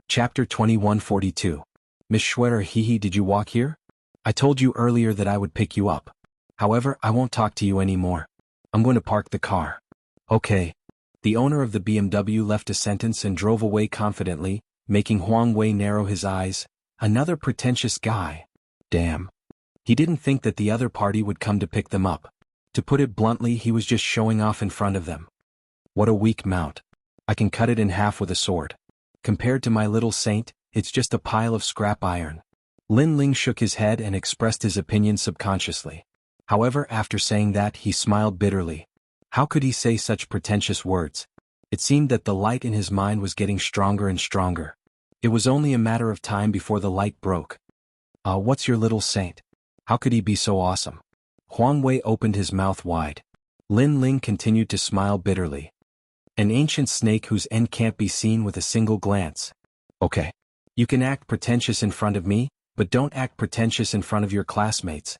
Chapter 2142. Miss Schwerer, hehe, did you walk here? I told you earlier that I would pick you up. However, I won't talk to you anymore. I'm going to park the car. Okay. The owner of the BMW left a sentence and drove away confidently, making Huang Wei narrow his eyes. Another pretentious guy. Damn. He didn't think that the other party would come to pick them up. To put it bluntly, he was just showing off in front of them. What a weak mount. I can cut it in half with a sword. Compared to my little saint, it's just a pile of scrap iron. Lin Ling shook his head and expressed his opinion subconsciously. However, after saying that, he smiled bitterly. How could he say such pretentious words? It seemed that the light in his mind was getting stronger and stronger. It was only a matter of time before the light broke. What's your little saint? How could he be so awesome? Huang Wei opened his mouth wide. Lin Ling continued to smile bitterly. An ancient snake whose end can't be seen with a single glance. Okay. You can act pretentious in front of me, but don't act pretentious in front of your classmates.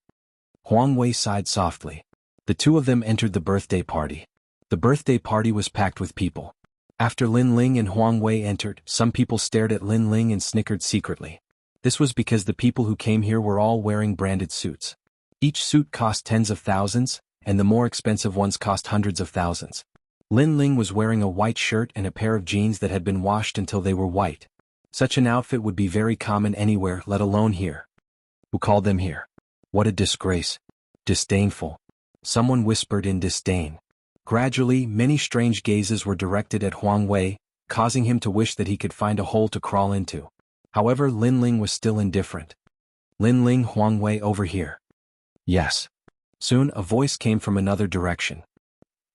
Huang Wei sighed softly. The two of them entered the birthday party. The birthday party was packed with people. After Lin Ling and Huang Wei entered, some people stared at Lin Ling and snickered secretly. This was because the people who came here were all wearing branded suits. Each suit cost tens of thousands, and the more expensive ones cost hundreds of thousands. Lin Ling was wearing a white shirt and a pair of jeans that had been washed until they were white. Such an outfit would be very common anywhere, let alone here. Who called them here? What a disgrace. Disdainful. Someone whispered in disdain. Gradually, many strange gazes were directed at Huang Wei, causing him to wish that he could find a hole to crawl into. However, Lin Ling was still indifferent. Lin Ling, Huang Wei, over here. Yes. Soon, a voice came from another direction.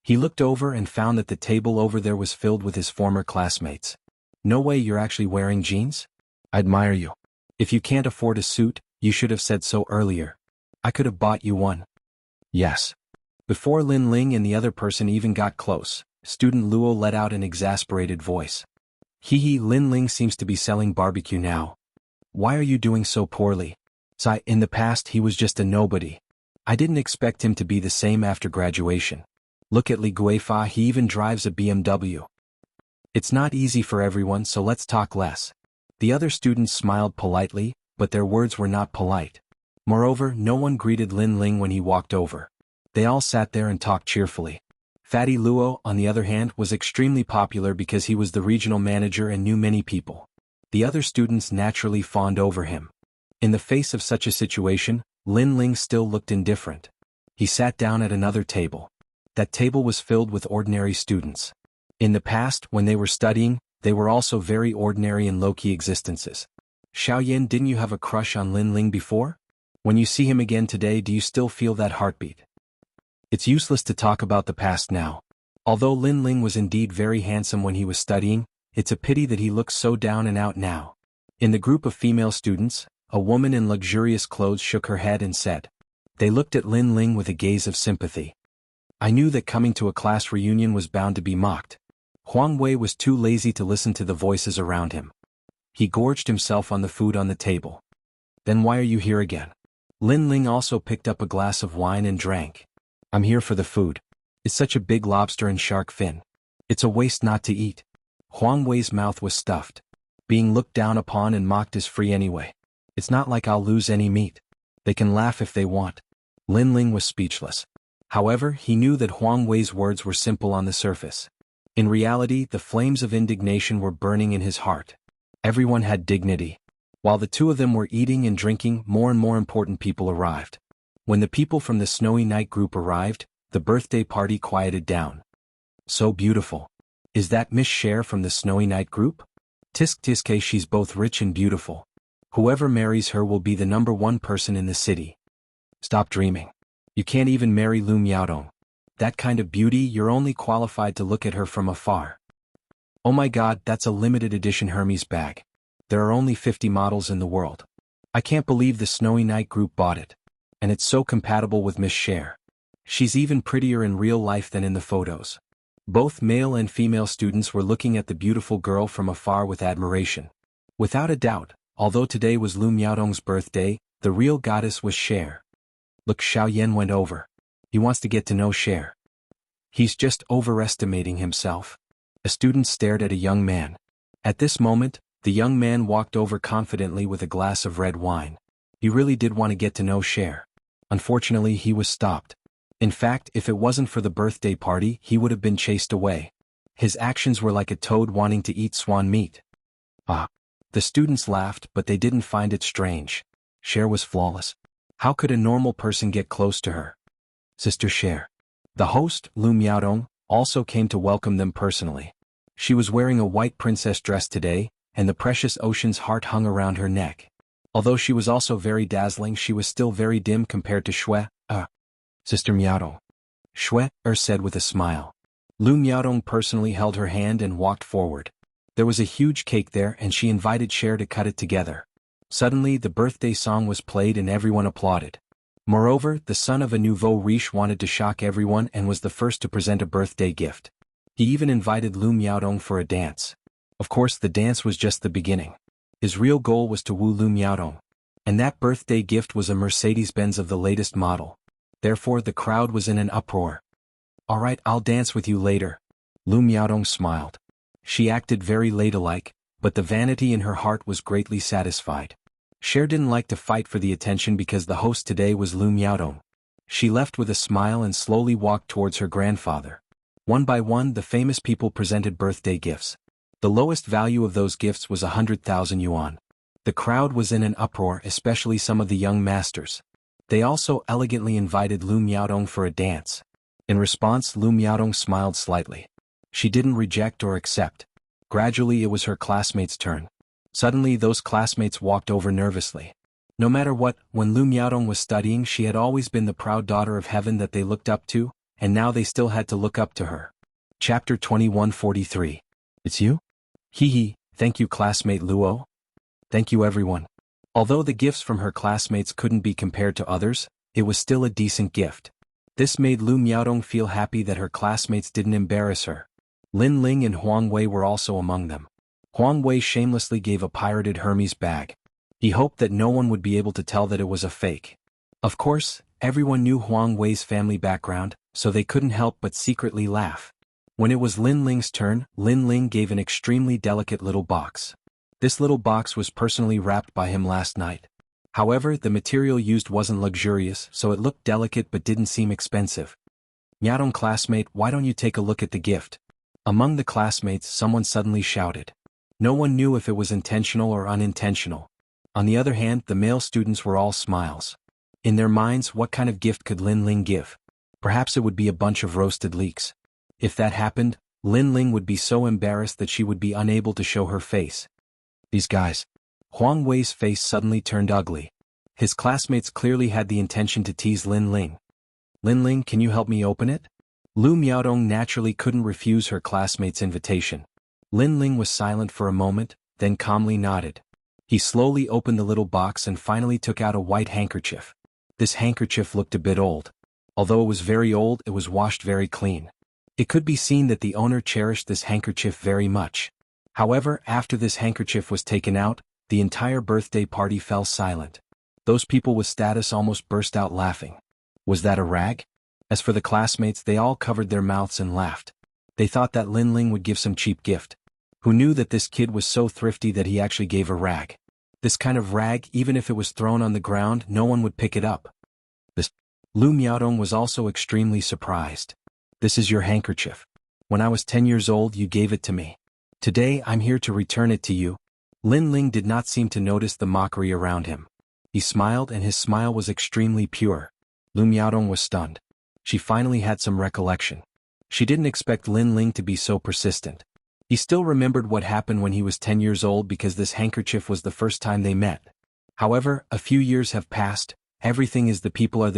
He looked over and found that the table over there was filled with his former classmates. No way you're actually wearing jeans? I admire you. If you can't afford a suit, you should have said so earlier. I could have bought you one. Yes. Before Lin Ling and the other person even got close, student Luo let out an exasperated voice. Hehe, Lin Ling seems to be selling barbecue now. Why are you doing so poorly? In the past he was just a nobody. I didn't expect him to be the same after graduation. Look at Li Guifei, he even drives a BMW. It's not easy for everyone, so let's talk less. The other students smiled politely, but their words were not polite. Moreover, no one greeted Lin Ling when he walked over. They all sat there and talked cheerfully. Fatty Luo, on the other hand, was extremely popular because he was the regional manager and knew many people. The other students naturally fawned over him. In the face of such a situation, Lin Ling still looked indifferent. He sat down at another table. That table was filled with ordinary students. In the past, when they were studying, they were also very ordinary and low-key existences. Xiaoyan, didn't you have a crush on Lin Ling before? When you see him again today, do you still feel that heartbeat? It's useless to talk about the past now. Although Lin Ling was indeed very handsome when he was studying, it's a pity that he looks so down and out now. In the group of female students, a woman in luxurious clothes shook her head and said. They looked at Lin Ling with a gaze of sympathy. I knew that coming to a class reunion was bound to be mocked. Huang Wei was too lazy to listen to the voices around him. He gorged himself on the food on the table. Then why are you here again? Lin Ling also picked up a glass of wine and drank. I'm here for the food. It's such a big lobster and shark fin. It's a waste not to eat. Huang Wei's mouth was stuffed. Being looked down upon and mocked is free anyway. It's not like I'll lose any meat. They can laugh if they want. Lin Ling was speechless. However, he knew that Huang Wei's words were simple on the surface. In reality, the flames of indignation were burning in his heart. Everyone had dignity. While the two of them were eating and drinking, more and more important people arrived. When the people from the Snowy Night group arrived, the birthday party quieted down. So beautiful. Is that Miss Cher from the Snowy Night group? Tiske, she's both rich and beautiful. Whoever marries her will be the #1 person in the city. Stop dreaming. You can't even marry Lu Miaodong. That kind of beauty, you're only qualified to look at her from afar. Oh my god, that's a limited edition Hermes bag. There are only 50 models in the world. I can't believe the Snowy Night group bought it. And it's so compatible with Miss Cher. She's even prettier in real life than in the photos. Both male and female students were looking at the beautiful girl from afar with admiration. Without a doubt, although today was Lu Miaodong's birthday, the real goddess was Cher. Look, Xiaoyan went over. He wants to get to know Cher. He's just overestimating himself. A student stared at a young man. At this moment, The young man walked over confidently with a glass of red wine. He really did want to get to know Cher. Unfortunately, he was stopped. In fact, if it wasn't for the birthday party, he would have been chased away. His actions were like a toad wanting to eat swan meat. Ah. The students laughed, but they didn't find it strange. Cher was flawless. How could a normal person get close to her? Sister Cher. The host, Lu Miaodong, also came to welcome them personally. She was wearing a white princess dress today, and the precious ocean's heart hung around her neck. Although she was also very dazzling, she was still very dim compared to Shui. Sister Miaodong. Shui said with a smile. Lu Miaodong personally held her hand and walked forward. There was a huge cake there and she invited Cher to cut it together. Suddenly the birthday song was played and everyone applauded. Moreover, the son of a nouveau riche wanted to shock everyone and was the first to present a birthday gift. He even invited Lu Miaodong for a dance. Of course, the dance was just the beginning. His real goal was to woo Lu Miaodong. And that birthday gift was a Mercedes-Benz of the latest model. Therefore the crowd was in an uproar. "Alright, I'll dance with you later." Lu Miaodong smiled. She acted very ladylike, but the vanity in her heart was greatly satisfied. Cher didn't like to fight for the attention because the host today was Lu Miaodong. She left with a smile and slowly walked towards her grandfather. One by one the famous people presented birthday gifts. The lowest value of those gifts was 100,000 yuan. The crowd was in an uproar, especially some of the young masters. They also elegantly invited Lu Miaodong for a dance. In response, Lu Miaodong smiled slightly. She didn't reject or accept. Gradually it was her classmates' turn. Suddenly those classmates walked over nervously. No matter what, when Lu Miaodong was studying, she had always been the proud daughter of heaven that they looked up to, and now they still had to look up to her. Chapter 2143. It's you? Hee, thank you classmate Luo. Thank you everyone. Although the gifts from her classmates couldn't be compared to others, it was still a decent gift. This made Lu Miaodong feel happy that her classmates didn't embarrass her. Lin Ling and Huang Wei were also among them. Huang Wei shamelessly gave a pirated Hermes bag. He hoped that no one would be able to tell that it was a fake. Of course, everyone knew Huang Wei's family background, so they couldn't help but secretly laugh. When it was Lin Ling's turn, Lin Ling gave an extremely delicate little box. This little box was personally wrapped by him last night. However, the material used wasn't luxurious, so it looked delicate but didn't seem expensive. "Miaodong classmate, why don't you take a look at the gift?" Among the classmates, someone suddenly shouted. No one knew if it was intentional or unintentional. On the other hand, the male students were all smiles. In their minds, what kind of gift could Lin Ling give? Perhaps it would be a bunch of roasted leeks. If that happened, Lin Ling would be so embarrassed that she would be unable to show her face. These guys. Huang Wei's face suddenly turned ugly. His classmates clearly had the intention to tease Lin Ling. "Lin Ling, can you help me open it?" Lu Miaodong naturally couldn't refuse her classmate's invitation. Lin Ling was silent for a moment, then calmly nodded. He slowly opened the little box and finally took out a white handkerchief. This handkerchief looked a bit old. Although it was very old, it was washed very clean. It could be seen that the owner cherished this handkerchief very much. However, after this handkerchief was taken out, the entire birthday party fell silent. Those people with status almost burst out laughing. Was that a rag? As for the classmates, they all covered their mouths and laughed. They thought that Lin Ling would give some cheap gift. Who knew that this kid was so thrifty that he actually gave a rag? This kind of rag, even if it was thrown on the ground, no one would pick it up. Lu Miaodong was also extremely surprised. "This is your handkerchief. When I was 10 years old, you gave it to me. Today, I'm here to return it to you." Lin Ling did not seem to notice the mockery around him. He smiled and his smile was extremely pure. Lu Miaodong was stunned. She finally had some recollection. She didn't expect Lin Ling to be so persistent. He still remembered what happened when he was 10 years old because this handkerchief was the first time they met. However, a few years have passed, everything is the people are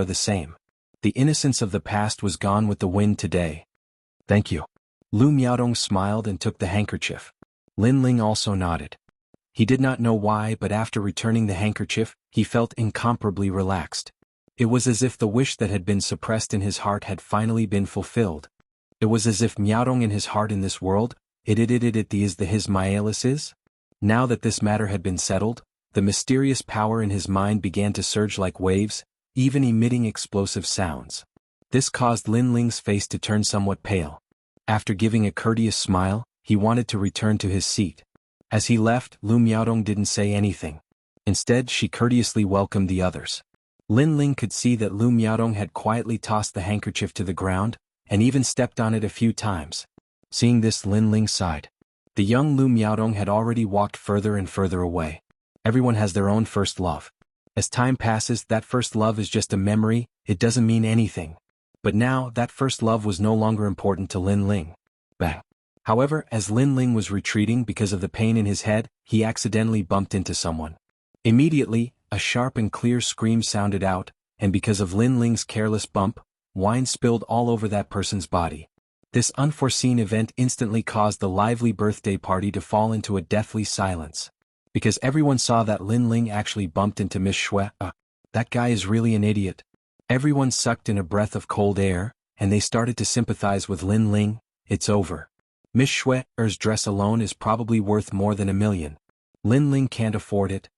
the same. The innocence of the past was gone with the wind today. "Thank you." Lu Miaodong smiled and took the handkerchief. Lin Ling also nodded. He did not know why, but after returning the handkerchief, he felt incomparably relaxed. It was as if the wish that had been suppressed in his heart had finally been fulfilled. It was as if Miaodong in his heart in this world, it is the his Mialis is? Now that this matter had been settled, the mysterious power in his mind began to surge like waves, even emitting explosive sounds. This caused Lin Ling's face to turn somewhat pale. After giving a courteous smile, he wanted to return to his seat. As he left, Lu Miaodong didn't say anything. Instead, she courteously welcomed the others. Lin Ling could see that Lu Miaodong had quietly tossed the handkerchief to the ground, and even stepped on it a few times. Seeing this, Lin Ling sighed. The young Lu Miaodong had already walked further and further away. Everyone has their own first love. As time passes, that first love is just a memory, it doesn't mean anything. But now, that first love was no longer important to Lin Ling. Bang. However, as Lin Ling was retreating because of the pain in his head, he accidentally bumped into someone. Immediately, a sharp and clear scream sounded out, and because of Lin Ling's careless bump, wine spilled all over that person's body. This unforeseen event instantly caused the lively birthday party to fall into a deathly silence. Because everyone saw that Lin Ling actually bumped into Miss Xue. That guy is really an idiot. Everyone sucked in a breath of cold air, and they started to sympathize with Lin Ling. It's over. Miss Xue's dress alone is probably worth more than $1 million. Lin Ling can't afford it.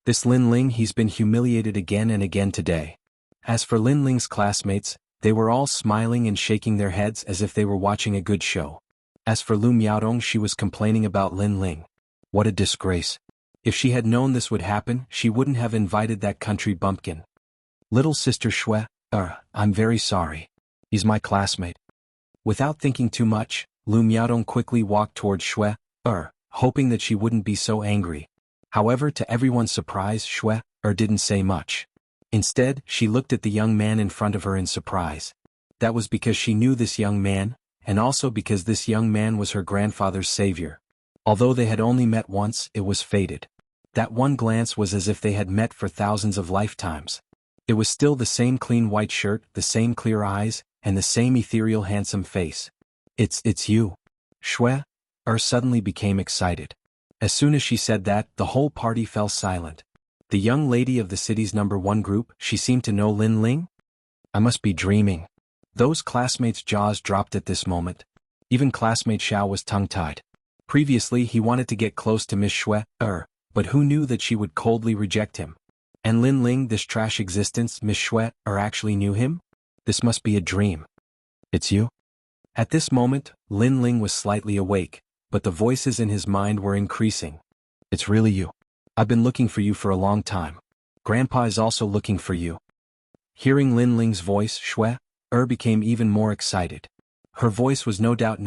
This Lin Ling, he's been humiliated again and again today. As for Lin Ling's classmates, they were all smiling and shaking their heads as if they were watching a good show. As for Lu Miaodong, she was complaining about Lin Ling. What a disgrace. If she had known this would happen, she wouldn't have invited that country bumpkin. Little sister Xue, I'm very sorry. He's my classmate. Without thinking too much, Lu Miaodong quickly walked toward Xue, hoping that she wouldn't be so angry. However, to everyone's surprise, Xue didn't say much. Instead, she looked at the young man in front of her in surprise. That was because she knew this young man, and also because this young man was her grandfather's savior. Although they had only met once, it was fated. That one glance was as if they had met for thousands of lifetimes. It was still the same clean white shirt, the same clear eyes, and the same ethereal handsome face. It's you. Xue suddenly became excited. As soon as she said that, the whole party fell silent. The young lady of the city's #1 group, she seemed to know Lin Ling? I must be dreaming. Those classmates' jaws dropped at this moment. Even classmate Xiao was tongue-tied. Previously he wanted to get close to Miss Xue, but who knew that she would coldly reject him? And Lin Ling, this trash existence, Miss Xue, actually knew him? This must be a dream. It's you? At this moment, Lin Ling was slightly awake, but the voices in his mind were increasing. It's really you. I've been looking for you for a long time. Grandpa is also looking for you. Hearing Lin Ling's voice, Xue became even more excited. Her voice was no doubt.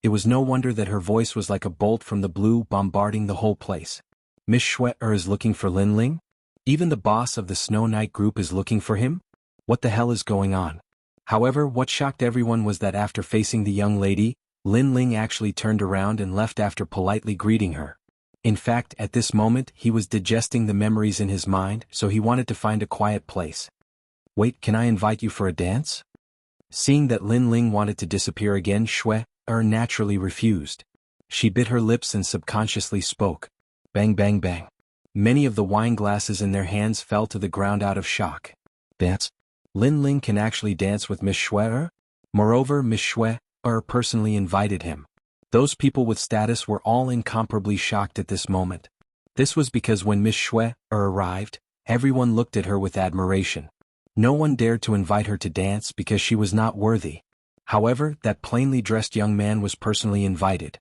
It was no wonder that her voice was like a bolt from the blue bombarding the whole place. Miss Xue is looking for Lin Ling? Even the boss of the Snow Knight group is looking for him? What the hell is going on? However, what shocked everyone was that after facing the young lady, Lin Ling actually turned around and left after politely greeting her. In fact, at this moment, he was digesting the memories in his mind, so he wanted to find a quiet place. Wait, can I invite you for a dance? Seeing that Lin Ling wanted to disappear again, Xue naturally refused. She bit her lips and subconsciously spoke. Bang bang bang. Many of the wine glasses in their hands fell to the ground out of shock. Dance? Lin Ling can actually dance with Miss Xue? Moreover, Miss Xue personally invited him. Those people with status were all incomparably shocked at this moment. This was because when Miss Xue arrived, everyone looked at her with admiration. No one dared to invite her to dance because she was not worthy. However, that plainly dressed young man was personally invited.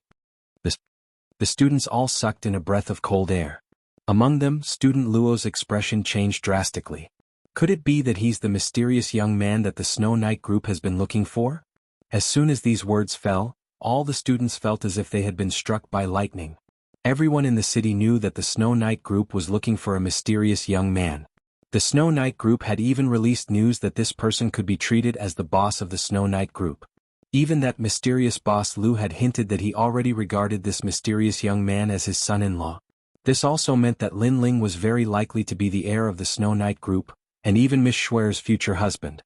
The students all sucked in a breath of cold air. Among them, student Luo's expression changed drastically. Could it be that he's the mysterious young man that the Snow Knight group has been looking for? As soon as these words fell, all the students felt as if they had been struck by lightning. Everyone in the city knew that the Snow Knight group was looking for a mysterious young man. The Snow Knight group had even released news that this person could be treated as the boss of the Snow Knight group. Even that mysterious boss Lu had hinted that he already regarded this mysterious young man as his son-in-law. This also meant that Lin Ling was very likely to be the heir of the Snow Knight group, and even Miss Xue's future husband.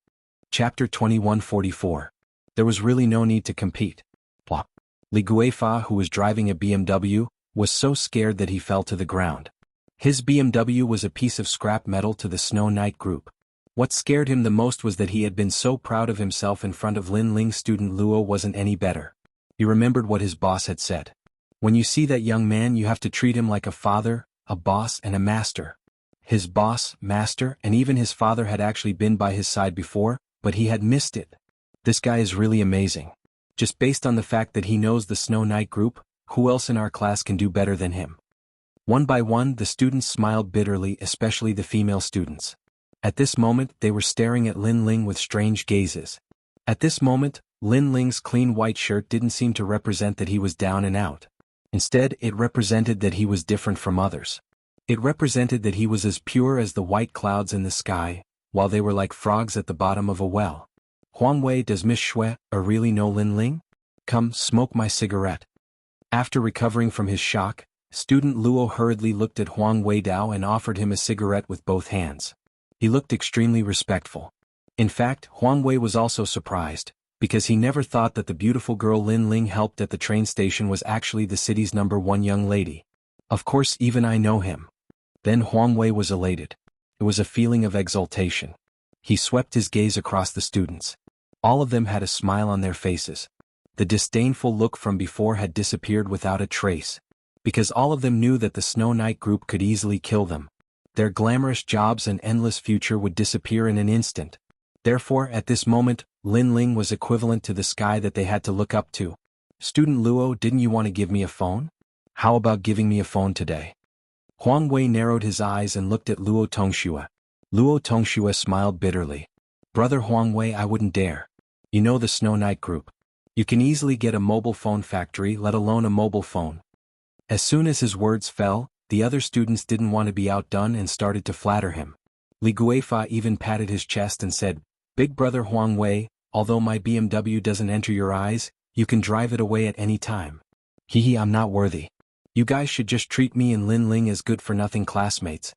Chapter 2144. There was really no need to compete. Plop. Li Guifa, who was driving a BMW, was so scared that he fell to the ground. His BMW was a piece of scrap metal to the Snow Knight group. What scared him the most was that he had been so proud of himself in front of Lin Ling. Student Luo wasn't any better. He remembered what his boss had said. When you see that young man, you have to treat him like a father, a boss, and a master. His boss, master, and even his father had actually been by his side before, but he had missed it. This guy is really amazing. Just based on the fact that he knows the Snow Knight group, Who else in our class can do better than him? One by one, the students smiled bitterly, especially the female students. At this moment, they were staring at Lin Ling with strange gazes. At this moment, Lin Ling's clean white shirt didn't seem to represent that he was down and out. Instead, it represented that he was different from others. It represented that he was as pure as the white clouds in the sky, while they were like frogs at the bottom of a well. Huang Wei, does Miss Xue really know Lin Ling? Come, smoke my cigarette. After recovering from his shock, student Luo hurriedly looked at Huang Wei Dao and offered him a cigarette with both hands. He looked extremely respectful. In fact, Huang Wei was also surprised, because he never thought that the beautiful girl Lin Ling helped at the train station was actually the city's #1 young lady. Of course, even I know him. Then Huang Wei was elated. It was a feeling of exultation. He swept his gaze across the students. All of them had a smile on their faces. The disdainful look from before had disappeared without a trace, because all of them knew that the Snow Knight group could easily kill them. Their glamorous jobs and endless future would disappear in an instant. Therefore, at this moment, Lin Ling was equivalent to the sky that they had to look up to. Student Luo, didn't you want to give me a phone? How about giving me a phone today? Huang Wei narrowed his eyes and looked at Luo Tongxue. Luo Tongxue smiled bitterly. Brother Huang Wei, I wouldn't dare. You know the Snow Knight group. You can easily get a mobile phone factory, let alone a mobile phone. As soon as his words fell, the other students didn't want to be outdone and started to flatter him. Li Guifei even patted his chest and said, Big brother Huang Wei, although my BMW doesn't enter your eyes, you can drive it away at any time. Hehe, I'm not worthy. You guys should just treat me and Lin Ling as good-for-nothing classmates.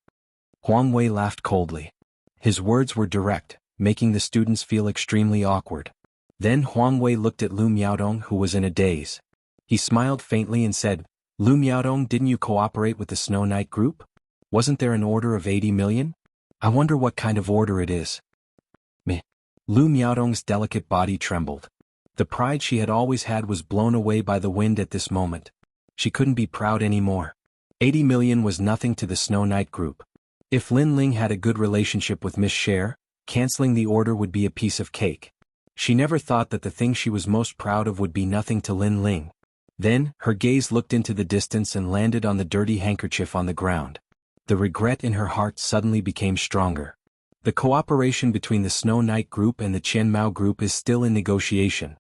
Huang Wei laughed coldly. His words were direct, making the students feel extremely awkward. Then Huang Wei looked at Lu Miaodong, who was in a daze. He smiled faintly and said, Lu Miaodong, didn't you cooperate with the Snow Knight group? Wasn't there an order of 80 million? I wonder what kind of order it is. Meh. Lu Miaodong's delicate body trembled. The pride she had always had was blown away by the wind at this moment. She couldn't be proud anymore. 80 million was nothing to the Snow Knight group. If Lin Ling had a good relationship with Miss Cher, canceling the order would be a piece of cake. She never thought that the thing she was most proud of would be nothing to Lin Ling. Then, her gaze looked into the distance and landed on the dirty handkerchief on the ground. The regret in her heart suddenly became stronger. The cooperation between the Snow Knight group and the Qian Mao group is still in negotiation.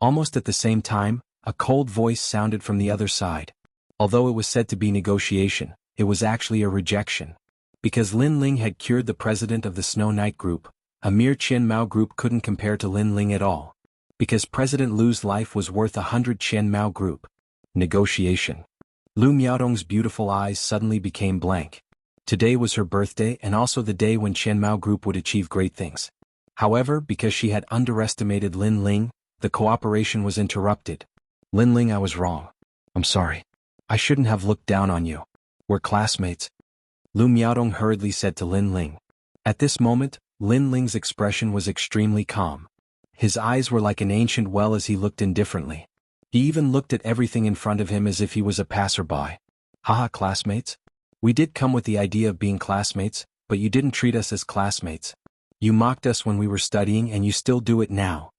Almost at the same time, a cold voice sounded from the other side. Although it was said to be negotiation, it was actually a rejection. Because Lin Ling had cured the president of the Snow Knight group, a mere Qian Mao group couldn't compare to Lin Ling at all. Because President Lu's life was worth 100 Qian Mao group. Negotiation. Lu Miaodong's beautiful eyes suddenly became blank. Today was her birthday and also the day when Qian Mao group would achieve great things. However, because she had underestimated Lin Ling, the cooperation was interrupted. Lin Ling, I was wrong. I'm sorry. I shouldn't have looked down on you. We're classmates. Lu Miaodong hurriedly said to Lin Ling. At this moment, Lin Ling's expression was extremely calm. His eyes were like an ancient well as he looked indifferently. He even looked at everything in front of him as if he was a passerby. Haha, classmates? We did come with the idea of being classmates, but you didn't treat us as classmates. You mocked us when we were studying and you still do it now.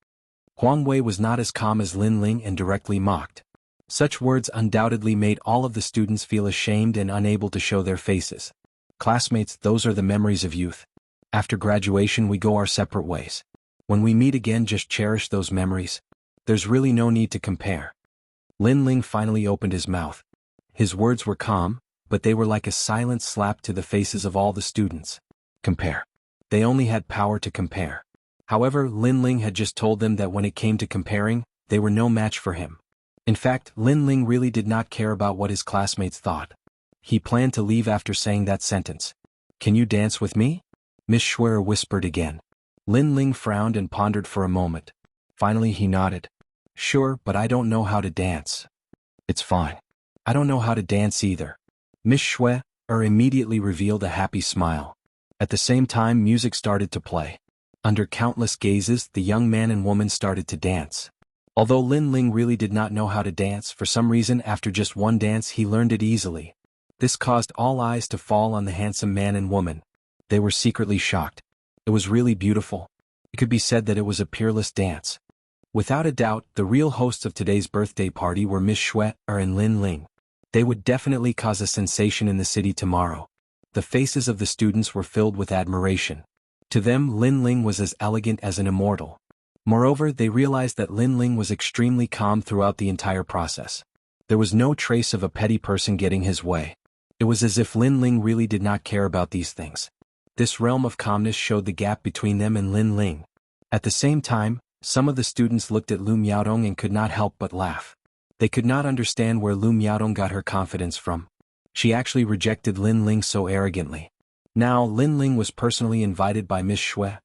Huang Wei was not as calm as Lin Ling and directly mocked. Such words undoubtedly made all of the students feel ashamed and unable to show their faces. Classmates, those are the memories of youth. After graduation we go our separate ways. When we meet again, just cherish those memories. There's really no need to compare. Lin Ling finally opened his mouth. His words were calm, but they were like a silent slap to the faces of all the students. Compare. They only had power to compare. However, Lin Ling had just told them that when it came to comparing, they were no match for him. In fact, Lin Ling really did not care about what his classmates thought. He planned to leave after saying that sentence. Can you dance with me? Miss Schwerer whispered again. Lin Ling frowned and pondered for a moment. Finally he nodded. Sure, but I don't know how to dance. It's fine. I don't know how to dance either. Miss Schwerer immediately revealed a happy smile. At the same time, music started to play. Under countless gazes, the young man and woman started to dance. Although Lin Ling really did not know how to dance, for some reason after just one dance he learned it easily. This caused all eyes to fall on the handsome man and woman. They were secretly shocked. It was really beautiful. It could be said that it was a peerless dance. Without a doubt, the real hosts of today's birthday party were Miss Xue and Lin Ling. They would definitely cause a sensation in the city tomorrow. The faces of the students were filled with admiration. To them, Lin Ling was as elegant as an immortal. Moreover, they realized that Lin Ling was extremely calm throughout the entire process. There was no trace of a petty person getting his way. It was as if Lin Ling really did not care about these things. This realm of calmness showed the gap between them and Lin Ling. At the same time, some of the students looked at Lu Miaodong and could not help but laugh. They could not understand where Lu Miaodong got her confidence from. She actually rejected Lin Ling so arrogantly. Now, Lin Ling was personally invited by Miss Xue.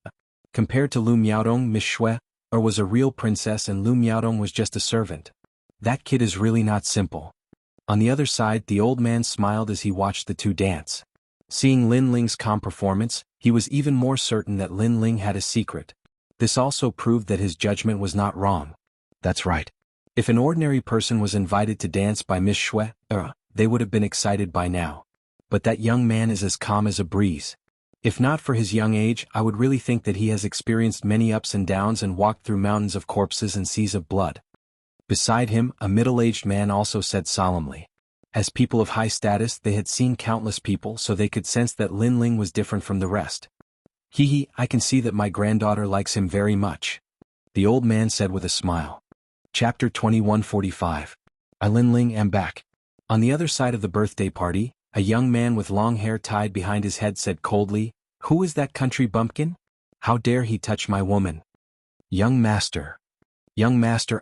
Compared to Lu Miaodong, Miss Xue was a real princess and Lu Miaodong was just a servant. That kid is really not simple. On the other side, the old man smiled as he watched the two dance. Seeing Lin Ling's calm performance, he was even more certain that Lin Ling had a secret. This also proved that his judgment was not wrong. That's right. If an ordinary person was invited to dance by Miss Xue, they would have been excited by now. But that young man is as calm as a breeze. If not for his young age, I would really think that he has experienced many ups and downs and walked through mountains of corpses and seas of blood. Beside him, a middle-aged man also said solemnly. As people of high status, they had seen countless people, so they could sense that Lin Ling was different from the rest. I can see that my granddaughter likes him very much, the old man said with a smile. Chapter 2145. Lin Ling am back. On the other side of the birthday party, a young man with long hair tied behind his head said coldly, "Who is that country bumpkin? How dare he touch my woman?" Young master,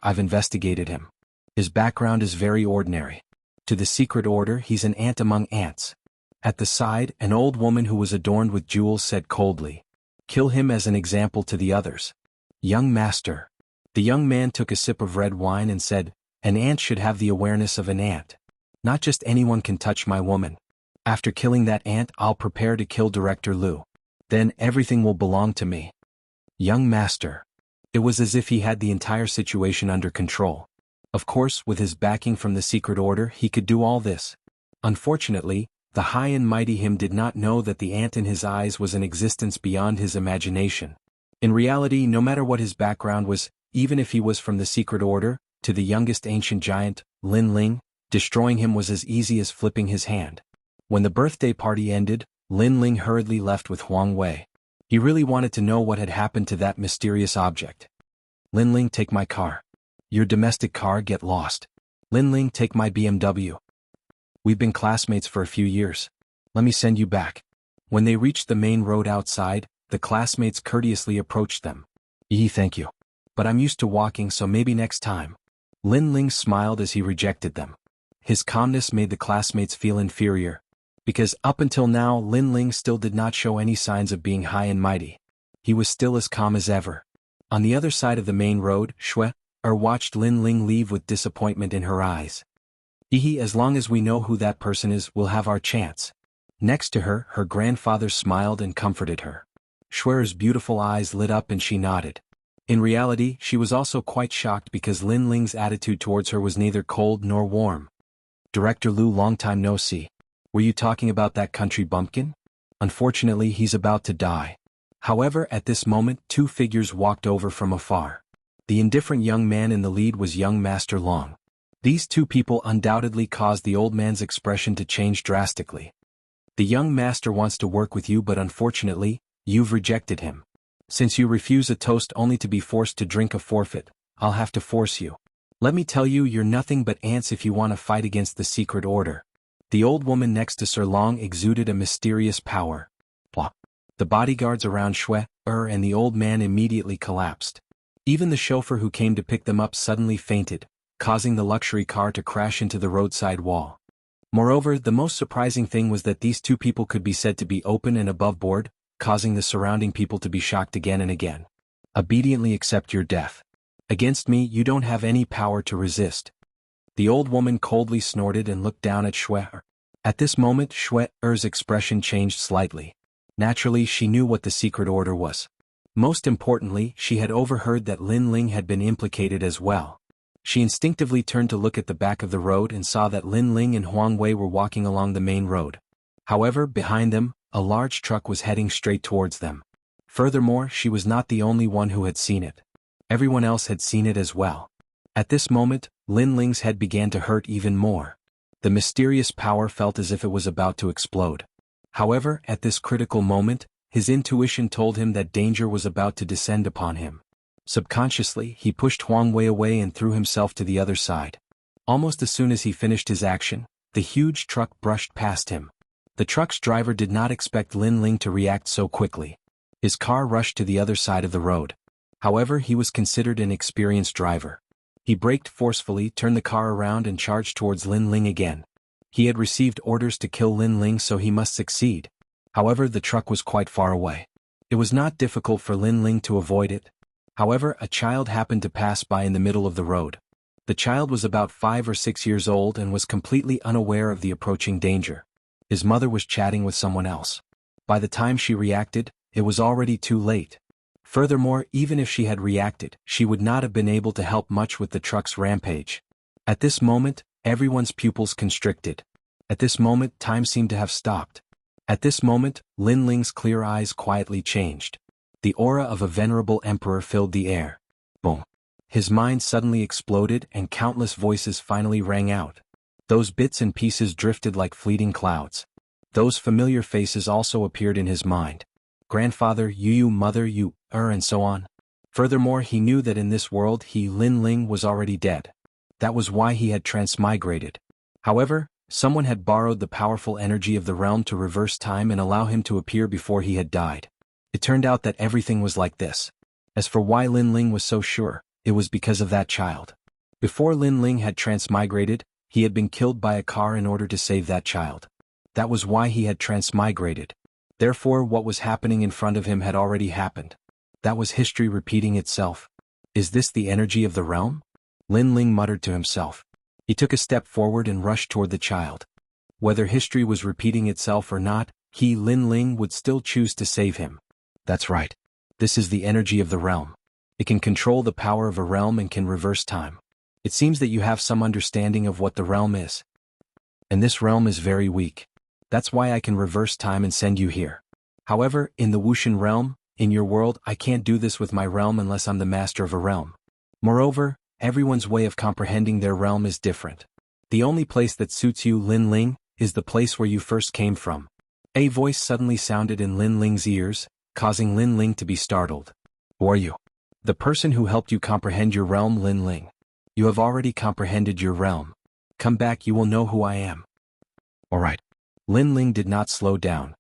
I've investigated him. His background is very ordinary. To the secret order, he's an ant among ants. At the side, an old woman who was adorned with jewels said coldly, "Kill him as an example to the others." Young master. The young man took a sip of red wine and said, "An ant should have the awareness of an ant. Not just anyone can touch my woman. After killing that ant, I'll prepare to kill Director Lu. Then everything will belong to me." Young master. It was as if he had the entire situation under control. Of course, with his backing from the secret order, he could do all this. Unfortunately, the high and mighty him did not know that the ant in his eyes was an existence beyond his imagination. In reality, no matter what his background was, even if he was from the secret order, to the youngest ancient giant, Lin Ling, destroying him was as easy as flipping his hand. When the birthday party ended, Lin Ling hurriedly left with Huang Wei. He really wanted to know what had happened to that mysterious object. "Lin Ling, take my car. Your domestic car get lost. Lin Ling, take my BMW. We've been classmates for a few years. Let me send you back." When they reached the main road outside, the classmates courteously approached them. Thank you. But I'm used to walking, so maybe next time." Lin Ling smiled as he rejected them. His calmness made the classmates feel inferior. Because up until now, Lin Ling still did not show any signs of being high and mighty. He was still as calm as ever. On the other side of the main road, Xue watched Lin Ling leave with disappointment in her eyes. As long as we know who that person is, we'll have our chance." Next to her, her grandfather smiled and comforted her. Xue's beautiful eyes lit up and she nodded. In reality, she was also quite shocked because Lin Ling's attitude towards her was neither cold nor warm. "Director Lu, long time no see. Were you talking about that country bumpkin? Unfortunately, he's about to die." However, at this moment, two figures walked over from afar. The indifferent young man in the lead was young Master Long. These two people undoubtedly caused the old man's expression to change drastically. "The young master wants to work with you, but unfortunately, you've rejected him. Since you refuse a toast only to be forced to drink a forfeit, I'll have to force you. Let me tell you, you're nothing but ants if you want to fight against the secret order." The old woman next to Sir Long exuded a mysterious power. Plop. The bodyguards around Xue and the old man immediately collapsed. Even the chauffeur who came to pick them up suddenly fainted, causing the luxury car to crash into the roadside wall. Moreover, the most surprising thing was that these two people could be said to be open and above board, causing the surrounding people to be shocked again and again. "Obediently accept your death. Against me, you don't have any power to resist." The old woman coldly snorted and looked down at Xue. At this moment, Xue's expression changed slightly. Naturally, she knew what the secret order was. Most importantly, she had overheard that Lin Ling had been implicated as well. She instinctively turned to look at the back of the road and saw that Lin Ling and Huang Wei were walking along the main road. However, behind them, a large truck was heading straight towards them. Furthermore, she was not the only one who had seen it. Everyone else had seen it as well. At this moment, Lin Ling's head began to hurt even more. The mysterious power felt as if it was about to explode. However, at this critical moment, his intuition told him that danger was about to descend upon him. Subconsciously, he pushed Huang Wei away and threw himself to the other side. Almost as soon as he finished his action, the huge truck brushed past him. The truck's driver did not expect Lin Ling to react so quickly. His car rushed to the other side of the road. However, he was considered an experienced driver. He braked forcefully, turned the car around and charged towards Lin Ling again. He had received orders to kill Lin Ling, so he must succeed. However, the truck was quite far away. It was not difficult for Lin Ling to avoid it. However, a child happened to pass by in the middle of the road. The child was about 5 or 6 years old and was completely unaware of the approaching danger. His mother was chatting with someone else. By the time she reacted, it was already too late. Furthermore, even if she had reacted, she would not have been able to help much with the truck's rampage. At this moment, everyone's pupils constricted. At this moment, time seemed to have stopped. At this moment, Lin Ling's clear eyes quietly changed. The aura of a venerable emperor filled the air. Boom. His mind suddenly exploded and countless voices finally rang out. Those bits and pieces drifted like fleeting clouds. Those familiar faces also appeared in his mind. Grandfather, Yu, mother, Yu, and so on. Furthermore, he knew that in this world Lin Ling was already dead. That was why he had transmigrated. However, someone had borrowed the powerful energy of the realm to reverse time and allow him to appear before he had died. It turned out that everything was like this. As for why Lin Ling was so sure, it was because of that child. Before Lin Ling had transmigrated, he had been killed by a car in order to save that child. That was why he had transmigrated. Therefore, what was happening in front of him had already happened. That was history repeating itself. Is this the energy of the realm? Lin Ling muttered to himself. He took a step forward and rushed toward the child. Whether history was repeating itself or not, Lin Ling would still choose to save him. That's right. This is the energy of the realm. It can control the power of a realm and can reverse time. It seems that you have some understanding of what the realm is. And this realm is very weak. That's why I can reverse time and send you here. However, in the Wuxian realm, in your world, I can't do this with my realm unless I'm the master of a realm. Moreover, everyone's way of comprehending their realm is different. The only place that suits you, Lin Ling, is the place where you first came from. A voice suddenly sounded in Lin Ling's ears, causing Lin Ling to be startled. Who are you? The person who helped you comprehend your realm, Lin Ling. You have already comprehended your realm. Come back, you will know who I am. Alright. Lin Ling did not slow down.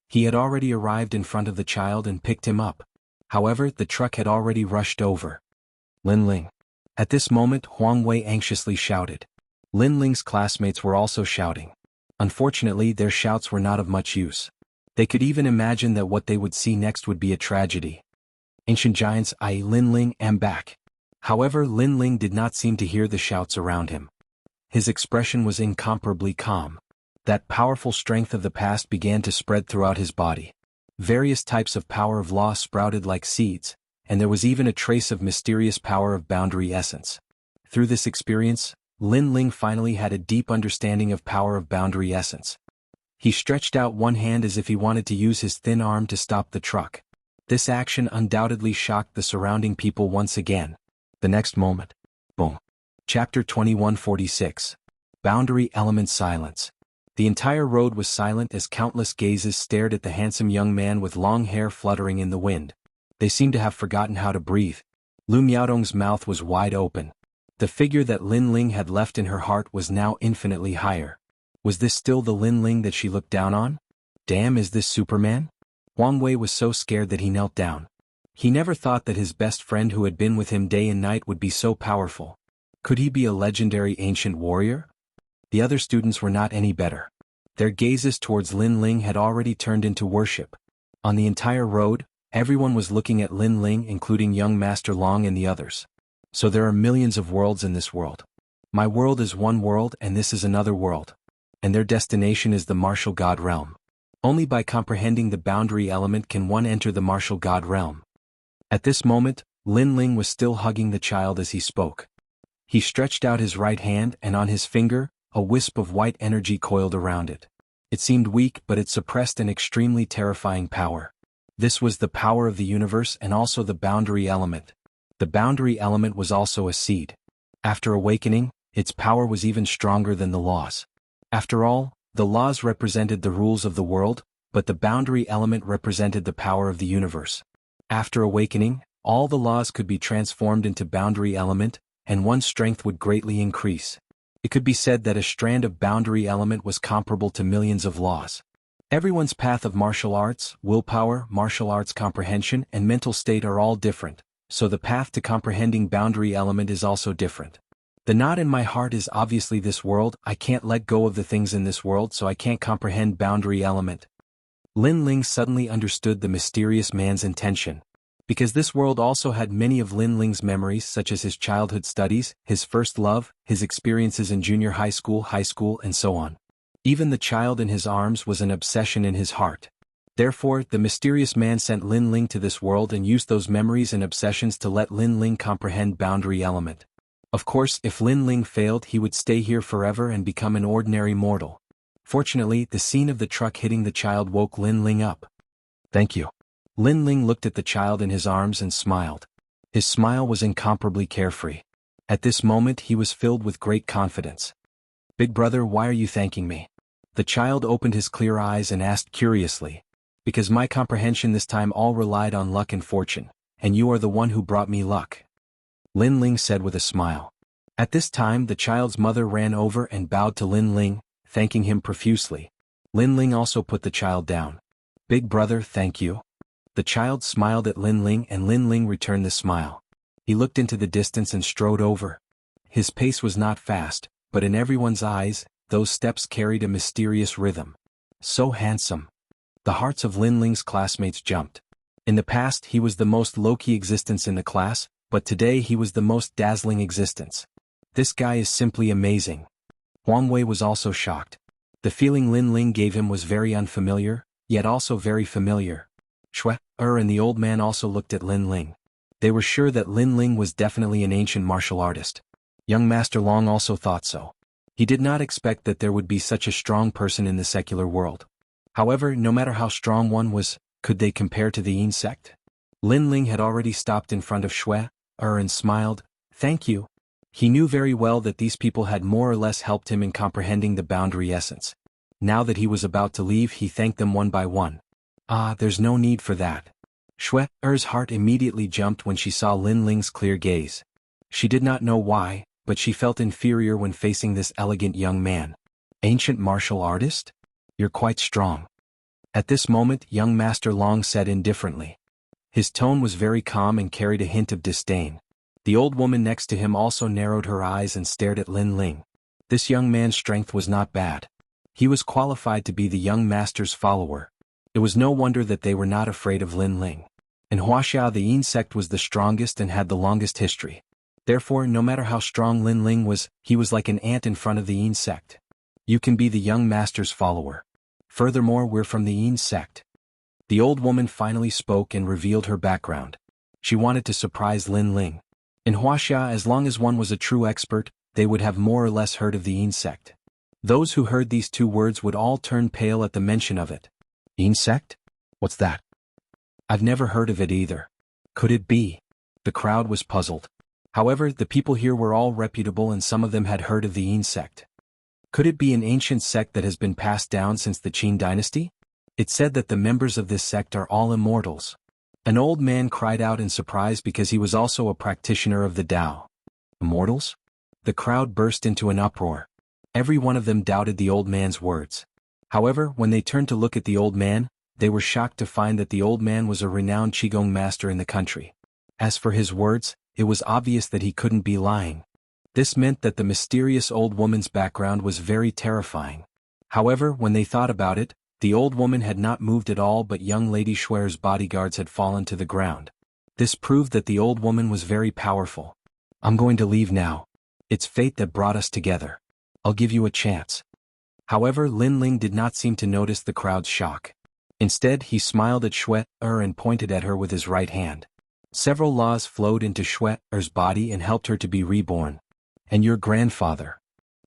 He had already arrived in front of the child and picked him up. However, the truck had already rushed over. Lin Ling. At this moment, Huang Wei anxiously shouted. Lin Ling's classmates were also shouting. Unfortunately, their shouts were not of much use. They could even imagine that what they would see next would be a tragedy. Ancient giants, I, Lin Ling, am back. However, Lin Ling did not seem to hear the shouts around him. His expression was incomparably calm. That powerful strength of the past began to spread throughout his body. Various types of power of law sprouted like seeds, and there was even a trace of mysterious power of boundary essence. Through this experience, Lin Ling finally had a deep understanding of power of boundary essence. He stretched out one hand as if he wanted to use his thin arm to stop the truck. This action undoubtedly shocked the surrounding people once again. The next moment. Boom. Chapter 2146. Boundary Element Silence. The entire road was silent as countless gazes stared at the handsome young man with long hair fluttering in the wind. They seemed to have forgotten how to breathe. Lu Miaodong's mouth was wide open. The figure that Lin Ling had left in her heart was now infinitely higher. Was this still the Lin Ling that she looked down on? Damn, is this Superman? Huang Wei was so scared that he knelt down. He never thought that his best friend who had been with him day and night would be so powerful. Could he be a legendary ancient warrior? The other students were not any better. Their gazes towards Lin Ling had already turned into worship. On the entire road, everyone was looking at Lin Ling, including young Master Long and the others. So there are millions of worlds in this world. My world is one world and this is another world. And their destination is the martial god realm. Only by comprehending the boundary element can one enter the martial god realm. At this moment, Lin Ling was still hugging the child as he spoke. He stretched out his right hand and on his finger, a wisp of white energy coiled around it. It seemed weak, but it suppressed an extremely terrifying power. This was the power of the universe and also the boundary element. The boundary element was also a seed. After awakening, its power was even stronger than the laws. After all, the laws represented the rules of the world, but the boundary element represented the power of the universe. After awakening, all the laws could be transformed into boundary element, and one's strength would greatly increase. It could be said that a strand of boundary element was comparable to millions of laws. Everyone's path of martial arts, willpower, martial arts comprehension, and mental state are all different, so the path to comprehending boundary element is also different. The knot in my heart is obviously this world. I can't let go of the things in this world, so I can't comprehend boundary element. Lin Ling suddenly understood the mysterious man's intention. Because this world also had many of Lin Ling's memories, such as his childhood studies, his first love, his experiences in junior high school, and so on. Even the child in his arms was an obsession in his heart. Therefore, the mysterious man sent Lin Ling to this world and used those memories and obsessions to let Lin Ling comprehend boundary element. Of course, if Lin Ling failed, he would stay here forever and become an ordinary mortal. Fortunately, the scene of the truck hitting the child woke Lin Ling up. "Thank you." Lin Ling looked at the child in his arms and smiled. His smile was incomparably carefree. At this moment he was filled with great confidence. "Big brother, why are you thanking me?" The child opened his clear eyes and asked curiously. "Because my comprehension this time all relied on luck and fortune, and you are the one who brought me luck," Lin Ling said with a smile. At this time the child's mother ran over and bowed to Lin Ling, thanking him profusely. Lin Ling also put the child down. "Big brother, thank you." The child smiled at Lin Ling and Lin Ling returned the smile. He looked into the distance and strode over. His pace was not fast, but in everyone's eyes, those steps carried a mysterious rhythm. So handsome. The hearts of Lin Ling's classmates jumped. In the past he was the most low-key existence in the class, but today he was the most dazzling existence. This guy is simply amazing. Huang Wei was also shocked. The feeling Lin Ling gave him was very unfamiliar, yet also very familiar. Shui, and the old man also looked at Lin Ling. They were sure that Lin Ling was definitely an ancient martial artist. Young Master Long also thought so. He did not expect that there would be such a strong person in the secular world. However, no matter how strong one was, could they compare to the insect? Lin Ling had already stopped in front of Shui, and smiled. "Thank you." He knew very well that these people had more or less helped him in comprehending the boundary essence. Now that he was about to leave, he thanked them one by one. There's no need for that." Shui's heart immediately jumped when she saw Lin Ling's clear gaze. She did not know why, but she felt inferior when facing this elegant young man. "Ancient martial artist? You're quite strong." At this moment, young Master Long said indifferently. His tone was very calm and carried a hint of disdain. The old woman next to him also narrowed her eyes and stared at Lin Ling. This young man's strength was not bad. He was qualified to be the young master's follower. It was no wonder that they were not afraid of Lin Ling. In Wuxia the Yin sect was the strongest and had the longest history. Therefore, no matter how strong Lin Ling was, he was like an ant in front of the Yin sect. "You can be the young master's follower. Furthermore, we're from the Yin sect." The old woman finally spoke and revealed her background. She wanted to surprise Lin Ling. In Wuxia, as long as one was a true expert, they would have more or less heard of the Yin sect. Those who heard these two words would all turn pale at the mention of it. "Yin sect? What's that?" "I've never heard of it either." "Could it be?" The crowd was puzzled. However, the people here were all reputable and some of them had heard of the Yin sect. Could it be an ancient sect that has been passed down since the Qin dynasty? It said that the members of this sect are all immortals. An old man cried out in surprise because he was also a practitioner of the Tao. "Immortals?" The crowd burst into an uproar. Every one of them doubted the old man's words. However, when they turned to look at the old man, they were shocked to find that the old man was a renowned Qigong master in the country. As for his words, it was obvious that he couldn't be lying. This meant that the mysterious old woman's background was very terrifying. However, when they thought about it, the old woman had not moved at all, but young Lady Shui's bodyguards had fallen to the ground. This proved that the old woman was very powerful. "I'm going to leave now. It's fate that brought us together. I'll give you a chance." However, Lin Ling did not seem to notice the crowd's shock. Instead, he smiled at Shui and pointed at her with his right hand. Several laws flowed into Shui's body and helped her to be reborn. "And your grandfather."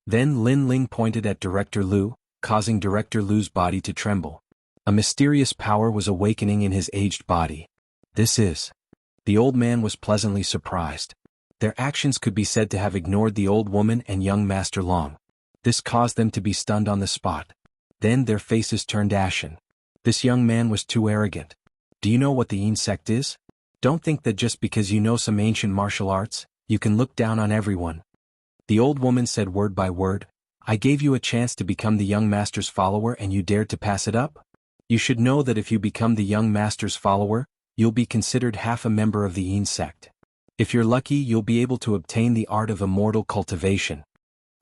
Then Lin Ling pointed at Director Lu, causing Director Lu's body to tremble. A mysterious power was awakening in his aged body. "This is..." The old man was pleasantly surprised. Their actions could be said to have ignored the old woman and young Master Long. This caused them to be stunned on the spot. Then their faces turned ashen. This young man was too arrogant. Do you know what the insect is? Don't think that just because you know some ancient martial arts, you can look down on everyone. The old woman said word by word, I gave you a chance to become the young master's follower and you dared to pass it up? You should know that if you become the young master's follower, you'll be considered half a member of the insect. If you're lucky, you'll be able to obtain the art of immortal cultivation.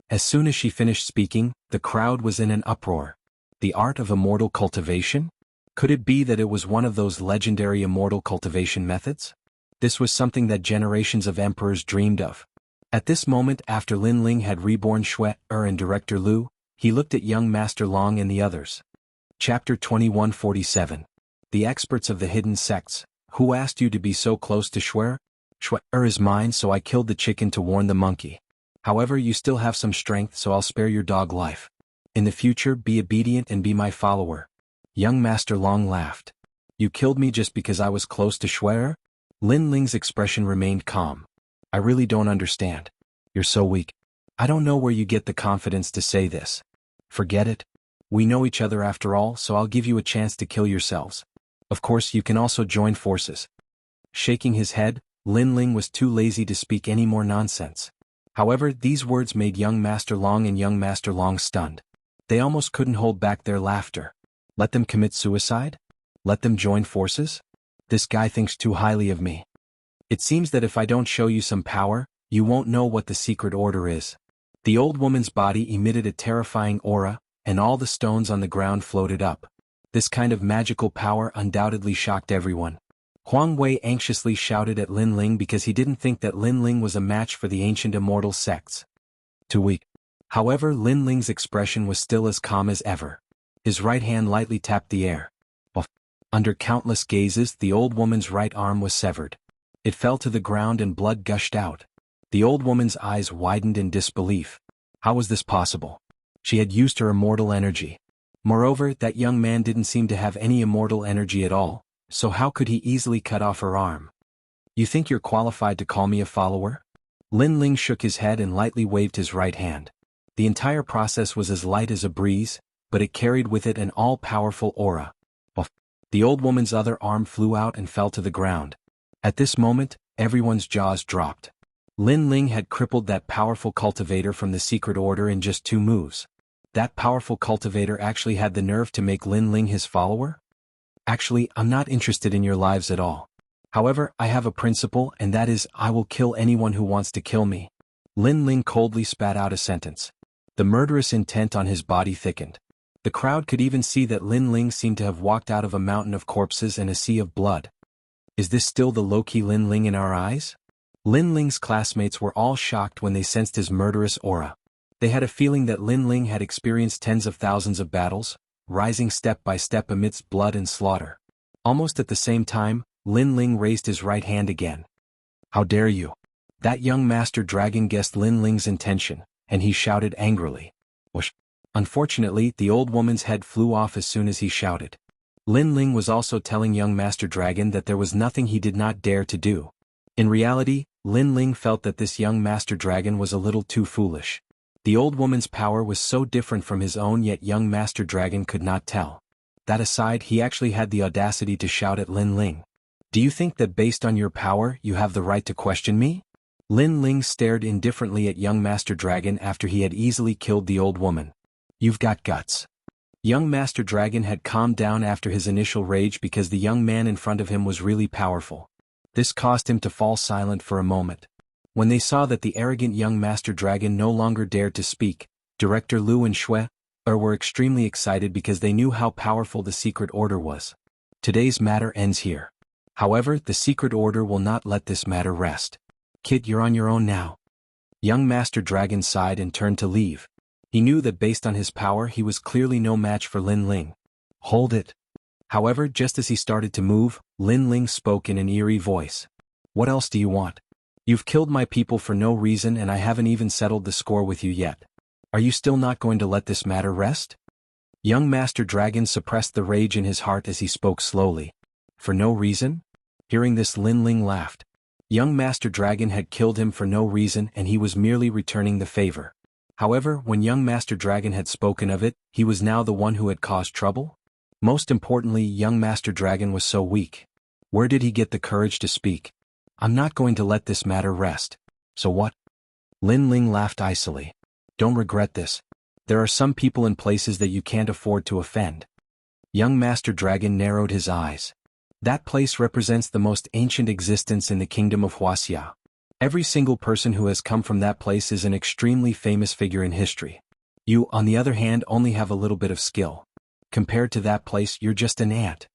As soon as she finished speaking, the crowd was in an uproar. The art of immortal cultivation? Could it be that it was one of those legendary immortal cultivation methods? This was something that generations of emperors dreamed of. At this moment, after Lin Ling had reborn Xue and Director Lu, he looked at young Master Long and the others. Chapter 2147. The experts of the hidden sects. Who asked you to be so close to Xue? Xue is mine, so I killed the chicken to warn the monkey. However, you still have some strength, so I'll spare your dog life. In the future, be obedient and be my follower. Young Master Long laughed. You killed me just because I was close to Xue? Lin Ling's expression remained calm. I really don't understand. You're so weak. I don't know where you get the confidence to say this. Forget it. We know each other after all, so I'll give you a chance to kill yourselves. Of course, you can also join forces. Shaking his head, Lin Ling was too lazy to speak any more nonsense. However, these words made young Master Long and young Master Long stunned. They almost couldn't hold back their laughter. Let them commit suicide? Let them join forces? This guy thinks too highly of me. It seems that if I don't show you some power, you won't know what the secret order is. The old woman's body emitted a terrifying aura, and all the stones on the ground floated up. This kind of magical power undoubtedly shocked everyone. Huang Wei anxiously shouted at Lin Ling because he didn't think that Lin Ling was a match for the ancient immortal sects. Too weak. However, Lin Ling's expression was still as calm as ever. His right hand lightly tapped the air. Under countless gazes, the old woman's right arm was severed. It fell to the ground and blood gushed out. The old woman's eyes widened in disbelief. How was this possible? She had used her immortal energy. Moreover, that young man didn't seem to have any immortal energy at all, so how could he easily cut off her arm? You think you're qualified to call me a follower? Lin Ling shook his head and lightly waved his right hand. The entire process was as light as a breeze, but it carried with it an all-powerful aura. The old woman's other arm flew out and fell to the ground. At this moment, everyone's jaws dropped. Lin Ling had crippled that powerful cultivator from the secret order in just 2 moves. That powerful cultivator actually had the nerve to make Lin Ling his follower? Actually, I'm not interested in your lives at all. However, I have a principle, and that is, I will kill anyone who wants to kill me. Lin Ling coldly spat out a sentence. The murderous intent on his body thickened. The crowd could even see that Lin Ling seemed to have walked out of a mountain of corpses and a sea of blood. Is this still the low-key Lin Ling in our eyes? Lin Ling's classmates were all shocked when they sensed his murderous aura. They had a feeling that Lin Ling had experienced tens of thousands of battles, rising step by step amidst blood and slaughter. Almost at the same time, Lin Ling raised his right hand again. How dare you? That young master dragon guessed Lin Ling's intention, and he shouted angrily. Whoosh. Unfortunately, the old woman's head flew off as soon as he shouted. Lin Ling was also telling young Master Dragon that there was nothing he did not dare to do. In reality, Lin Ling felt that this young Master Dragon was a little too foolish. The old woman's power was so different from his own, yet young Master Dragon could not tell. That aside, he actually had the audacity to shout at Lin Ling. Do you think that based on your power, you have the right to question me? Lin Ling stared indifferently at young Master Dragon after he had easily killed the old woman. You've got guts. Young Master Dragon had calmed down after his initial rage because the young man in front of him was really powerful. This caused him to fall silent for a moment. When they saw that the arrogant young Master Dragon no longer dared to speak, Director Lu and Xue were extremely excited because they knew how powerful the secret order was. Today's matter ends here. However, the secret order will not let this matter rest. Kid, you're on your own now. Young Master Dragon sighed and turned to leave. He knew that based on his power he was clearly no match for Lin Ling. Hold it. However, just as he started to move, Lin Ling spoke in an eerie voice. What else do you want? You've killed my people for no reason and I haven't even settled the score with you yet. Are you still not going to let this matter rest? Young Master Dragon suppressed the rage in his heart as he spoke slowly. For no reason? Hearing this, Lin Ling laughed. Young Master Dragon had killed him for no reason and he was merely returning the favor. However, when young Master Dragon had spoken of it, he was now the one who had caused trouble? Most importantly, young Master Dragon was so weak. Where did he get the courage to speak? I'm not going to let this matter rest. So what? Lin Ling laughed icily. Don't regret this. There are some people and places that you can't afford to offend. Young Master Dragon narrowed his eyes. That place represents the most ancient existence in the kingdom of Wuxia. Every single person who has come from that place is an extremely famous figure in history. You, on the other hand, only have a little bit of skill. Compared to that place, you're just an ant.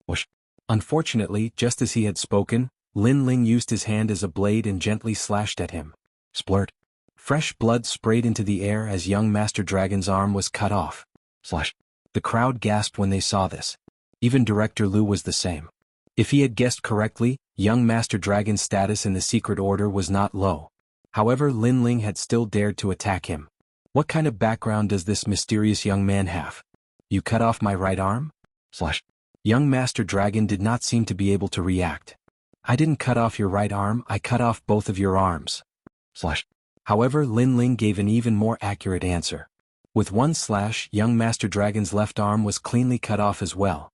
Whoosh. Unfortunately, just as he had spoken, Lin Ling used his hand as a blade and gently slashed at him. Splurt. Fresh blood sprayed into the air as young Master Dragon's arm was cut off. Slash. The crowd gasped when they saw this. Even Director Liu was the same. If he had guessed correctly, young Master Dragon's status in the secret order was not low. However, Lin Ling had still dared to attack him. What kind of background does this mysterious young man have? You cut off my right arm? Slash. Young Master Dragon did not seem to be able to react. I didn't cut off your right arm, I cut off both of your arms. Slash. However, Lin Ling gave an even more accurate answer. With one slash, young Master Dragon's left arm was cleanly cut off as well.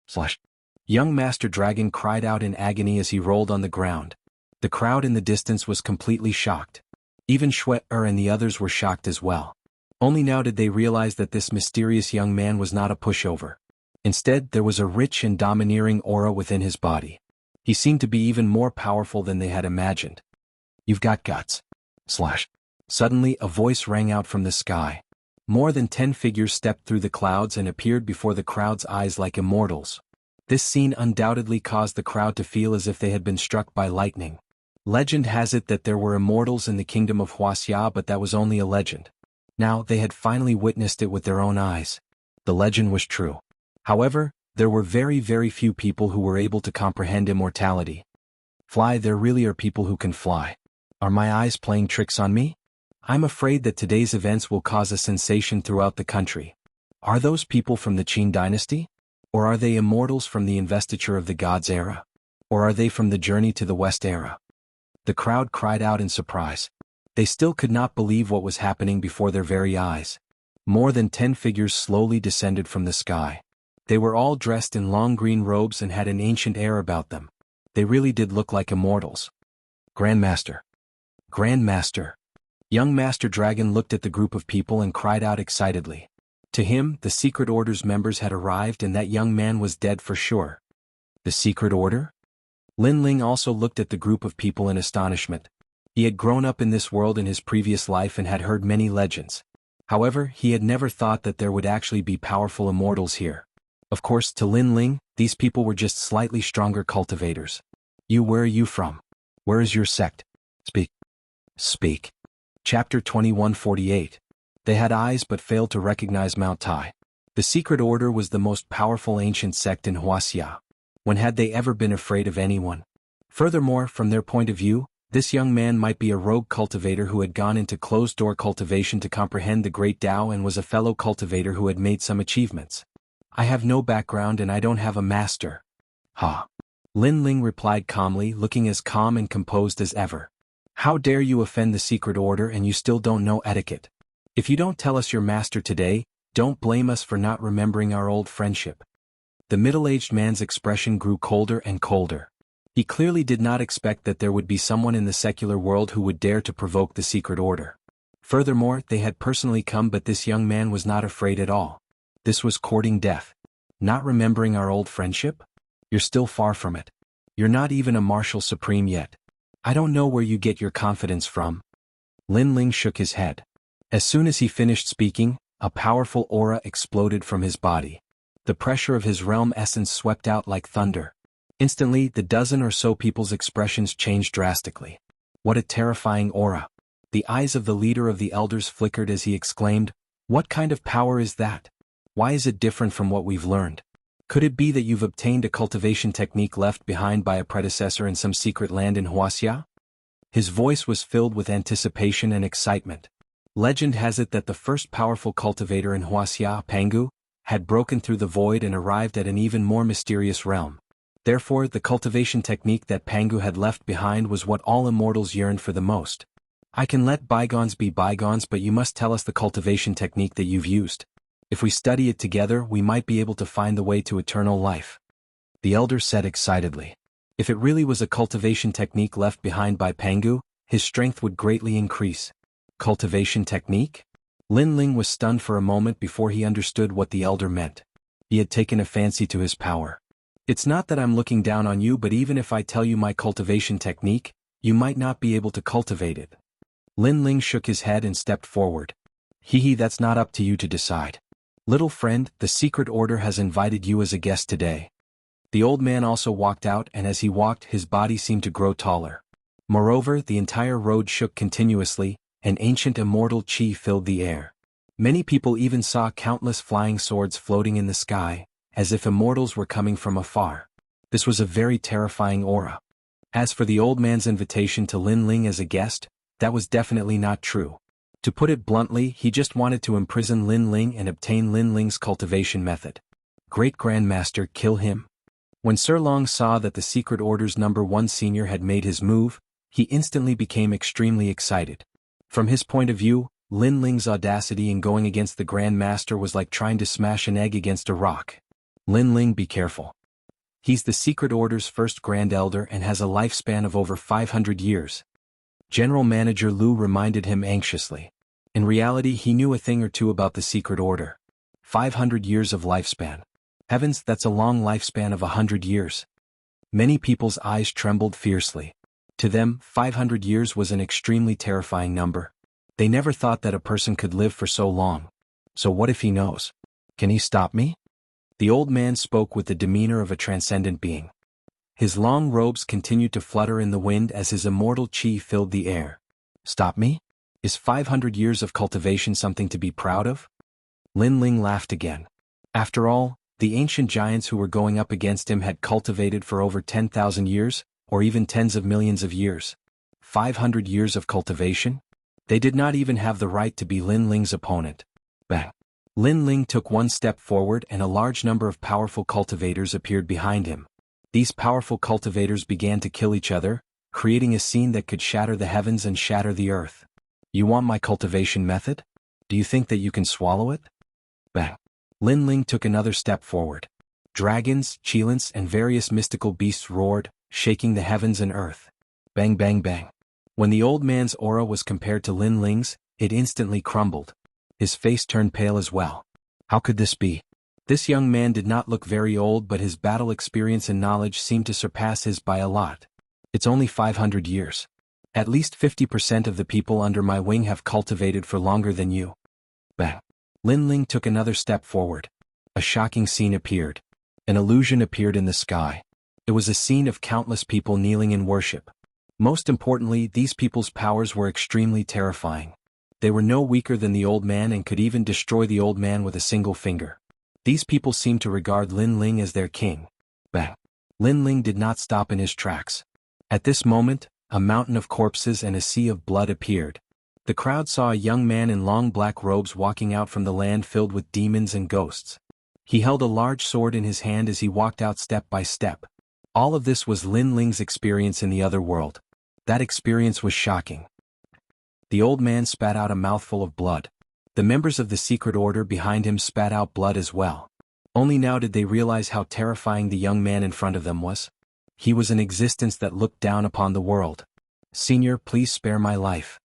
Slash. Young Master Dragon cried out in agony as he rolled on the ground. The crowd in the distance was completely shocked. Even Xue and the others were shocked as well. Only now did they realize that this mysterious young man was not a pushover. Instead, there was a rich and domineering aura within his body. He seemed to be even more powerful than they had imagined. You've got guts. Slash. Suddenly, a voice rang out from the sky. More than 10 figures stepped through the clouds and appeared before the crowd's eyes like immortals. This scene undoubtedly caused the crowd to feel as if they had been struck by lightning. Legend has it that there were immortals in the kingdom of Wuxia, but that was only a legend. Now, they had finally witnessed it with their own eyes. The legend was true. However, there were very, very few people who were able to comprehend immortality. Fly, there really are people who can fly. Are my eyes playing tricks on me? I'm afraid that today's events will cause a sensation throughout the country. Are those people from the Qin dynasty? Or are they immortals from the investiture of the gods era? Or are they from the journey to the West era? The crowd cried out in surprise. They still could not believe what was happening before their very eyes. More than 10 figures slowly descended from the sky. They were all dressed in long green robes and had an ancient air about them. They really did look like immortals. Grandmaster. Grandmaster. Young Master Dragon looked at the group of people and cried out excitedly. To him, the Secret Order's members had arrived and that young man was dead for sure. The Secret Order? Lin Ling also looked at the group of people in astonishment. He had grown up in this world in his previous life and had heard many legends. However, he had never thought that there would actually be powerful immortals here. Of course, to Lin Ling, these people were just slightly stronger cultivators. Where are you from? Where is your sect? Speak. Speak. Chapter 2148. They had eyes but failed to recognize Mount Tai. The Secret Order was the most powerful ancient sect in Wuxia. When had they ever been afraid of anyone? Furthermore, from their point of view, this young man might be a rogue cultivator who had gone into closed-door cultivation to comprehend the Great Tao and was a fellow cultivator who had made some achievements. I have no background and I don't have a master. Ha. Lin Ling replied calmly, looking as calm and composed as ever. How dare you offend the Secret Order and you still don't know etiquette? If you don't tell us your master today, don't blame us for not remembering our old friendship. The middle-aged man's expression grew colder and colder. He clearly did not expect that there would be someone in the secular world who would dare to provoke the Secret Order. Furthermore, they had personally come, but this young man was not afraid at all. This was courting death. Not remembering our old friendship? You're still far from it. You're not even a Marshal Supreme yet. I don't know where you get your confidence from. Lin Ling shook his head. As soon as he finished speaking, a powerful aura exploded from his body. The pressure of his realm essence swept out like thunder. Instantly, the dozen or so people's expressions changed drastically. What a terrifying aura. The eyes of the leader of the elders flickered as he exclaimed, "What kind of power is that? Why is it different from what we've learned? Could it be that you've obtained a cultivation technique left behind by a predecessor in some secret land in Wuxia?" His voice was filled with anticipation and excitement. Legend has it that the first powerful cultivator in Wuxia, Pangu, had broken through the void and arrived at an even more mysterious realm. Therefore, the cultivation technique that Pangu had left behind was what all immortals yearned for the most. I can let bygones be bygones, but you must tell us the cultivation technique that you've used. If we study it together, we might be able to find the way to eternal life. The elder said excitedly. If it really was a cultivation technique left behind by Pangu, his strength would greatly increase. Cultivation technique? Lin Ling was stunned for a moment before he understood what the elder meant. He had taken a fancy to his power. It's not that I'm looking down on you, but even if I tell you my cultivation technique, you might not be able to cultivate it. Lin Ling shook his head and stepped forward. That's not up to you to decide. Little friend, the secret order has invited you as a guest today. The old man also walked out, and as he walked, his body seemed to grow taller. Moreover, the entire road shook continuously, an ancient immortal chi filled the air. Many people even saw countless flying swords floating in the sky, as if immortals were coming from afar. This was a very terrifying aura. As for the old man's invitation to Lin Ling as a guest, that was definitely not true. To put it bluntly, he just wanted to imprison Lin Ling and obtain Lin Ling's cultivation method. Great Grandmaster, kill him? When Sir Long saw that the Secret Order's number 1 senior had made his move, he instantly became extremely excited. From his point of view, Lin Ling's audacity in going against the Grand Master was like trying to smash an egg against a rock. Lin Ling, be careful. He's the Secret Order's first Grand Elder and has a lifespan of over 500 years. General Manager Lu reminded him anxiously. In reality, he knew a thing or two about the Secret Order. 500 years of lifespan. Heavens, that's a long lifespan of 100 years. Many people's eyes trembled fiercely. To them, 500 years was an extremely terrifying number. They never thought that a person could live for so long. So what if he knows? Can he stop me? The old man spoke with the demeanor of a transcendent being. His long robes continued to flutter in the wind as his immortal chi filled the air. Stop me? Is 500 years of cultivation something to be proud of? Lin Ling laughed again. After all, the ancient giants who were going up against him had cultivated for over 10,000 years, or even tens of millions of years. 500 years of cultivation? They did not even have the right to be Lin Ling's opponent. Bang! Lin Ling took one step forward and a large number of powerful cultivators appeared behind him. These powerful cultivators began to kill each other, creating a scene that could shatter the heavens and shatter the earth. You want my cultivation method? Do you think that you can swallow it? Bang! Lin Ling took another step forward. Dragons, cheelants, and various mystical beasts roared, shaking the heavens and earth. Bang bang bang. When the old man's aura was compared to Lin Ling's, it instantly crumbled. His face turned pale as well. How could this be? This young man did not look very old, but his battle experience and knowledge seemed to surpass his by a lot. It's only 500 years. At least 50% of the people under my wing have cultivated for longer than you. Bang. Lin Ling took another step forward. A shocking scene appeared. An illusion appeared in the sky. It was a scene of countless people kneeling in worship. Most importantly, these people's powers were extremely terrifying. They were no weaker than the old man and could even destroy the old man with a single finger. These people seemed to regard Lin Ling as their king. Bang! Lin Ling did not stop in his tracks. At this moment, a mountain of corpses and a sea of blood appeared. The crowd saw a young man in long black robes walking out from the land filled with demons and ghosts. He held a large sword in his hand as he walked out step by step. All of this was Lin Ling's experience in the other world. That experience was shocking. The old man spat out a mouthful of blood. The members of the secret order behind him spat out blood as well. Only now did they realize how terrifying the young man in front of them was. He was an existence that looked down upon the world. Senior, please spare my life.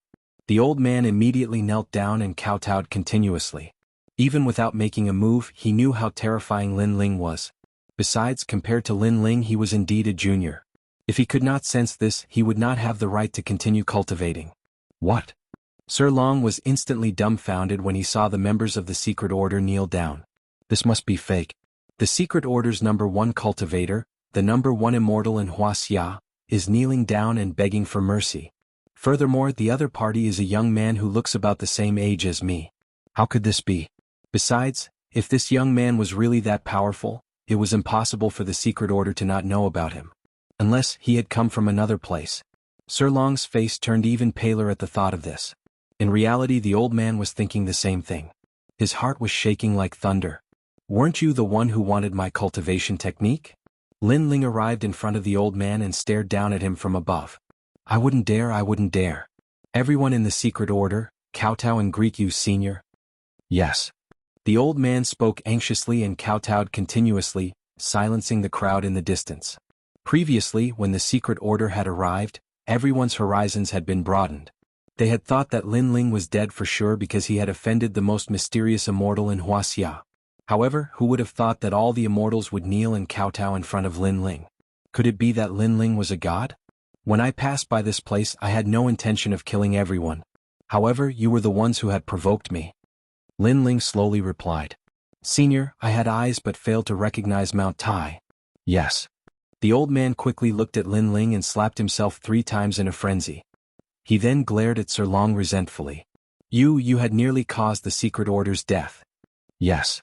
The old man immediately knelt down and kowtowed continuously. Even without making a move, he knew how terrifying Lin Ling was. Besides, compared to Lin Ling, he was indeed a junior. If he could not sense this, he would not have the right to continue cultivating. What? Sir Long was instantly dumbfounded when he saw the members of the Secret Order kneel down. This must be fake. The Secret Order's number 1 cultivator, the number 1 immortal in Wuxia, is kneeling down and begging for mercy. Furthermore, the other party is a young man who looks about the same age as me. How could this be? Besides, if this young man was really that powerful, it was impossible for the Secret Order to not know about him. Unless he had come from another place. Sir Long's face turned even paler at the thought of this. In reality, the old man was thinking the same thing. His heart was shaking like thunder. Weren't you the one who wanted my cultivation technique? Lin Ling arrived in front of the old man and stared down at him from above. I wouldn't dare. Everyone in the secret order, kowtow and greet you, senior. Yes. The old man spoke anxiously and kowtowed continuously, silencing the crowd in the distance. Previously, when the secret order had arrived, everyone's horizons had been broadened. They had thought that Lin Ling was dead for sure because he had offended the most mysterious immortal in Wuxia. However, who would have thought that all the immortals would kneel and kowtow in front of Lin Ling? Could it be that Lin Ling was a god? When I passed by this place, I had no intention of killing everyone. However, you were the ones who had provoked me. Lin Ling slowly replied. Senior, I had eyes but failed to recognize Mount Tai. Yes. The old man quickly looked at Lin Ling and slapped himself 3 times in a frenzy. He then glared at Sir Long resentfully. You had nearly caused the secret order's death. Yes.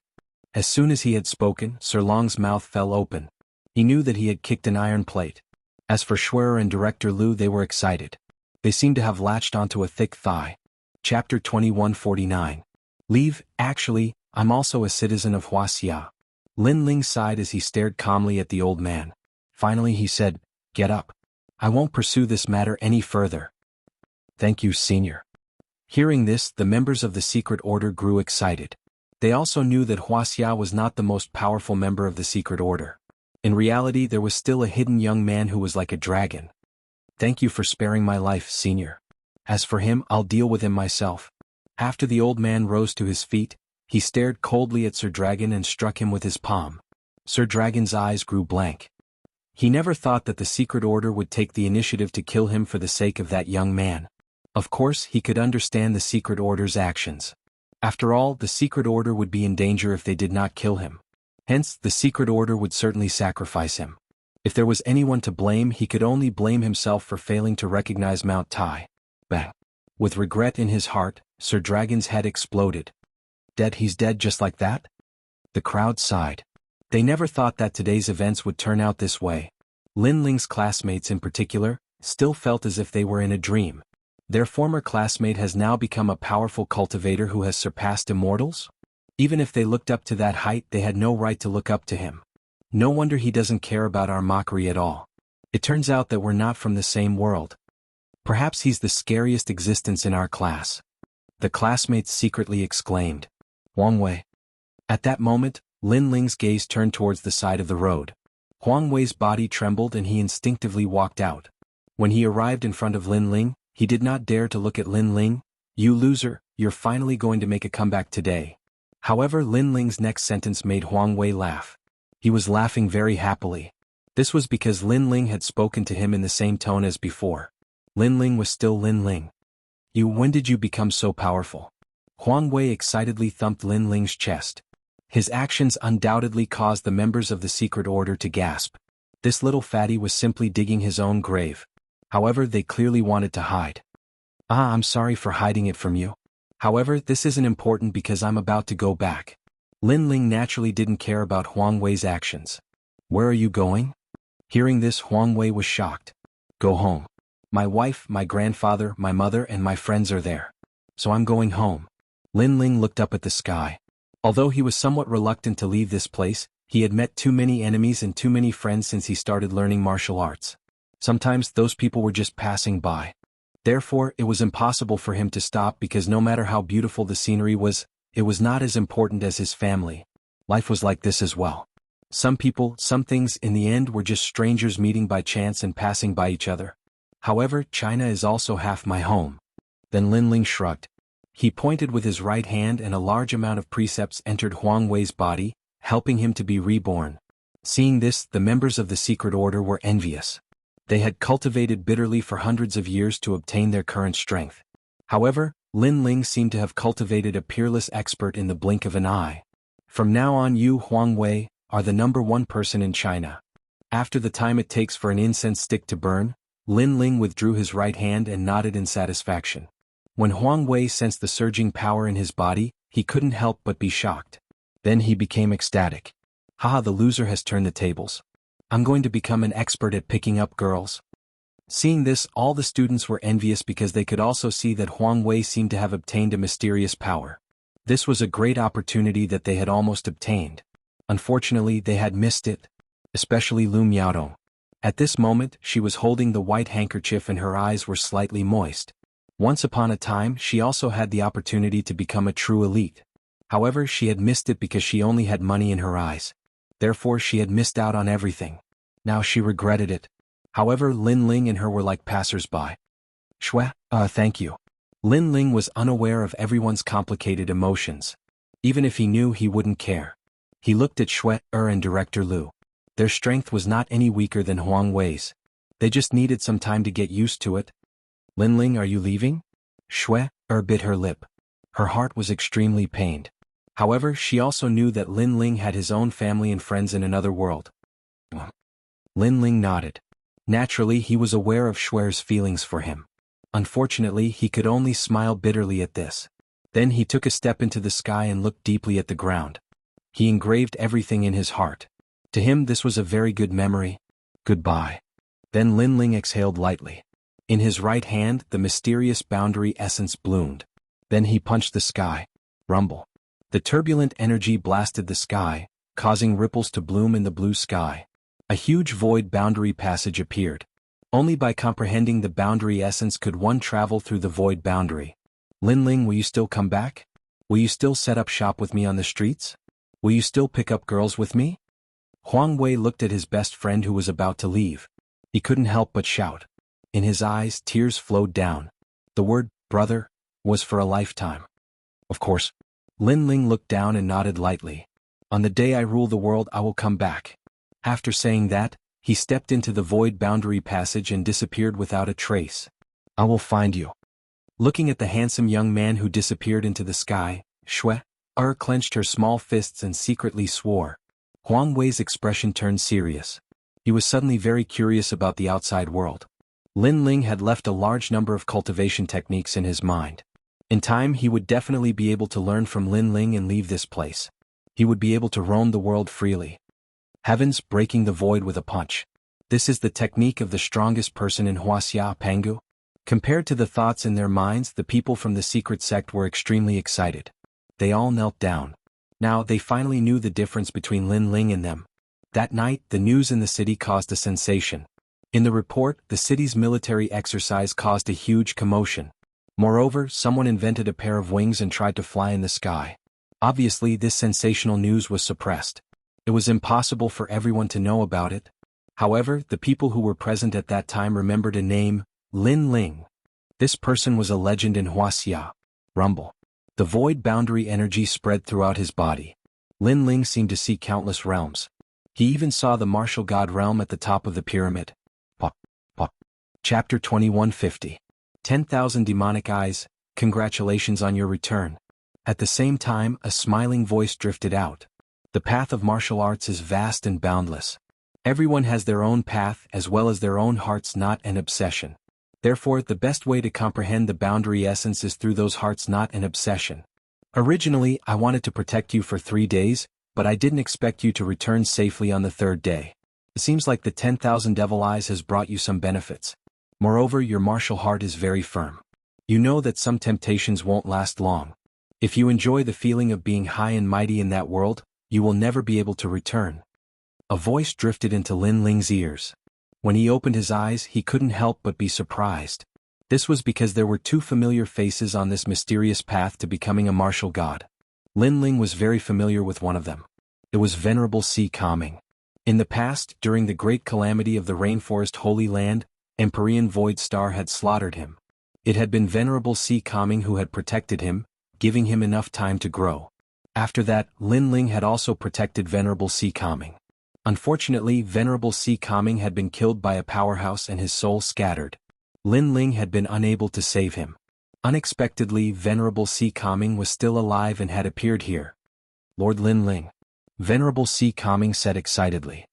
As soon as he had spoken, Sir Long's mouth fell open. He knew that he had kicked an iron plate. As for Schwerer and Director Liu, they were excited. They seemed to have latched onto a thick thigh. Chapter 2149. Leave, actually, I'm also a citizen of Wuxia. Lin Ling sighed as he stared calmly at the old man. Finally he said, Get up. I won't pursue this matter any further. Thank you, senior. Hearing this, the members of the secret order grew excited. They also knew that Wuxia was not the most powerful member of the secret order. In reality, there was still a hidden young man who was like a dragon. Thank you for sparing my life, senior. As for him, I'll deal with him myself. After the old man rose to his feet, he stared coldly at Sir Dragon and struck him with his palm. Sir Dragon's eyes grew blank. He never thought that the secret order would take the initiative to kill him for the sake of that young man. Of course, he could understand the secret order's actions. After all, the secret order would be in danger if they did not kill him. Hence, the secret order would certainly sacrifice him. If there was anyone to blame, he could only blame himself for failing to recognize Mount Tai. Bang. With regret in his heart, Sir Dragon's head exploded. Dead, he's dead just like that? The crowd sighed. They never thought that today's events would turn out this way. Lin Ling's classmates in particular, still felt as if they were in a dream. Their former classmate has now become a powerful cultivator who has surpassed immortals? Even if they looked up to that height, they had no right to look up to him. No wonder he doesn't care about our mockery at all. It turns out that we're not from the same world. Perhaps he's the scariest existence in our class. The classmates secretly exclaimed. Huang Wei. At that moment, Lin Ling's gaze turned towards the side of the road. Huang Wei's body trembled and he instinctively walked out. When he arrived in front of Lin Ling, he did not dare to look at Lin Ling. You loser, you're finally going to make a comeback today. However, Lin Ling's next sentence made Huang Wei laugh. He was laughing very happily. This was because Lin Ling had spoken to him in the same tone as before. Lin Ling was still Lin Ling. When did you become so powerful? Huang Wei excitedly thumped Lin Ling's chest. His actions undoubtedly caused the members of the secret order to gasp. This little fatty was simply digging his own grave. However, they clearly wanted to hide. I'm sorry for hiding it from you. However, this isn't important because I'm about to go back. Lin Ling naturally didn't care about Huang Wei's actions. Where are you going? Hearing this, Huang Wei was shocked. Go home. My wife, my grandfather, my mother and my friends are there. So I'm going home. Lin Ling looked up at the sky. Although he was somewhat reluctant to leave this place, he had met too many enemies and too many friends since he started learning martial arts. Sometimes those people were just passing by. Therefore, it was impossible for him to stop because no matter how beautiful the scenery was, it was not as important as his family. Life was like this as well. Some people, some things in the end were just strangers meeting by chance and passing by each other. However, China is also half my home. Then Lin Ling shrugged. He pointed with his right hand and a large amount of precepts entered Huang Wei's body, helping him to be reborn. Seeing this, the members of the secret order were envious. They had cultivated bitterly for hundreds of years to obtain their current strength. However, Lin Ling seemed to have cultivated a peerless expert in the blink of an eye. From now on, you, Huang Wei, are the #1 person in China. After the time it takes for an incense stick to burn, Lin Ling withdrew his right hand and nodded in satisfaction. When Huang Wei sensed the surging power in his body, he couldn't help but be shocked. Then he became ecstatic. Haha, the loser has turned the tables. I'm going to become an expert at picking up girls. Seeing this, all the students were envious because they could also see that Huang Wei seemed to have obtained a mysterious power. This was a great opportunity that they had almost obtained. Unfortunately, they had missed it. especially Lu Miaodong. At this moment, she was holding the white handkerchief and her eyes were slightly moist. Once upon a time, she also had the opportunity to become a true elite. However, she had missed it because she only had money in her eyes. Therefore, she had missed out on everything. Now she regretted it. However, Lin Ling and her were like passers-by. Thank you. Lin Ling was unaware of everyone's complicated emotions. Even if he knew, he wouldn't care. He looked at and Director Lu. Their strength was not any weaker than Huang Wei's. They just needed some time to get used to it. Lin Ling, are you leaving? Bit her lip. Her heart was extremely pained. However, she also knew that Lin Ling had his own family and friends in another world. Lin Ling nodded. Naturally, he was aware of Shuer's feelings for him. Unfortunately, he could only smile bitterly at this. Then he took a step into the sky and looked deeply at the ground. He engraved everything in his heart. To him, this was a very good memory. Goodbye. Then Lin Ling exhaled lightly. In his right hand, the mysterious boundary essence bloomed. Then he punched the sky. Rumble. The turbulent energy blasted the sky, causing ripples to bloom in the blue sky. A huge void boundary passage appeared. Only by comprehending the boundary essence could one travel through the void boundary. Lin Ling, will you still come back? Will you still set up shop with me on the streets? Will you still pick up girls with me? Huang Wei looked at his best friend who was about to leave. He couldn't help but shout. In his eyes, tears flowed down. The word, brother, was for a lifetime. Of course. Lin Ling looked down and nodded lightly. On the day I rule the world, I will come back. After saying that, he stepped into the void boundary passage and disappeared without a trace. I will find you. Looking at the handsome young man who disappeared into the sky, clenched her small fists and secretly swore. Huang Wei's expression turned serious. He was suddenly very curious about the outside world. Lin Ling had left a large number of cultivation techniques in his mind. In time, he would definitely be able to learn from Lin Ling and leave this place. He would be able to roam the world freely. Heavens, breaking the void with a punch. This is the technique of the strongest person in Wuxia, Pangu. Compared to the thoughts in their minds, the people from the secret sect were extremely excited. They all knelt down. Now, they finally knew the difference between Lin Ling and them. That night, the news in the city caused a sensation. In the report, the city's military exercise caused a huge commotion. Moreover, someone invented a pair of wings and tried to fly in the sky. Obviously, this sensational news was suppressed. It was impossible for everyone to know about it. However, the people who were present at that time remembered a name, Lin Ling. This person was a legend in Wuxia. Rumble. The void boundary energy spread throughout his body. Lin Ling seemed to see countless realms. He even saw the martial god realm at the top of the pyramid. Chapter 2150. 10,000 demonic eyes, congratulations on your return. At the same time, a smiling voice drifted out. The path of martial arts is vast and boundless. Everyone has their own path as well as their own heart's knot and obsession. Therefore, the best way to comprehend the boundary essence is through those heart's knot and obsession. Originally, I wanted to protect you for 3 days, but I didn't expect you to return safely on the 3rd day. It seems like the 10,000 devil eyes has brought you some benefits. Moreover, your martial heart is very firm. You know that some temptations won't last long. If you enjoy the feeling of being high and mighty in that world, you will never be able to return. A voice drifted into Lin Ling's ears. When he opened his eyes, he couldn't help but be surprised. This was because there were 2 familiar faces on this mysterious path to becoming a martial god. Lin Ling was very familiar with one of them. It was Venerable Sea Calming. In the past, during the great calamity of the Rainforest Holy Land, Empyrean Void Star had slaughtered him. It had been Venerable Sea Calming who had protected him, giving him enough time to grow. After that, Lin Ling had also protected Venerable Sea Calming. Unfortunately, Venerable Sea Calming had been killed by a powerhouse and his soul scattered. Lin Ling had been unable to save him. Unexpectedly, Venerable Sea Calming was still alive and had appeared here. Lord Lin Ling. Venerable Sea Calming said excitedly.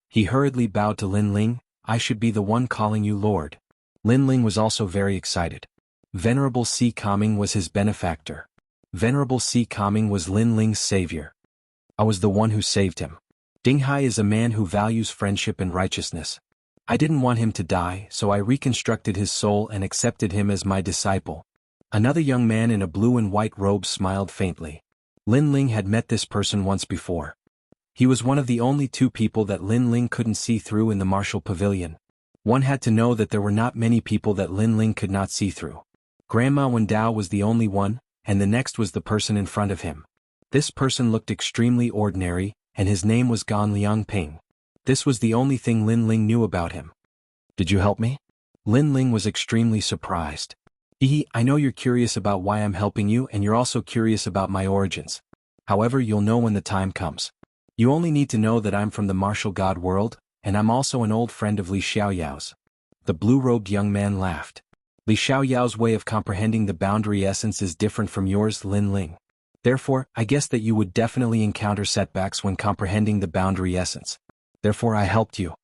He hurriedly bowed to Lin Ling. I should be the one calling you Lord. Lin Ling was also very excited. Venerable Sea Calming was his benefactor. Venerable Sea Calming was Lin Ling's savior. I was the one who saved him. Dinghai is a man who values friendship and righteousness. I didn't want him to die, so I reconstructed his soul and accepted him as my disciple. Another young man in a blue and white robe smiled faintly. Lin Ling had met this person once before. He was one of the only two people that Lin Ling couldn't see through in the martial pavilion. One had to know that there were not many people that Lin Ling could not see through. Grandma Wendao was the only one, and the next was the person in front of him. This person looked extremely ordinary, and his name was Gan Liangping. This was the only thing Lin Ling knew about him. Did you help me? Lin Ling was extremely surprised. I know you're curious about why I'm helping you and you're also curious about my origins. However, you'll know when the time comes. You only need to know that I'm from the martial god world, and I'm also an old friend of Li Xiaoyao's. The blue-robed young man laughed. Li Xiaoyao's way of comprehending the boundary essence is different from yours, Lin Ling. Therefore, I guess that you would definitely encounter setbacks when comprehending the boundary essence. Therefore I helped you.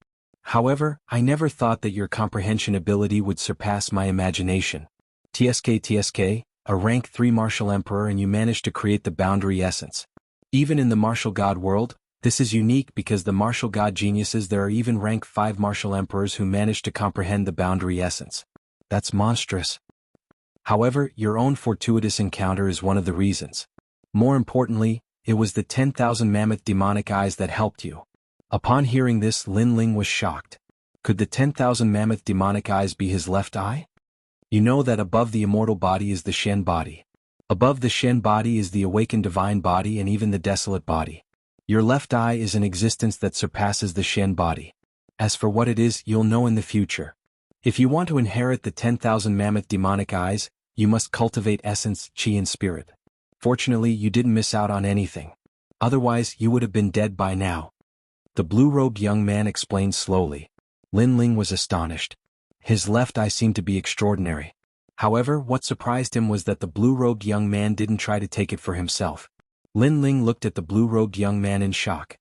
However, I never thought that your comprehension ability would surpass my imagination. TSK, a rank 3 martial emperor, and you managed to create the boundary essence. Even in the martial god world, this is unique because the martial god geniuses there are even rank 5 martial emperors who managed to comprehend the boundary essence. That's monstrous. However, your own fortuitous encounter is one of the reasons. More importantly, it was the 10,000 mammoth demonic eyes that helped you. Upon hearing this, Lin Ling was shocked. Could the 10,000 mammoth demonic eyes be his left eye? You know that above the immortal body is the Shen body. Above the Shen body is the awakened divine body and even the desolate body. Your left eye is an existence that surpasses the Shen body. As for what it is, you'll know in the future. If you want to inherit the 10,000 mammoth demonic eyes, you must cultivate essence, chi and spirit. Fortunately, you didn't miss out on anything. Otherwise, you would have been dead by now. The blue-robed young man explained slowly. Lin Ling was astonished. His left eye seemed to be extraordinary. However, what surprised him was that the blue-robed young man didn't try to take it for himself. Lin Ling looked at the blue-robed young man in shock.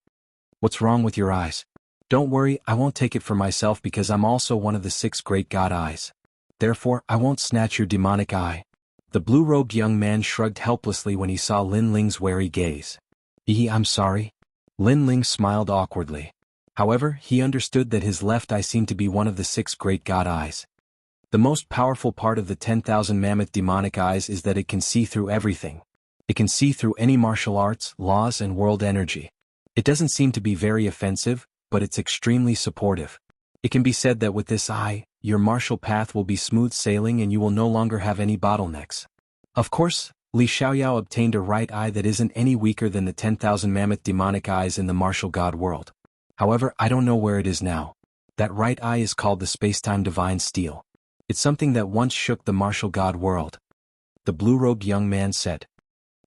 What's wrong with your eyes? Don't worry, I won't take it for myself because I'm also one of the 6 great god eyes. Therefore, I won't snatch your demonic eye. The blue-robed young man shrugged helplessly when he saw Lin Ling's wary gaze. I'm sorry. Lin Ling smiled awkwardly. However, he understood that his left eye seemed to be one of the 6 great god eyes. The most powerful part of the 10,000 mammoth demonic eyes is that it can see through everything. It can see through any martial arts, laws and world energy. It doesn't seem to be very offensive, but it's extremely supportive. It can be said that with this eye, your martial path will be smooth sailing and you will no longer have any bottlenecks. Of course, Li Xiaoyao obtained a right eye that isn't any weaker than the 10,000 mammoth demonic eyes in the martial god world. However, I don't know where it is now. That right eye is called the Spacetime Divine Steel. It's something that once shook the martial god world. The blue-robed young man said.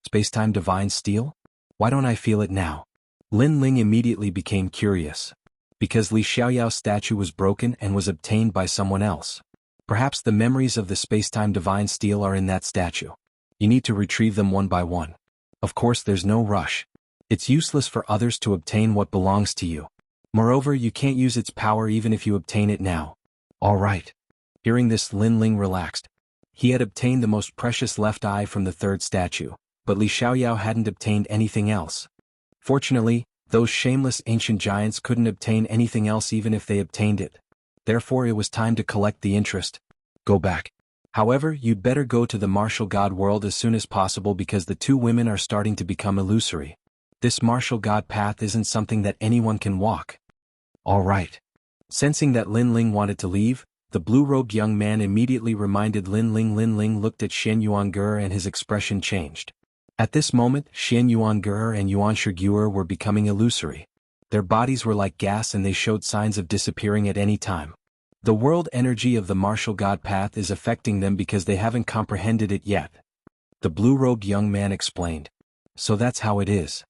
Spacetime Divine Steel? Why don't I feel it now? Lin Ling immediately became curious. Because Li Xiaoyao's statue was broken and was obtained by someone else. Perhaps the memories of the Spacetime Divine Steel are in that statue. You need to retrieve them one by one. Of course, there's no rush. It's useless for others to obtain what belongs to you. Moreover, you can't use its power even if you obtain it now. All right. Hearing this, Lin Ling relaxed. He had obtained the most precious left eye from the 3rd statue, but Li Xiaoyao hadn't obtained anything else. Fortunately, those shameless ancient giants couldn't obtain anything else even if they obtained it. Therefore, it was time to collect the interest. Go back. However, you'd better go to the martial god world as soon as possible because the 2 women are starting to become illusory. This martial god path isn't something that anyone can walk. All right. Sensing that Lin Ling wanted to leave, the blue-robed young man immediately reminded Lin Ling. Lin Ling looked at Shen Yuange and his expression changed. At this moment, Shen Yuange and Yuan Shiguer were becoming illusory. Their bodies were like gas and they showed signs of disappearing at any time. The world energy of the martial god path is affecting them because they haven't comprehended it yet. The blue-robed young man explained. So that's how it is.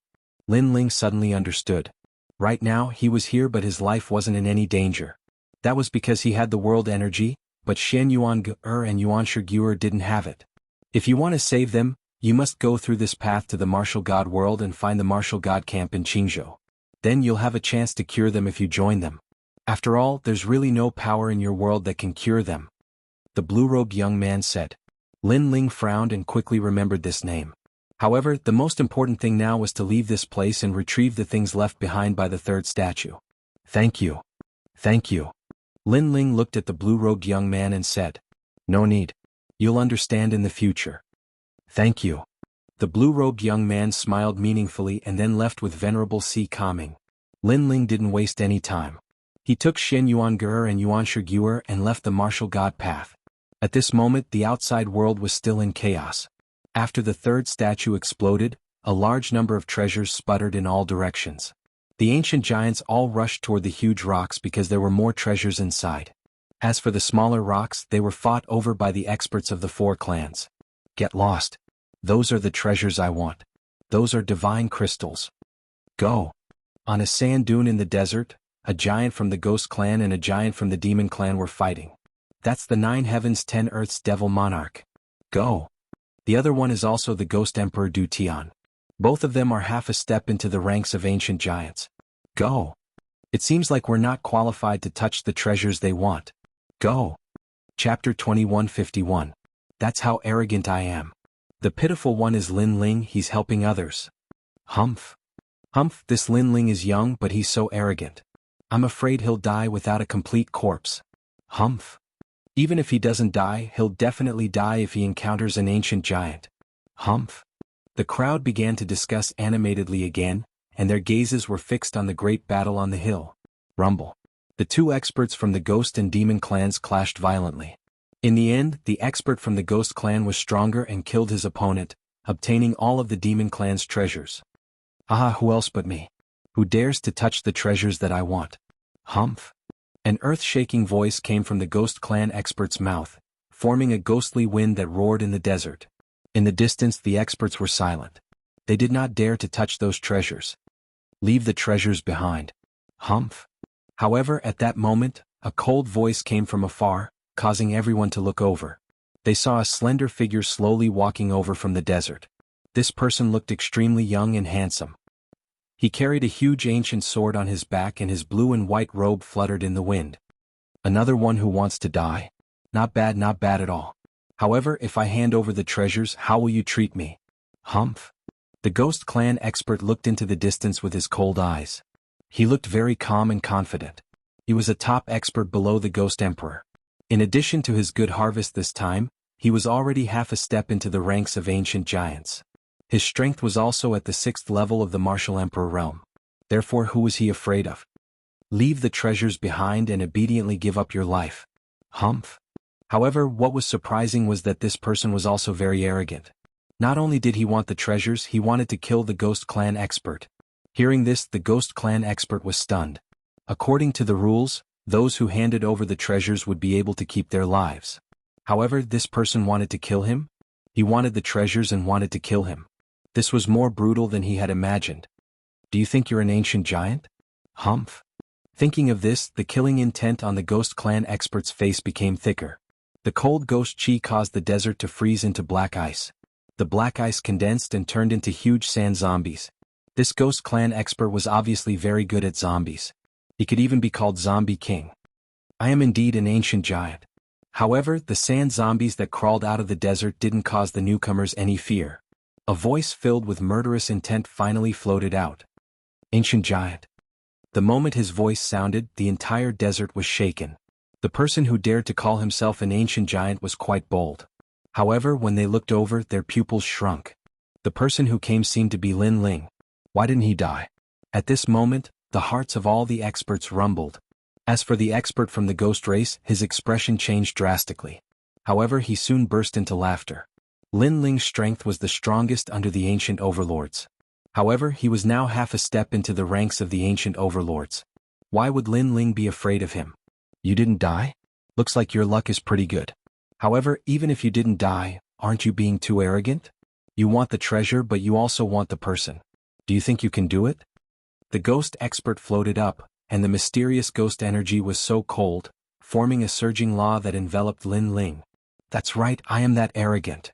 Lin Ling suddenly understood. Right now, he was here but his life wasn't in any danger. That was because he had the world energy, but Shen Yuange and Yuan Shiguer didn't have it. If you want to save them, you must go through this path to the martial god world and find the martial god camp in Jianghu. Then you'll have a chance to cure them if you join them. After all, there's really no power in your world that can cure them. The blue-robed young man said. Lin Ling frowned and quickly remembered this name. However, the most important thing now was to leave this place and retrieve the things left behind by the 3rd statue. Thank you. Thank you. Lin Ling looked at the blue-robed young man and said. No need. You'll understand in the future. Thank you. The blue-robed young man smiled meaningfully and then left with Venerable Sea calming. Lin Ling didn't waste any time. He took Xin Yuangur and Yuanshiguer and left the martial god path. At this moment the outside world was still in chaos. After the third statue exploded, a large number of treasures sputtered in all directions. The ancient giants all rushed toward the huge rocks because there were more treasures inside. As for the smaller rocks, they were fought over by the experts of the 4 clans. Get lost. Those are the treasures I want. Those are divine crystals. Go. On a sand dune in the desert, a giant from the Ghost clan and a giant from the Demon clan were fighting. That's the 9 heavens 10 earths devil monarch. Go. The other one is also the Ghost Emperor Du Tian. Both of them are half a step into the ranks of ancient giants. Go. It seems like we're not qualified to touch the treasures they want. Go. Chapter 2151. That's how arrogant I am. The pitiful one is Lin Ling, he's helping others. Humph. Humph, this Lin Ling is young but he's so arrogant. I'm afraid he'll die without a complete corpse. Humph. Even if he doesn't die, he'll definitely die if he encounters an ancient giant. Humph. The crowd began to discuss animatedly again, and their gazes were fixed on the great battle on the hill. Rumble. The 2 experts from the Ghost and Demon clans clashed violently. In the end, the expert from the Ghost clan was stronger and killed his opponent, obtaining all of the Demon clan's treasures. Ah, who else but me? Who dares to touch the treasures that I want? Humph. An earth-shaking voice came from the Ghost clan expert's mouth, forming a ghostly wind that roared in the desert. In the distance the experts were silent. They did not dare to touch those treasures. Leave the treasures behind. Humph. However, at that moment, a cold voice came from afar, causing everyone to look over. They saw a slender figure slowly walking over from the desert. This person looked extremely young and handsome. He carried a huge ancient sword on his back and his blue and white robe fluttered in the wind. Another one who wants to die? Not bad at all. However, if I hand over the treasures, how will you treat me? Humph. The Ghost clan expert looked into the distance with his cold eyes. He looked very calm and confident. He was a top expert below the Ghost Emperor. In addition to his good harvest this time, he was already half a step into the ranks of ancient giants. His strength was also at the 6th level of the Martial Emperor realm. Therefore, who was he afraid of? Leave the treasures behind and obediently give up your life. Humph. However, what was surprising was that this person was also very arrogant. Not only did he want the treasures, he wanted to kill the Ghost clan expert. Hearing this, the Ghost clan expert was stunned. According to the rules, those who handed over the treasures would be able to keep their lives. However, this person wanted to kill him? He wanted the treasures and wanted to kill him. This was more brutal than he had imagined. Do you think you're an ancient giant? Humph. Thinking of this, the killing intent on the Ghost clan expert's face became thicker. The cold ghost chi caused the desert to freeze into black ice. The black ice condensed and turned into huge sand zombies. This Ghost clan expert was obviously very good at zombies. He could even be called Zombie King. I am indeed an ancient giant. However, the sand zombies that crawled out of the desert didn't cause the newcomers any fear. A voice filled with murderous intent finally floated out. Ancient giant. The moment his voice sounded, the entire desert was shaken. The person who dared to call himself an ancient giant was quite bold. However, when they looked over, their pupils shrunk. The person who came seemed to be Lin Ling. Why didn't he die? At this moment, the hearts of all the experts rumbled. As for the expert from the ghost race, his expression changed drastically. However, he soon burst into laughter. Lin Ling's strength was the strongest under the ancient overlords. However, he was now half a step into the ranks of the ancient overlords. Why would Lin Ling be afraid of him? You didn't die? Looks like your luck is pretty good. However, even if you didn't die, aren't you being too arrogant? You want the treasure but you also want the person. Do you think you can do it? The ghost expert floated up, and the mysterious ghost energy was so cold, forming a surging law that enveloped Lin Ling. That's right, I am that arrogant.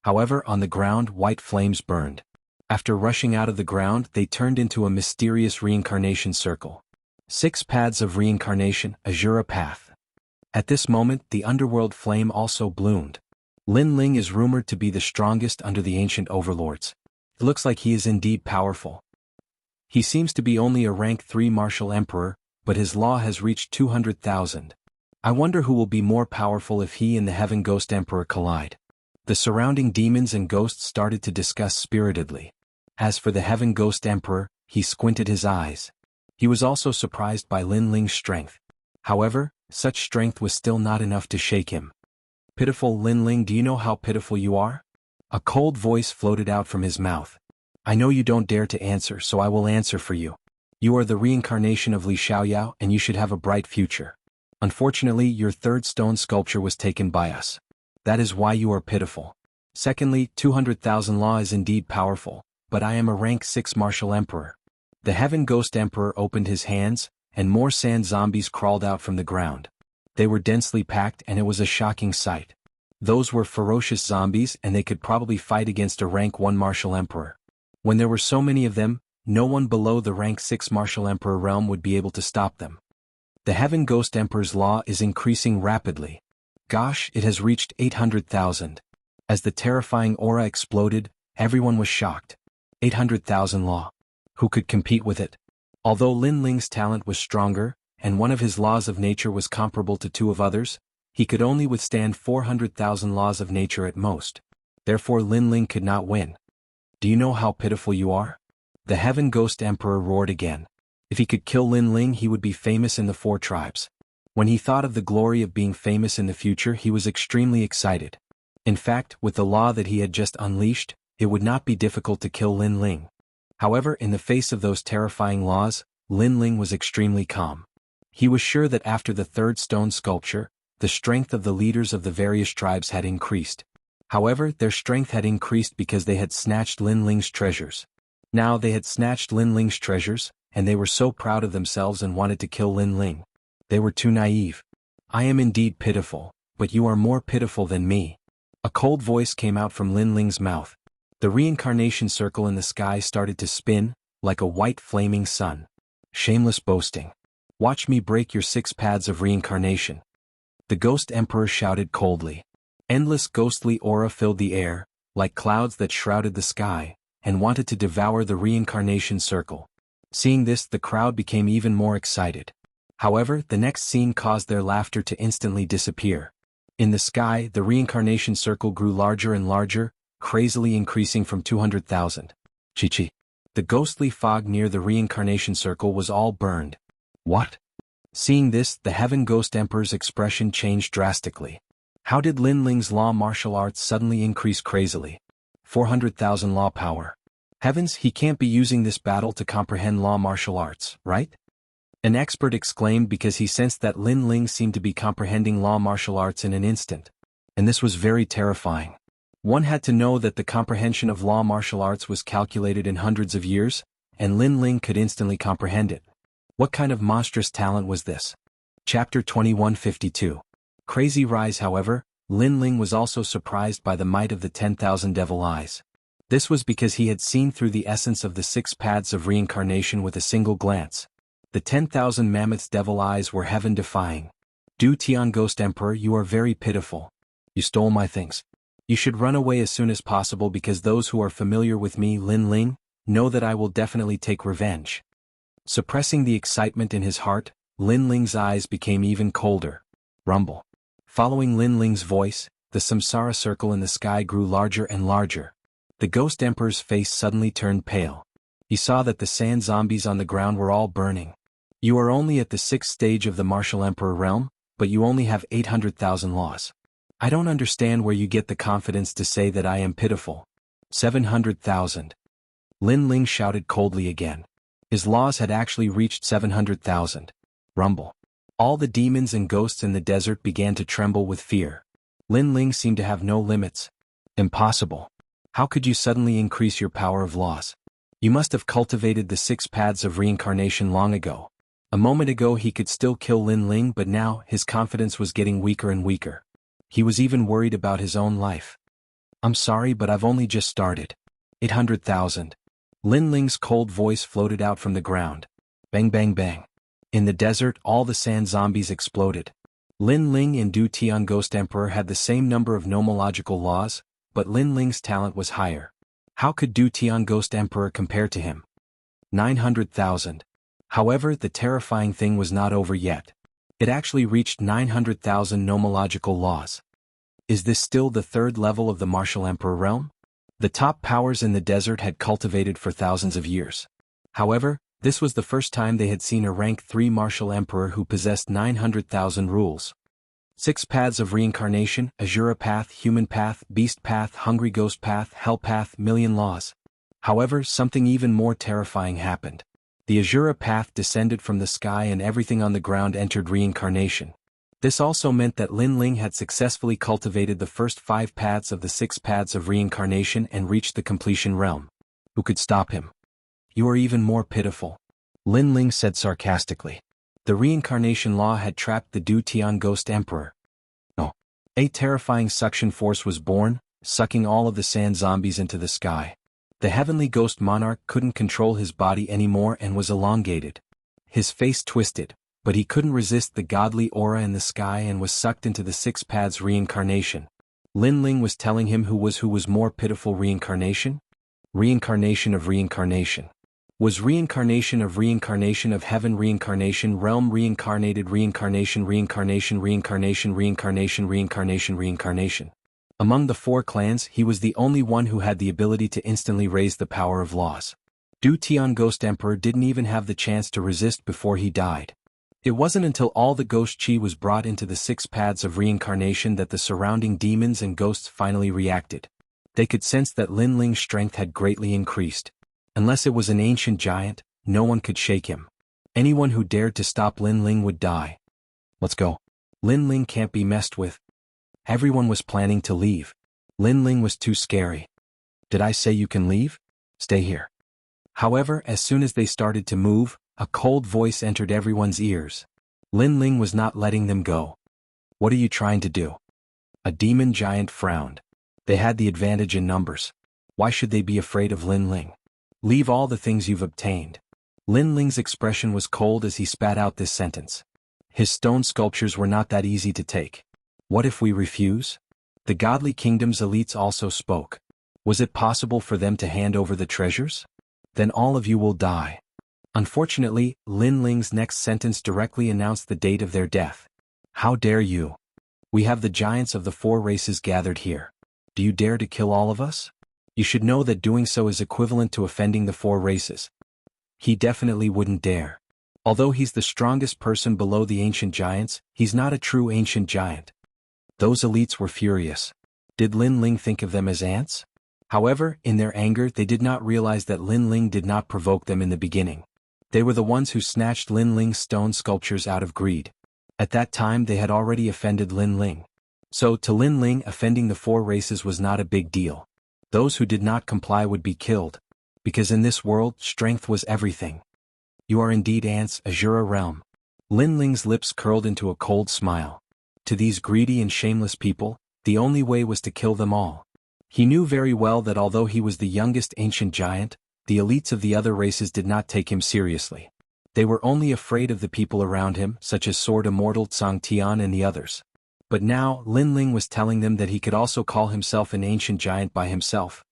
However, on the ground white flames burned. After rushing out of the ground, they turned into a mysterious reincarnation circle. 6 paths of reincarnation, Azura path. At this moment, the underworld flame also bloomed. Lin Ling is rumored to be the strongest under the ancient overlords. It looks like he is indeed powerful. He seems to be only a rank 3 martial emperor, but his law has reached 200,000. I wonder who will be more powerful if he and the Heaven Ghost Emperor collide. The surrounding demons and ghosts started to discuss spiritedly. As for the Heaven Ghost Emperor, he squinted his eyes. He was also surprised by Lin Ling's strength. However, such strength was still not enough to shake him. Pitiful Lin Ling, do you know how pitiful you are? A cold voice floated out from his mouth. I know you don't dare to answer, so I will answer for you. You are the reincarnation of Li Xiaoyao and you should have a bright future. Unfortunately, your third stone sculpture was taken by us. That is why you are pitiful. Secondly, 200,000 law is indeed powerful, but I am a rank 6 martial emperor. The Heaven Ghost Emperor opened his hands, and more sand zombies crawled out from the ground. They were densely packed and it was a shocking sight. Those were ferocious zombies and they could probably fight against a rank 1 martial emperor. When there were so many of them, no one below the rank 6 martial emperor realm would be able to stop them. The Heaven Ghost Emperor's law is increasing rapidly. Gosh, it has reached 800,000. As the terrifying aura exploded, everyone was shocked. 800,000 law. Who could compete with it? Although Lin Ling's talent was stronger, and one of his laws of nature was comparable to 2 of others, he could only withstand 400,000 laws of nature at most. Therefore Lin Ling could not win. Do you know how pitiful you are? The Heaven Ghost Emperor roared again. If he could kill Lin Ling, he would be famous in the 4 tribes. When he thought of the glory of being famous in the future, he was extremely excited. In fact, with the law that he had just unleashed, it would not be difficult to kill Lin Ling. However, in the face of those terrifying laws, Lin Ling was extremely calm. He was sure that after the third stone sculpture, the strength of the leaders of the various tribes had increased. However, their strength had increased because they had snatched Lin Ling's treasures. Now they had snatched Lin Ling's treasures, and they were so proud of themselves and wanted to kill Lin Ling. They were too naive. I am indeed pitiful, but you are more pitiful than me. A cold voice came out from Lin Ling's mouth. The reincarnation circle in the sky started to spin, like a white flaming sun. Shameless boasting. Watch me break your 6 paths of reincarnation. The Ghost Emperor shouted coldly. Endless ghostly aura filled the air, like clouds that shrouded the sky, and wanted to devour the reincarnation circle. Seeing this, the crowd became even more excited. However, the next scene caused their laughter to instantly disappear. In the sky, the reincarnation circle grew larger and larger, crazily increasing from 200,000. Chi-chi. The ghostly fog near the reincarnation circle was all burned. What? Seeing this, the Heaven Ghost Emperor's expression changed drastically. How did Lin Ling's law martial arts suddenly increase crazily? 400,000 law power. Heavens, he can't be using this battle to comprehend law martial arts, right? An expert exclaimed because he sensed that Lin Ling seemed to be comprehending law martial arts in an instant. And this was very terrifying. One had to know that the comprehension of law martial arts was calculated in hundreds of years, and Lin Ling could instantly comprehend it. What kind of monstrous talent was this? Chapter 2152. Crazy Rise. However, Lin Ling was also surprised by the might of the 10,000 devil eyes. This was because he had seen through the essence of the 6 paths of reincarnation with a single glance. The 10,000 mammoth's devil eyes were heaven-defying. Du Tian Ghost Emperor, you are very pitiful. You stole my things. You should run away as soon as possible because those who are familiar with me, Lin Ling, know that I will definitely take revenge. Suppressing the excitement in his heart, Lin Ling's eyes became even colder. Rumble. Following Lin Ling's voice, the samsara circle in the sky grew larger and larger. The Ghost Emperor's face suddenly turned pale. He saw that the sand zombies on the ground were all burning. You are only at the 6th stage of the martial emperor realm, but you only have 800,000 laws. I don't understand where you get the confidence to say that I am pitiful. 700,000. Lin Ling shouted coldly again. His laws had actually reached 700,000. Rumble. All the demons and ghosts in the desert began to tremble with fear. Lin Ling seemed to have no limits. Impossible. How could you suddenly increase your power of laws? You must have cultivated the 6 paths of reincarnation long ago. A moment ago he could still kill Lin Ling, but now his confidence was getting weaker and weaker. He was even worried about his own life. I'm sorry, but I've only just started. 800,000. Lin Ling's cold voice floated out from the ground. Bang bang bang. In the desert, all the sand zombies exploded. Lin Ling and Du Tian Ghost Emperor had the same number of nomological laws, but Lin Ling's talent was higher. How could Du Tian Ghost Emperor compare to him? 900,000. However, the terrifying thing was not over yet. It actually reached 900,000 nomological laws. Is this still the third level of the Martial Emperor realm? The top powers in the desert had cultivated for thousands of years. However, this was the first time they had seen a rank 3 Martial Emperor who possessed 900,000 rules. 6 paths of reincarnation: Azura path, human path, beast path, hungry ghost path, hell path, million laws. However, something even more terrifying happened. The Azura path descended from the sky and everything on the ground entered reincarnation. This also meant that Lin Ling had successfully cultivated the first 5 paths of the 6 paths of reincarnation and reached the completion realm. Who could stop him? You are even more pitiful, Lin Ling said sarcastically. The reincarnation law had trapped the Du Tian Ghost Emperor. No. A terrifying suction force was born, sucking all of the sand zombies into the sky. The heavenly ghost monarch couldn't control his body anymore and was elongated. His face twisted, but he couldn't resist the godly aura in the sky and was sucked into the 6 paths reincarnation. Lin Ling was telling him who was more pitiful: reincarnation? Reincarnation of reincarnation. Was reincarnation of heaven, reincarnation realm, reincarnated, reincarnation, reincarnation, reincarnation, reincarnation, reincarnation, reincarnation. Among the 4 clans, he was the only one who had the ability to instantly raise the power of laws. Du Tian Ghost Emperor didn't even have the chance to resist before he died. It wasn't until all the ghost chi was brought into the 6 paths of reincarnation that the surrounding demons and ghosts finally reacted. They could sense that Lin Ling's strength had greatly increased. Unless it was an ancient giant, no one could shake him. Anyone who dared to stop Lin Ling would die. Let's go. Lin Ling can't be messed with. Everyone was planning to leave. Lin Ling was too scary. Did I say you can leave? Stay here. However, as soon as they started to move, a cold voice entered everyone's ears. Lin Ling was not letting them go. What are you trying to do? A demon giant frowned. They had the advantage in numbers. Why should they be afraid of Lin Ling? Leave all the things you've obtained. Lin Ling's expression was cold as he spat out this sentence. His stone sculptures were not that easy to take. What if we refuse? The godly kingdom's elites also spoke. Was it possible for them to hand over the treasures? Then all of you will die. Unfortunately, Lin Ling's next sentence directly announced the date of their death. How dare you? We have the giants of the 4 races gathered here. Do you dare to kill all of us? You should know that doing so is equivalent to offending the 4 races. He definitely wouldn't dare. Although he's the strongest person below the ancient giants, he's not a true ancient giant. Those elites were furious. Did Lin Ling think of them as ants? However, in their anger they did not realize that Lin Ling did not provoke them in the beginning. They were the ones who snatched Lin Ling's stone sculptures out of greed. At that time they had already offended Lin Ling. So to Lin Ling, offending the 4 races was not a big deal. Those who did not comply would be killed. Because in this world, strength was everything. You are indeed ants, Azura realm. Lin Ling's lips curled into a cold smile. To these greedy and shameless people, the only way was to kill them all. He knew very well that although he was the youngest ancient giant, the elites of the other races did not take him seriously. They were only afraid of the people around him, such as Sword Immortal, Tsang Tian and the others. But now, Lin Ling was telling them that he could also call himself an ancient giant by himself.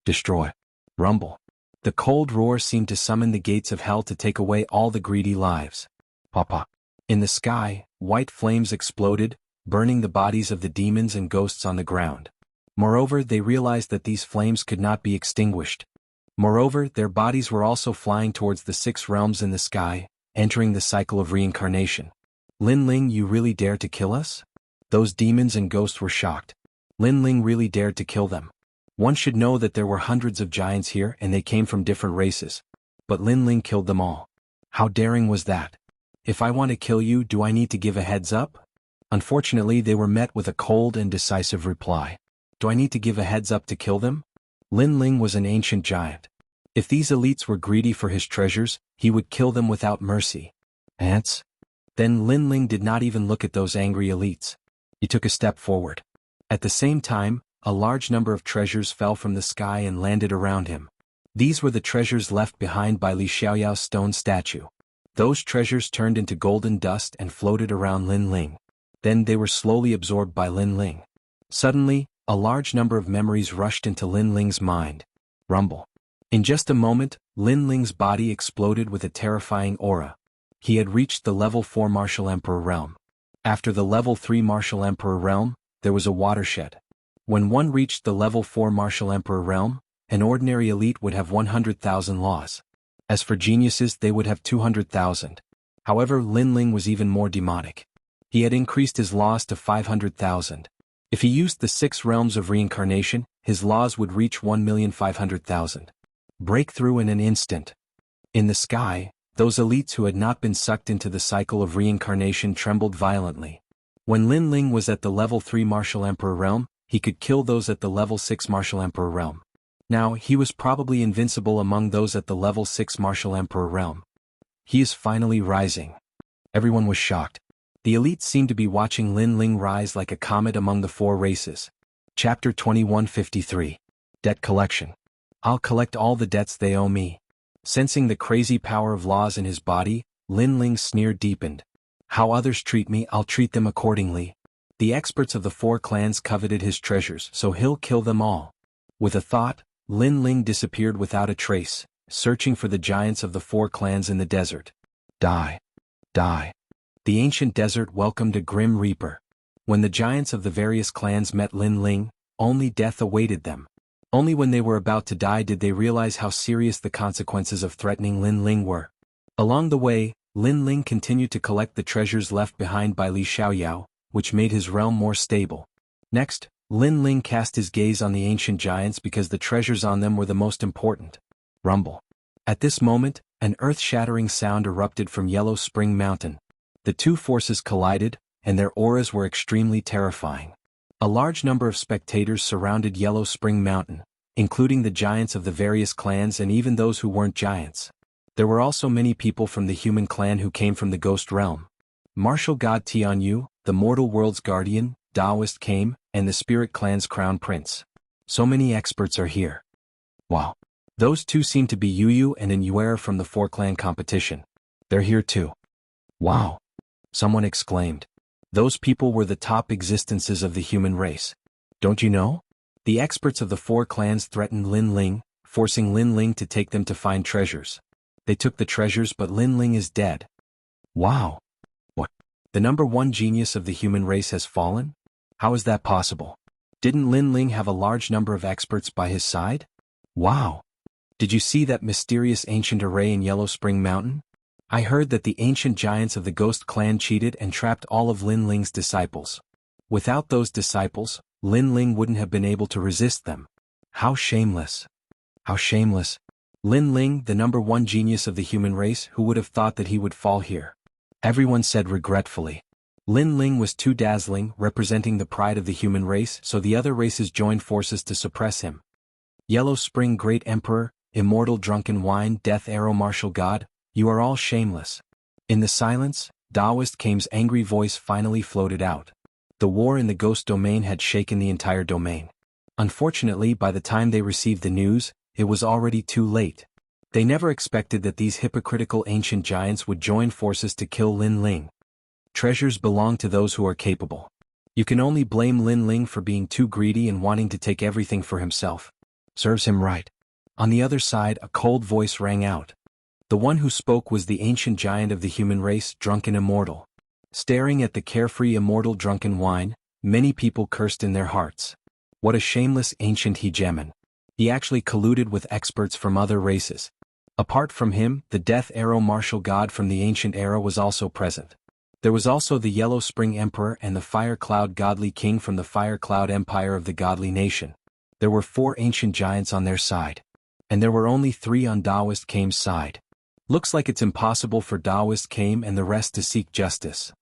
Destroy. Rumble. The cold roar seemed to summon the gates of hell to take away all the greedy lives. Papa. In the sky, white flames exploded, burning the bodies of the demons and ghosts on the ground. Moreover, they realized that these flames could not be extinguished. Moreover, their bodies were also flying towards the 6 realms in the sky, entering the cycle of reincarnation. Lin Ling, you really dare to kill us? Those demons and ghosts were shocked. Lin Ling really dared to kill them. One should know that there were hundreds of giants here and they came from different races. But Lin Ling killed them all. How daring was that? If I want to kill you, do I need to give a heads up? Unfortunately, they were met with a cold and decisive reply. Do I need to give a heads up to kill them? Lin Ling was an ancient giant. If these elites were greedy for his treasures, he would kill them without mercy. Ants? Then Lin Ling did not even look at those angry elites. He took a step forward. At the same time, a large number of treasures fell from the sky and landed around him. These were the treasures left behind by Li Xiaoyao's stone statue. Those treasures turned into golden dust and floated around Lin Ling. Then they were slowly absorbed by Lin Ling. Suddenly, a large number of memories rushed into Lin Ling's mind. Rumble. In just a moment, Lin Ling's body exploded with a terrifying aura. He had reached the level 4 Martial Emperor realm. After the level 3 Martial Emperor realm, there was a watershed. When one reached the level 4 Martial Emperor realm, an ordinary elite would have 100,000 laws. As for geniuses, they would have 200,000. However, Lin Ling was even more demonic. He had increased his laws to 500,000. If he used the 6 realms of reincarnation, his laws would reach 1,500,000. Breakthrough in an instant. In the sky, those elites who had not been sucked into the cycle of reincarnation trembled violently. When Lin Ling was at the level 3 Martial Emperor realm, he could kill those at the level 6 Martial Emperor realm. Now, he was probably invincible among those at the level 6 Martial Emperor realm. He is finally rising. Everyone was shocked. The elites seemed to be watching Lin Ling rise like a comet among the 4 races. Chapter 2153. Debt Collection. I'll collect all the debts they owe me. Sensing the crazy power of laws in his body, Lin Ling's sneer deepened. How others treat me, I'll treat them accordingly. The experts of the 4 clans coveted his treasures, so he'll kill them all. With a thought, Lin Ling disappeared without a trace, searching for the giants of the 4 clans in the desert. Die. Die. The ancient desert welcomed a grim reaper. When the giants of the various clans met Lin Ling, only death awaited them. Only when they were about to die did they realize how serious the consequences of threatening Lin Ling were. Along the way, Lin Ling continued to collect the treasures left behind by Li Xiaoyao, which made his realm more stable. Next, Lin Ling cast his gaze on the ancient giants because the treasures on them were the most important. Rumble. At this moment, an earth-shattering sound erupted from Yellow Spring Mountain. The 2 forces collided, and their auras were extremely terrifying. A large number of spectators surrounded Yellow Spring Mountain, including the giants of the various clans and even those who weren't giants. There were also many people from the human clan who came from the ghost realm. Martial God Tianyu, the mortal world's guardian, Taoist came, and the spirit clan's crown prince. So many experts are here. Wow. Those 2 seem to be Yu and Inuera from the 4 clan competition. They're here too. Wow. Someone exclaimed. Those people were the top existences of the human race. Don't you know? The experts of the 4 clans threatened Lin Ling, forcing Lin Ling to take them to find treasures. They took the treasures, but Lin Ling is dead. Wow. What? The number 1 genius of the human race has fallen? How is that possible? Didn't Lin Ling have a large number of experts by his side? Wow. Did you see that mysterious ancient array in Yellow Spring Mountain? I heard that the ancient giants of the Ghost Clan cheated and trapped all of Lin Ling's disciples. Without those disciples, Lin Ling wouldn't have been able to resist them. How shameless. How shameless. Lin Ling, the number 1 genius of the human race, who would have thought that he would fall here? Everyone said regretfully. Lin Ling was too dazzling, representing the pride of the human race, so the other races joined forces to suppress him. Yellow Spring Great Emperor, Immortal Drunken Wine, Death Arrow Martial God, you are all shameless. In the silence, Taoist Kame's angry voice finally floated out. The war in the ghost domain had shaken the entire domain. Unfortunately, by the time they received the news, it was already too late. They never expected that these hypocritical ancient giants would join forces to kill Lin Ling. Treasures belong to those who are capable. You can only blame Lin Ling for being too greedy and wanting to take everything for himself. Serves him right. On the other side, a cold voice rang out. The one who spoke was the ancient giant of the human race, Drunken Immortal. Staring at the carefree Immortal Drunken Wine, many people cursed in their hearts. What a shameless ancient hegemon. He actually colluded with experts from other races. Apart from him, the Death Arrow Martial God from the ancient era was also present. There was also the Yellow Spring Emperor and the Fire Cloud Godly King from the Fire Cloud Empire of the Godly Nation. There were 4 ancient giants on their side. And there were only 3 on Taoist Kame's side. Looks like it's impossible for Taoist Kame and the rest to seek justice.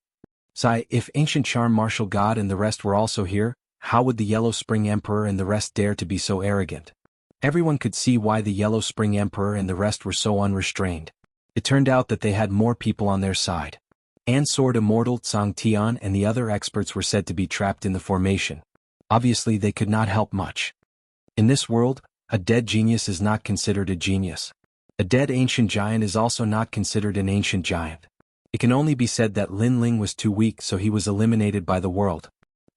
Sigh, if Ancient Charm Martial God and the rest were also here, how would the Yellow Spring Emperor and the rest dare to be so arrogant? Everyone could see why the Yellow Spring Emperor and the rest were so unrestrained. It turned out that they had more people on their side. Sword Immortal Tsang Tian and the other experts were said to be trapped in the formation. Obviously they could not help much. In this world, a dead genius is not considered a genius. A dead ancient giant is also not considered an ancient giant. It can only be said that Lin Ling was too weak, so he was eliminated by the world.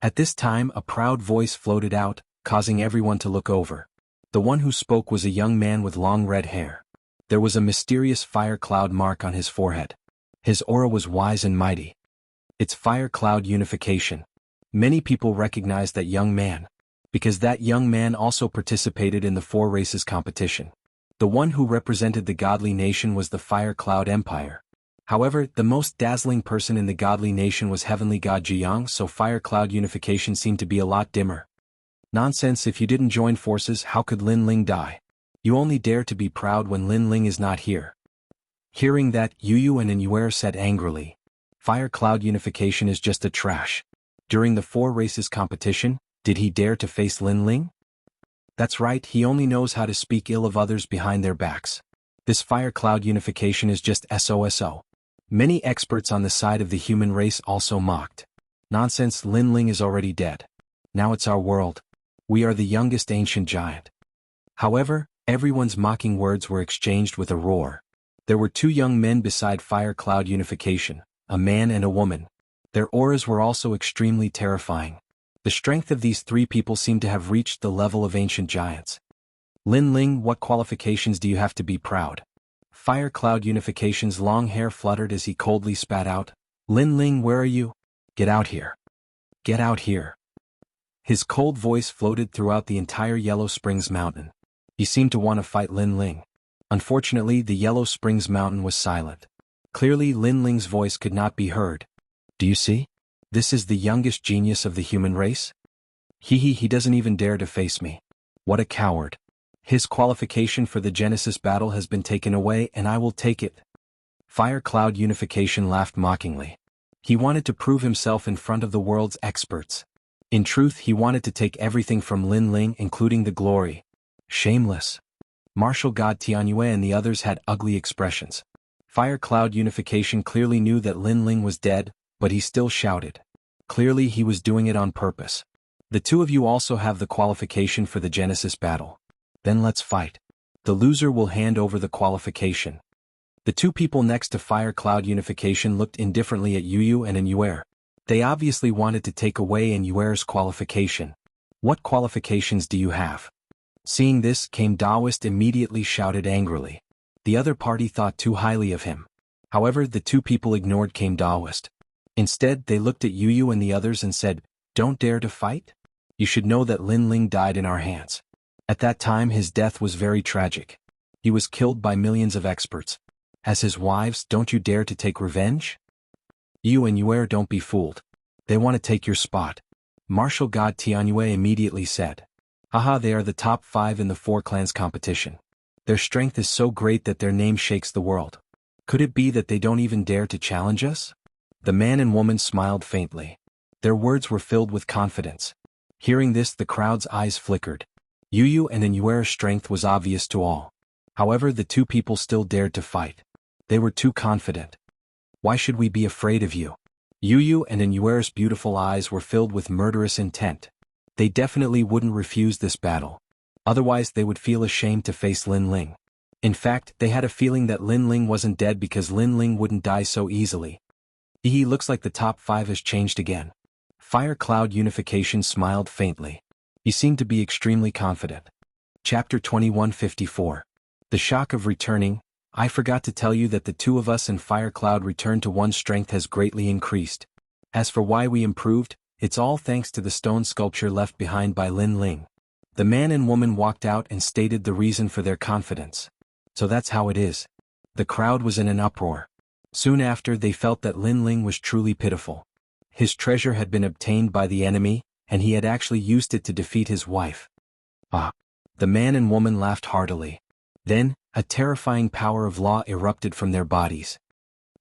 At this time a proud voice floated out, causing everyone to look over. The one who spoke was a young man with long red hair. There was a mysterious fire cloud mark on his forehead. His aura was wise and mighty. It's fire cloud unification. Many people recognized that young man, because that young man also participated in the 4 races competition. The one who represented the godly nation was the Fire Cloud Empire. However, the most dazzling person in the godly nation was heavenly god Jianghu, so Fire Cloud unification seemed to be a lot dimmer. Nonsense, if you didn't join forces, how could Lin Ling die? You only dare to be proud when Lin Ling is not here. Hearing that, Yu and Inuer said angrily, Fire Cloud unification is just a trash. During the 4 races competition, did he dare to face Lin Ling? That's right, he only knows how to speak ill of others behind their backs. This Fire Cloud unification is just SOSO. Many experts on the side of the human race also mocked. Nonsense, Lin Ling is already dead. Now it's our world. We are the youngest ancient giant. However, everyone's mocking words were exchanged with a roar. There were 2 young men beside Fire Cloud unification, a man and a woman. Their auras were also extremely terrifying. The strength of these 3 people seemed to have reached the level of ancient giants. Lin Ling, what qualifications do you have to be proud? Fire Cloud unification's long hair fluttered as he coldly spat out, Lin Ling, where are you? Get out here. Get out here. His cold voice floated throughout the entire Yellow Springs Mountain. He seemed to want to fight Lin Ling. Unfortunately, the Yellow Springs Mountain was silent. Clearly, Lin Ling's voice could not be heard. Do you see? This is the youngest genius of the human race? He doesn't even dare to face me. What a coward. His qualification for the Genesis battle has been taken away and I will take it. Fire Cloud unification laughed mockingly. He wanted to prove himself in front of the world's experts. In truth, he wanted to take everything from Lin Ling, including the glory. Shameless. Martial God Tianyue and the others had ugly expressions. Fire Cloud unification clearly knew that Lin Ling was dead, but he still shouted. Clearly he was doing it on purpose. The 2 of you also have the qualification for the Genesis battle. Then let's fight. The loser will hand over the qualification. The 2 people next to Fire Cloud unification looked indifferently at Yu and Inuer. They obviously wanted to take away Inuer's qualification. What qualifications do you have? Seeing this, Kame Daoist immediately shouted angrily. The other party thought too highly of him. However, the 2 people ignored Kame Daoist. Instead, they looked at Yu and the others and said, Don't dare to fight? You should know that Lin Ling died in our hands. At that time his death was very tragic. He was killed by millions of experts. As his wives, don't you dare to take revenge? You and Yuer, don't be fooled. They want to take your spot. Martial God Tianyue immediately said. Haha, they are the top 5 in the 4 clans competition. Their strength is so great that their name shakes the world. Could it be that they don't even dare to challenge us? The man and woman smiled faintly. Their words were filled with confidence. Hearing this, the crowd's eyes flickered. Yu and Inuer's strength was obvious to all. However, the 2 people still dared to fight. They were too confident. Why should we be afraid of you? Yu and Inuer's beautiful eyes were filled with murderous intent. They definitely wouldn't refuse this battle. Otherwise they would feel ashamed to face Lin Ling. In fact, they had a feeling that Lin Ling wasn't dead because Lin Ling wouldn't die so easily. Looks like the top 5 has changed again. Fire Cloud unification smiled faintly. He seemed to be extremely confident. Chapter 2154. The shock of returning. I forgot to tell you that the 2 of us and Fire Cloud return to 1 strength has greatly increased. As for why we improved, it's all thanks to the stone sculpture left behind by Lin Ling. The man and woman walked out and stated the reason for their confidence. So that's how it is. The crowd was in an uproar. Soon after, they felt that Lin Ling was truly pitiful. His treasure had been obtained by the enemy, and he had actually used it to defeat his wife. The man and woman laughed heartily. Then, a terrifying power of law erupted from their bodies.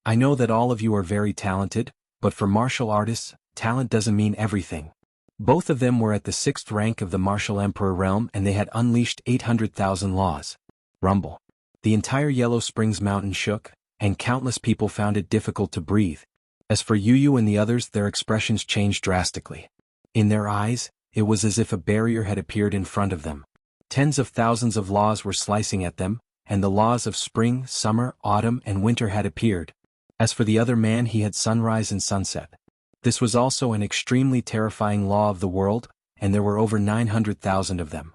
I know that all of you are very talented, but for martial artists, talent doesn't mean everything. Both of them were at the 6th rank of the Martial Emperor realm and they had unleashed 800,000 laws. Rumble. The entire Yellow Springs Mountain shook, and countless people found it difficult to breathe. As for Yu and the others, their expressions changed drastically. In their eyes, it was as if a barrier had appeared in front of them. Tens of thousands of laws were slicing at them, and the laws of spring, summer, autumn, and winter had appeared. As for the other man, he had sunrise and sunset. This was also an extremely terrifying law of the world, and there were over 900,000 of them.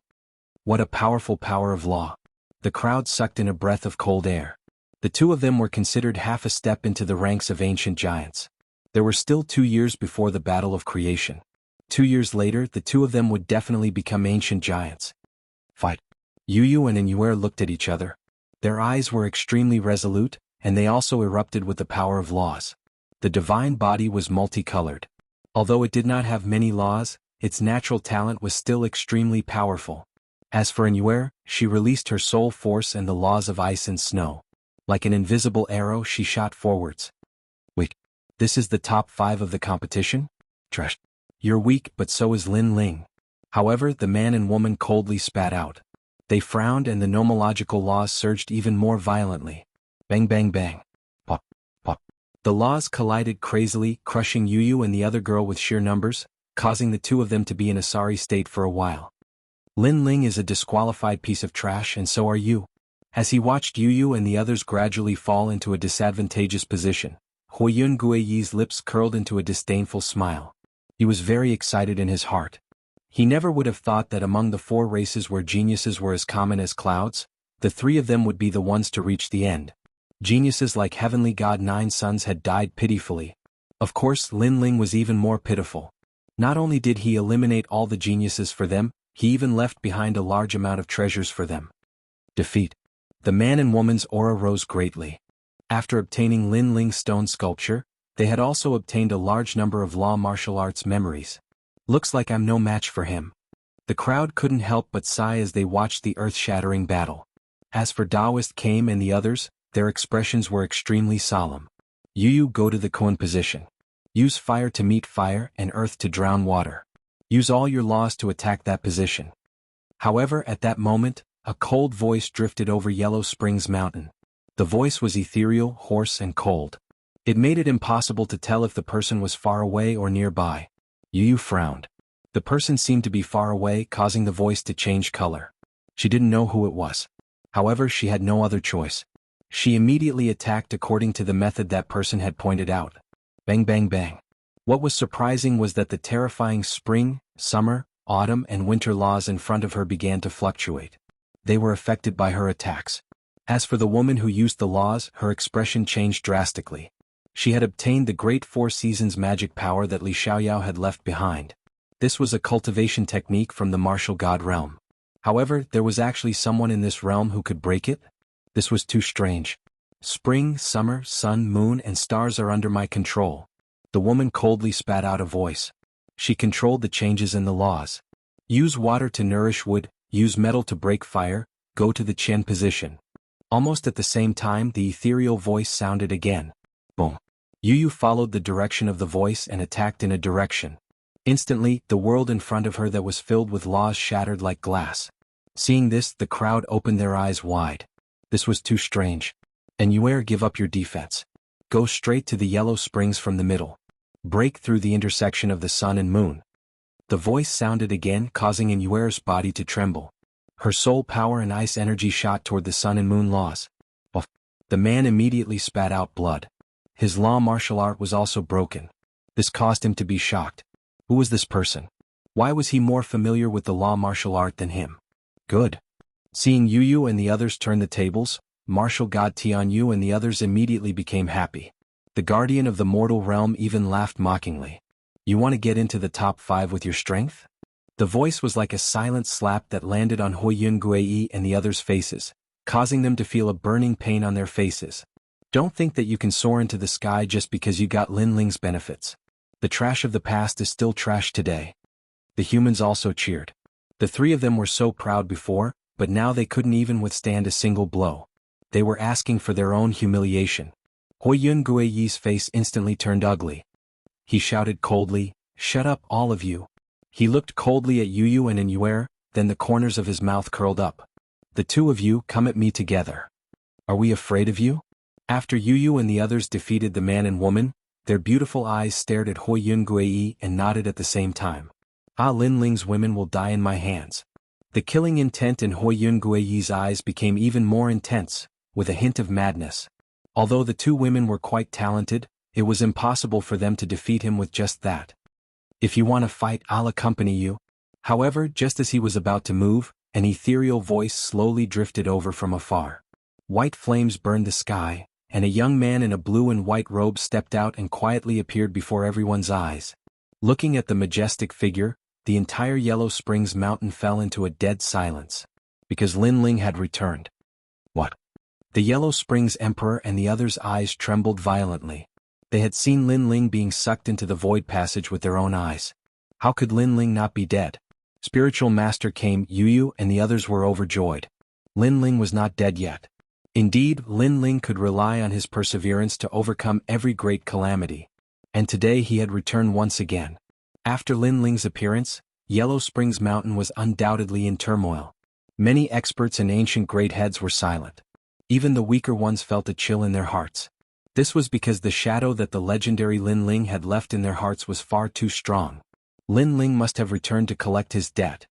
What a powerful power of law. The crowd sucked in a breath of cold air. The 2 of them were considered half a step into the ranks of ancient giants. There were still 2 years before the Battle of Creation. 2 years later, the two of them would definitely become ancient giants. Fight. Yu and Inuer looked at each other. Their eyes were extremely resolute, and they also erupted with the power of laws. The divine body was multicolored. Although it did not have many laws, its natural talent was still extremely powerful. As for Inuer, she released her soul force and the laws of ice and snow. Like an invisible arrow, she shot forwards. Wait, this is the top 5 of the competition? Trash. You're weak, but so is Lin Ling. However, the man and woman coldly spat out. They frowned and the nomological laws surged even more violently. Bang bang bang. Pop, pop. The laws collided crazily, crushing Yu and the other girl with sheer numbers, causing the two of them to be in a sorry state for a while. Lin Ling is a disqualified piece of trash, and so are you. As he watched Yu and the others gradually fall into a disadvantageous position, Huiyun Guiyi's lips curled into a disdainful smile. He was very excited in his heart. He never would have thought that among the 4 races where geniuses were as common as clouds, the 3 of them would be the ones to reach the end. Geniuses like Heavenly God 9 Sons had died pitifully. Of course, Lin Ling was even more pitiful. Not only did he eliminate all the geniuses for them, he even left behind a large amount of treasures for them. Defeat. The man and woman's aura rose greatly. After obtaining Lin Ling's stone sculpture, they had also obtained a large number of law martial arts memories. Looks like I'm no match for him. The crowd couldn't help but sigh as they watched the earth-shattering battle. As for Daoist Kame and the others, their expressions were extremely solemn. Yu, go to the koan position. Use fire to meet fire and earth to drown water. Use all your laws to attack that position. However, at that moment, a cold voice drifted over Yellow Springs Mountain. The voice was ethereal, hoarse, and cold. It made it impossible to tell if the person was far away or nearby. Yu frowned. The person seemed to be far away, causing the voice to change color. She didn't know who it was. However, she had no other choice. She immediately attacked according to the method that person had pointed out. Bang bang bang. What was surprising was that the terrifying spring, summer, autumn, and winter laws in front of her began to fluctuate. They were affected by her attacks. As for the woman who used the laws, her expression changed drastically. She had obtained the great 4 seasons magic power that Li Xiaoyao had left behind. This was a cultivation technique from the martial god realm. However, there was actually someone in this realm who could break it? This was too strange. Spring, summer, sun, moon, and stars are under my control. The woman coldly spat out a voice. She controlled the changes in the laws. Use water to nourish wood, use metal to break fire, go to the Qian position. Almost at the same time, the ethereal voice sounded again. Boom. Yu followed the direction of the voice and attacked in a direction. Instantly, the world in front of her that was filled with laws shattered like glass. Seeing this, the crowd opened their eyes wide. This was too strange. Inuer, give up your defense. Go straight to the Yellow Springs from the middle. Break through the intersection of the sun and moon. The voice sounded again, causing Inuer's body to tremble. Her soul power and ice energy shot toward the sun and moon laws. The man immediately spat out blood. His law martial art was also broken. This caused him to be shocked. Who was this person? Why was he more familiar with the law martial art than him? Good. Seeing Yu and the others turn the tables, martial god Tianyu and the others immediately became happy. The guardian of the mortal realm even laughed mockingly. You want to get into the top 5 with your strength? The voice was like a silent slap that landed on Huiyun Guiyi and the others' faces, causing them to feel a burning pain on their faces. Don't think that you can soar into the sky just because you got Lin Ling's benefits. The trash of the past is still trash today. The humans also cheered. The 3 of them were so proud before, but now they couldn't even withstand a single blow. They were asking for their own humiliation. Huiyun Guiyi's face instantly turned ugly. He shouted coldly, "Shut up, all of you." He looked coldly at Yu and Inuer, then the corners of his mouth curled up. The 2 of you, come at me together. Are we afraid of you? After Yu and the others defeated the man and woman, their beautiful eyes stared at Huiyun Guiyi and nodded at the same time. Ah, Lin Ling's women will die in my hands. The killing intent in Huiyun Guiyi's eyes became even more intense, with a hint of madness. Although the 2 women were quite talented, it was impossible for them to defeat him with just that. If you want to fight, I'll accompany you. However, just as he was about to move, an ethereal voice slowly drifted over from afar. White flames burned the sky, and a young man in a blue and white robe stepped out and quietly appeared before everyone's eyes. Looking at the majestic figure, the entire Yellow Springs mountain fell into a dead silence. Because Linling had returned. What? The Yellow Springs Emperor and the others' eyes trembled violently. They had seen Linling being sucked into the void passage with their own eyes. How could Linling not be dead? Spiritual Master came, Yu and the others were overjoyed. Linling was not dead yet. Indeed, Linling could rely on his perseverance to overcome every great calamity. And today he had returned once again. After Linling's appearance, Yellow Springs Mountain was undoubtedly in turmoil. Many experts and ancient great heads were silent. Even the weaker ones felt a chill in their hearts. This was because the shadow that the legendary Linling had left in their hearts was far too strong. Linling must have returned to collect his debt.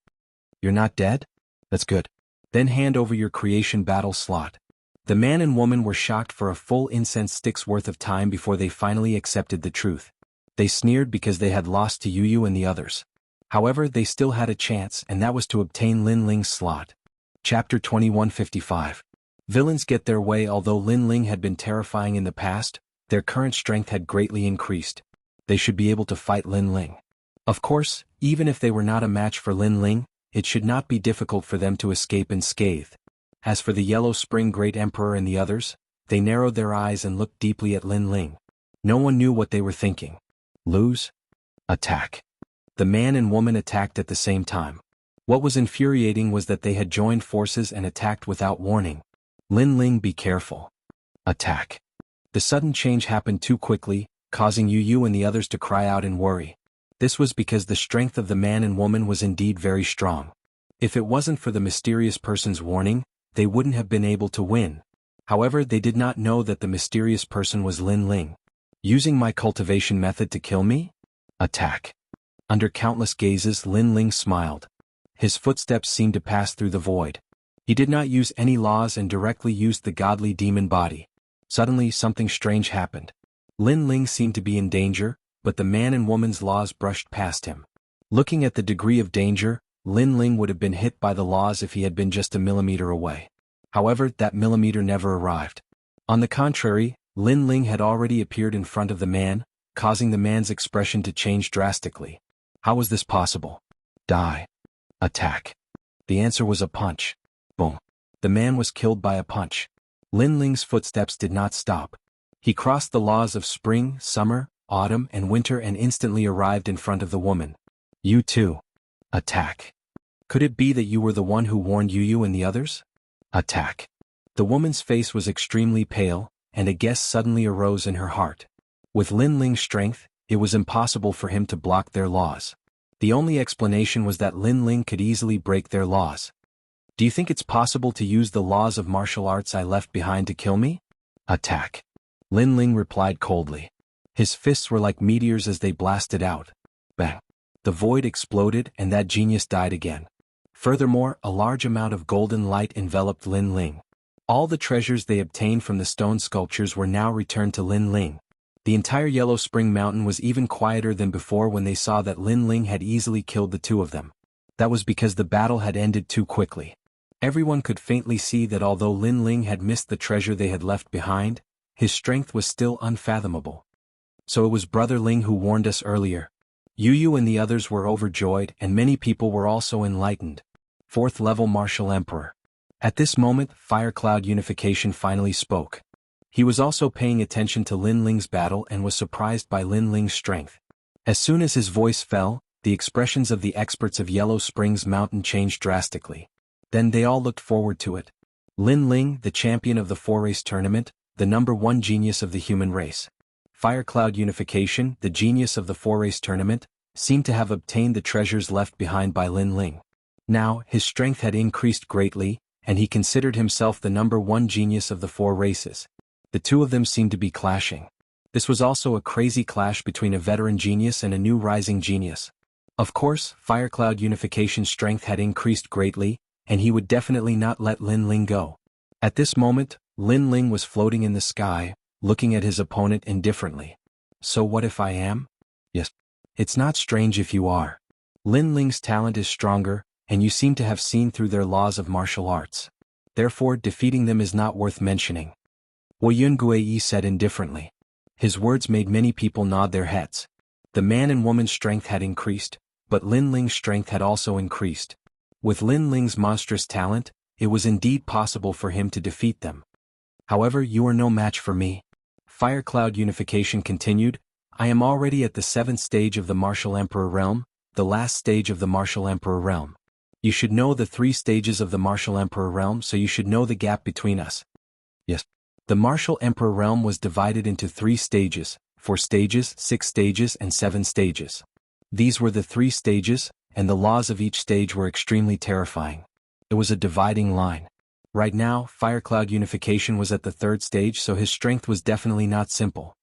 You're not dead? That's good. Then hand over your creation battle slot. The man and woman were shocked for a full incense stick's worth of time before they finally accepted the truth. They sneered because they had lost to Yu and the others. However, they still had a chance, and that was to obtain Linling's slot. Chapter 2155. Villains get their way. Although Linling had been terrifying in the past, their current strength had greatly increased. They should be able to fight Linling. Of course, even if they were not a match for Linling, it should not be difficult for them to escape unscathed. As for the Yellow Spring Great Emperor and the others, they narrowed their eyes and looked deeply at Linling. No one knew what they were thinking. Lose? Attack. The man and woman attacked at the same time. What was infuriating was that they had joined forces and attacked without warning. Linling, be careful. Attack. The sudden change happened too quickly, causing Yu and the others to cry out in worry. This was because the strength of the man and woman was indeed very strong. If it wasn't for the mysterious person's warning, they wouldn't have been able to win. However, they did not know that the mysterious person was Linling. Using my cultivation method to kill me? Attack. Under countless gazes, Linling smiled. His footsteps seemed to pass through the void. He did not use any laws and directly used the godly demon body. Suddenly, something strange happened. Linling seemed to be in danger, but the man and woman's laws brushed past him. Looking at the degree of danger, Linling would have been hit by the laws if he had been just a millimeter away. However, that millimeter never arrived. On the contrary, Linling had already appeared in front of the man, causing the man's expression to change drastically. How was this possible? Die. Attack. The answer was a punch. Boom. The man was killed by a punch. Linling's footsteps did not stop. He crossed the laws of spring, summer, autumn, and winter and instantly arrived in front of the woman. You too. Attack. Could it be that you were the one who warned Yu and the others? Attack. The woman's face was extremely pale, and a guess suddenly arose in her heart. With Linling's strength, it was impossible for him to block their laws. The only explanation was that Linling could easily break their laws. Do you think it's possible to use the laws of martial arts I left behind to kill me? Attack. Linling replied coldly. His fists were like meteors as they blasted out. Bang. The void exploded and that genius died again. Furthermore, a large amount of golden light enveloped Linling. All the treasures they obtained from the stone sculptures were now returned to Linling. The entire Yellow Spring Mountain was even quieter than before when they saw that Linling had easily killed the two of them. That was because the battle had ended too quickly. Everyone could faintly see that although Linling had missed the treasure they had left behind, his strength was still unfathomable. So it was Brother Ling who warned us earlier. Yu and the others were overjoyed, and many people were also enlightened. 4th level Martial Emperor. At this moment, Fire Cloud Unification finally spoke. He was also paying attention to Linling's battle and was surprised by Linling's strength. As soon as his voice fell, the expressions of the experts of Yellow Springs Mountain changed drastically. Then they all looked forward to it. Linling, the champion of the 4-race tournament, the #1 genius of the human race. Fire Cloud Unification, the genius of the 4-race tournament, seemed to have obtained the treasures left behind by Linling. Now, his strength had increased greatly, and he considered himself the #1 genius of the 4 races. The two of them seemed to be clashing. This was also a crazy clash between a veteran genius and a new rising genius. Of course, Fire Cloud Unification's strength had increased greatly, and he would definitely not let Linling go. At this moment, Linling was floating in the sky, looking at his opponent indifferently. So what if I am? Yes. It's not strange if you are. Linling's talent is stronger, and you seem to have seen through their laws of martial arts. Therefore, defeating them is not worth mentioning. Wu Yunguei said indifferently. His words made many people nod their heads. The man and woman's strength had increased, but Lin Ling's strength had also increased. With Lin Ling's monstrous talent, it was indeed possible for him to defeat them. However, you are no match for me. Fire Cloud unification continued. I am already at the 7th stage of the Martial Emperor realm, the last stage of the Martial Emperor realm. You should know the 3 stages of the Martial Emperor realm, so you should know the gap between us. Yes. The Martial Emperor realm was divided into 3 stages, 4 stages, 6 stages and 7 stages. These were the 3 stages, and the laws of each stage were extremely terrifying. It was a dividing line. Right now, Fire Cloud unification was at the 3rd stage, so his strength was definitely not simple.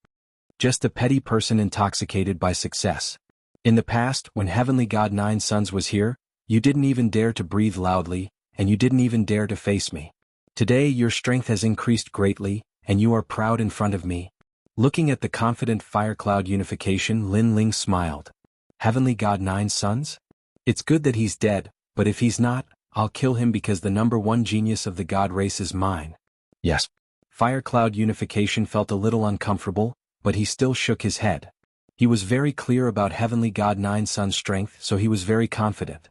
Just a petty person intoxicated by success. In the past, when Heavenly God Nine Sons was here, you didn't even dare to breathe loudly, and you didn't even dare to face me. Today your strength has increased greatly, and you are proud in front of me. Looking at the confident Fire Cloud unification, Lin Ling smiled. Heavenly God Nine Sons? It's good that he's dead, but if he's not, I'll kill him because the #1 genius of the God race is mine. Yes. Fire Cloud unification felt a little uncomfortable, but he still shook his head. He was very clear about Heavenly God Nine Sons' strength, so he was very confident.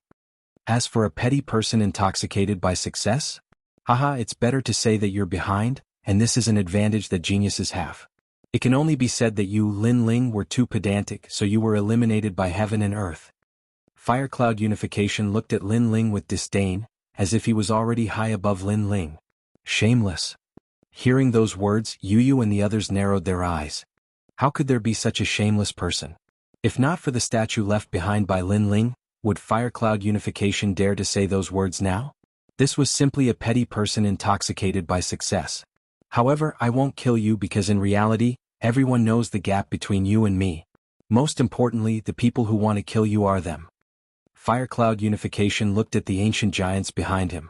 As for a petty person intoxicated by success? Haha, it's better to say that you're behind, and this is an advantage that geniuses have. It can only be said that you, Lin Ling, were too pedantic, so you were eliminated by heaven and earth. Fire Cloud unification looked at Lin Ling with disdain, as if he was already high above Lin Ling. Shameless. Hearing those words, Yu and the others narrowed their eyes. How could there be such a shameless person? If not for the statue left behind by Lin Ling, would Fire Cloud unification dare to say those words now? This was simply a petty person intoxicated by success. However, I won't kill you because in reality, everyone knows the gap between you and me. Most importantly, the people who want to kill you are them. Fire Cloud unification looked at the ancient giants behind him.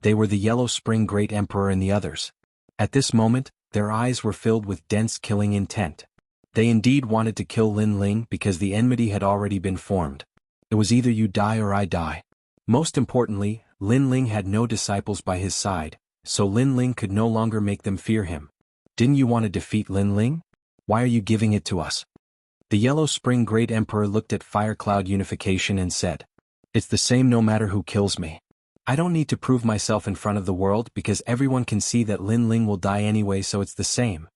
They were the Yellow Spring Great Emperor and the others. At this moment, their eyes were filled with dense killing intent. They indeed wanted to kill Lin Ling because the enmity had already been formed. It was either you die or I die. Most importantly, Lin Ling had no disciples by his side, so Lin Ling could no longer make them fear him. Didn't you want to defeat Lin Ling? Why are you giving it to us? The Yellow Spring Great Emperor looked at Fire Cloud unification and said, It's the same no matter who kills me. I don't need to prove myself in front of the world because everyone can see that Lin Ling will die anyway, so it's the same.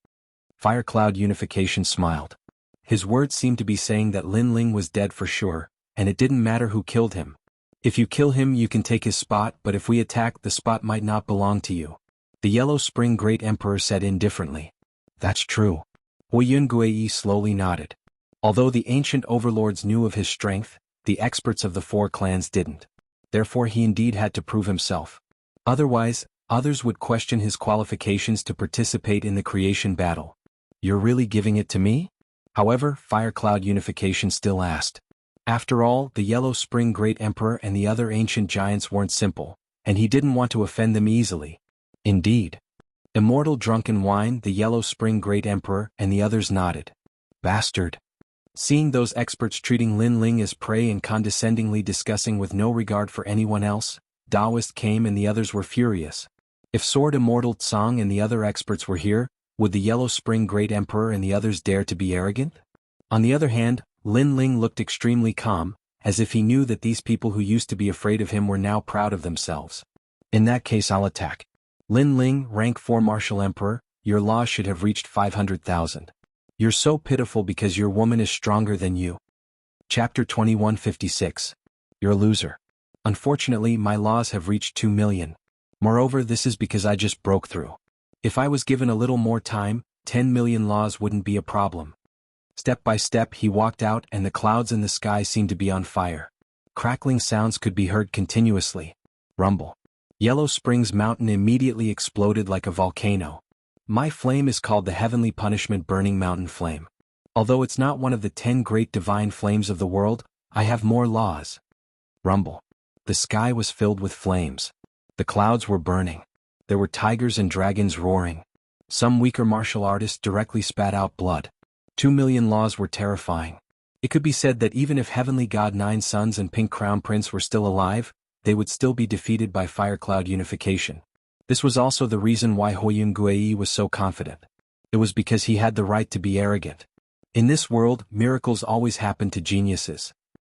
Fire Cloud unification smiled. His words seemed to be saying that Lin Ling was dead for sure, and it didn't matter who killed him. If you kill him you can take his spot, but if we attack, the spot might not belong to you. The Yellow Spring Great Emperor said indifferently. That's true. Huiyun slowly nodded. Although the ancient overlords knew of his strength, the experts of the 4 clans didn't. Therefore he indeed had to prove himself. Otherwise, others would question his qualifications to participate in the creation battle. You're really giving it to me? However, Fire Cloud unification still asked. After all, the Yellow Spring Great Emperor and the other ancient giants weren't simple, and he didn't want to offend them easily. Indeed. Immortal Drunken Wine, the Yellow Spring Great Emperor, and the others nodded. Bastard. Seeing those experts treating Lin Ling as prey and condescendingly discussing with no regard for anyone else, Daoist came and the others were furious. If Sword Immortal Tsang and the other experts were here, would the Yellow Spring Great Emperor and the others dare to be arrogant? On the other hand, Lin Ling looked extremely calm, as if he knew that these people who used to be afraid of him were now proud of themselves. In that case I'll attack. Lin Ling, rank 4 Martial Emperor, your laws should have reached 500,000. You're so pitiful because your woman is stronger than you. Chapter 2156. You're a loser. Unfortunately, my laws have reached 2 million. Moreover, this is because I just broke through. If I was given a little more time, 10 million laws wouldn't be a problem. Step by step he walked out and the clouds in the sky seemed to be on fire. Crackling sounds could be heard continuously. Rumble. Yellow Springs Mountain immediately exploded like a volcano. My flame is called the Heavenly Punishment Burning Mountain Flame. Although it's not one of the 10 great divine flames of the world, I have more laws. Rumble. The sky was filled with flames. The clouds were burning. There were tigers and dragons roaring. Some weaker martial artists directly spat out blood. 2 million laws were terrifying. It could be said that even if Heavenly God Nine Sons and Pink Crown Prince were still alive, they would still be defeated by Fire Cloud unification. This was also the reason why Huiyun was so confident. It was because he had the right to be arrogant. In this world, miracles always happen to geniuses.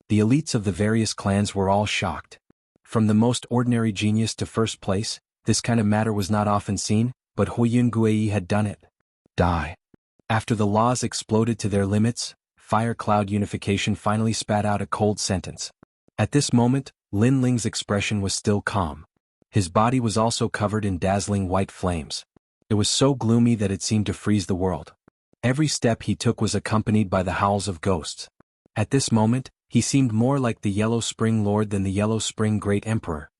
The elites of the various clans were all shocked. From the most ordinary genius to first place, this kind of matter was not often seen, but Huiyun Guiyi had done it. Die. After the laws exploded to their limits, Fire Cloud Unification finally spat out a cold sentence. At this moment, Lin Ling's expression was still calm. His body was also covered in dazzling white flames. It was so gloomy that it seemed to freeze the world. Every step he took was accompanied by the howls of ghosts. At this moment, he seemed more like the Yellow Spring Lord than the Yellow Spring Great Emperor.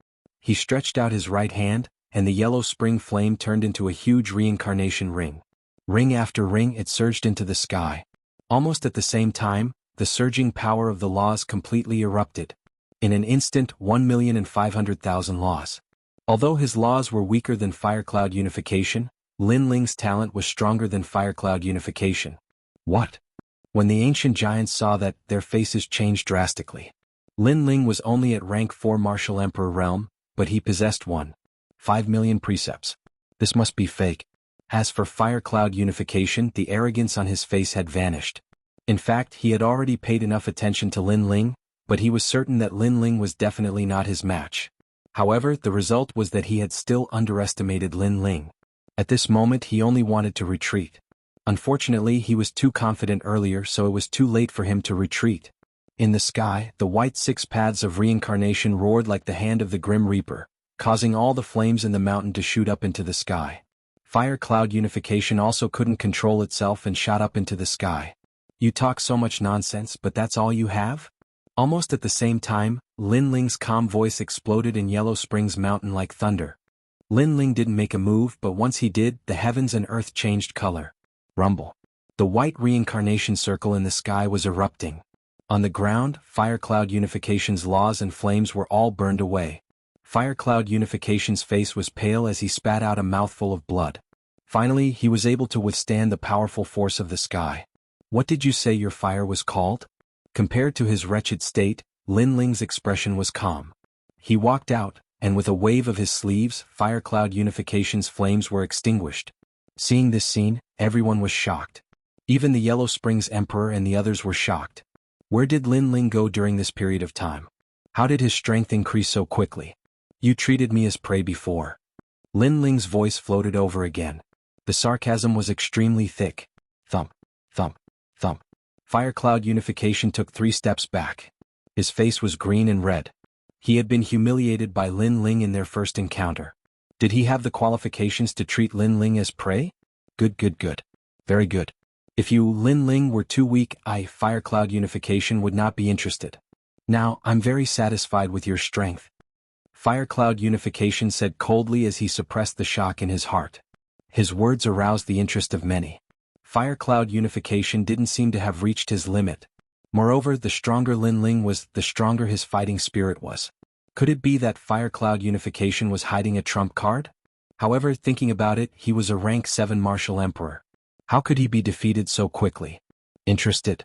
He stretched out his right hand, and the Yellow Spring flame turned into a huge reincarnation ring. Ring after ring it surged into the sky. Almost at the same time, the surging power of the laws completely erupted. In an instant 1,500,000 laws. Although his laws were weaker than Fire Cloud Unification, Lin Ling's talent was stronger than Fire Cloud Unification. What? When the ancient giants saw that, their faces changed drastically. Lin Ling was only at rank 4 Martial Emperor realm, but he possessed 1.5 million precepts. This must be fake. As for Fire Cloud Unification, the arrogance on his face had vanished. In fact, he had already paid enough attention to Lin Ling, but he was certain that Lin Ling was definitely not his match. However, the result was that he had still underestimated Lin Ling. At this moment he only wanted to retreat. Unfortunately, he was too confident earlier, so it was too late for him to retreat. In the sky, the white 6 paths of reincarnation roared like the hand of the Grim Reaper, causing all the flames in the mountain to shoot up into the sky. Fire Cloud Unification also couldn't control itself and shot up into the sky. You talk so much nonsense, but that's all you have? Almost at the same time, Lin Ling's calm voice exploded in Yellow Springs Mountain like thunder. Lin Ling didn't make a move, but once he did, the heavens and earth changed color. Rumble. The white reincarnation circle in the sky was erupting. On the ground, Fire Cloud Unification's laws and flames were all burned away. Fire Cloud Unification's face was pale as he spat out a mouthful of blood. Finally, he was able to withstand the powerful force of the sky. What did you say your fire was called? Compared to his wretched state, Lin Ling's expression was calm. He walked out, and with a wave of his sleeves, Fire Cloud Unification's flames were extinguished. Seeing this scene, everyone was shocked. Even the Yellow Springs Emperor and the others were shocked. Where did Lin Ling go during this period of time? How did his strength increase so quickly? You treated me as prey before. Lin Ling's voice floated over again. The sarcasm was extremely thick. Thump, thump, thump. Fire Cloud Unification took 3 steps back. His face was green and red. He had been humiliated by Lin Ling in their first encounter. Did he have the qualifications to treat Lin Ling as prey? Good. Very good. If you, Lin Ling, were too weak, Fire Cloud Unification would not be interested. Now, I'm very satisfied with your strength. Fire Cloud Unification said coldly as he suppressed the shock in his heart. His words aroused the interest of many. Fire Cloud Unification didn't seem to have reached his limit. Moreover, the stronger Lin Ling was, the stronger his fighting spirit was. Could it be that Fire Cloud Unification was hiding a trump card? However, thinking about it, he was a rank 7 Martial Emperor. How could he be defeated so quickly? Interested?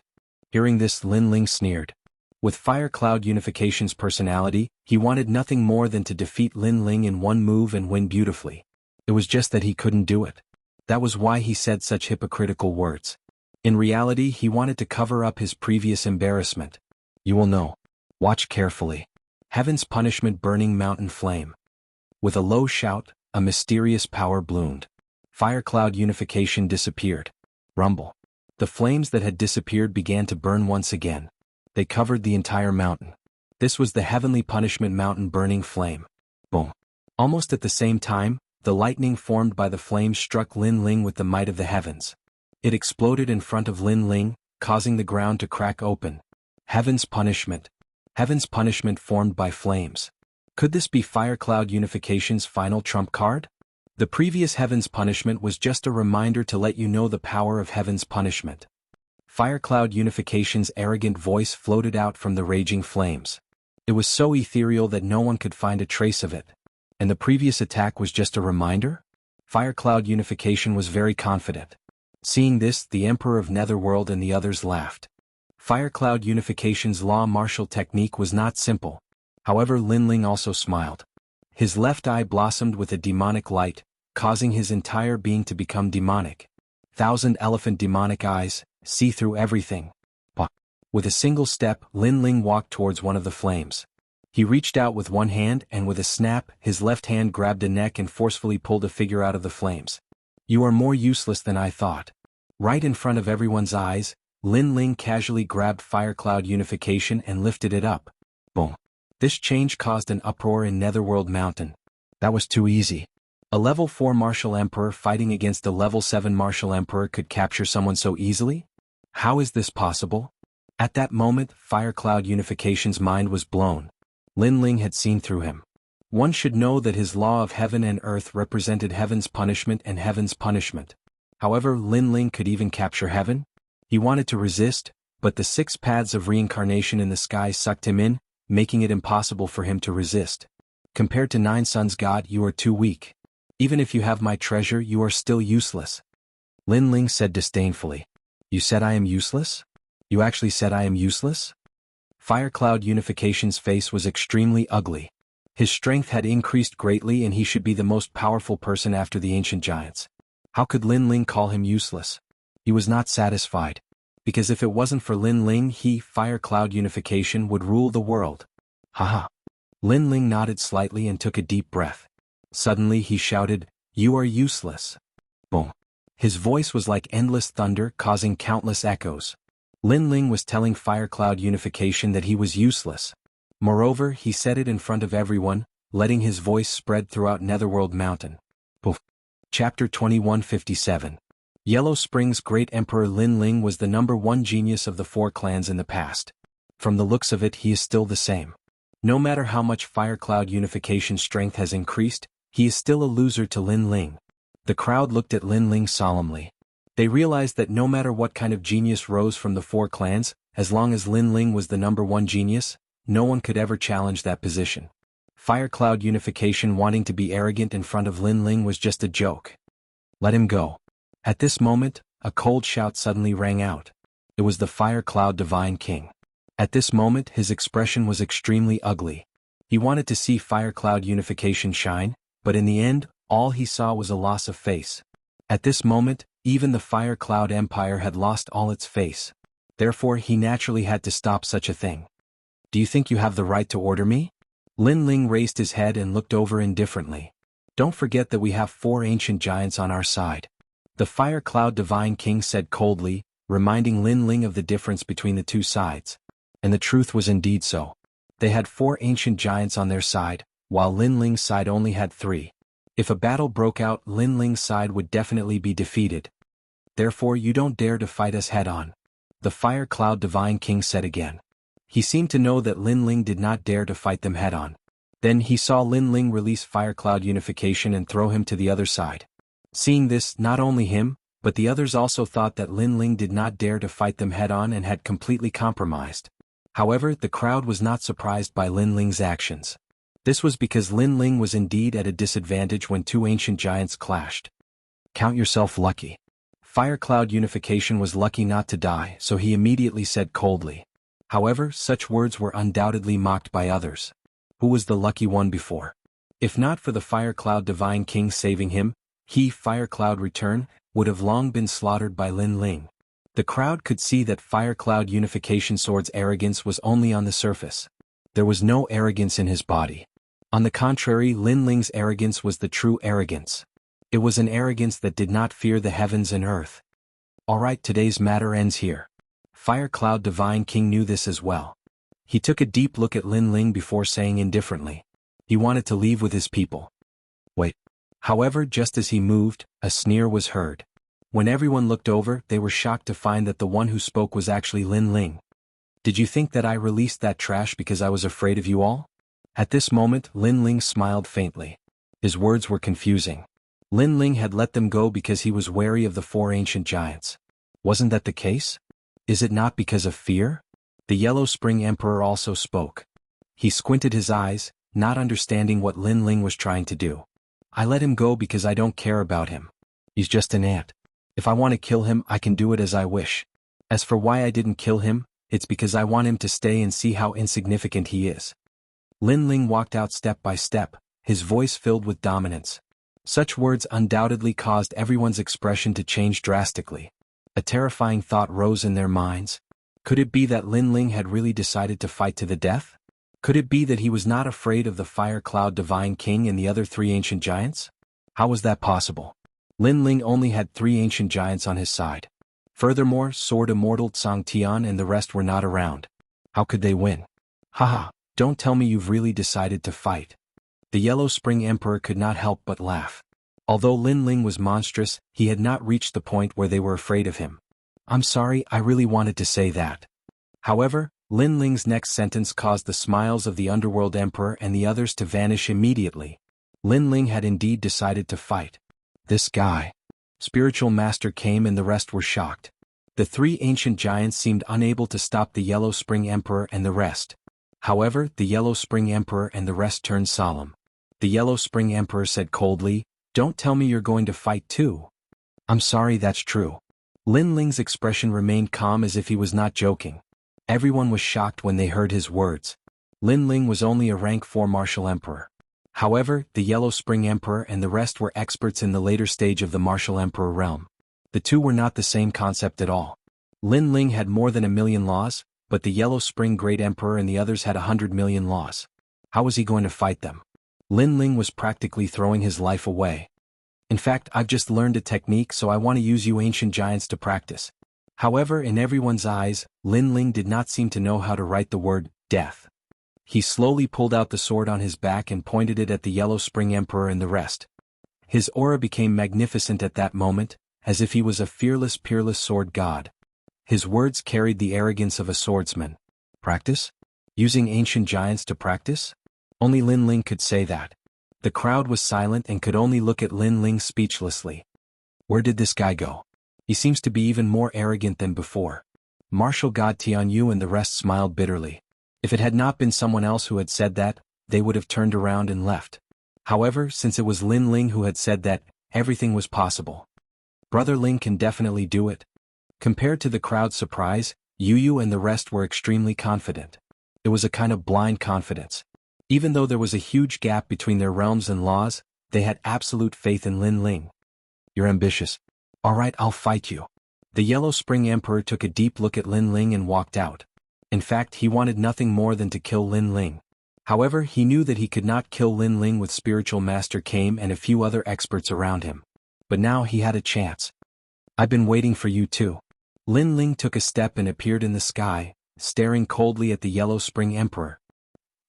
Hearing this, Lin Ling sneered. With Fire Cloud Unification's personality, he wanted nothing more than to defeat Lin Ling in one move and win beautifully. It was just that he couldn't do it. That was why he said such hypocritical words. In reality, he wanted to cover up his previous embarrassment. You will know. Watch carefully. Heaven's Punishment Burning Mountain Flame. With a low shout, a mysterious power bloomed. Fire Cloud Unification disappeared. Rumble. The flames that had disappeared began to burn once again. They covered the entire mountain. This was the Heavenly Punishment Mountain Burning Flame. Boom. Almost at the same time, the lightning formed by the flames struck Lin Ling with the might of the heavens. It exploded in front of Lin Ling, causing the ground to crack open. Heaven's Punishment. Heaven's Punishment formed by flames. Could this be Fire Cloud Unification's final trump card? The previous Heaven's Punishment was just a reminder to let you know the power of Heaven's Punishment. Fire Cloud Unification's arrogant voice floated out from the raging flames. It was so ethereal that no one could find a trace of it. And the previous attack was just a reminder? Fire Cloud Unification was very confident. Seeing this, the Emperor of Netherworld and the others laughed. Fire Cloud Unification's law martial technique was not simple. However, Lin Ling also smiled. His left eye blossomed with a demonic light, causing his entire being to become demonic. 1,000 elephant demonic eyes, see through everything. Bah. With a single step, Lin Ling walked towards one of the flames. He reached out with one hand and with a snap, his left hand grabbed a neck and forcefully pulled a figure out of the flames. You are more useless than I thought. Right in front of everyone's eyes, Lin Ling casually grabbed Fire Cloud Unification and lifted it up. Boom. This change caused an uproar in Netherworld Mountain. That was too easy. A level 4 martial emperor fighting against a level 7 martial emperor could capture someone so easily? How is this possible? At that moment, Fire Cloud Unification's mind was blown. Lin Ling had seen through him. One should know that his law of heaven and earth represented heaven's punishment and heaven's punishment. However, Lin Ling could even capture heaven? He wanted to resist, but the 6 paths of reincarnation in the sky sucked him in, making it impossible for him to resist. Compared to 9 Suns God, you are too weak. Even if you have my treasure, you are still useless. Lin Ling said disdainfully. You said I am useless? You actually said I am useless? Fire Cloud Unification's face was extremely ugly. His strength had increased greatly and he should be the most powerful person after the ancient giants. How could Lin Ling call him useless? He was not satisfied. Because if it wasn't for Lin Ling, he, Fire Cloud Unification, would rule the world. Haha. Lin Ling nodded slightly and took a deep breath. Suddenly he shouted, You are useless. Boom. His voice was like endless thunder, causing countless echoes. Lin Ling was telling Fire Cloud Unification that he was useless. Moreover, he said it in front of everyone, letting his voice spread throughout Netherworld Mountain. Poof. Chapter 2157. Yellow Spring's great emperor Lin Ling was the #1 genius of the 4 clans in the past. From the looks of it, he is still the same. No matter how much Fire Cloud Unification's strength has increased, he is still a loser to Lin Ling. The crowd looked at Lin Ling solemnly. They realized that no matter what kind of genius rose from the 4 clans, as long as Lin Ling was the #1 genius, no one could ever challenge that position. Fire Cloud Unification wanting to be arrogant in front of Lin Ling was just a joke. Let him go. At this moment, a cold shout suddenly rang out. It was the Fire Cloud Divine King. At this moment, his expression was extremely ugly. He wanted to see Fire Cloud Unification shine, but in the end, all he saw was a loss of face. At this moment, even the Fire Cloud Empire had lost all its face. Therefore, he naturally had to stop such a thing. Do you think you have the right to order me? Lin Ling raised his head and looked over indifferently. Don't forget that we have 4 ancient giants on our side. The Fire Cloud Divine King said coldly, reminding Lin Ling of the difference between the 2 sides. And the truth was indeed so. They had 4 ancient giants on their side, while Lin Ling's side only had 3. If a battle broke out, Lin Ling's side would definitely be defeated. Therefore you don't dare to fight us head-on. The Fire Cloud Divine King said again. He seemed to know that Lin Ling did not dare to fight them head-on. Then he saw Lin Ling release Fire Cloud Unification and throw him to the other side. Seeing this, not only him, but the others also thought that Lin Ling did not dare to fight them head-on and had completely compromised. However, the crowd was not surprised by Lin Ling's actions. This was because Lin Ling was indeed at a disadvantage when 2 ancient giants clashed. Count yourself lucky. Fire Cloud Unification was lucky not to die, so he immediately said coldly. However, such words were undoubtedly mocked by others. Who was the lucky one before? If not for the Fire Cloud Divine King saving him, he, Fire Cloud Return, would have long been slaughtered by Lin Ling. The crowd could see that Fire Cloud Unification Sword's arrogance was only on the surface. There was no arrogance in his body. On the contrary, Lin Ling's arrogance was the true arrogance. It was an arrogance that did not fear the heavens and earth. Alright, today's matter ends here. Fire Cloud Divine King knew this as well. He took a deep look at Lin Ling before saying indifferently. He wanted to leave with his people. Wait. However, just as he moved, a sneer was heard. When everyone looked over, they were shocked to find that the one who spoke was actually Lin Ling. Did you think that I released that trash because I was afraid of you all? At this moment, Lin Ling smiled faintly. His words were confusing. Lin Ling had let them go because he was wary of the 4 ancient giants. Wasn't that the case? Is it not because of fear? The Yellow Spring Emperor also spoke. He squinted his eyes, not understanding what Lin Ling was trying to do. I let him go because I don't care about him. He's just an ant. If I want to kill him, I can do it as I wish. As for why I didn't kill him, it's because I want him to stay and see how insignificant he is. Lin Ling walked out step by step, his voice filled with dominance. Such words undoubtedly caused everyone's expression to change drastically. A terrifying thought rose in their minds. Could it be that Lin Ling had really decided to fight to the death? Could it be that he was not afraid of the Fire Cloud Divine King and the other 3 ancient giants? How was that possible? Lin Ling only had 3 ancient giants on his side. Furthermore, Sword Immortal Tsang Tian and the rest were not around. How could they win? Haha, don't tell me you've really decided to fight. The Yellow Spring Emperor could not help but laugh. Although Lin Ling was monstrous, he had not reached the point where they were afraid of him. I'm sorry, I really wanted to say that. However, Lin Ling's next sentence caused the smiles of the Underworld Emperor and the others to vanish immediately. Lin Ling had indeed decided to fight. This guy. Spiritual Master came and the rest were shocked. The 3 ancient giants seemed unable to stop the Yellow Spring Emperor and the rest. However, the Yellow Spring Emperor and the rest turned solemn. The Yellow Spring Emperor said coldly, "Don't tell me you're going to fight too." I'm sorry, that's true. Lin Ling's expression remained calm as if he was not joking. Everyone was shocked when they heard his words. Lin Ling was only a rank 4 martial emperor. However, the Yellow Spring Emperor and the rest were experts in the later stage of the martial emperor realm. The two were not the same concept at all. Lin Ling had more than 1,000,000 laws, but the Yellow Spring Great Emperor and the others had 100,000,000 laws. How was he going to fight them? Lin Ling was practically throwing his life away. In fact, I've just learned a technique, so I want to use you ancient giants to practice. However, in everyone's eyes, Lin Ling did not seem to know how to write the word death. He slowly pulled out the sword on his back and pointed it at the Yellow Spring Emperor and the rest. His aura became magnificent at that moment, as if he was a fearless, peerless sword god. His words carried the arrogance of a swordsman. Practice? Using ancient giants to practice? Only Lin Ling could say that. The crowd was silent and could only look at Lin Ling speechlessly. Where did this guy go? He seems to be even more arrogant than before. Martial God Tianyu and the rest smiled bitterly. If it had not been someone else who had said that, they would have turned around and left. However, since it was Lin Ling who had said that, everything was possible. Brother Ling can definitely do it. Compared to the crowd's surprise, Yu and the rest were extremely confident. It was a kind of blind confidence. Even though there was a huge gap between their realms and laws, they had absolute faith in Lin Ling. You're ambitious. Alright, I'll fight you. The Yellow Spring Emperor took a deep look at Lin Ling and walked out. In fact, he wanted nothing more than to kill Lin Ling. However, he knew that he could not kill Lin Ling with Spiritual Master Kame and a few other experts around him. But now he had a chance. I've been waiting for you too. Lin Ling took a step and appeared in the sky, staring coldly at the Yellow Spring Emperor.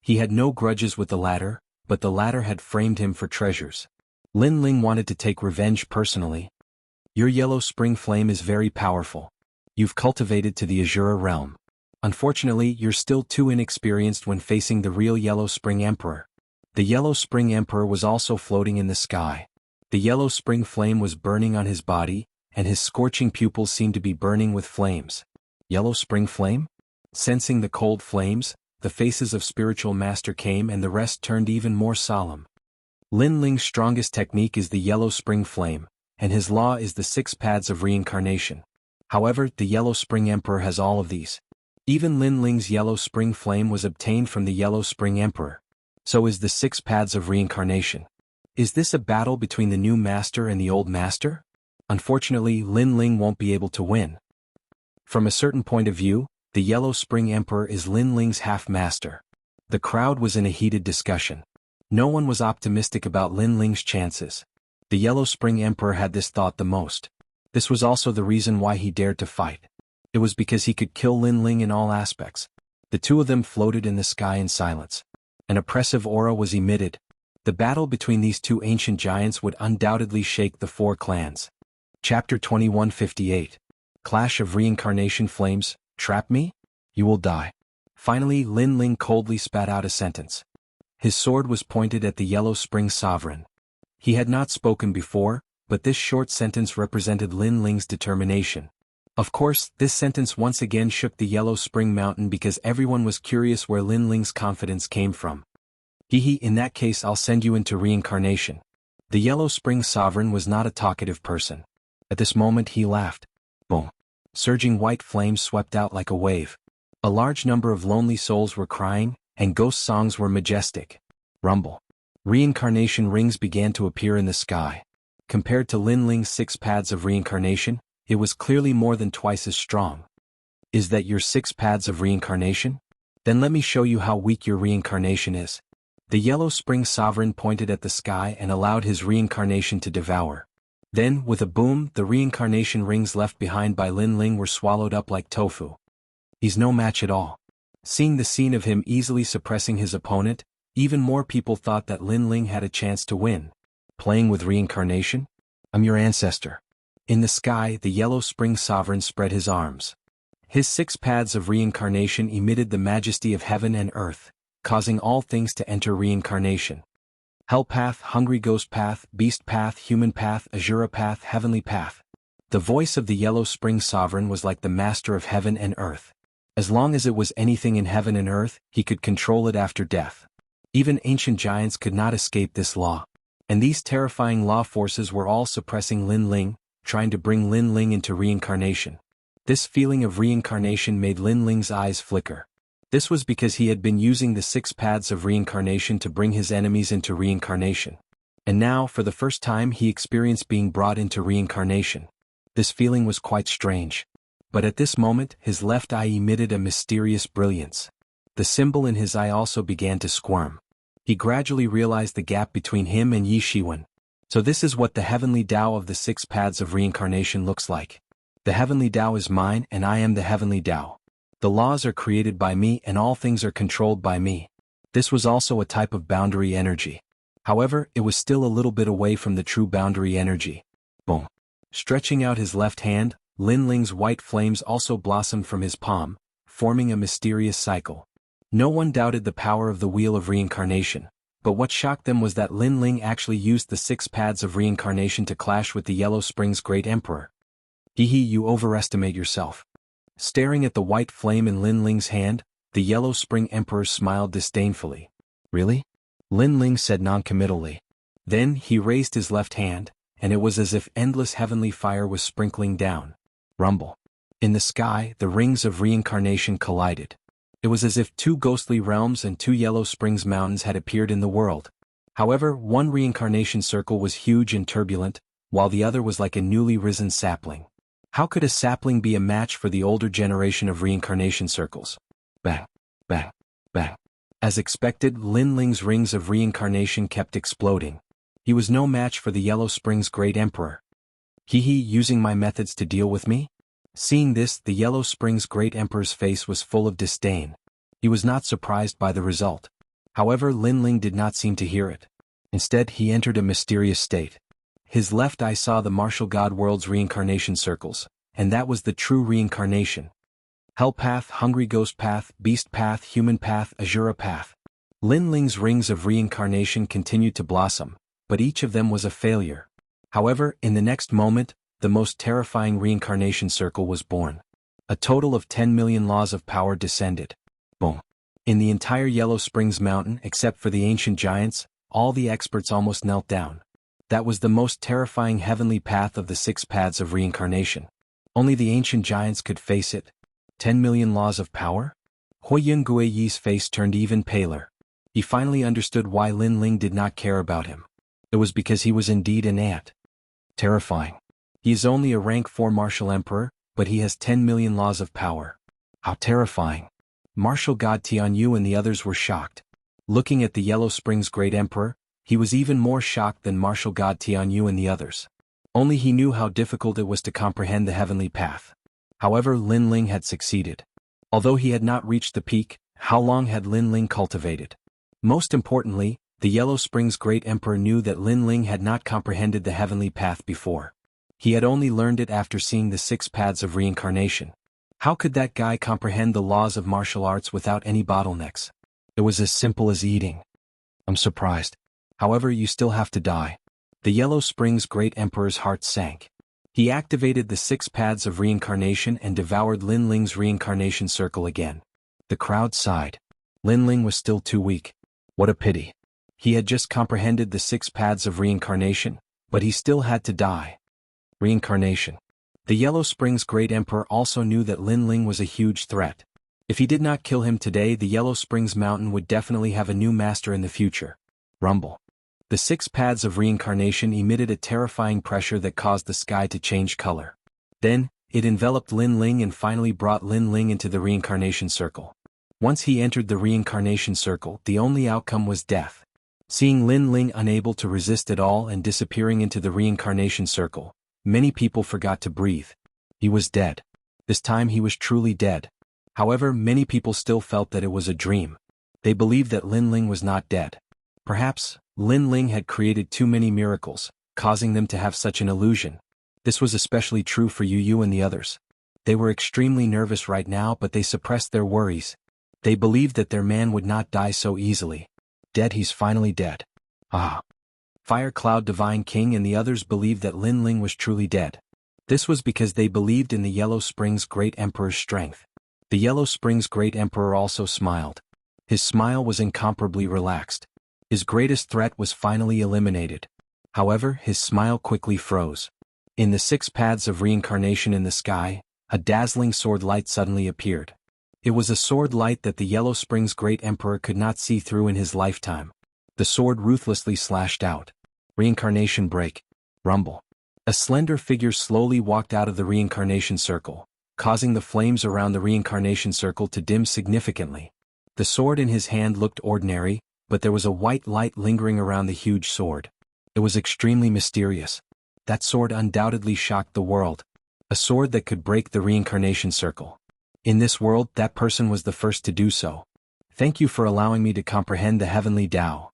He had no grudges with the latter, but the latter had framed him for treasures. Lin Ling wanted to take revenge personally. Your Yellow Spring Flame is very powerful. You've cultivated to the Azura realm. Unfortunately, you're still too inexperienced when facing the real Yellow Spring Emperor. The Yellow Spring Emperor was also floating in the sky. The Yellow Spring Flame was burning on his body, and his scorching pupils seemed to be burning with flames. Yellow Spring Flame? Sensing the cold flames, the faces of Spiritual Master Kame and the rest turned even more solemn. Lin Ling's strongest technique is the Yellow Spring Flame, and his law is the 6 paths of reincarnation. However, the Yellow Spring Emperor has all of these. Even Lin Ling's Yellow Spring Flame was obtained from the Yellow Spring Emperor. So is the 6 paths of reincarnation. Is this a battle between the new master and the old master? Unfortunately, Lin Ling won't be able to win. From a certain point of view, the Yellow Spring Emperor is Lin Ling's half-master. The crowd was in a heated discussion. No one was optimistic about Lin Ling's chances. The Yellow Spring Emperor had this thought the most. This was also the reason why he dared to fight. It was because he could kill Lin Ling in all aspects. The two of them floated in the sky in silence. An oppressive aura was emitted. The battle between these two ancient giants would undoubtedly shake the 4 clans. Chapter 2158. Clash of Reincarnation Flames. Trap me? You will die. Finally, Lin Ling coldly spat out a sentence. His sword was pointed at the Yellow Spring Sovereign. He had not spoken before, but this short sentence represented Lin Ling's determination. Of course, this sentence once again shook the Yellow Spring Mountain because everyone was curious where Lin Ling's confidence came from. In that case I'll send you into reincarnation. The Yellow Spring Sovereign was not a talkative person. At this moment he laughed. Boom. Surging white flames swept out like a wave. A large number of lonely souls were crying, and ghost songs were majestic. Rumble. Reincarnation rings began to appear in the sky. Compared to Lin Ling's 6 paths of reincarnation, It was clearly more than twice as strong. Is that your 6 paths of reincarnation? Then let me show you how weak your reincarnation is. The Yellow Spring Sovereign pointed at the sky and allowed his reincarnation to devour. Then, with a boom, the reincarnation rings left behind by Lin Ling were swallowed up like tofu. He's no match at all. Seeing the scene of him easily suppressing his opponent, even more people thought that Lin Ling had a chance to win. Playing with reincarnation? I'm your ancestor. In the sky, the Yellow Spring Sovereign spread his arms. His 6 paths of reincarnation emitted the majesty of heaven and earth, causing all things to enter reincarnation. Hell path, hungry ghost path, beast path, human path, Azura path, heavenly path. The voice of the Yellow Spring Sovereign was like the master of heaven and earth. As long as it was anything in heaven and earth, he could control it after death. Even ancient giants could not escape this law. And these terrifying law forces were all suppressing Lin Ling, trying to bring Lin Ling into reincarnation. This feeling of reincarnation made Lin Ling's eyes flicker. This was because he had been using the 6 paths of reincarnation to bring his enemies into reincarnation. And now, for the first time, he experienced being brought into reincarnation. This feeling was quite strange. But at this moment, his left eye emitted a mysterious brilliance. The symbol in his eye also began to squirm. He gradually realized the gap between him and Yi Shiwen. So this is what the heavenly Tao of the 6 paths of reincarnation looks like. The heavenly Tao is mine and I am the heavenly Tao. The laws are created by me and all things are controlled by me. This was also a type of boundary energy. However, it was still a little bit away from the true boundary energy. Boom. Stretching out his left hand, Lin Ling's white flames also blossomed from his palm, forming a mysterious cycle. No one doubted the power of the Wheel of Reincarnation, but what shocked them was that Lin Ling actually used the 6 paths of reincarnation to clash with the Yellow Spring's great emperor. You overestimate yourself. Staring at the white flame in Lin Ling's hand, the Yellow Spring Emperor smiled disdainfully. Really? Lin Ling said noncommittally. Then he raised his left hand, and it was as if endless heavenly fire was sprinkling down. Rumble. In the sky, the rings of reincarnation collided. It was as if 2 ghostly realms and 2 Yellow Springs mountains had appeared in the world. However, one reincarnation circle was huge and turbulent, while the other was like a newly risen sapling. How could a sapling be a match for the older generation of reincarnation circles? Bang, bang, bang. As expected, Lin Ling's rings of reincarnation kept exploding. He was no match for the Yellow Spring's great emperor. Using my methods to deal with me? Seeing this, the Yellow Spring's great emperor's face was full of disdain. He was not surprised by the result. However, Lin Ling did not seem to hear it. Instead, he entered a mysterious state. His left eye saw the martial god world's reincarnation circles, and that was the true reincarnation. Hell path, hungry ghost path, beast path, human path, Azura path. Lin Ling's rings of reincarnation continued to blossom, but each of them was a failure. However, in the next moment, the most terrifying reincarnation circle was born. A total of 10 million laws of power descended. Boom. In the entire Yellow Springs mountain, except for the ancient giants, all the experts almost knelt down. That was the most terrifying heavenly path of the 6 paths of reincarnation. Only the ancient giants could face it. 10 million laws of power? Huiyun Guiyi's face turned even paler. He finally understood why Lin Ling did not care about him. It was because he was indeed an ant. Terrifying. He is only a rank 4 martial emperor, but he has 10 million laws of power. How terrifying. Martial god Tianyu and the others were shocked. Looking at the Yellow Springs great emperor, he was even more shocked than martial god Tianyu and the others. Only he knew how difficult it was to comprehend the heavenly path. However, Lin Ling had succeeded. Although he had not reached the peak, how long had Lin Ling cultivated? Most importantly, the Yellow Springs great emperor knew that Lin Ling had not comprehended the heavenly path before. He had only learned it after seeing the 6 paths of reincarnation. How could that guy comprehend the laws of martial arts without any bottlenecks? It was as simple as eating. I'm surprised. However, you still have to die. The Yellow Springs great emperor's heart sank. He activated the 6 paths of reincarnation and devoured Lin Ling's reincarnation circle again. The crowd sighed. Lin Ling was still too weak. What a pity. He had just comprehended the 6 paths of reincarnation, but he still had to die. Reincarnation. The Yellow Springs great emperor also knew that Lin Ling was a huge threat. If he did not kill him today, the Yellow Springs mountain would definitely have a new master in the future. Rumble. The 6 paths of reincarnation emitted a terrifying pressure that caused the sky to change color. Then, it enveloped Lin Ling and finally brought Lin Ling into the reincarnation circle. Once he entered the reincarnation circle, the only outcome was death. Seeing Lin Ling unable to resist at all and disappearing into the reincarnation circle, many people forgot to breathe. He was dead. This time he was truly dead. However, many people still felt that it was a dream. They believed that Lin Ling was not dead. Perhaps, Lin Ling had created too many miracles, causing them to have such an illusion. This was especially true for Yu and the others. They were extremely nervous right now, but they suppressed their worries. They believed that their man would not die so easily. Dead, he's finally dead. Ah. Fire Cloud Divine King and the others believed that Lin Ling was truly dead. This was because they believed in the Yellow Springs Great Emperor's strength. The Yellow Springs Great Emperor also smiled. His smile was incomparably relaxed. His greatest threat was finally eliminated. However, his smile quickly froze. In the 6 paths of reincarnation in the sky, a dazzling sword light suddenly appeared. It was a sword light that the Yellow Springs Great Emperor could not see through in his lifetime. The sword ruthlessly slashed out. Reincarnation break. Rumble. A slender figure slowly walked out of the reincarnation circle, causing the flames around the reincarnation circle to dim significantly. The sword in his hand looked ordinary, but there was a white light lingering around the huge sword. It was extremely mysterious. That sword undoubtedly shocked the world. A sword that could break the reincarnation circle. In this world, that person was the first to do so. Thank you for allowing me to comprehend the heavenly Tao.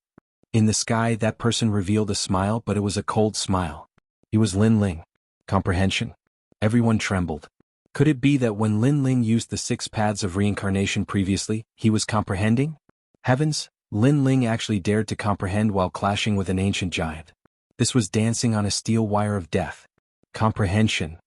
In the sky, that person revealed a smile, but it was a cold smile. He was Lin Ling. Comprehension? Everyone trembled. Could it be that when Lin Ling used the 6 paths of reincarnation previously, he was comprehending? Heavens, Lin Ling actually dared to comprehend while clashing with an ancient giant. This was dancing on a steel wire of death. Comprehension.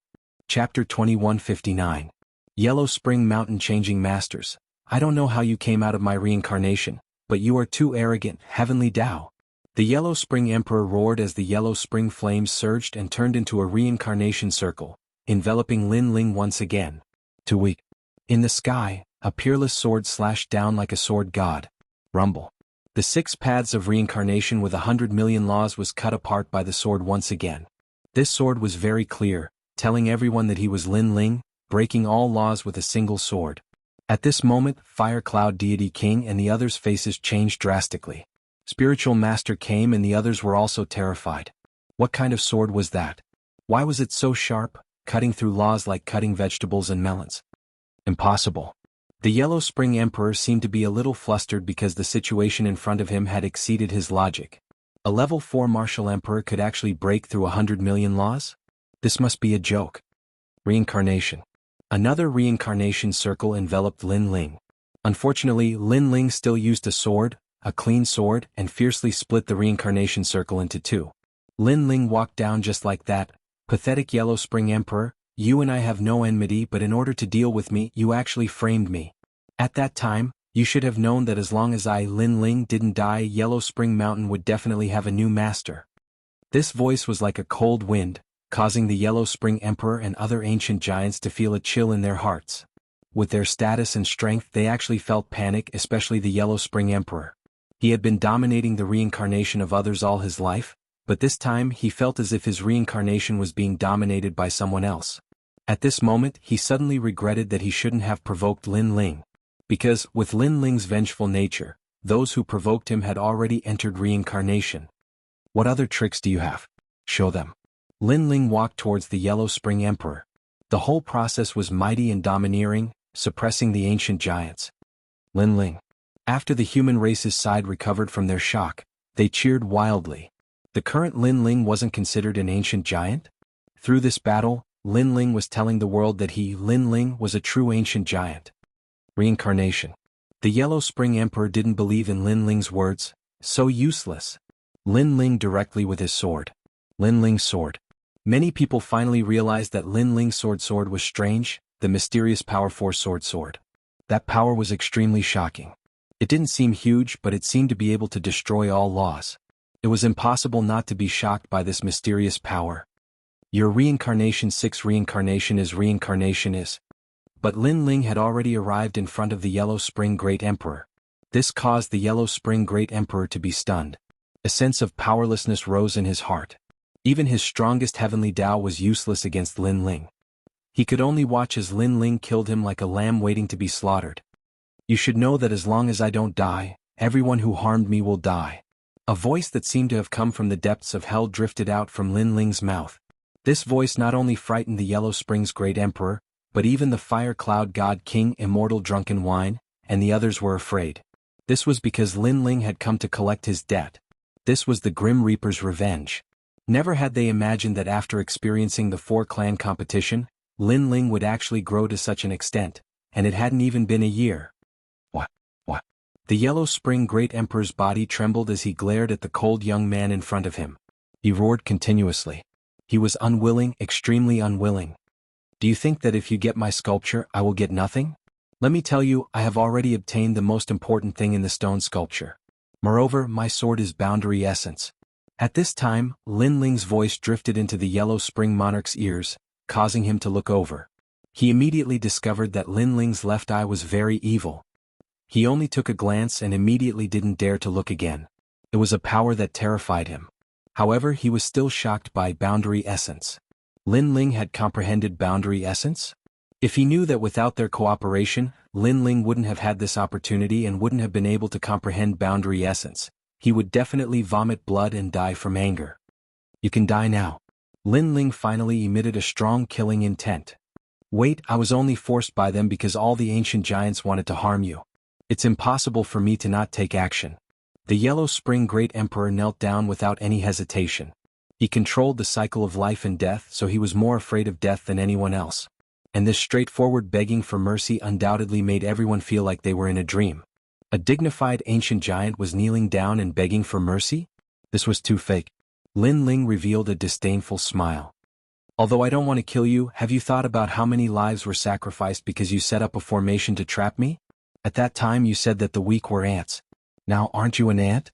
Chapter 2159. Yellow Spring Mountain Changing Masters. I don't know how you came out of my reincarnation, but you are too arrogant, heavenly Tao. The Yellow Spring Emperor roared as the Yellow Spring flames surged and turned into a reincarnation circle, enveloping Lin Ling once again. Too weak. In the sky, a peerless sword slashed down like a sword god. Rumble. The 6 paths of reincarnation with 100 million laws was cut apart by the sword once again. This sword was very clear, telling everyone that he was Lin Ling, breaking all laws with a single sword. At this moment, Fire Cloud Deity King and the others' faces changed drastically. Spiritual Master came and the others were also terrified. What kind of sword was that? Why was it so sharp, cutting through laws like cutting vegetables and melons? Impossible. The Yellow Spring Emperor seemed to be a little flustered because the situation in front of him had exceeded his logic. A level 4 martial emperor could actually break through 100 million laws? This must be a joke. Reincarnation. Another reincarnation circle enveloped Lin Ling. Unfortunately, Lin Ling still used a sword, a clean sword, and fiercely split the reincarnation circle into 2. Lin Ling walked down just like that. Pathetic Yellow Spring Emperor, you and I have no enmity, but in order to deal with me, you actually framed me. At that time, you should have known that as long as I, Lin Ling, didn't die, Yellow Spring Mountain would definitely have a new master. This voice was like a cold wind, causing the Yellow Spring Emperor and other ancient giants to feel a chill in their hearts. With their status and strength, they actually felt panic, especially the Yellow Spring Emperor. He had been dominating the reincarnation of others all his life, but this time he felt as if his reincarnation was being dominated by someone else. At this moment, he suddenly regretted that he shouldn't have provoked Lin Ling. Because, with Lin Ling's vengeful nature, those who provoked him had already entered reincarnation. What other tricks do you have? Show them. Lin Ling walked towards the Yellow Spring Emperor. The whole process was mighty and domineering, suppressing the ancient giants. Lin Ling. After the human race's side recovered from their shock, they cheered wildly. The current Lin Ling wasn't considered an ancient giant? Through this battle, Lin Ling was telling the world that he, Lin Ling, was a true ancient giant. Reincarnation. The Yellow Spring Emperor didn't believe in Lin Ling's words. So useless. Lin Ling directly with his sword. Lin Ling's sword. Many people finally realized that Lin Ling's sword was strange, the mysterious power force sword. That power was extremely shocking. It didn't seem huge, but it seemed to be able to destroy all laws. It was impossible not to be shocked by this mysterious power. Your reincarnation 6 reincarnation is. But Lin Ling had already arrived in front of the Yellow Spring Great Emperor. This caused the Yellow Spring Great Emperor to be stunned. A sense of powerlessness rose in his heart. Even his strongest heavenly Tao was useless against Lin Ling. He could only watch as Lin Ling killed him like a lamb waiting to be slaughtered. You should know that as long as I don't die, everyone who harmed me will die. A voice that seemed to have come from the depths of hell drifted out from Lin Ling's mouth. This voice not only frightened the Yellow Spring's great emperor, but even the Fire Cloud God King Immortal Drunken Wine, and the others were afraid. This was because Lin Ling had come to collect his debt. This was the Grim Reaper's revenge. Never had they imagined that after experiencing the four-clan competition, Lin Ling would actually grow to such an extent, and it hadn't even been a year. What? The Yellow Spring Great Emperor's body trembled as he glared at the cold young man in front of him. He roared continuously. He was unwilling, extremely unwilling. Do you think that if you get my sculpture, I will get nothing? Let me tell you, I have already obtained the most important thing in the stone sculpture. Moreover, my sword is boundary essence. At this time, Lin Ling's voice drifted into the Yellow Spring Monarch's ears, causing him to look over. He immediately discovered that Lin Ling's left eye was very evil. He only took a glance and immediately didn't dare to look again. It was a power that terrified him. However, he was still shocked by boundary essence. Lin Ling had comprehended boundary essence? If he knew that without their cooperation, Lin Ling wouldn't have had this opportunity and wouldn't have been able to comprehend boundary essence, he would definitely vomit blood and die from anger. You can die now. Lin Ling finally emitted a strong killing intent. Wait, I was only forced by them because all the ancient giants wanted to harm you. It's impossible for me to not take action. The Yellow Spring Great Emperor knelt down without any hesitation. He controlled the cycle of life and death, so he was more afraid of death than anyone else. And this straightforward begging for mercy undoubtedly made everyone feel like they were in a dream. A dignified ancient giant was kneeling down and begging for mercy? This was too fake. Lin Ling revealed a disdainful smile. Although I don't want to kill you, have you thought about how many lives were sacrificed because you set up a formation to trap me? At that time you said that the weak were ants. Now aren't you an ant?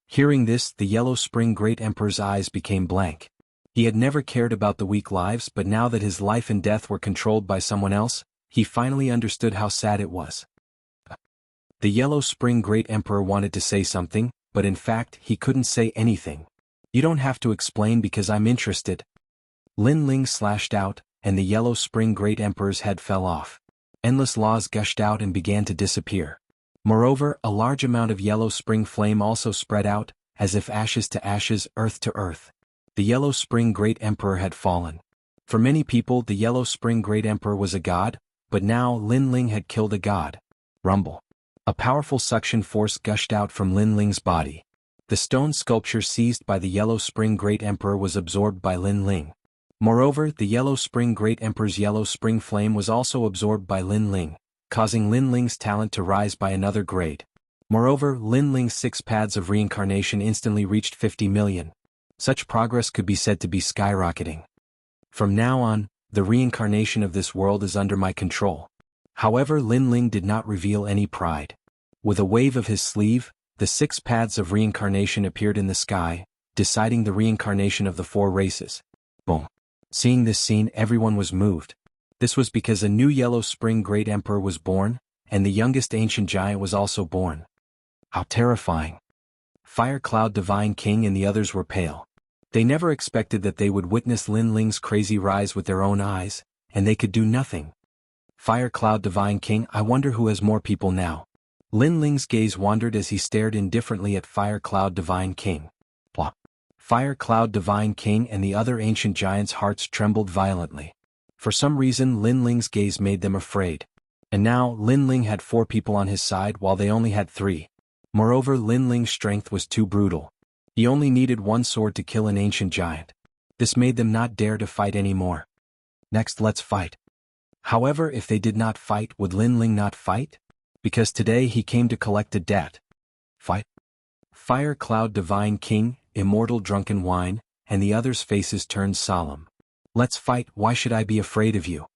Hearing this, the Yellow Spring Great Emperor's eyes became blank. He had never cared about the weak lives, but now that his life and death were controlled by someone else, he finally understood how sad it was. The Yellow Spring Great Emperor wanted to say something, but in fact he couldn't say anything. You don't have to explain because I'm interested. Lin Ling slashed out, and the Yellow Spring Great Emperor's head fell off. Endless laws gushed out and began to disappear. Moreover, a large amount of yellow spring flame also spread out, as if ashes to ashes, earth to earth. The Yellow Spring Great Emperor had fallen. For many people, the Yellow Spring Great Emperor was a god, but now Lin Ling had killed a god. Rumble. A powerful suction force gushed out from Lin Ling's body. The stone sculpture seized by the Yellow Spring Great Emperor was absorbed by Lin Ling. Moreover, the Yellow Spring Great Emperor's yellow spring flame was also absorbed by Lin Ling, causing Lin Ling's talent to rise by another grade. Moreover, Lin Ling's 6 paths of reincarnation instantly reached 50 million. Such progress could be said to be skyrocketing. From now on, the reincarnation of this world is under my control. However, Lin Ling did not reveal any pride. With a wave of his sleeve, the 6 paths of reincarnation appeared in the sky, deciding the reincarnation of the 4 races. Boom. Seeing this scene, everyone was moved. This was because a new Yellow Spring Great Emperor was born, and the youngest ancient giant was also born. How terrifying. Fire Cloud Divine King and the others were pale. They never expected that they would witness Lin Ling's crazy rise with their own eyes, and they could do nothing. Fire Cloud Divine King, I wonder who has more people now. Lin Ling's gaze wandered as he stared indifferently at Fire Cloud Divine King. Blah. Fire Cloud Divine King and the other ancient giants' hearts trembled violently. For some reason, Lin Ling's gaze made them afraid. And now, Lin Ling had 4 people on his side while they only had 3. Moreover, Lin Ling's strength was too brutal. He only needed 1 sword to kill an ancient giant. This made them not dare to fight anymore. Next, let's fight. However, if they did not fight, would Lin Ling not fight? Because today he came to collect a debt. Fight. Fire Cloud Divine King, Immortal Drunken Wine, and the others' faces turned solemn. Let's fight, why should I be afraid of you?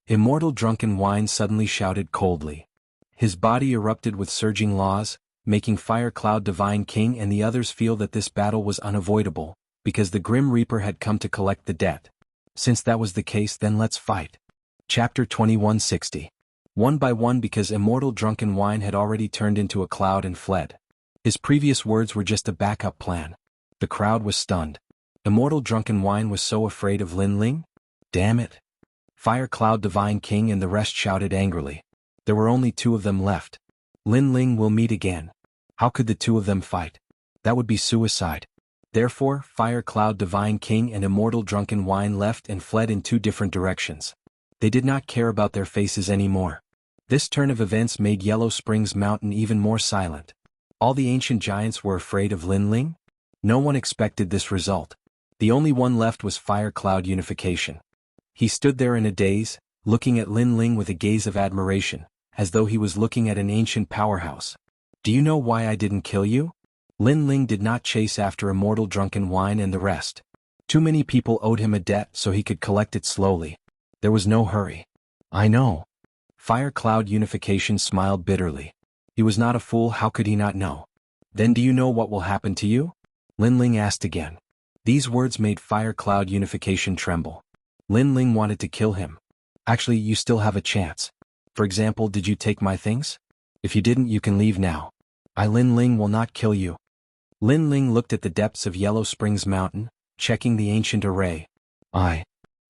Immortal Drunken Wine suddenly shouted coldly. His body erupted with surging laws, making Fire Cloud Divine King and the others feel that this battle was unavoidable, because the Grim Reaper had come to collect the debt. Since that was the case, then let's fight. Chapter 2160. One by one, because Immortal Drunken Wine had already turned into a cloud and fled. His previous words were just a backup plan. The crowd was stunned. Immortal Drunken Wine was so afraid of Lin Ling? Damn it. Fire Cloud Divine King and the rest shouted angrily. There were only 2 of them left. Lin Ling will meet again. How could the 2 of them fight? That would be suicide. Therefore, Fire Cloud Divine King and Immortal Drunken Wine left and fled in 2 different directions. They did not care about their faces anymore. This turn of events made Yellow Springs Mountain even more silent. All the ancient giants were afraid of Lin Ling? No one expected this result. The only one left was Fire Cloud Unification. He stood there in a daze, looking at Lin Ling with a gaze of admiration, as though he was looking at an ancient powerhouse. Do you know why I didn't kill you? Lin Ling did not chase after Immortal Drunken Wine and the rest. Too many people owed him a debt so he could collect it slowly. There was no hurry. I know. Fire Cloud Unification smiled bitterly. He was not a fool, how could he not know? Then do you know what will happen to you? Lin Ling asked again. These words made Fire Cloud Unification tremble. Lin Ling wanted to kill him. Actually, you still have a chance. For example, did you take my things? If you didn't, you can leave now. Lin Ling will not kill you. Lin Ling looked at the depths of Yellow Springs Mountain, checking the ancient array.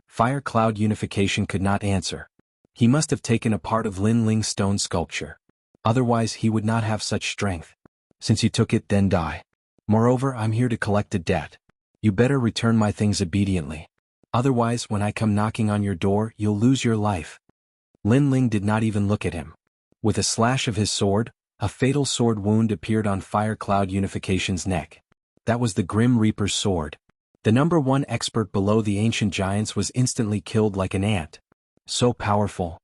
Fire Cloud Unification could not answer. He must have taken a part of Lin Ling's stone sculpture. Otherwise he would not have such strength. Since you took it, then die. Moreover, I'm here to collect a debt. You better return my things obediently. Otherwise, when I come knocking on your door, you'll lose your life. Lin Ling did not even look at him. With a slash of his sword, a fatal sword wound appeared on Fire Cloud Unification's neck. That was the Grim Reaper's sword. The number 1 expert below the ancient giants was instantly killed like an ant. So powerful.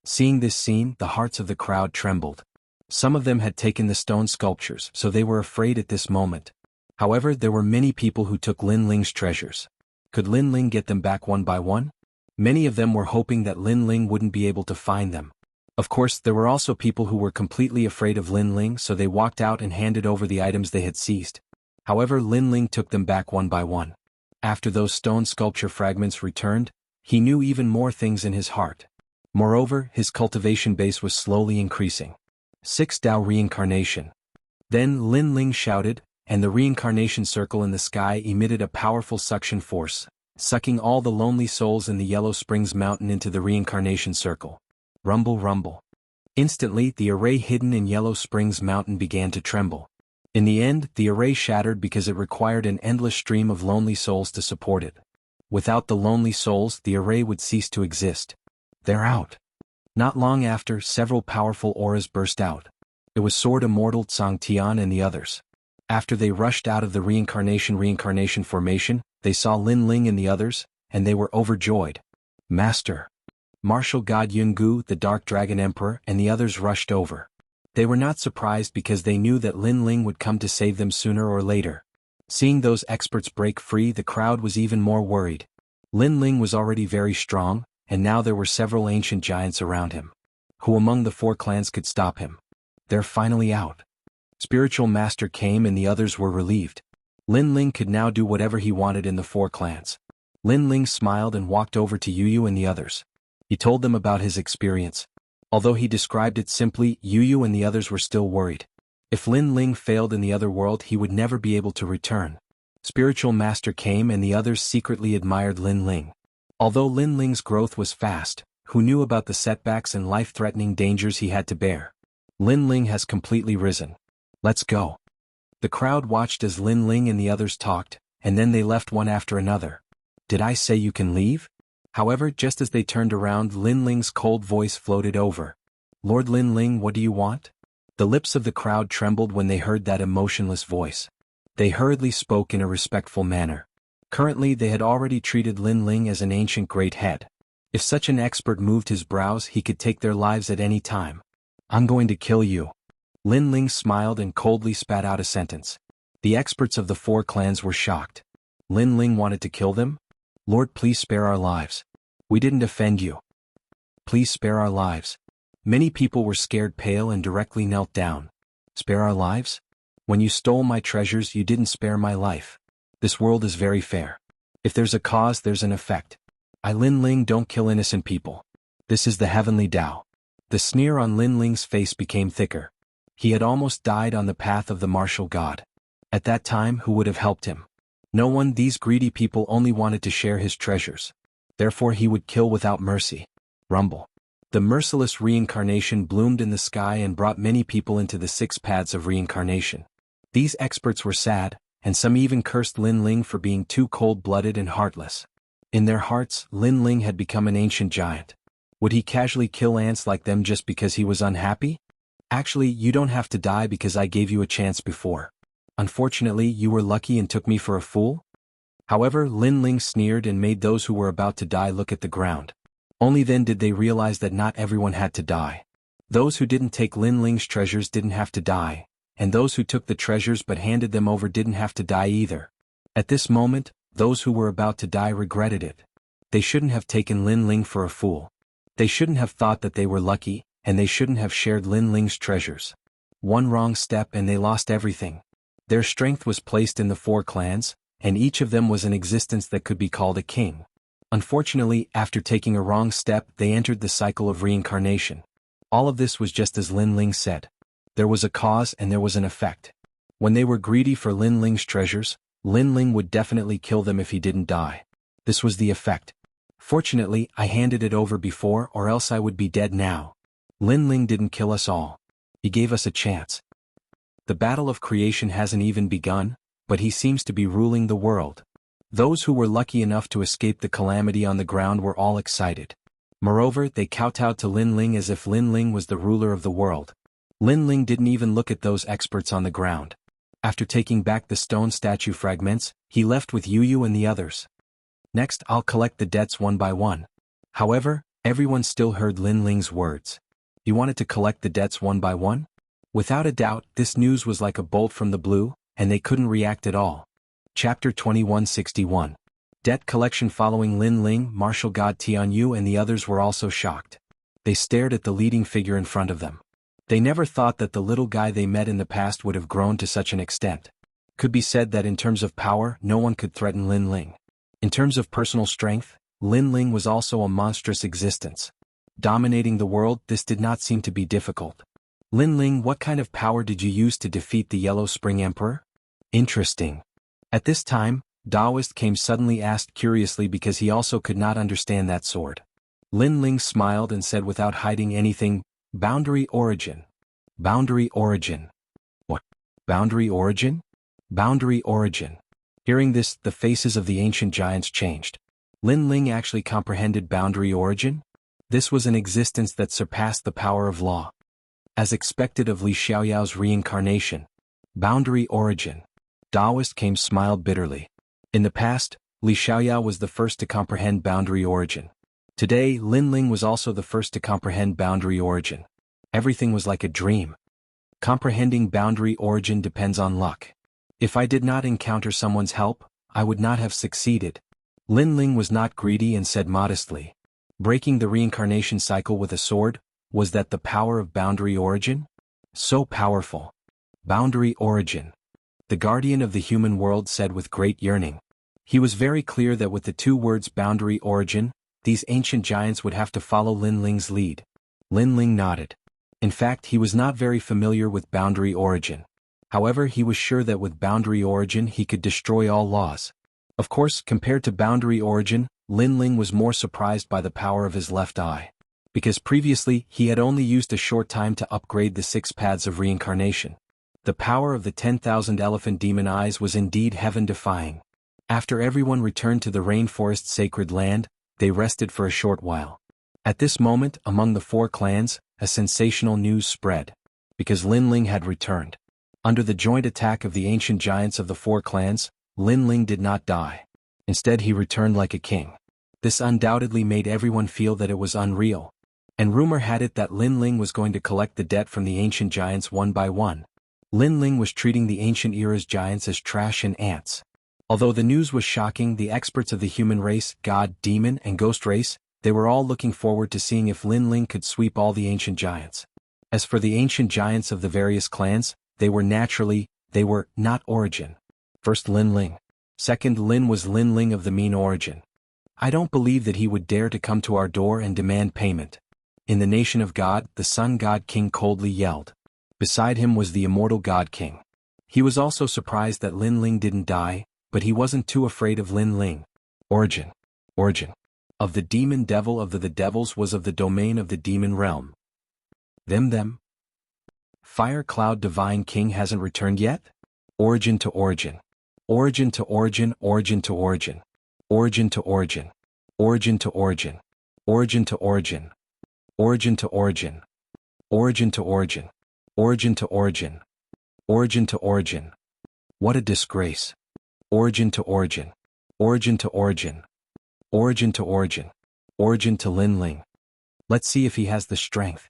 Seeing this scene, the hearts of the crowd trembled. Some of them had taken the stone sculptures, so they were afraid at this moment. However, there were many people who took Lin Ling's treasures. Could Lin Ling get them back one by one? Many of them were hoping that Lin Ling wouldn't be able to find them. Of course, there were also people who were completely afraid of Lin Ling, so they walked out and handed over the items they had seized. However, Lin Ling took them back one by one. After those stone sculpture fragments returned, he knew even more things in his heart. Moreover, his cultivation base was slowly increasing. 6 Tao Reincarnation. Then Lin Ling shouted, and the reincarnation circle in the sky emitted a powerful suction force, sucking all the lonely souls in the Yellow Springs Mountain into the reincarnation circle. Rumble, rumble. Instantly, the array hidden in Yellow Springs Mountain began to tremble. In the end, the array shattered because it required an endless stream of lonely souls to support it. Without the lonely souls, the array would cease to exist. They're out. Not long after, several powerful auras burst out. It was Sword Immortal Tsang Tian and the others. After they rushed out of the reincarnation formation, they saw Lin Ling and the others, and they were overjoyed. Master. Martial God Jianghu, the Dark Dragon Emperor, and the others rushed over. They were not surprised because they knew that Lin Ling would come to save them sooner or later. Seeing those experts break free, the crowd was even more worried. Lin Ling was already very strong, and now there were several ancient giants around him. Who among the 4 clans could stop him? They're finally out. Spiritual Master came and the others were relieved. Lin Ling could now do whatever he wanted in the 4 clans. Lin Ling smiled and walked over to Yu and the others. He told them about his experience. Although he described it simply, Yu and the others were still worried. If Lin Ling failed in the other world, he would never be able to return. Spiritual Master came and the others secretly admired Lin Ling. Although Lin Ling's growth was fast, who knew about the setbacks and life-threatening dangers he had to bear? Lin Ling has completely risen. Let's go. The crowd watched as Lin Ling and the others talked, and then they left one after another. Did I say you can leave? However, just as they turned around, Lin Ling's cold voice floated over. Lord Lin Ling, what do you want? The lips of the crowd trembled when they heard that emotionless voice. They hurriedly spoke in a respectful manner. Currently, they had already treated Lin Ling as an ancient great head. If such an expert moved his brows, he could take their lives at any time. I'm going to kill you. Lin Ling smiled and coldly spat out a sentence. The experts of the 4 clans were shocked. Lin Ling wanted to kill them? Lord, please spare our lives. We didn't offend you. Please spare our lives. Many people were scared pale and directly knelt down. Spare our lives? When you stole my treasures, you didn't spare my life. This world is very fair. If there's a cause, there's an effect. Lin Ling don't kill innocent people. This is the heavenly Tao. The sneer on Lin Ling's face became thicker. He had almost died on the path of the martial god. At that time, who would have helped him? No one. These greedy people only wanted to share his treasures. Therefore he would kill without mercy. Rumble. The merciless reincarnation bloomed in the sky and brought many people into the 6 paths of reincarnation. These experts were sad, and some even cursed Lin Ling for being too cold-blooded and heartless. In their hearts, Lin Ling had become an ancient giant. Would he casually kill ants like them just because he was unhappy? Actually, you don't have to die because I gave you a chance before. Unfortunately, you were lucky and took me for a fool? However, Lin Ling sneered and made those who were about to die look at the ground. Only then did they realize that not everyone had to die. Those who didn't take Lin Ling's treasures didn't have to die, and those who took the treasures but handed them over didn't have to die either. At this moment, those who were about to die regretted it. They shouldn't have taken Lin Ling for a fool. They shouldn't have thought that they were lucky, and they shouldn't have shared Lin Ling's treasures. One wrong step and they lost everything. Their strength was placed in the 4 clans, and each of them was an existence that could be called a king. Unfortunately, after taking a wrong step, they entered the cycle of reincarnation. All of this was just as Lin Ling said. There was a cause and there was an effect. When they were greedy for Lin Ling's treasures, Lin Ling would definitely kill them if he didn't die. This was the effect. Fortunately, I handed it over before, or else I would be dead now. Lin Ling didn't kill us all. He gave us a chance. The battle of creation hasn't even begun, but he seems to be ruling the world. Those who were lucky enough to escape the calamity on the ground were all excited. Moreover, they kowtowed to Lin Ling as if Lin Ling was the ruler of the world. Lin Ling didn't even look at those experts on the ground. After taking back the stone statue fragments, he left with Yu and the others. Next, I'll collect the debts one by one. However, everyone still heard Lin Ling's words. He wanted to collect the debts one by one? Without a doubt, this news was like a bolt from the blue, and they couldn't react at all. Chapter 2161. Debt collection. Following Lin Ling, martial god Tianyu and the others were also shocked. They stared at the leading figure in front of them. They never thought that the little guy they met in the past would have grown to such an extent. Could be said that in terms of power, no one could threaten Lin Ling. In terms of personal strength, Lin Ling was also a monstrous existence. Dominating the world, this did not seem to be difficult. Lin Ling, what kind of power did you use to defeat the Yellow Spring Emperor? Interesting. At this time, Daoist came suddenly asked curiously because he also could not understand that sword. Lin Ling smiled and said without hiding anything, Boundary origin. Boundary origin. What? Boundary origin? Boundary origin. Hearing this, the faces of the ancient giants changed. Lin Ling actually comprehended boundary origin? This was an existence that surpassed the power of law. As expected of Li Xiaoyao's reincarnation. Boundary origin. Daoist came smiled bitterly. In the past, Li Xiaoyao was the first to comprehend boundary origin. Today, Lin Ling was also the first to comprehend boundary origin. Everything was like a dream. Comprehending boundary origin depends on luck. If I did not encounter someone's help, I would not have succeeded. Lin Ling was not greedy and said modestly. Breaking the reincarnation cycle with a sword, was that the power of boundary origin? So powerful. Boundary origin. The guardian of the human world said with great yearning. He was very clear that with the 2 words boundary origin, these ancient giants would have to follow Lin Ling's lead. Lin Ling nodded. In fact, he was not very familiar with boundary origin. However, he was sure that with boundary origin he could destroy all laws. Of course, compared to boundary origin, Lin Ling was more surprised by the power of his left eye. Because previously, he had only used a short time to upgrade the 6 paths of reincarnation. The power of the 10,000 elephant demon eyes was indeed heaven-defying. After everyone returned to the rainforest sacred land, they rested for a short while. At this moment, among the 4 clans, a sensational news spread. Because Lin Ling had returned. Under the joint attack of the ancient giants of the 4 clans, Lin Ling did not die. Instead, he returned like a king. This undoubtedly made everyone feel that it was unreal. And rumor had it that Lin Ling was going to collect the debt from the ancient giants one by one. Lin Ling was treating the ancient era's giants as trash and ants. Although the news was shocking, the experts of the human race, god, demon, and ghost race, they were all looking forward to seeing if Lin Ling could sweep all the ancient giants. As for the ancient giants of the various clans, they were not origin. First Lin Ling. Second Lin was Lin Ling of the mean origin. I don't believe that he would dare to come to our door and demand payment. In the nation of God, the Sun God King coldly yelled. Beside him was the Immortal God King. He was also surprised that Lin Ling didn't die, but he wasn't too afraid of Lin Ling. Origin. Of the demon devil of the devils was of the domain of the demon realm. Them. Fire cloud divine king hasn't returned yet? Origin to origin. Origin to origin, origin to origin. Origin to origin. Origin to origin. Origin to origin. Origin to origin. Origin to origin. Origin to origin. Origin to origin. What a disgrace. Origin to origin. Origin to origin. Origin to origin. Origin to Lin Ling. Let's see if he has the strength.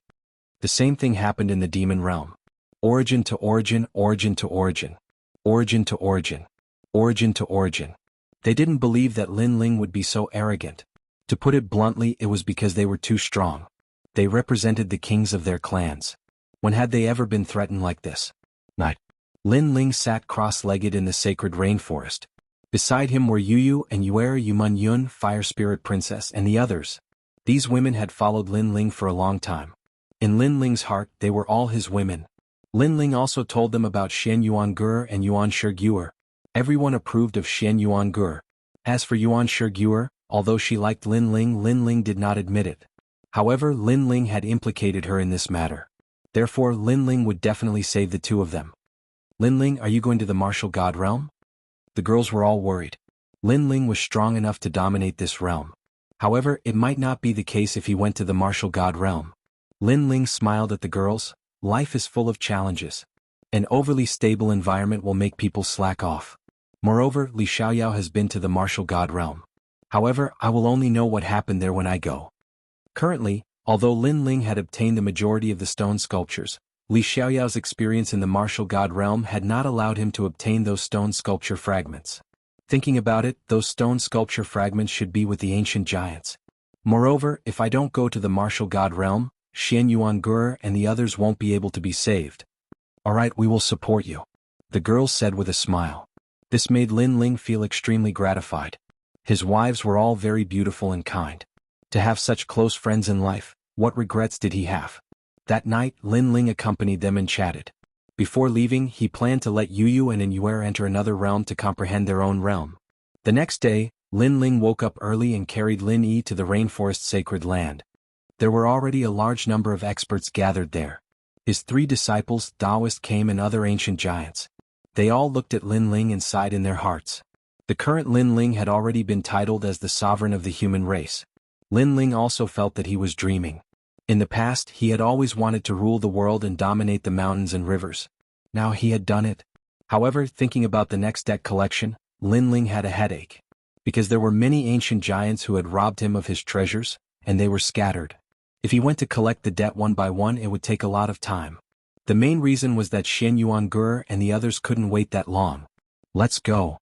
The same thing happened in the demon realm. Origin to origin, origin to origin. Origin to origin. Origin to origin. They didn't believe that Lin Ling would be so arrogant. To put it bluntly, it was because they were too strong. They represented the kings of their clans. When had they ever been threatened like this? Night. Lin Ling sat cross-legged in the sacred rainforest. Beside him were Yu and Yuer Yuman Yun, Fire Spirit Princess, and the others. These women had followed Lin Ling for a long time. In Lin Ling's heart, they were all his women. Lin Ling also told them about Xian Yuangur and Yuan Shiguer. Everyone approved of Xian Yuangur. As for Yuan Shiguer, although she liked Lin Ling did not admit it. However, Lin Ling had implicated her in this matter. Therefore, Lin Ling would definitely save the two of them. Lin Ling, are you going to the martial god realm? The girls were all worried. Lin Ling was strong enough to dominate this realm. However, it might not be the case if he went to the martial god realm. Lin Ling smiled at the girls. Life is full of challenges. An overly stable environment will make people slack off. Moreover, Li Xiaoyao has been to the martial god realm. However, I will only know what happened there when I go. Currently, although Lin Ling had obtained the majority of the stone sculptures, Li Xiaoyao's experience in the martial god realm had not allowed him to obtain those stone sculpture fragments. Thinking about it, those stone sculpture fragments should be with the ancient giants. Moreover, if I don't go to the martial god realm, Xian Yuangur and the others won't be able to be saved. Alright, we will support you. The girls said with a smile. This made Lin Ling feel extremely gratified. His wives were all very beautiful and kind. To have such close friends in life, what regrets did he have? That night, Lin Ling accompanied them and chatted. Before leaving, he planned to let Yu and Yuer enter another realm to comprehend their own realm. The next day, Lin Ling woke up early and carried Lin Yi to the rainforest sacred land. There were already a large number of experts gathered there. His 3 disciples, Taoist, came and other ancient giants. They all looked at Lin Ling and sighed in their hearts. The current Lin Ling had already been titled as the sovereign of the human race. Lin Ling also felt that he was dreaming. In the past, he had always wanted to rule the world and dominate the mountains and rivers. Now he had done it. However, thinking about the next deck collection, Lin Ling had a headache. Because there were many ancient giants who had robbed him of his treasures, and they were scattered. If he went to collect the debt one by one, it would take a lot of time. The main reason was that Xian Yuangur and the others couldn't wait that long. Let's go.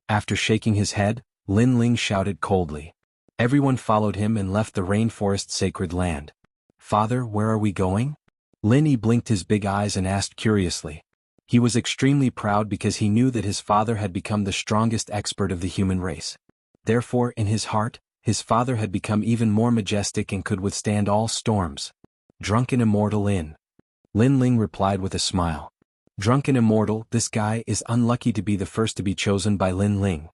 After shaking his head, Lin Ling shouted coldly. Everyone followed him and left the rainforest sacred land. Father, where are we going? Lin Yi blinked his big eyes and asked curiously. He was extremely proud because he knew that his father had become the strongest expert of the human race. Therefore, in his heart, his father had become even more majestic and could withstand all storms. Drunken Immortal Inn. Lin Ling replied with a smile. Drunken Immortal, this guy is unlucky to be the first to be chosen by Lin Ling.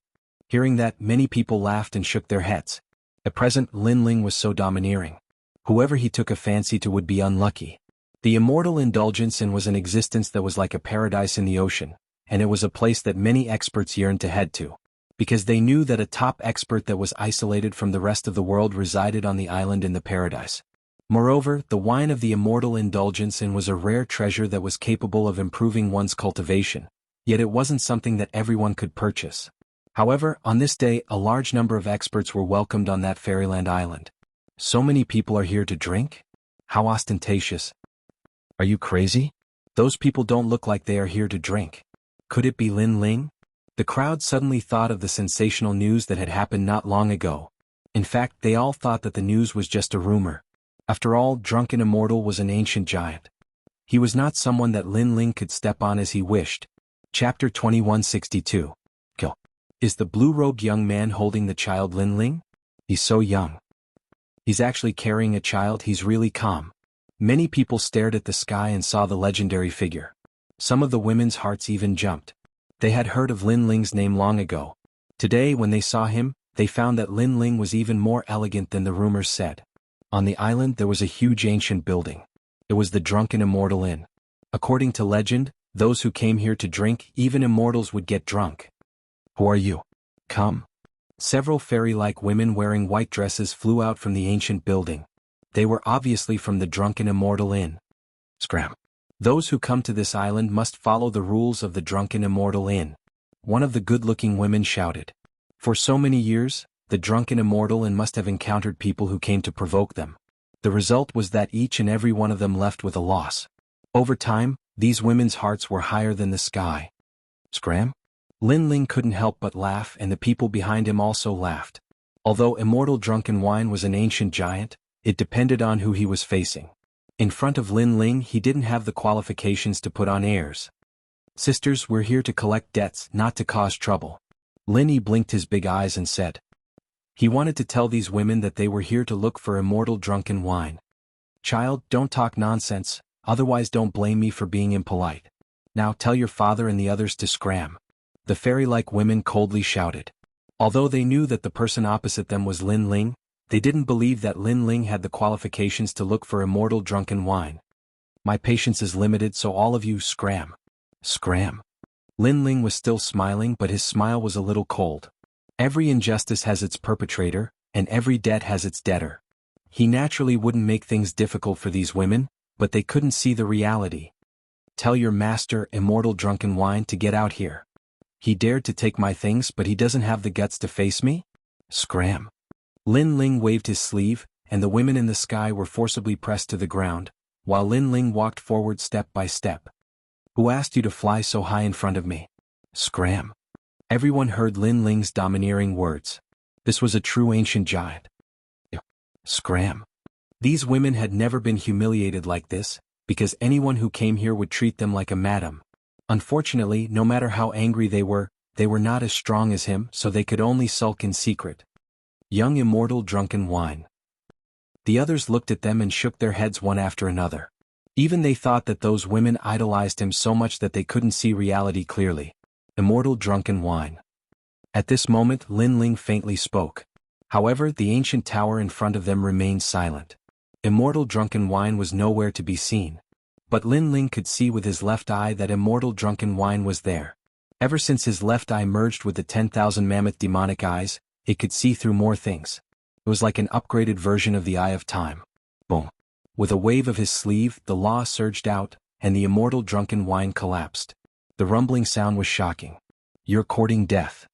Hearing that, many people laughed and shook their heads. At present, Lin Ling was so domineering. Whoever he took a fancy to would be unlucky. The Immortal Indulgence Inn was an existence that was like a paradise in the ocean, and it was a place that many experts yearned to head to. Because they knew that a top expert that was isolated from the rest of the world resided on the island in the paradise. Moreover, the wine of the Immortal Indulgence Inn was a rare treasure that was capable of improving one's cultivation, yet it wasn't something that everyone could purchase. However, on this day, a large number of experts were welcomed on that fairyland island. So many people are here to drink? How ostentatious. Are you crazy? Those people don't look like they are here to drink. Could it be Lin Ling? The crowd suddenly thought of the sensational news that had happened not long ago. In fact, they all thought that the news was just a rumor. After all, Drunken Immortal was an ancient giant. He was not someone that Lin Ling could step on as he wished. Chapter 2162. Kill. Is the blue-robed young man holding the child Lin Ling? He's so young. He's actually carrying a child. He's really calm. Many people stared at the sky and saw the legendary figure. Some of the women's hearts even jumped. They had heard of Lin Ling's name long ago. Today, when they saw him, they found that Lin Ling was even more elegant than the rumors said. On the island there was a huge ancient building. It was the Drunken Immortal Inn. According to legend, those who came here to drink, even immortals, would get drunk. Who are you? Come. Several fairy-like women wearing white dresses flew out from the ancient building. They were obviously from the Drunken Immortal Inn. Scram. Those who come to this island must follow the rules of the Drunken Immortal Inn. One of the good-looking women shouted. For so many years, the Drunken Immortal Inn must have encountered people who came to provoke them. The result was that each and every one of them left with a loss. Over time, these women's hearts were higher than the sky. Scram? Lin Ling couldn't help but laugh, and the people behind him also laughed. Although Immortal Drunken Wine was an ancient giant, it depended on who he was facing. In front of Lin Ling, he didn't have the qualifications to put on airs. Sisters, we're here to collect debts, not to cause trouble. Linny blinked his big eyes and said. He wanted to tell these women that they were here to look for Immortal Drunken Wine. Child, don't talk nonsense, otherwise don't blame me for being impolite. Now tell your father and the others to scram. The fairy-like women coldly shouted. Although they knew that the person opposite them was Lin Ling, they didn't believe that Lin Ling had the qualifications to look for Immortal Drunken Wine. My patience is limited, so all of you scram. Scram. Lin Ling was still smiling, but his smile was a little cold. Every injustice has its perpetrator, and every debt has its debtor. He naturally wouldn't make things difficult for these women, but they couldn't see the reality. Tell your master, Immortal Drunken Wine, to get out here. He dared to take my things, but he doesn't have the guts to face me? Scram. Lin Ling waved his sleeve, and the women in the sky were forcibly pressed to the ground, while Lin Ling walked forward step by step. Who asked you to fly so high in front of me? Scram. Everyone heard Lin Ling's domineering words. This was a true ancient giant. Scram. These women had never been humiliated like this, because anyone who came here would treat them like a madam. Unfortunately, no matter how angry they were not as strong as him, so they could only sulk in secret. Young Immortal Drunken Wine. The others looked at them and shook their heads one after another. Even they thought that those women idolized him so much that they couldn't see reality clearly. Immortal Drunken Wine. At this moment, Lin Ling faintly spoke. However, the ancient tower in front of them remained silent. Immortal Drunken Wine was nowhere to be seen. But Lin Ling could see with his left eye that Immortal Drunken Wine was there. Ever since his left eye merged with the 10,000 mammoth demonic eyes, it could see through more things. It was like an upgraded version of the Eye of Time. Boom. With a wave of his sleeve, the law surged out, and the Immortal Drunken Wine collapsed. The rumbling sound was shocking. You're courting death.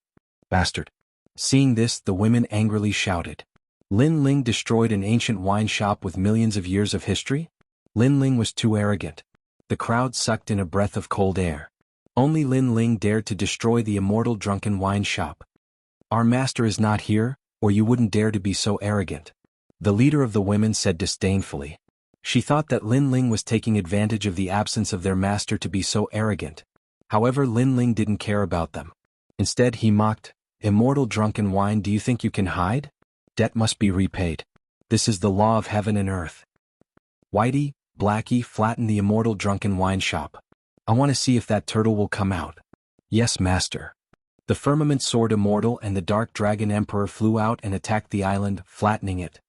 Bastard. Seeing this, the women angrily shouted. Lin Ling destroyed an ancient wine shop with millions of years of history? Lin Ling was too arrogant. The crowd sucked in a breath of cold air. Only Lin Ling dared to destroy the Immortal Drunken Wine shop. Our master is not here, or you wouldn't dare to be so arrogant. The leader of the women said disdainfully. She thought that Lin Ling was taking advantage of the absence of their master to be so arrogant. However, Lin Ling didn't care about them. Instead, he mocked, Immortal Drunken Wine, do you think you can hide? Debt must be repaid. This is the law of heaven and earth. Whitey, Blackie, flatten the Immortal Drunken Wine shop. I want to see if that turtle will come out. Yes, master. The Firmament Sword Immortal and the Dark Dragon Emperor flew out and attacked the island, flattening it.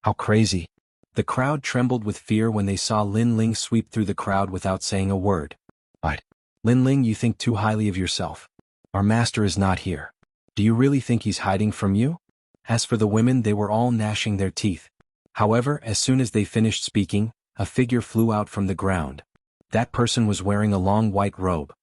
How crazy. The crowd trembled with fear when they saw Lin Ling sweep through the crowd without saying a word. But, Lin Ling, you think too highly of yourself. Our master is not here. Do you really think he's hiding from you? As for the women, they were all gnashing their teeth. However, as soon as they finished speaking, a figure flew out from the ground. That person was wearing a long white robe.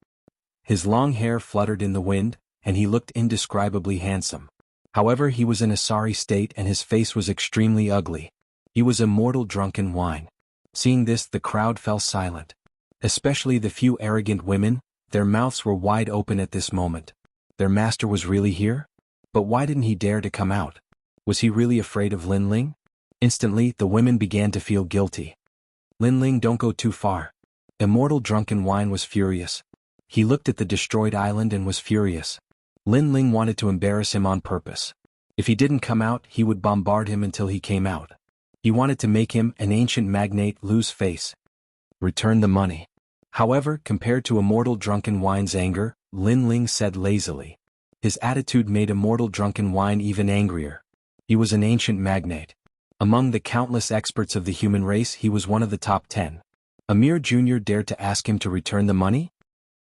His long hair fluttered in the wind, and he looked indescribably handsome. However, he was in a sorry state and his face was extremely ugly. He was Immortal Drunken Wine. Seeing this, the crowd fell silent. Especially the few arrogant women, their mouths were wide open at this moment. Their master was really here? But why didn't he dare to come out? Was he really afraid of Lin Ling? Instantly, the women began to feel guilty. Lin Ling, don't go too far. Immortal Drunken Wine was furious. He looked at the destroyed island and was furious. Lin Ling wanted to embarrass him on purpose. If he didn't come out, he would bombard him until he came out. He wanted to make him, an ancient magnate, lose face. Return the money. However, compared to Immortal Drunken Wine's anger, Lin Ling said lazily. His attitude made Immortal Drunken Wine even angrier. He was an ancient magnate. Among the countless experts of the human race, he was one of the top 10. A mere junior dared to ask him to return the money?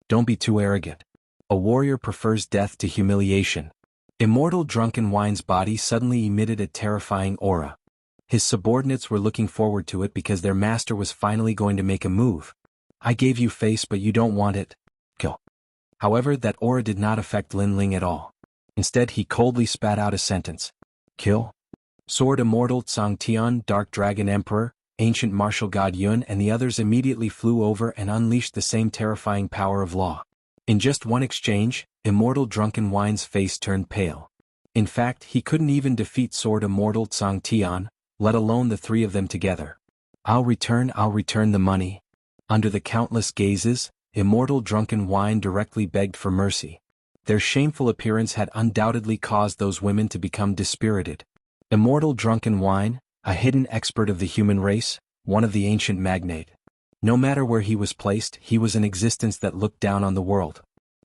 Don't be too arrogant. A warrior prefers death to humiliation. Immortal Drunken Wine's body suddenly emitted a terrifying aura. His subordinates were looking forward to it because their master was finally going to make a move. I gave you face but you don't want it. Kill. However, that aura did not affect Lin Ling at all. Instead, he coldly spat out a sentence. Kill. Sword Immortal Tsang Tian, Dark Dragon Emperor, Ancient Martial God Yun and the others immediately flew over and unleashed the same terrifying power of law. In just one exchange, Immortal Drunken Wine's face turned pale. In fact, he couldn't even defeat Sword Immortal Tsang Tian, let alone the three of them together. I'll return the money. Under the countless gazes, Immortal Drunken Wine directly begged for mercy. Their shameful appearance had undoubtedly caused those women to become dispirited. Immortal Drunken Wine, a hidden expert of the human race, one of the ancient magnate. No matter where he was placed, he was an existence that looked down on the world.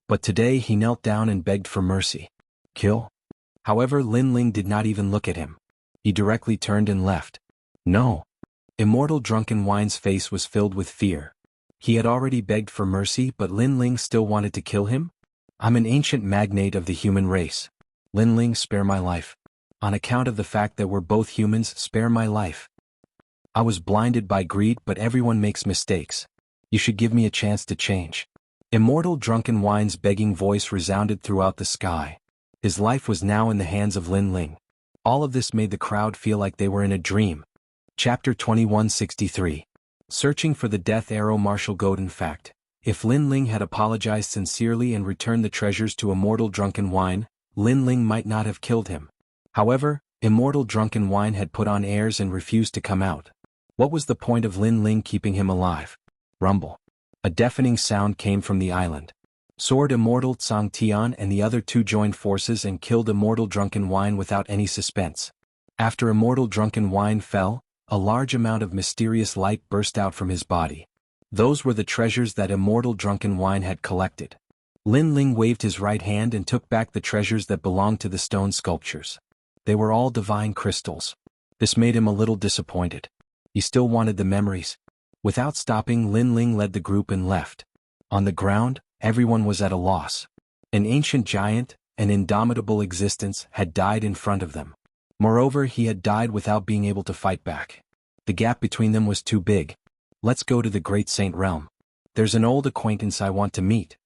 But today he knelt down and begged for mercy. Kill? However, Lin Ling did not even look at him. He directly turned and left. No. Immortal Drunken Wine's face was filled with fear. He had already begged for mercy, but Lin Ling still wanted to kill him? I'm an ancient magnate of the human race. Lin Ling, spare my life. On account of the fact that we're both humans, spare my life. I was blinded by greed, but everyone makes mistakes. You should give me a chance to change. Immortal Drunken Wine's begging voice resounded throughout the sky. His life was now in the hands of Lin Ling. All of this made the crowd feel like they were in a dream. Chapter 2163. Searching for the Death Arrow Martial God. In fact, if Lin Ling had apologized sincerely and returned the treasures to Immortal Drunken Wine, Lin Ling might not have killed him. However, Immortal Drunken Wine had put on airs and refused to come out. What was the point of Lin Ling keeping him alive? Rumble. A deafening sound came from the island. Sword Immortal Tsang Tian and the other two joined forces and killed Immortal Drunken Wine without any suspense. After Immortal Drunken Wine fell, a large amount of mysterious light burst out from his body. Those were the treasures that Immortal Drunken Wine had collected. Lin Ling waved his right hand and took back the treasures that belonged to the stone sculptures. They were all divine crystals. This made him a little disappointed. He still wanted the memories. Without stopping, Lin Ling led the group and left. On the ground, everyone was at a loss. An ancient giant, an indomitable existence, had died in front of them. Moreover, he had died without being able to fight back. The gap between them was too big. Let's go to the Great Saint Realm. There's an old acquaintance I want to meet.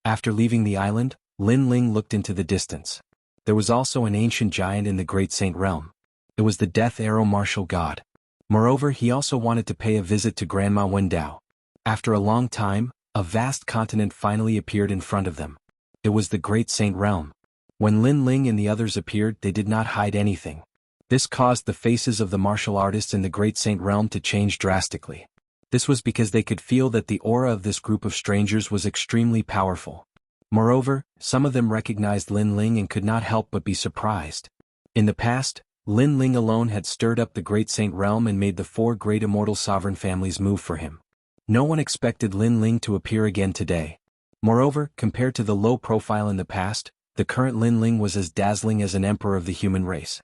After leaving the island, Lin Ling looked into the distance. There was also an ancient giant in the Great Saint Realm. It was the Death Arrow Martial God. Moreover, he also wanted to pay a visit to Grandma Wendao. After a long time, a vast continent finally appeared in front of them. It was the Great Saint Realm. When Lin Ling and the others appeared, they did not hide anything. This caused the faces of the martial artists in the Great Saint Realm to change drastically. This was because they could feel that the aura of this group of strangers was extremely powerful. Moreover, some of them recognized Lin Ling and could not help but be surprised. In the past, Lin Ling alone had stirred up the Great Saint Realm and made the four great immortal sovereign families move for him. No one expected Lin Ling to appear again today. Moreover, compared to the low profile in the past, the current Lin Ling was as dazzling as an emperor of the human race.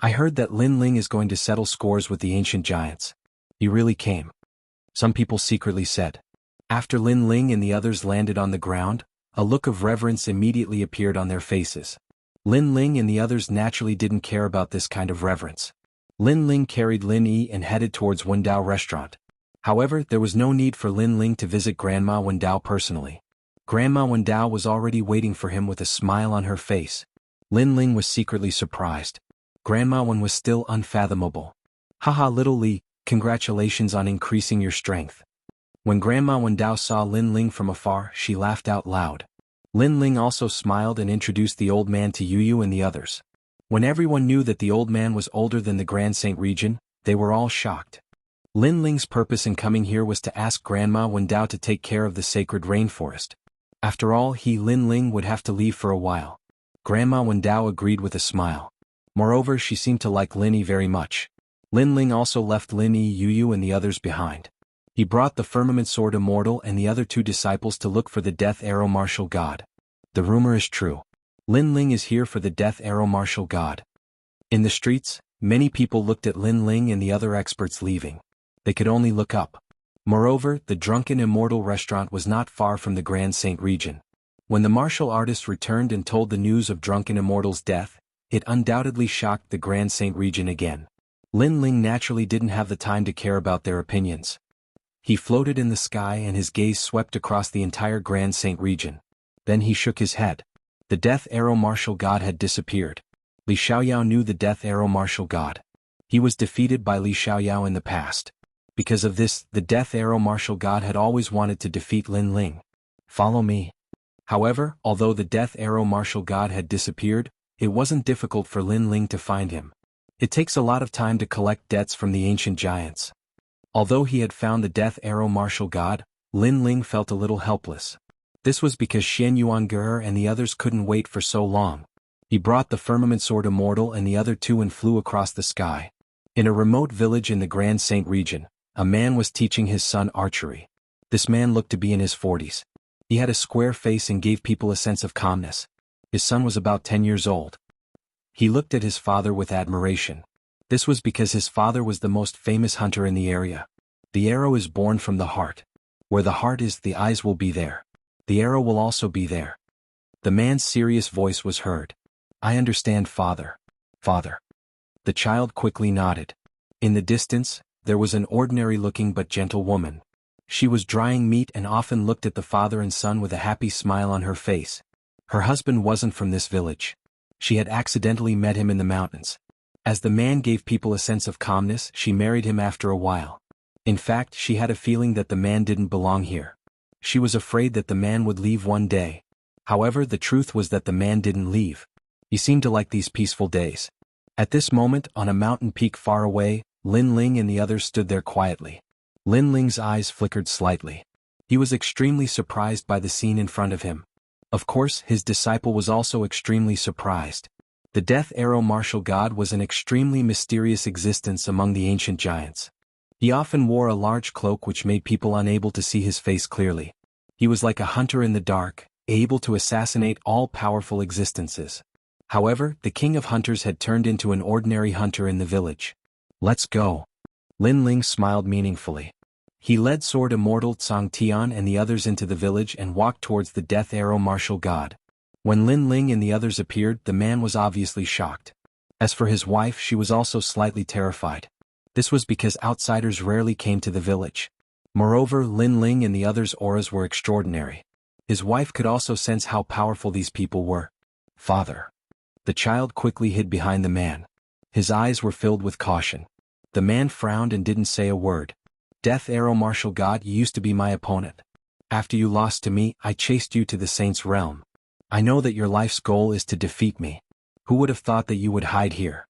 I heard that Lin Ling is going to settle scores with the ancient giants. He really came. Some people secretly said. After Lin Ling and the others landed on the ground, a look of reverence immediately appeared on their faces. Lin Ling and the others naturally didn't care about this kind of reverence. Lin Ling carried Lin Yi and headed towards Wendao restaurant. However, there was no need for Lin Ling to visit Grandma Wendao personally. Grandma Wendao was already waiting for him with a smile on her face. Lin Ling was secretly surprised. Grandma Wen was still unfathomable. Haha, little Li, congratulations on increasing your strength. When Grandma Wendao saw Lin Ling from afar, she laughed out loud. Lin Ling also smiled and introduced the old man to Yu and the others. When everyone knew that the old man was older than the Grand Saint region, they were all shocked. Lin Ling's purpose in coming here was to ask Grandma Wendao to take care of the sacred rainforest. After all, Lin Ling would have to leave for a while. Grandma Wendao agreed with a smile. Moreover, she seemed to like Lin Yi very much. Lin Ling also left Lin Yi, Yu and the others behind. He brought the Firmament Sword Immortal and the other two disciples to look for the Death Arrow Martial God. The rumor is true. Lin Ling is here for the death arrow martial god. In the streets, many people looked at Lin Ling and the other experts leaving. They could only look up. Moreover, the drunken Immortal restaurant was not far from the Grand Saint region. When the martial artist returned and told the news of drunken Immortal's death, it undoubtedly shocked the Grand Saint region again. Lin Ling naturally didn't have the time to care about their opinions. He floated in the sky and his gaze swept across the entire Grand Saint region. Then he shook his head. The death arrow martial god had disappeared. Li Xiaoyao knew the death arrow martial god. He was defeated by Li Xiaoyao in the past. Because of this, the death arrow martial god had always wanted to defeat Lin Ling. Follow me. However, although the death arrow martial god had disappeared, it wasn't difficult for Lin Ling to find him. It takes a lot of time to collect debts from the ancient giants. Although he had found the death arrow martial god, Lin Ling felt a little helpless. This was because Xianxia and the others couldn't wait for so long. He brought the Firmament Sword Immortal and the other two and flew across the sky. In a remote village in the Grand Saint region, a man was teaching his son archery. This man looked to be in his 40s. He had a square face and gave people a sense of calmness. His son was about 10 years old. He looked at his father with admiration. This was because his father was the most famous hunter in the area. The arrow is born from the heart. Where the heart is, the eyes will be there. The arrow will also be there. The man's serious voice was heard. I understand, father. Father. The child quickly nodded. In the distance, there was an ordinary-looking but gentle woman. She was drying meat and often looked at the father and son with a happy smile on her face. Her husband wasn't from this village. She had accidentally met him in the mountains. As the man gave people a sense of calmness, she married him after a while. In fact, she had a feeling that the man didn't belong here. She was afraid that the man would leave one day. However, the truth was that the man didn't leave. He seemed to like these peaceful days. At this moment, on a mountain peak far away, Lin Ling and the others stood there quietly. Lin Ling's eyes flickered slightly. He was extremely surprised by the scene in front of him. Of course, his disciple was also extremely surprised. The death arrow martial god was an extremely mysterious existence among the ancient giants. He often wore a large cloak which made people unable to see his face clearly. He was like a hunter in the dark, able to assassinate all powerful existences. However, the king of hunters had turned into an ordinary hunter in the village. Let's go. Lin Ling smiled meaningfully. He led Sword Immortal Tsang Tian and the others into the village and walked towards the death arrow martial god. When Lin Ling and the others appeared, the man was obviously shocked. As for his wife, she was also slightly terrified. This was because outsiders rarely came to the village. Moreover, Lin Ling and the others' auras were extraordinary. His wife could also sense how powerful these people were. Father. The child quickly hid behind the man. His eyes were filled with caution. The man frowned and didn't say a word. Death arrow martial god, you used to be my opponent. After you lost to me, I chased you to the saint's realm. I know that your life's goal is to defeat me. Who would have thought that you would hide here?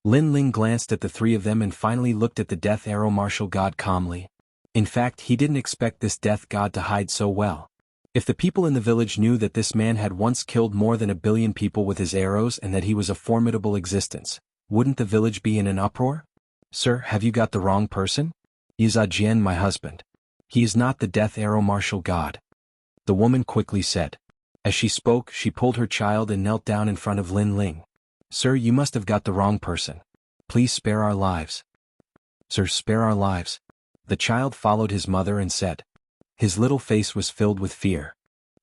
Lin Ling glanced at the three of them and finally looked at the death arrow martial god calmly. In fact, he didn't expect this death god to hide so well. If the people in the village knew that this man had once killed more than 1 billion people with his arrows and that he was a formidable existence, wouldn't the village be in an uproar? Sir, have you got the wrong person? He is Jian, my husband. He is not the death arrow martial god. The woman quickly said. As she spoke, she pulled her child and knelt down in front of Lin Ling. Sir, you must have got the wrong person. Please spare our lives. Sir, spare our lives. The child followed his mother and said. His little face was filled with fear.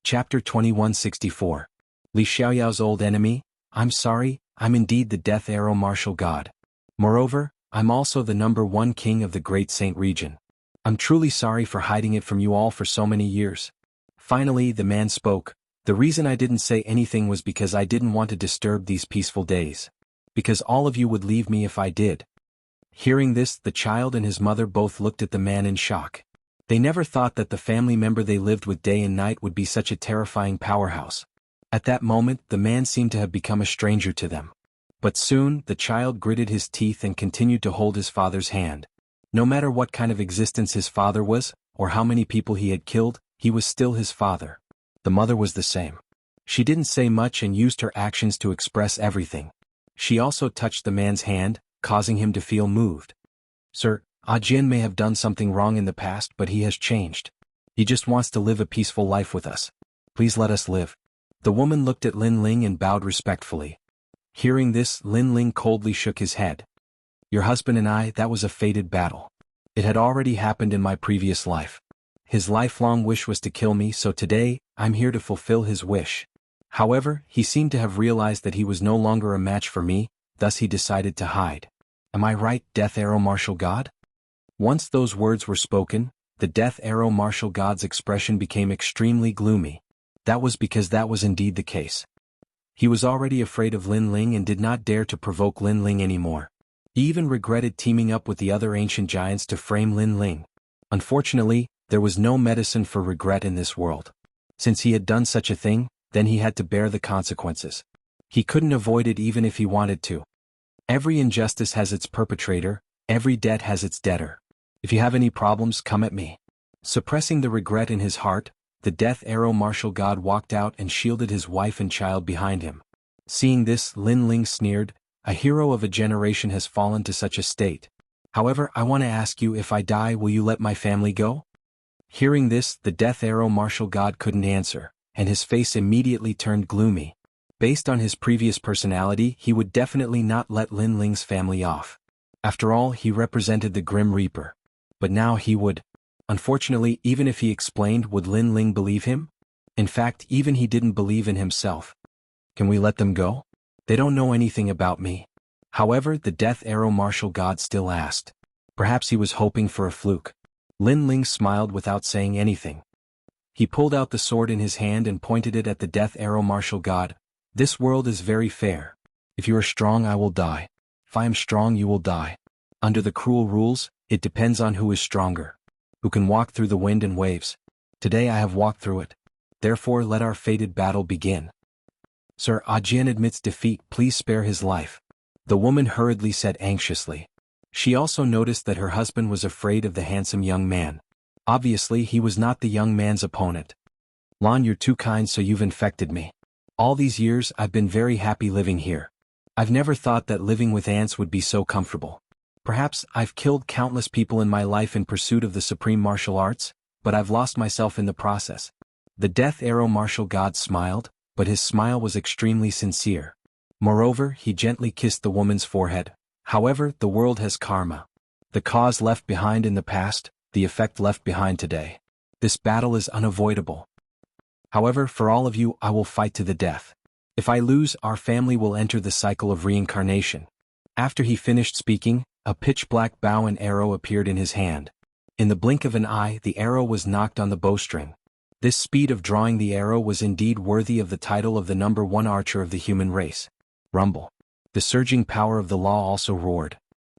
Chapter 2164. Li Xiaoyao's old enemy. I'm sorry, I'm indeed the death arrow martial god. Moreover, I'm also the #1 king of the Great Saint region. I'm truly sorry for hiding it from you all for so many years. Finally, the man spoke. The reason I didn't say anything was because I didn't want to disturb these peaceful days. Because all of you would leave me if I did. Hearing this, the child and his mother both looked at the man in shock. They never thought that the family member they lived with day and night would be such a terrifying powerhouse. At that moment, the man seemed to have become a stranger to them. But soon, the child gritted his teeth and continued to hold his father's hand. No matter what kind of existence his father was, or how many people he had killed, he was still his father. The mother was the same. She didn't say much and used her actions to express everything. She also touched the man's hand, causing him to feel moved. Sir, Jian may have done something wrong in the past, but he has changed. He just wants to live a peaceful life with us. Please let us live. The woman looked at Lin Ling and bowed respectfully. Hearing this, Lin Ling coldly shook his head. Your husband and I, that was a fated battle. It had already happened in my previous life. His lifelong wish was to kill me, so today, I'm here to fulfill his wish. However, he seemed to have realized that he was no longer a match for me, thus he decided to hide. Am I right, Death Arrow Martial God? Once those words were spoken, the Death Arrow Martial God's expression became extremely gloomy. That was because that was indeed the case. He was already afraid of Lin Ling and did not dare to provoke Lin Ling anymore. He even regretted teaming up with the other ancient giants to frame Lin Ling. Unfortunately, there was no medicine for regret in this world. Since he had done such a thing, then he had to bear the consequences. He couldn't avoid it even if he wanted to. Every injustice has its perpetrator, every debt has its debtor. If you have any problems, come at me. Suppressing the regret in his heart, the Death Arrow Martial God walked out and shielded his wife and child behind him. Seeing this, Lin Ling sneered, a hero of a generation has fallen to such a state. However, I want to ask you, if I die, will you let my family go? Hearing this, the Death Arrow Martial God couldn't answer, and his face immediately turned gloomy. Based on his previous personality, he would definitely not let Lin Ling's family off. After all, he represented the Grim Reaper. But now he would. Unfortunately, even if he explained, would Lin Ling believe him? In fact, even he didn't believe in himself. Can we let them go? They don't know anything about me. However, the Death Arrow Martial God still asked. Perhaps he was hoping for a fluke. Lin Ling smiled without saying anything. He pulled out the sword in his hand and pointed it at the Death Arrow Martial God. This world is very fair. If you are strong, I will die. If I am strong, you will die. Under the cruel rules, it depends on who is stronger. Who can walk through the wind and waves. Today I have walked through it. Therefore let our fated battle begin. Sir, Jian admits defeat, please spare his life. The woman hurriedly said anxiously. She also noticed that her husband was afraid of the handsome young man. Obviously he was not the young man's opponent. Lan, you're too kind, so you've infected me. All these years I've been very happy living here. I've never thought that living with ants would be so comfortable. Perhaps I've killed countless people in my life in pursuit of the supreme martial arts, but I've lost myself in the process. The Death Arrow Martial God smiled, but his smile was extremely sincere. Moreover, he gently kissed the woman's forehead. However, the world has karma. The cause left behind in the past, the effect left behind today. This battle is unavoidable. However, for all of you, I will fight to the death. If I lose, our family will enter the cycle of reincarnation. After he finished speaking, a pitch-black bow and arrow appeared in his hand. In the blink of an eye, the arrow was knocked on the bowstring. This speed of drawing the arrow was indeed worthy of the title of the #1 archer of the human race. Rumble. The surging power of the law also roared.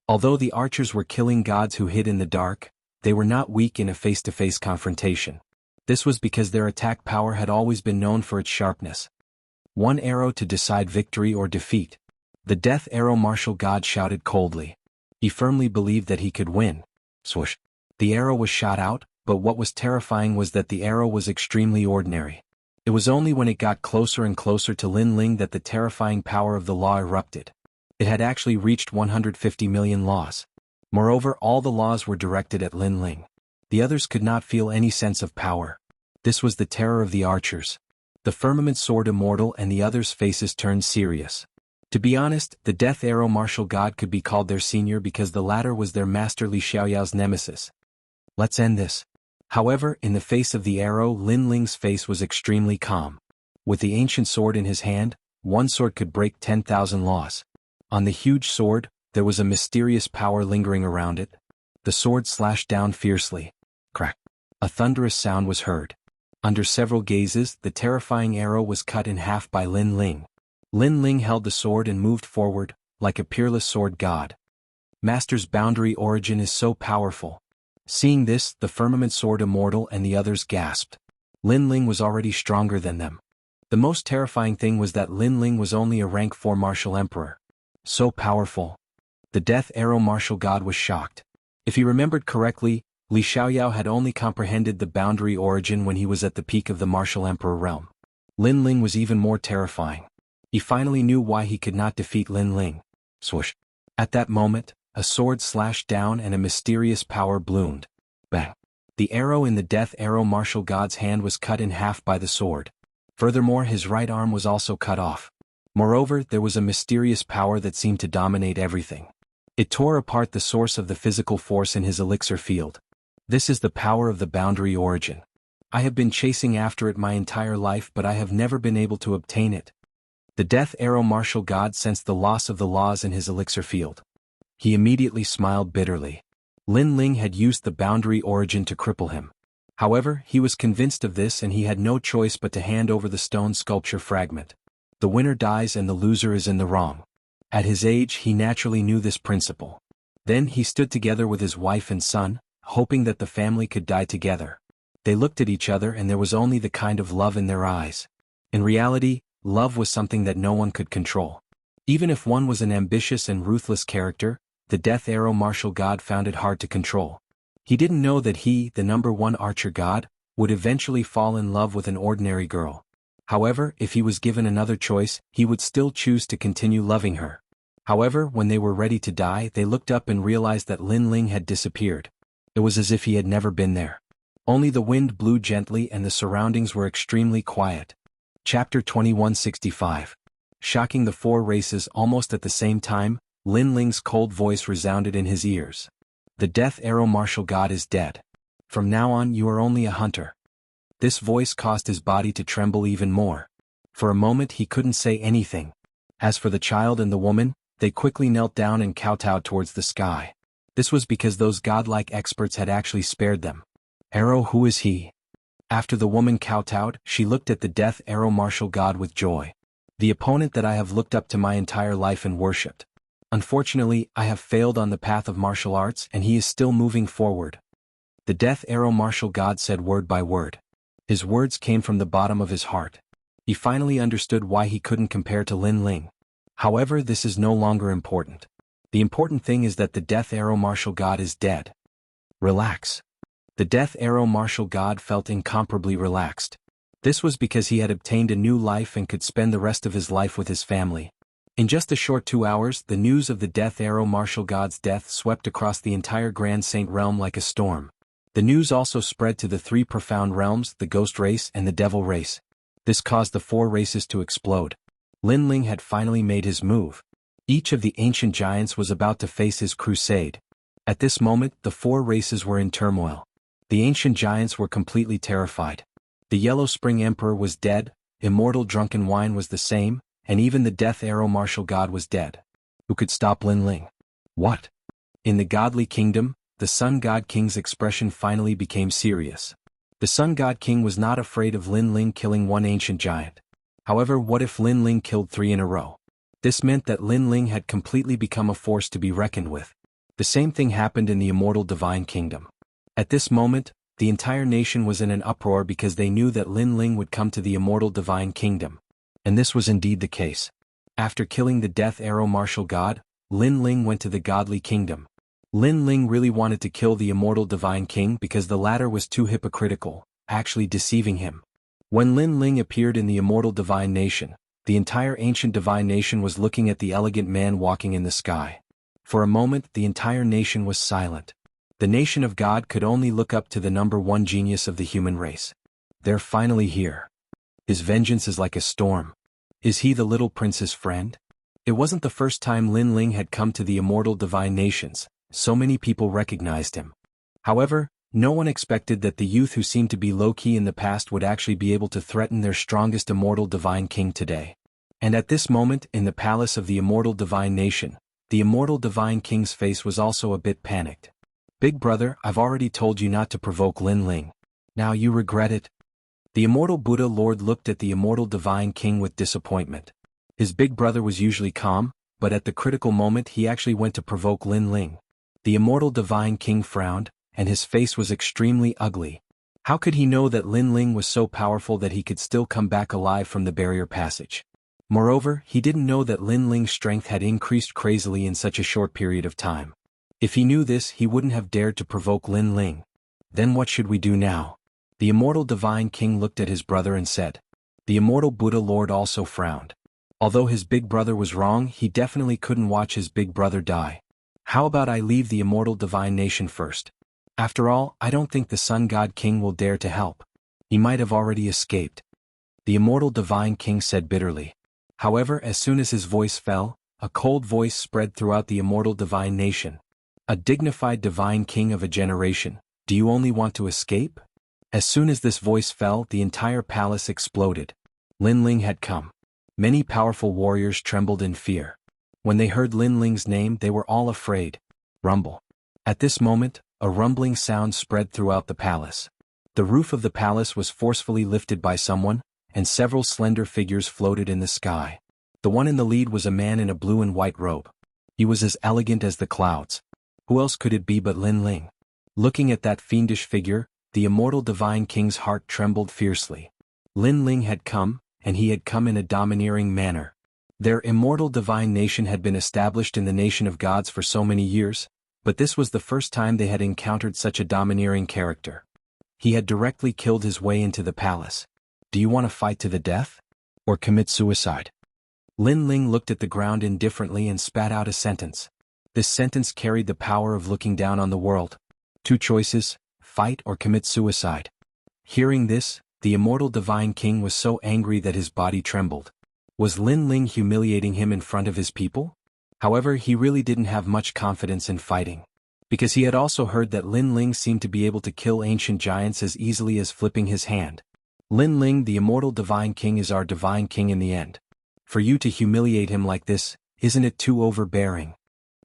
Although the archers were killing gods who hid in the dark, they were not weak in a face-to-face confrontation. This was because their attack power had always been known for its sharpness. One arrow to decide victory or defeat. The Death Arrow Martial God shouted coldly. He firmly believed that he could win. Swoosh. The arrow was shot out, but what was terrifying was that the arrow was extremely ordinary. It was only when it got closer and closer to Lin Ling that the terrifying power of the law erupted. It had actually reached 150 million laws. Moreover, all the laws were directed at Lin Ling. The others could not feel any sense of power. This was the terror of the archers. The Firmament Sword Immortal and the others' faces turned serious. To be honest, the Death Arrow Martial God could be called their senior because the latter was their master Li Xiaoyao's nemesis. Let's end this. However, in the face of the arrow, Lin Ling's face was extremely calm. With the ancient sword in his hand, one sword could break 10,000 laws. On the huge sword, there was a mysterious power lingering around it. The sword slashed down fiercely. Crack. A thunderous sound was heard. Under several gazes, the terrifying arrow was cut in half by Lin Ling. Lin Ling held the sword and moved forward, like a peerless sword god. Master's boundary origin is so powerful. Seeing this, the Firmament Sword Immortal and the others gasped. Lin Ling was already stronger than them. The most terrifying thing was that Lin Ling was only a rank 4 martial emperor. So powerful. The Death Arrow Martial God was shocked. If he remembered correctly, Li Xiaoyao had only comprehended the boundary origin when he was at the peak of the martial emperor realm. Lin Ling was even more terrifying. He finally knew why he could not defeat Lin Ling. Swoosh. At that moment, a sword slashed down and a mysterious power bloomed. Bang. The arrow in the Death Arrow Martial God's hand was cut in half by the sword. Furthermore, his right arm was also cut off. Moreover, there was a mysterious power that seemed to dominate everything. It tore apart the source of the physical force in his elixir field. This is the power of the boundary origin. I have been chasing after it my entire life, but I have never been able to obtain it. The Death Arrow martial god sensed the loss of the laws in his elixir field. He immediately smiled bitterly. Lin Ling had used the boundary origin to cripple him. However, he was convinced of this and he had no choice but to hand over the stone sculpture fragment. The winner dies and the loser is in the wrong. At his age, he naturally knew this principle. Then he stood together with his wife and son, hoping that the family could die together. They looked at each other and there was only the kind of love in their eyes. In reality, love was something that no one could control. Even if one was an ambitious and ruthless character, the Death Arrow martial god found it hard to control. He didn't know that he, the #1 archer god, would eventually fall in love with an ordinary girl. However, if he was given another choice, he would still choose to continue loving her. However, when they were ready to die, they looked up and realized that Lin Ling had disappeared. It was as if he had never been there. Only the wind blew gently and the surroundings were extremely quiet. Chapter 2165. Shocking the four races almost at the same time, Lin Ling's cold voice resounded in his ears. The Death Arrow martial god is dead. From now on you are only a hunter. This voice caused his body to tremble even more. For a moment he couldn't say anything. As for the child and the woman, they quickly knelt down and kowtowed towards the sky. This was because those godlike experts had actually spared them. Arrow, who is he? After the woman kowtowed, she looked at the Death Arrow martial god with joy. The opponent that I have looked up to my entire life and worshipped. Unfortunately, I have failed on the path of martial arts and he is still moving forward. The Death Arrow martial god said word by word. His words came from the bottom of his heart. He finally understood why he couldn't compare to Lin Ling. However, this is no longer important. The important thing is that the Death Arrow martial god is dead. Relax. The Death Arrow martial god felt incomparably relaxed. This was because he had obtained a new life and could spend the rest of his life with his family. In just a short 2 hours, the news of the Death Arrow martial god's death swept across the entire Grand Saint realm like a storm. The news also spread to the 3 profound realms, the Ghost race and the Devil race. This caused the 4 races to explode. Lin Ling had finally made his move. Each of the ancient giants was about to face his crusade. At this moment, the 4 races were in turmoil. The ancient giants were completely terrified. The Yellow Spring Emperor was dead, Immortal Drunken Wine was the same, and even the Death Arrow martial god was dead. Who could stop Lin Ling? What? In the godly kingdom, the Sun God King's expression finally became serious. The Sun God King was not afraid of Lin Ling killing 1 ancient giant. However, what if Lin Ling killed 3 in a row? This meant that Lin Ling had completely become a force to be reckoned with. The same thing happened in the Immortal Divine Kingdom. At this moment, the entire nation was in an uproar because they knew that Lin Ling would come to the Immortal Divine Kingdom. And this was indeed the case. After killing the Death Arrow martial god, Lin Ling went to the Godly Kingdom. Lin Ling really wanted to kill the Immortal Divine King because the latter was too hypocritical, actually deceiving him. When Lin Ling appeared in the Immortal Divine Nation, the entire ancient divine nation was looking at the elegant man walking in the sky. For a moment, the entire nation was silent. The nation of God could only look up to the #1 genius of the human race. They're finally here. His vengeance is like a storm. Is he the little prince's friend? It wasn't the first time Lin Ling had come to the Immortal Divine Nations. So many people recognized him. However, no one expected that the youth who seemed to be low-key in the past would actually be able to threaten their strongest Immortal Divine King today. And at this moment, in the palace of the Immortal Divine Nation, the Immortal Divine King's face was also a bit panicked. Big brother, I've already told you not to provoke Lin Ling. Now you regret it? The Immortal Buddha Lord looked at the Immortal Divine King with disappointment. His big brother was usually calm, but at the critical moment he actually went to provoke Lin Ling. The Immortal Divine King frowned, and his face was extremely ugly. How could he know that Lin Ling was so powerful that he could still come back alive from the barrier passage? Moreover, he didn't know that Lin Ling's strength had increased crazily in such a short period of time. If he knew this, he wouldn't have dared to provoke Lin Ling. Then what should we do now? The Immortal Divine King looked at his brother and said. The Immortal Buddha Lord also frowned. Although his big brother was wrong, he definitely couldn't watch his big brother die. How about I leave the Immortal Divine Nation first? After all, I don't think the Sun God King will dare to help. He might have already escaped. the immortal divine king said bitterly. However, as soon as his voice fell, a cold voice spread throughout the immortal divine nation. A dignified divine king of a generation, do you only want to escape? As soon as this voice fell, the entire palace exploded. Lin Ling had come. Many powerful warriors trembled in fear. When they heard Lin Ling's name, they were all afraid. Rumble. At this moment, a rumbling sound spread throughout the palace. The roof of the palace was forcefully lifted by someone, and several slender figures floated in the sky. The one in the lead was a man in a blue and white robe. He was as elegant as the clouds. Who else could it be but Lin Ling? Looking at that fiendish figure, the immortal divine king's heart trembled fiercely. Lin Ling had come, and he had come in a domineering manner. Their immortal divine nation had been established in the nation of gods for so many years, but this was the first time they had encountered such a domineering character. He had directly killed his way into the palace. Do you want to fight to the death? Or commit suicide? Lin Ling looked at the ground indifferently and spat out a sentence. This sentence carried the power of looking down on the world. Two choices, fight or commit suicide. Hearing this, the immortal divine king was so angry that his body trembled. Was Lin Ling humiliating him in front of his people? However, he really didn't have much confidence in fighting. Because he had also heard that Lin Ling seemed to be able to kill ancient giants as easily as flipping his hand. Lin Ling, the immortal divine king, is our divine king in the end. For you to humiliate him like this, isn't it too overbearing?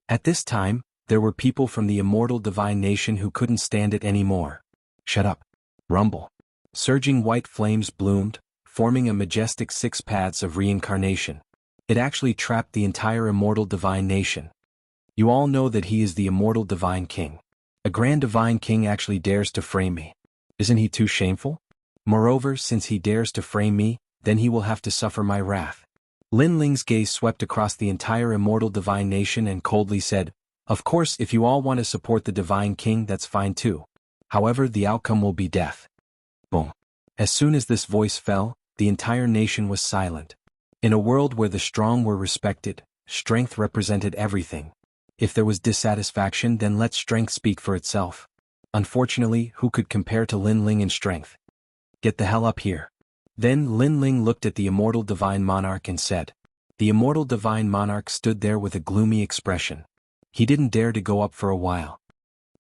At this time, there were people from the immortal divine nation who couldn't stand it anymore. Shut up. Rumble. Surging white flames bloomed, forming a majestic 6 paths of reincarnation. It actually trapped the entire immortal divine nation. You all know that he is the immortal divine king. A grand divine king actually dares to frame me. Isn't he too shameful? Moreover, since he dares to frame me, then he will have to suffer my wrath. Lin Ling's gaze swept across the entire immortal divine nation and coldly said, of course, if you all want to support the divine king, that's fine too. However, the outcome will be death. Boom. As soon as this voice fell, the entire nation was silent. In a world where the strong were respected, strength represented everything. If there was dissatisfaction, then let strength speak for itself. Unfortunately, who could compare to Lin Ling in strength? Get the hell up here. Then Lin Ling looked at the immortal divine monarch and said. The immortal divine monarch stood there with a gloomy expression. He didn't dare to go up for a while.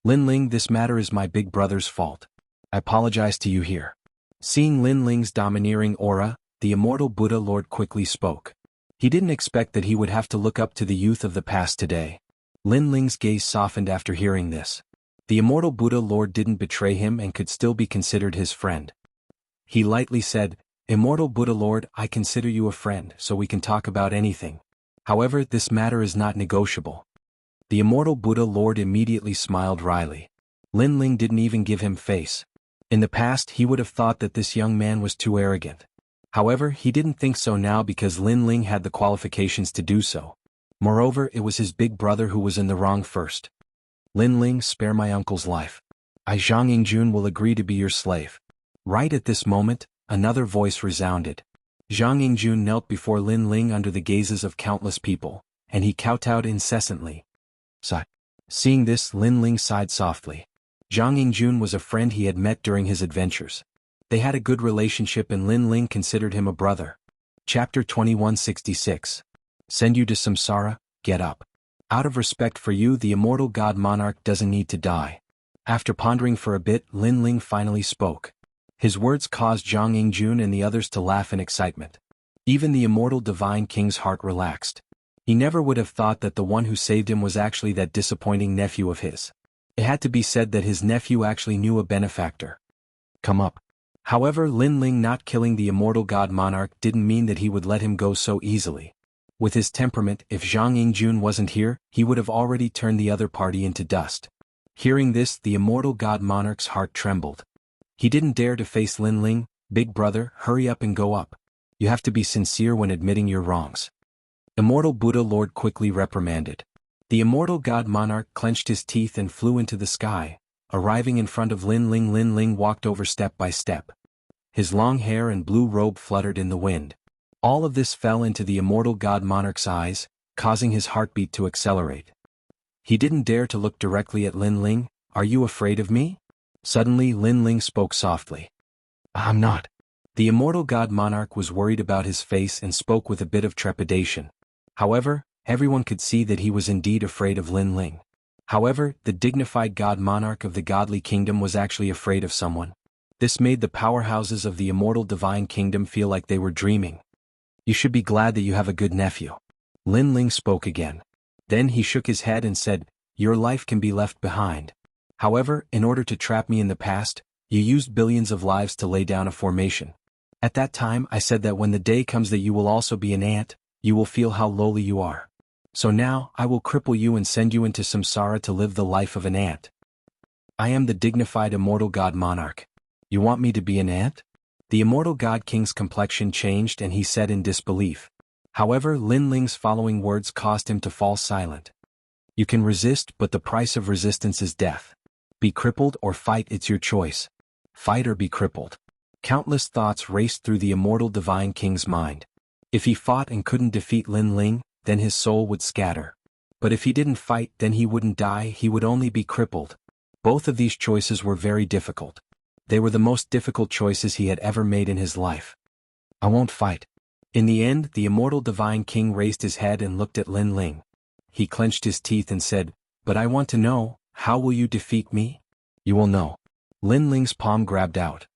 Lin Ling, this matter is my big brother's fault. I apologize to you here. Seeing Lin Ling's domineering aura, the immortal Buddha Lord quickly spoke. He didn't expect that he would have to look up to the youth of the past today. Lin Ling's gaze softened after hearing this. The immortal Buddha Lord didn't betray him and could still be considered his friend. He lightly said, Immortal Buddha Lord, I consider you a friend, so we can talk about anything. However, this matter is not negotiable. The immortal Buddha Lord immediately smiled wryly. Lin Ling didn't even give him face. In the past, he would have thought that this young man was too arrogant. However, he didn't think so now because Lin Ling had the qualifications to do so. Moreover, it was his big brother who was in the wrong first. Lin Ling, spare my uncle's life. I Jianghu will agree to be your slave. Right at this moment, another voice resounded. Jianghu knelt before Lin Ling under the gazes of countless people, and he kowtowed incessantly. Sigh. Seeing this, Lin Ling sighed softly. Jianghu was a friend he had met during his adventures. They had a good relationship and Lin Ling considered him a brother. Chapter 2166. Send you to samsara, get up. Out of respect for you, the immortal god monarch doesn't need to die. After pondering for a bit, Lin Ling finally spoke. His words caused Jianghu and the others to laugh in excitement. Even the immortal divine king's heart relaxed. He never would have thought that the one who saved him was actually that disappointing nephew of his. It had to be said that his nephew actually knew a benefactor. Come up. However, Lin Ling not killing the immortal god monarch didn't mean that he would let him go so easily. With his temperament, if Jianghu wasn't here, he would have already turned the other party into dust. Hearing this, the immortal god monarch's heart trembled. He didn't dare to face Lin Ling. Big brother, hurry up and go up. You have to be sincere when admitting your wrongs. Immortal Buddha Lord quickly reprimanded. The immortal god monarch clenched his teeth and flew into the sky, arriving in front of Lin Ling. Lin Ling walked over step by step. His long hair and blue robe fluttered in the wind. All of this fell into the immortal god monarch's eyes, causing his heartbeat to accelerate. He didn't dare to look directly at Lin Ling. Are you afraid of me? Suddenly Lin Ling spoke softly. I'm not. The immortal god monarch was worried about his face and spoke with a bit of trepidation. However, everyone could see that he was indeed afraid of Lin Ling. However, the dignified god monarch of the godly kingdom was actually afraid of someone. This made the powerhouses of the immortal divine kingdom feel like they were dreaming. You should be glad that you have a good nephew. Lin Ling spoke again. Then he shook his head and said, your life can be left behind. However, in order to trap me in the past, you used billions of lives to lay down a formation. At that time I said that when the day comes that you will also be an ant, you will feel how lowly you are. So now I will cripple you and send you into samsara to live the life of an ant. I am the dignified immortal god monarch. You want me to be an ant? The immortal god king's complexion changed and he said in disbelief. However, Lin Ling's following words caused him to fall silent. You can resist, but the price of resistance is death. Be crippled or fight, it's your choice. Fight or be crippled. Countless thoughts raced through the immortal divine king's mind. If he fought and couldn't defeat Lin Ling, then his soul would scatter. But if he didn't fight, then he wouldn't die, he would only be crippled. Both of these choices were very difficult. They were the most difficult choices he had ever made in his life. I won't fight. In the end, the immortal divine king raised his head and looked at Lin Ling. He clenched his teeth and said, but I want to know, how will you defeat me? You will know. Lin Ling's palm grabbed out.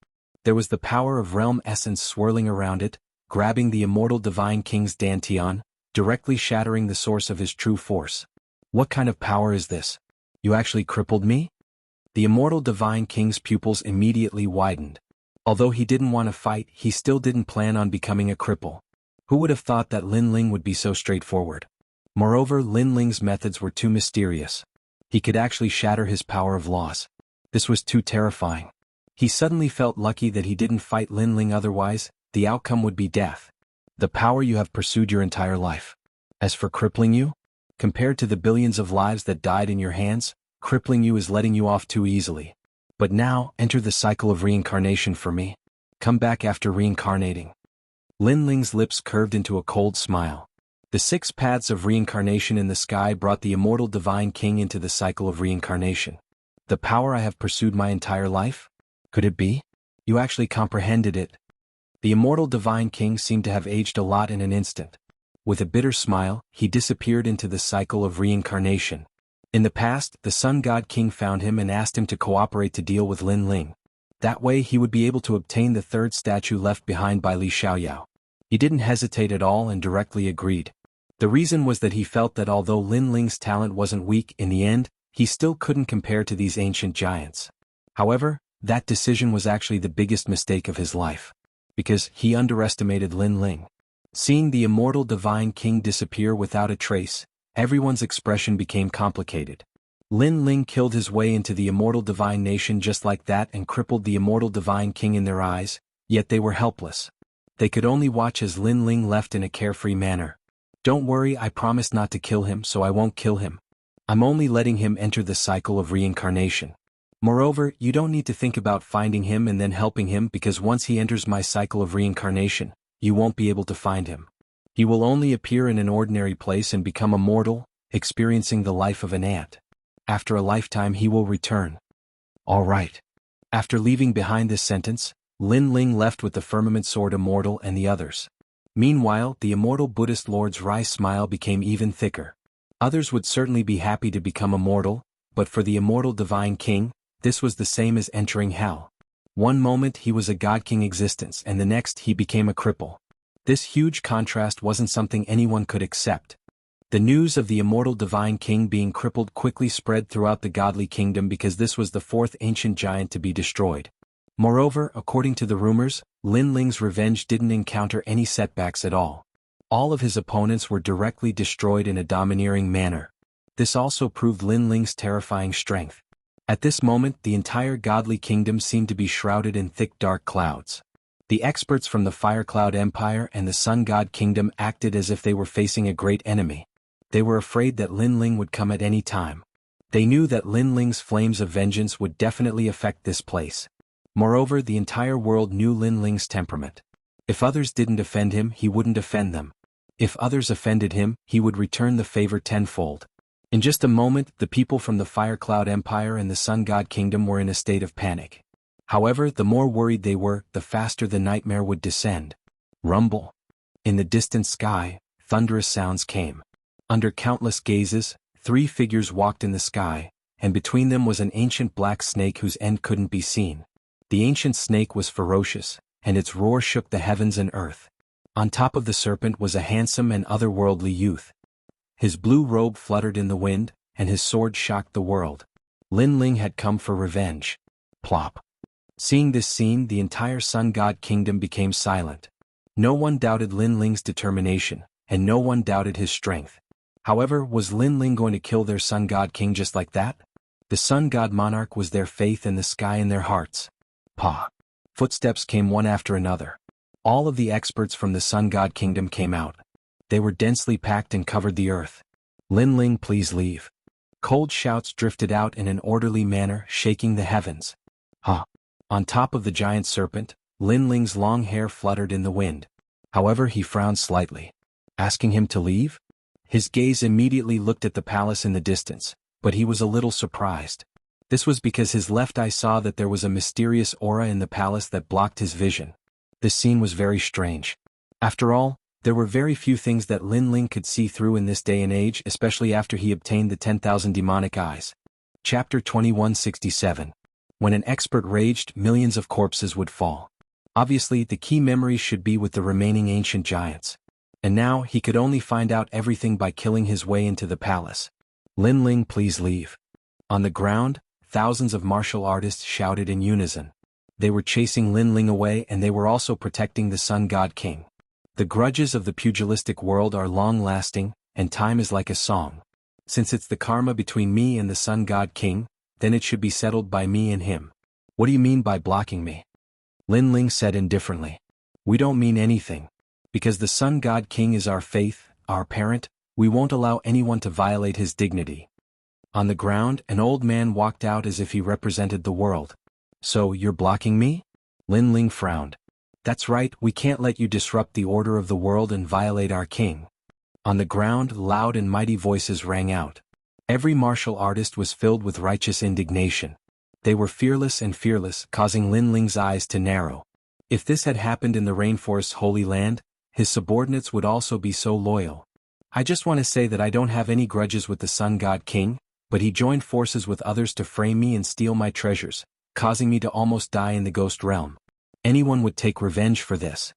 There was the power of realm essence swirling around it, grabbing the immortal divine king's dantian, directly shattering the source of his true force. What kind of power is this? You actually crippled me? The immortal divine king's pupils immediately widened. Although he didn't want to fight, he still didn't plan on becoming a cripple. Who would have thought that Lin Ling would be so straightforward? Moreover, Lin Ling's methods were too mysterious. He could actually shatter his power of loss. This was too terrifying. He suddenly felt lucky that he didn't fight Lin Ling, otherwise, the outcome would be death. The power you have pursued your entire life. As for crippling you, compared to the billions of lives that died in your hands, crippling you is letting you off too easily. But now, enter the cycle of reincarnation for me. Come back after reincarnating. Lin Ling's lips curved into a cold smile. The 6 paths of reincarnation in the sky brought the immortal divine king into the cycle of reincarnation. The power I have pursued my entire life? Could it be? You actually comprehended it. The immortal divine king seemed to have aged a lot in an instant. With a bitter smile, he disappeared into the cycle of reincarnation. In the past, the Sun God King found him and asked him to cooperate to deal with Lin Ling. That way he would be able to obtain the 3rd statue left behind by Li Xiaoyao. He didn't hesitate at all and directly agreed. The reason was that he felt that although Lin Ling's talent wasn't weak in the end, he still couldn't compare to these ancient giants. However, that decision was actually the biggest mistake of his life. Because he underestimated Lin Ling. Seeing the immortal divine king disappear without a trace, everyone's expression became complicated. Lin Ling killed his way into the immortal divine nation just like that and crippled the immortal divine king in their eyes, yet they were helpless. They could only watch as Lin Ling left in a carefree manner. Don't worry, I promised not to kill him, so I won't kill him. I'm only letting him enter the cycle of reincarnation. Moreover, you don't need to think about finding him and then helping him, because once he enters my cycle of reincarnation, you won't be able to find him. He will only appear in an ordinary place and become a mortal, experiencing the life of an ant. After a lifetime he will return. All right. After leaving behind this sentence, Lin Ling left with the firmament sword Immortal and the others. Meanwhile, the immortal Buddhist lord's wry smile became even thicker. Others would certainly be happy to become immortal, but for the immortal divine king, this was the same as entering hell. One moment he was a god king existence and the next he became a cripple. This huge contrast wasn't something anyone could accept. The news of the immortal divine king being crippled quickly spread throughout the godly kingdom because this was the 4th ancient giant to be destroyed. Moreover, according to the rumors, Lin Ling's revenge didn't encounter any setbacks at all. All of his opponents were directly destroyed in a domineering manner. This also proved Lin Ling's terrifying strength. At this moment, the entire godly kingdom seemed to be shrouded in thick dark clouds. The experts from the Fire Cloud Empire and the Sun God Kingdom acted as if they were facing a great enemy. They were afraid that Lin Ling would come at any time. They knew that Lin Ling's flames of vengeance would definitely affect this place. Moreover, the entire world knew Lin Ling's temperament. If others didn't offend him, he wouldn't offend them. If others offended him, he would return the favor tenfold. In just a moment, the people from the Fire Cloud Empire and the Sun God Kingdom were in a state of panic. However, the more worried they were, the faster the nightmare would descend. Rumble. In the distant sky, thunderous sounds came. Under countless gazes, 3 figures walked in the sky, and between them was an ancient black snake whose end couldn't be seen. The ancient snake was ferocious, and its roar shook the heavens and earth. On top of the serpent was a handsome and otherworldly youth. His blue robe fluttered in the wind, and his sword shocked the world. Lin Ling had come for revenge. Plop. Seeing this scene, the entire Sun God Kingdom became silent. No one doubted Lin Ling's determination, and no one doubted his strength. However, was Lin Ling going to kill their Sun God King just like that? The Sun God Monarch was their faith and the sky in their hearts. Pa. Footsteps came one after another. All of the experts from the Sun God Kingdom came out. They were densely packed and covered the earth. Lin Ling, please leave. Cold shouts drifted out in an orderly manner, shaking the heavens. Ha. On top of the giant serpent, Lin Ling's long hair fluttered in the wind. However, he frowned slightly. Asking him to leave? His gaze immediately looked at the palace in the distance, but he was a little surprised. This was because his left eye saw that there was a mysterious aura in the palace that blocked his vision. This scene was very strange. After all, there were very few things that Lin Ling could see through in this day and age, especially after he obtained the 10,000 demonic eyes. Chapter 2167. When an expert raged, millions of corpses would fall. Obviously, the key memories should be with the remaining ancient giants. And now, he could only find out everything by killing his way into the palace. Lin Ling, please leave. On the ground, thousands of martial artists shouted in unison. They were chasing Lin Ling away, and they were also protecting the Sun God King. The grudges of the pugilistic world are long-lasting, and time is like a song. Since it's the karma between me and the Sun God King, then it should be settled by me and him. What do you mean by blocking me? Lin Ling said indifferently. We don't mean anything. Because the Sun God King is our faith, our parent, we won't allow anyone to violate his dignity. On the ground, an old man walked out as if he represented the world. So, you're blocking me? Lin Ling frowned. That's right, we can't let you disrupt the order of the world and violate our king. On the ground, loud and mighty voices rang out. Every martial artist was filled with righteous indignation. They were fearless and fearless, causing Lin Ling's eyes to narrow. If this had happened in the rainforest's holy land, his subordinates would also be so loyal. I just want to say that I don't have any grudges with the Sun God King, but he joined forces with others to frame me and steal my treasures, causing me to almost die in the ghost realm. Anyone would take revenge for this.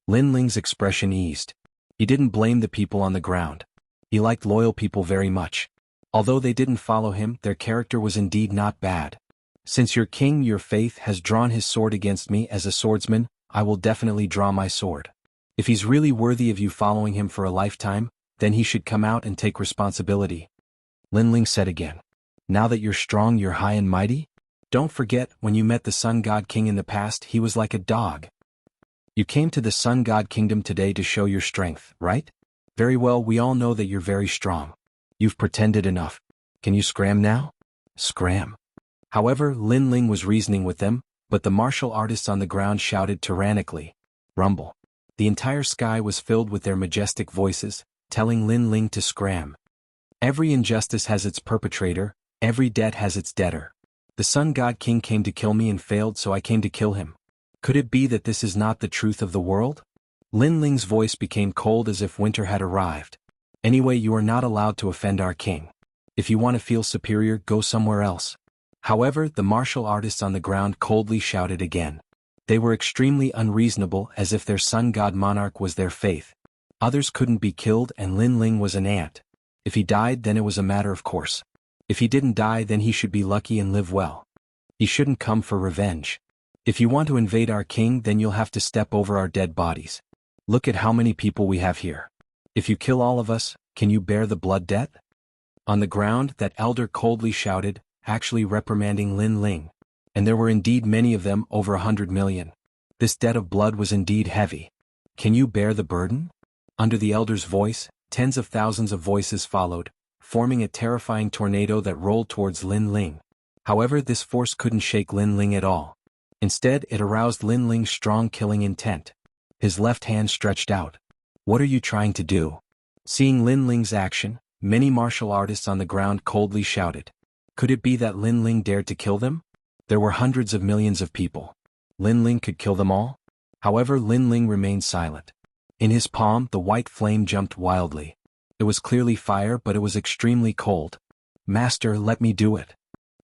Lin Ling's expression eased. He didn't blame the people on the ground. He liked loyal people very much. Although they didn't follow him, their character was indeed not bad. Since your king, your faith, has drawn his sword against me as a swordsman, I will definitely draw my sword. If he's really worthy of you following him for a lifetime, then he should come out and take responsibility. Lin Ling said again. Now that you're strong, you're high and mighty? Don't forget, when you met the Sun God King in the past, he was like a dog. You came to the Sun God Kingdom today to show your strength, right? Very well, we all know that you're very strong. You've pretended enough. Can you scram now? Scram. However, Lin Ling was reasoning with them, but the martial artists on the ground shouted tyrannically. Rumble. The entire sky was filled with their majestic voices, telling Lin Ling to scram. Every injustice has its perpetrator, every debt has its debtor. The Sun God King came to kill me and failed, so I came to kill him. Could it be that this is not the truth of the world? Lin Ling's voice became cold as if winter had arrived. Anyway, you are not allowed to offend our king. If you want to feel superior, go somewhere else. However, the martial artists on the ground coldly shouted again. They were extremely unreasonable, as if their Sun God Monarch was their faith. Others couldn't be killed, and Lin Ling was an ant. If he died, then it was a matter of course. If he didn't die, then he should be lucky and live well. He shouldn't come for revenge. If you want to invade our king, then you'll have to step over our dead bodies. Look at how many people we have here. If you kill all of us, can you bear the blood debt? On the ground, that elder coldly shouted, actually reprimanding Lin Ling. And there were indeed many of them, over 100 million. This debt of blood was indeed heavy. Can you bear the burden? Under the elder's voice, tens of thousands of voices followed, forming a terrifying tornado that rolled towards Lin Ling. However, this force couldn't shake Lin Ling at all. Instead, it aroused Lin Ling's strong killing intent. His left hand stretched out. What are you trying to do? Seeing Lin Ling's action, many martial artists on the ground coldly shouted. Could it be that Lin Ling dared to kill them? There were hundreds of millions of people. Lin Ling could kill them all? However, Lin Ling remained silent. In his palm, the white flame jumped wildly. It was clearly fire, but it was extremely cold. Master, let me do it.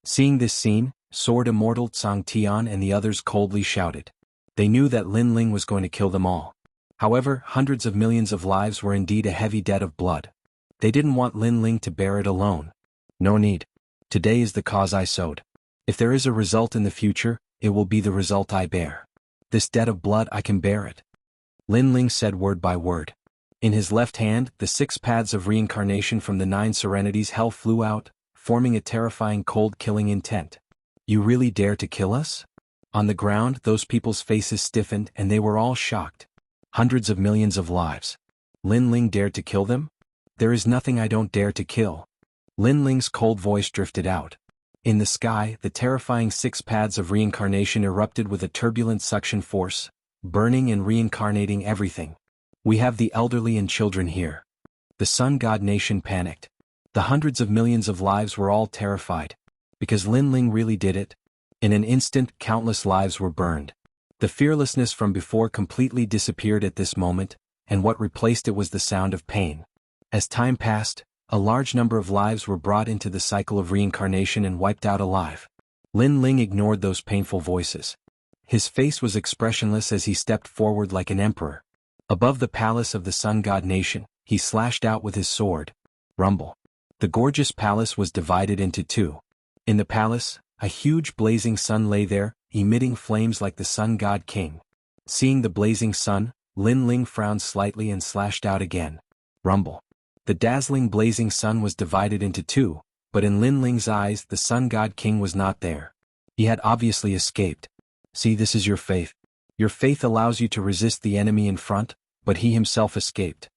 Seeing this scene, Sword Immortal Tsang Tian and the others coldly shouted. They knew that Lin Ling was going to kill them all. However, hundreds of millions of lives were indeed a heavy debt of blood. They didn't want Lin Ling to bear it alone. No need. Today is the cause I sowed. If there is a result in the future, it will be the result I bear. This debt of blood, I can bear it. Lin Ling said word by word. In his left hand, the 6 paths of reincarnation from the 9 serenities hell flew out, forming a terrifying cold-killing intent. You really dare to kill us? On the ground, those people's faces stiffened and they were all shocked. Hundreds of millions of lives. Lin Ling dared to kill them? There is nothing I don't dare to kill. Lin Ling's cold voice drifted out. In the sky, the terrifying 6 paths of reincarnation erupted with a turbulent suction force, burning and reincarnating everything. We have the elderly and children here. The Sun God Nation panicked. The hundreds of millions of lives were all terrified. Because Lin Ling really did it. In an instant, countless lives were burned. The fearlessness from before completely disappeared at this moment, and what replaced it was the sound of pain. As time passed, a large number of lives were brought into the cycle of reincarnation and wiped out alive. Lin Ling ignored those painful voices. His face was expressionless as he stepped forward like an emperor. Above the palace of the Sun God Nation, he slashed out with his sword. Rumble. The gorgeous palace was divided into 2. In the palace, a huge blazing sun lay there, emitting flames like the Sun God King. Seeing the blazing sun, Lin Ling frowned slightly and slashed out again. Rumble. The dazzling blazing sun was divided into 2, but in Lin Ling's eyes the Sun God King was not there. He had obviously escaped. See, this is your faith. Your faith allows you to resist the enemy in front, but he himself escaped.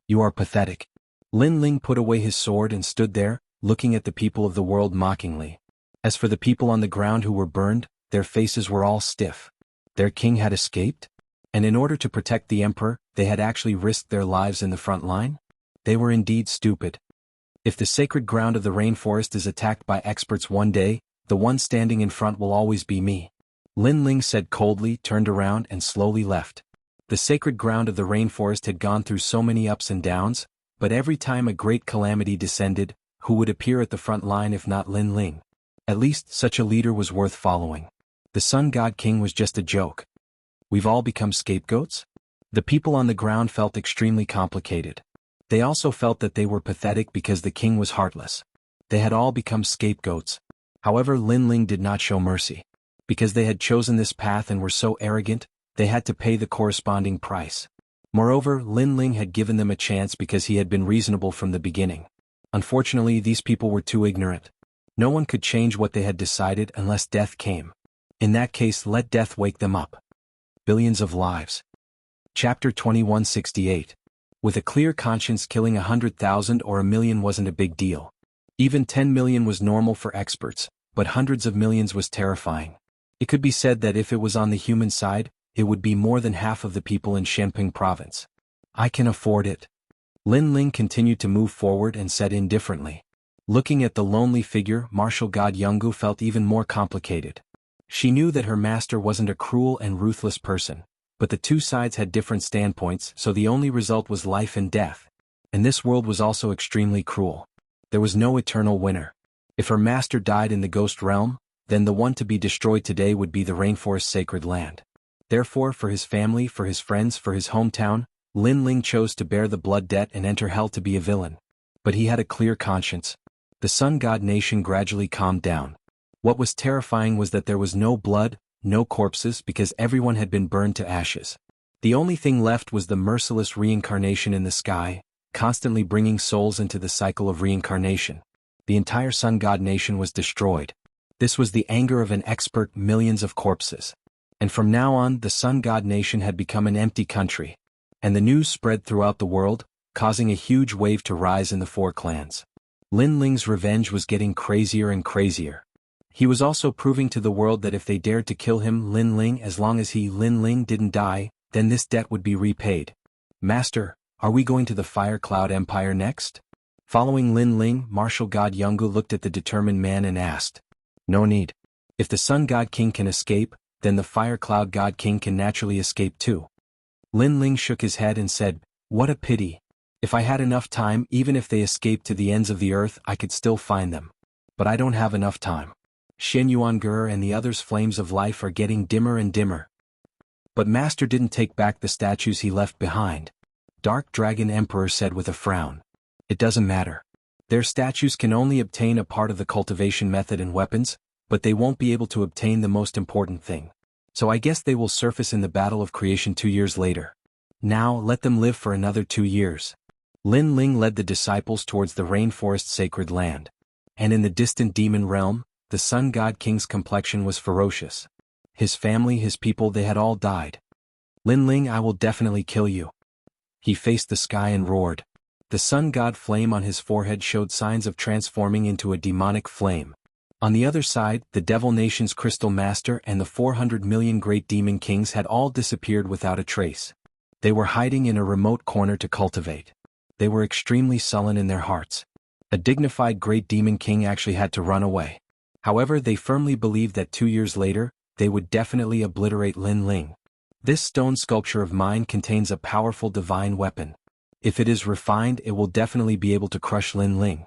You are pathetic. Lin Ling put away his sword and stood there, looking at the people of the world mockingly. As for the people on the ground who were burned, their faces were all stiff. Their king had escaped? And in order to protect the emperor, they had actually risked their lives in the front line? They were indeed stupid. If the sacred ground of the rainforest is attacked by experts one day, the one standing in front will always be me. Lin Ling said coldly, turned around and slowly left. The sacred ground of the rainforest had gone through so many ups and downs, but every time a great calamity descended, who would appear at the front line if not Lin Ling? At least such a leader was worth following. The Sun God King was just a joke. We've all become scapegoats? The people on the ground felt extremely complicated. They also felt that they were pathetic because the king was heartless. They had all become scapegoats. However, Lin Ling did not show mercy. Because they had chosen this path and were so arrogant, they had to pay the corresponding price. Moreover, Lin Ling had given them a chance because he had been reasonable from the beginning. Unfortunately, these people were too ignorant. No one could change what they had decided unless death came. In that case, let death wake them up. Billions of lives. Chapter 2168. With a clear conscience, killing 100,000 or 1,000,000 wasn't a big deal. Even 10 million was normal for experts, but hundreds of millions was terrifying. It could be said that if it was on the human side, it would be more than half of the people in Shenping province. I can afford it. Lin Ling continued to move forward and said indifferently. Looking at the lonely figure, martial god Jianghu felt even more complicated. She knew that her master wasn't a cruel and ruthless person, but the two sides had different standpoints, so the only result was life and death. And this world was also extremely cruel. There was no eternal winner. If her master died in the ghost realm, then the one to be destroyed today would be the rainforest sacred land. Therefore, for his family, for his friends, for his hometown, Lin Ling chose to bear the blood debt and enter hell to be a villain. But he had a clear conscience. The Sun God Nation gradually calmed down. What was terrifying was that there was no blood, no corpses, because everyone had been burned to ashes. The only thing left was the merciless reincarnation in the sky, constantly bringing souls into the cycle of reincarnation. The entire Sun God Nation was destroyed. This was the anger of an expert, millions of corpses. And from now on, the Sun God Nation had become an empty country. And the news spread throughout the world, causing a huge wave to rise in the 4 clans. Lin Ling's revenge was getting crazier and crazier. He was also proving to the world that if they dared to kill him, Lin Ling, as long as Lin Ling didn't die, then this debt would be repaid. Master, are we going to the Fire Cloud Empire next? Following Lin Ling, martial god Jianghu looked at the determined man and asked. No need. If the Sun God King can escape, then the Fire Cloud God King can naturally escape too. Lin Ling shook his head and said, "What a pity. If I had enough time, even if they escaped to the ends of the earth, I could still find them. But I don't have enough time. Xianxia and the others' flames of life are getting dimmer and dimmer." But Master didn't take back the statues he left behind. Dark Dragon Emperor said with a frown. "It doesn't matter. Their statues can only obtain a part of the cultivation method and weapons, but they won't be able to obtain the most important thing. So I guess they will surface in the Battle of Creation 2 years later. Now let them live for another 2 years." Lin Ling led the disciples towards the rainforest sacred land. And in the distant demon realm, the Sun God King's complexion was ferocious. His family, his people, they had all died. "Lin Ling, I will definitely kill you." He faced the sky and roared. The Sun God flame on his forehead showed signs of transforming into a demonic flame. On the other side, the Devil Nation's Crystal Master and the 400 million great demon kings had all disappeared without a trace. They were hiding in a remote corner to cultivate. They were extremely sullen in their hearts. A dignified great demon king actually had to run away. However, they firmly believed that 2 years later, they would definitely obliterate Lin Ling. This stone sculpture of mine contains a powerful divine weapon. If it is refined, it will definitely be able to crush Lin Ling.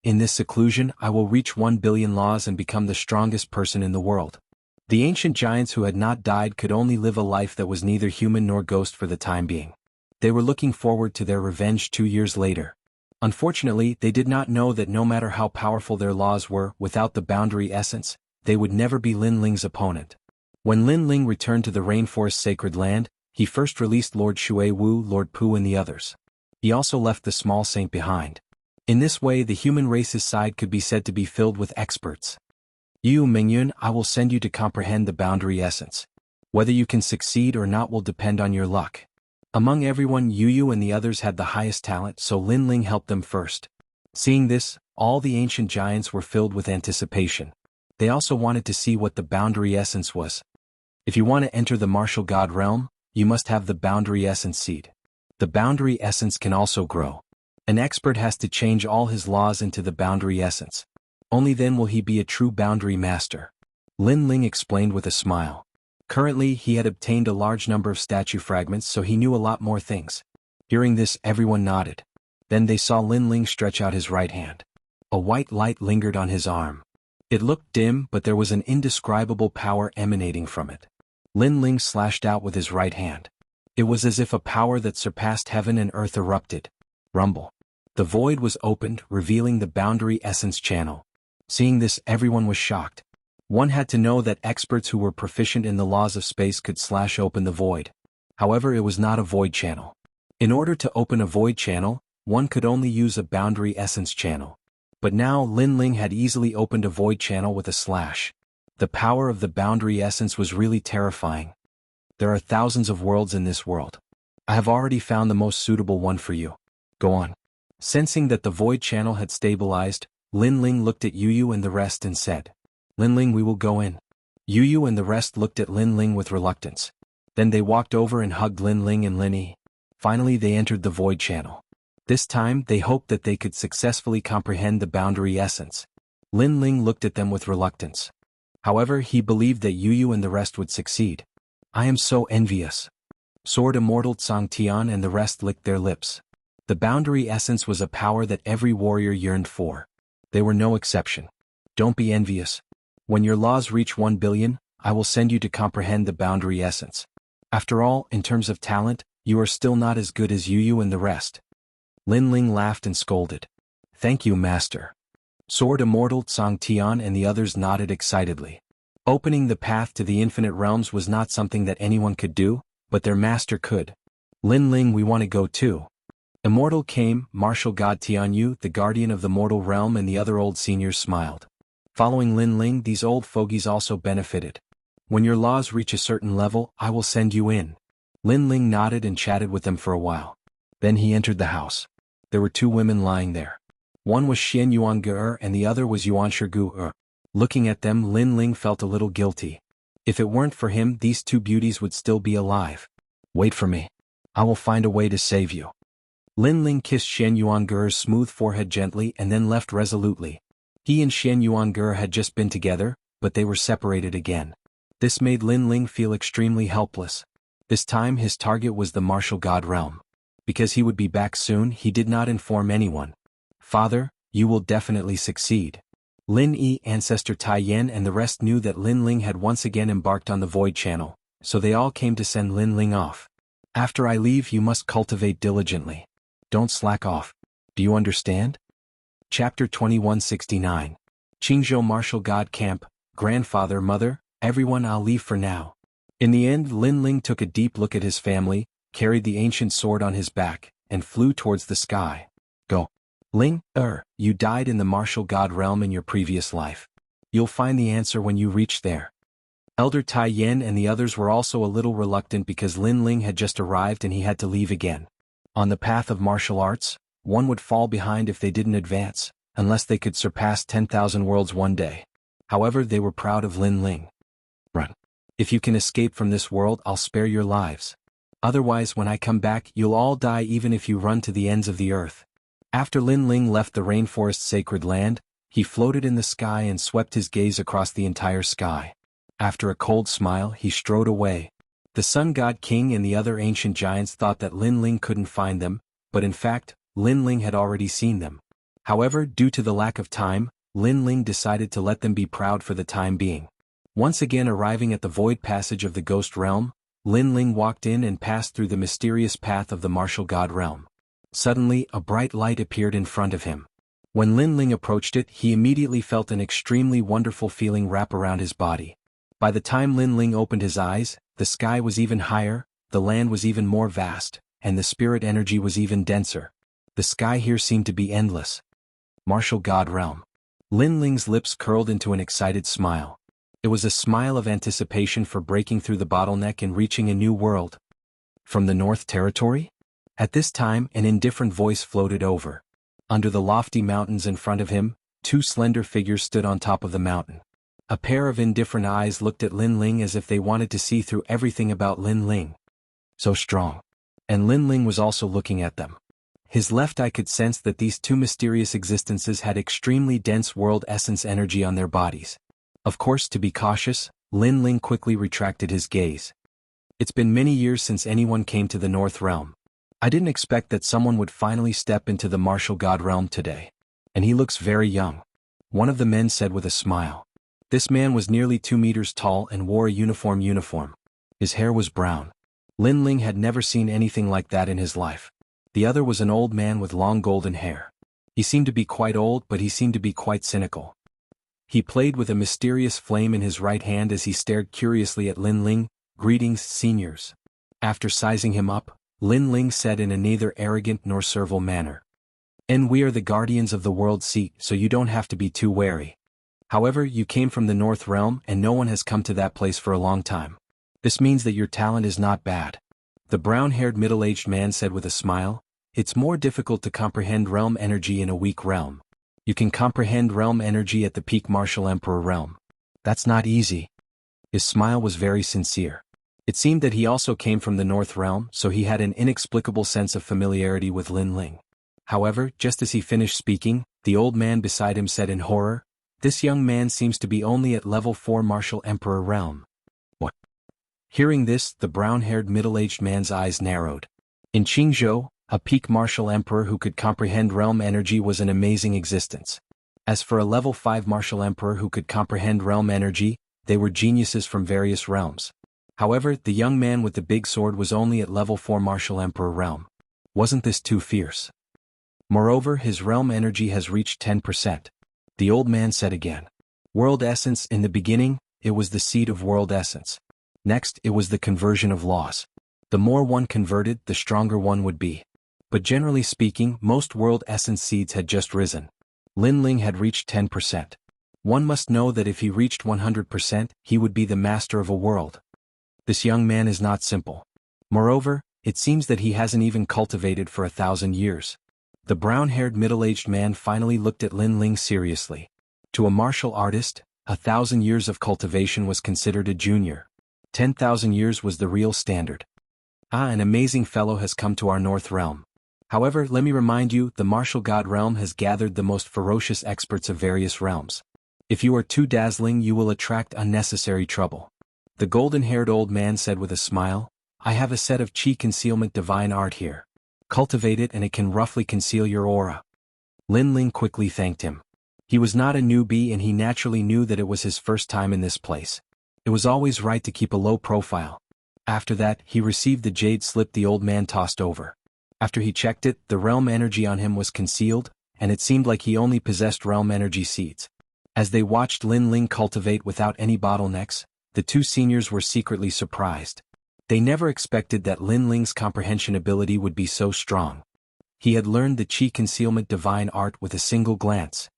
In this seclusion, I will reach 1 billion laws and become the strongest person in the world. The ancient giants who had not died could only live a life that was neither human nor ghost for the time being. They were looking forward to their revenge 2 years later. Unfortunately, they did not know that no matter how powerful their laws were, without the boundary essence, they would never be Lin Ling's opponent. When Lin Ling returned to the rainforest sacred land, he first released Lord Shui Wu, Lord Pu and the others. He also left the small saint behind. In this way, the human race's side could be said to be filled with experts. "You, Mingyun, I will send you to comprehend the boundary essence. Whether you can succeed or not will depend on your luck." Among everyone, Yu and the others had the highest talent, so Lin Ling helped them first. Seeing this, all the ancient giants were filled with anticipation. They also wanted to see what the boundary essence was. If you want to enter the martial god realm, you must have the boundary essence seed. The boundary essence can also grow. An expert has to change all his laws into the boundary essence. Only then will he be a true boundary master. Lin Ling explained with a smile. Currently, he had obtained a large number of statue fragments, so he knew a lot more things. Hearing this, everyone nodded. Then they saw Lin Ling stretch out his right hand. A white light lingered on his arm. It looked dim, but there was an indescribable power emanating from it. Lin Ling slashed out with his right hand. It was as if a power that surpassed heaven and earth erupted. Rumble. The void was opened, revealing the boundary essence channel. Seeing this, everyone was shocked. One had to know that experts who were proficient in the laws of space could slash open the void. However, it was not a void channel. In order to open a void channel, one could only use a boundary essence channel. But now Lin Ling had easily opened a void channel with a slash. The power of the boundary essence was really terrifying. "There are thousands of worlds in this world. I have already found the most suitable one for you. Go on." Sensing that the void channel had stabilized, Lin Ling looked at Yu and the rest and said, "Lin Ling, we will go in." Yu and the rest looked at Lin Ling with reluctance. Then they walked over and hugged Lin Ling and Lin Yi. Finally they entered the void channel. This time they hoped that they could successfully comprehend the boundary essence. Lin Ling looked at them with reluctance. However, he believed that Yu and the rest would succeed. "I am so envious." Sword Immortal Tsang Tian and the rest licked their lips. The boundary essence was a power that every warrior yearned for. They were no exception. "Don't be envious. When your laws reach 1 billion, I will send you to comprehend the boundary essence. After all, in terms of talent, you are still not as good as Yu and the rest." Lin Ling laughed and scolded. "Thank you, Master." Sword Immortal Tsang Tian and the others nodded excitedly. Opening the path to the infinite realms was not something that anyone could do, but their master could. "Lin Ling, we want to go too." Immortal came, martial god Tianyu, the guardian of the mortal realm, and the other old seniors smiled. Following Lin Ling, these old fogies also benefited. "When your laws reach a certain level, I will send you in." Lin Ling nodded and chatted with them for a while. Then he entered the house. There were 2 women lying there. One was Xianxia and the other was Xianxia. Looking at them, Lin Ling felt a little guilty. If it weren't for him, these 2 beauties would still be alive. "Wait for me. I will find a way to save you." Lin Ling kissed Xianxia's smooth forehead gently and then left resolutely. He and Xianxia had just been together, but they were separated again. This made Lin Ling feel extremely helpless. This time his target was the martial god realm. Because he would be back soon, he did not inform anyone. "Father, you will definitely succeed." Lin Yi, ancestor Tai Yan and the rest knew that Lin Ling had once again embarked on the Void Channel, so they all came to send Lin Ling off. "After I leave you must cultivate diligently. Don't slack off. Do you understand?" Chapter 2169. Qingzhou Martial God Camp. Grandfather, mother, everyone, I'll leave for now. In the end, Lin Ling took a deep look at his family, carried the ancient sword on his back, and flew towards the sky. "Go. Ling, you died in the martial god realm in your previous life. You'll find the answer when you reach there." Elder Tai Yan and the others were also a little reluctant because Lin Ling had just arrived and he had to leave again. On the path of martial arts, one would fall behind if they didn't advance, unless they could surpass 10,000 worlds one day. However, they were proud of Lin Ling. "Run. If you can escape from this world, I'll spare your lives. Otherwise, when I come back, you'll all die even if you run to the ends of the earth." After Lin Ling left the rainforest's sacred land, he floated in the sky and swept his gaze across the entire sky. After a cold smile, he strode away. The Sun God King and the other ancient giants thought that Lin Ling couldn't find them, but in fact, Lin Ling had already seen them. However, due to the lack of time, Lin Ling decided to let them be proud for the time being. Once again arriving at the void passage of the ghost realm, Lin Ling walked in and passed through the mysterious path of the martial god realm. Suddenly, a bright light appeared in front of him. When Lin Ling approached it, he immediately felt an extremely wonderful feeling wrap around his body. By the time Lin Ling opened his eyes, the sky was even higher, the land was even more vast, and the spirit energy was even denser. The sky here seemed to be endless. Martial god realm. Lin Ling's lips curled into an excited smile. It was a smile of anticipation for breaking through the bottleneck and reaching a new world. From the North Territory? At this time, an indifferent voice floated over. Under the lofty mountains in front of him, two slender figures stood on top of the mountain. A pair of indifferent eyes looked at Lin Ling as if they wanted to see through everything about Lin Ling. So strong. And Lin Ling was also looking at them. His left eye could sense that these two mysterious existences had extremely dense world essence energy on their bodies. Of course, to be cautious, Lin Ling quickly retracted his gaze. It's been many years since anyone came to the North Realm. I didn't expect that someone would finally step into the martial god realm today. And he looks very young. One of the men said with a smile. This man was nearly 2 meters tall and wore a uniform. His hair was brown. Lin Ling had never seen anything like that in his life. The other was an old man with long golden hair. He seemed to be quite old, but he seemed to be quite cynical. He played with a mysterious flame in his right hand as he stared curiously at Lin Ling. "Greetings, seniors." After sizing him up, Lin Ling said in a neither arrogant nor servile manner. "And we are the guardians of the world seat, so you don't have to be too wary. However, you came from the North Realm and no one has come to that place for a long time. This means that your talent is not bad." The brown-haired middle-aged man said with a smile. "It's more difficult to comprehend realm energy in a weak realm. You can comprehend realm energy at the peak martial emperor realm. That's not easy." His smile was very sincere. It seemed that he also came from the North Realm, so he had an inexplicable sense of familiarity with Lin Ling. However, just as he finished speaking, the old man beside him said in horror, "This young man seems to be only at level 4 martial emperor realm." What? Hearing this, the brown-haired middle-aged man's eyes narrowed. In Qingzhou, a peak martial emperor who could comprehend realm energy was an amazing existence. As for a level 5 martial emperor who could comprehend realm energy, they were geniuses from various realms. However, the young man with the big sword was only at level 4 martial emperor realm. Wasn't this too fierce? Moreover, his realm energy has reached 10%. The old man said again. World essence. In the beginning, it was the seed of world essence. Next, it was the conversion of laws. The more one converted, the stronger one would be. But generally speaking, most world essence seeds had just risen. Lin Ling had reached 10%. One must know that if he reached 100%, he would be the master of a world. This young man is not simple. Moreover, it seems that he hasn't even cultivated for 1,000 years. The brown-haired middle-aged man finally looked at Lin Ling seriously. To a martial artist, 1,000 years of cultivation was considered a junior. 10,000 years was the real standard. An amazing fellow has come to our North Realm. However, let me remind you, the martial god realm has gathered the most ferocious experts of various realms. If you are too dazzling, you will attract unnecessary trouble. The golden-haired old man said with a smile, I have a set of chi concealment divine art here. Cultivate it and it can roughly conceal your aura. Lin Ling quickly thanked him. He was not a newbie and he naturally knew that it was his first time in this place. It was always right to keep a low profile. After that, he received the jade slip the old man tossed over. After he checked it, the realm energy on him was concealed, and it seemed like he only possessed realm energy seeds. As they watched Lin Ling cultivate without any bottlenecks, the two seniors were secretly surprised. They never expected that Lin Ling's comprehension ability would be so strong. He had learned the chi concealment divine art with a single glance.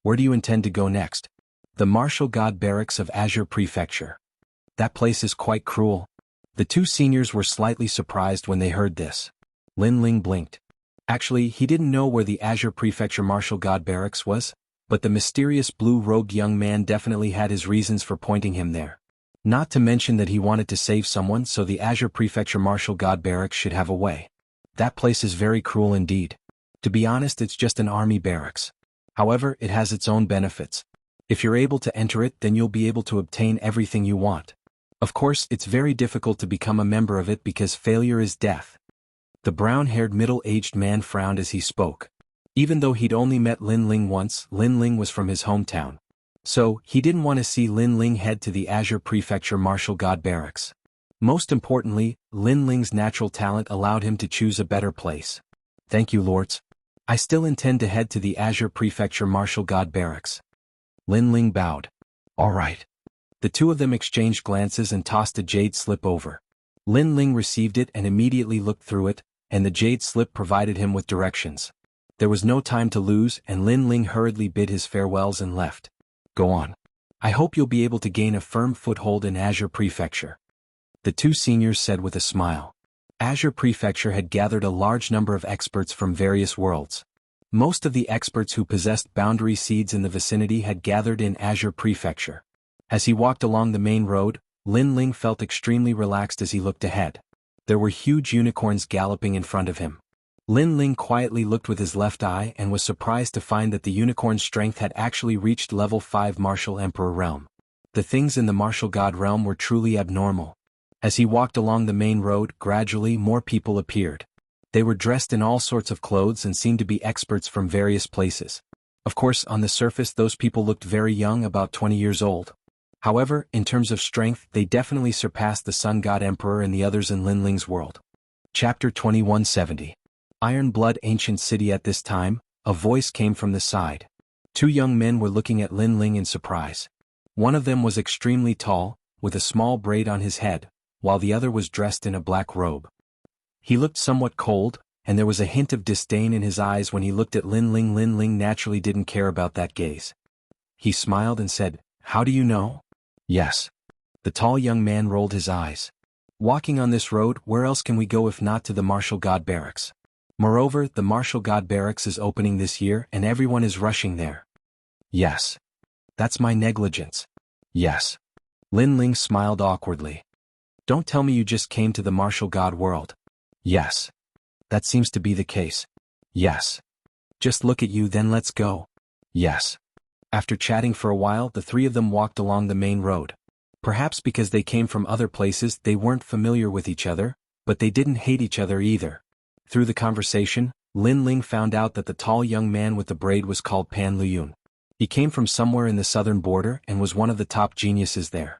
Where do you intend to go next? The martial god barracks of Azure Prefecture. That place is quite cruel. The two seniors were slightly surprised when they heard this. Lin Ling blinked. Actually, he didn't know where the Azure Prefecture martial god barracks was, but the mysterious blue-robed young man definitely had his reasons for pointing him there. Not to mention that he wanted to save someone, so the Azure Prefecture martial god barracks should have a way. That place is very cruel indeed. To be honest, it's just an army barracks. However, it has its own benefits. If you're able to enter it, then you'll be able to obtain everything you want. Of course, it's very difficult to become a member of it because failure is death. The brown-haired middle-aged man frowned as he spoke. Even though he'd only met Lin Ling once, Lin Ling was from his hometown. So, he didn't want to see Lin Ling head to the Azure Prefecture martial god barracks. Most importantly, Lin Ling's natural talent allowed him to choose a better place. Thank you, lords. I still intend to head to the Azure Prefecture martial god barracks. Lin Ling bowed. All right. The two of them exchanged glances and tossed a jade slip over. Lin Ling received it and immediately looked through it, and the jade slip provided him with directions. There was no time to lose, and Lin Ling hurriedly bid his farewells and left. Go on. I hope you'll be able to gain a firm foothold in Azure Prefecture. The two seniors said with a smile. Azure Prefecture had gathered a large number of experts from various worlds. Most of the experts who possessed boundary seeds in the vicinity had gathered in Azure Prefecture. As he walked along the main road, Lin Ling felt extremely relaxed as he looked ahead. There were huge unicorns galloping in front of him. Lin Ling quietly looked with his left eye and was surprised to find that the unicorn's strength had actually reached level 5 Martial Emperor realm. The things in the Martial God realm were truly abnormal. As he walked along the main road, gradually more people appeared. They were dressed in all sorts of clothes and seemed to be experts from various places. Of course, on the surface those people looked very young, about 20 years old. However, in terms of strength, they definitely surpassed the Sun God Emperor and the others in Lin Ling's world. Chapter 2170. Iron Blood Ancient City. At this time, a voice came from the side. Two young men were looking at Lin Ling in surprise. One of them was extremely tall, with a small braid on his head, while the other was dressed in a black robe. He looked somewhat cold, and there was a hint of disdain in his eyes when he looked at Lin Ling. Lin Ling naturally didn't care about that gaze. He smiled and said, "How do you know?" "Yes." The tall young man rolled his eyes. "Walking on this road, where else can we go if not to the Martial God Barracks? Moreover, the Martial God Barracks is opening this year and everyone is rushing there." "Yes. That's my negligence." "Yes." Lin Ling smiled awkwardly. "Don't tell me you just came to the Martial God world." "Yes." "That seems to be the case." "Yes." "Just look at you, then let's go." "Yes." After chatting for a while, the three of them walked along the main road. Perhaps because they came from other places, they weren't familiar with each other, but they didn't hate each other either. Through the conversation, Lin Ling found out that the tall young man with the braid was called Pan Luyun. He came from somewhere in the southern border and was one of the top geniuses there.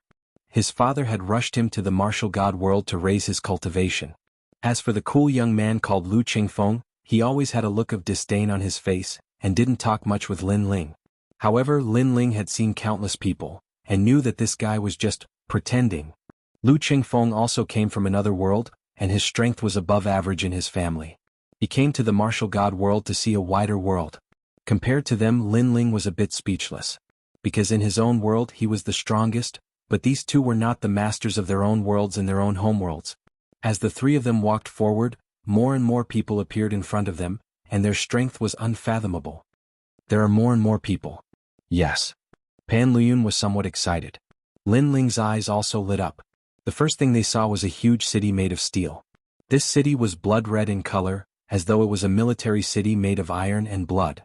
His father had rushed him to the martial god world to raise his cultivation. As for the cool young man called Lu Qingfeng, he always had a look of disdain on his face, and didn't talk much with Lin Ling. However, Lin Ling had seen countless people, and knew that this guy was just pretending. Lu Qingfeng also came from another world, and his strength was above average in his family. He came to the martial god world to see a wider world. Compared to them, Lin Ling was a bit speechless. Because in his own world he was the strongest, but these two were not the masters of their own worlds in their own homeworlds. As the three of them walked forward, more and more people appeared in front of them, and their strength was unfathomable. "There are more and more people." "Yes." Pan Luyun was somewhat excited. Lin Ling's eyes also lit up. The first thing they saw was a huge city made of steel. This city was blood red in color, as though it was a military city made of iron and blood.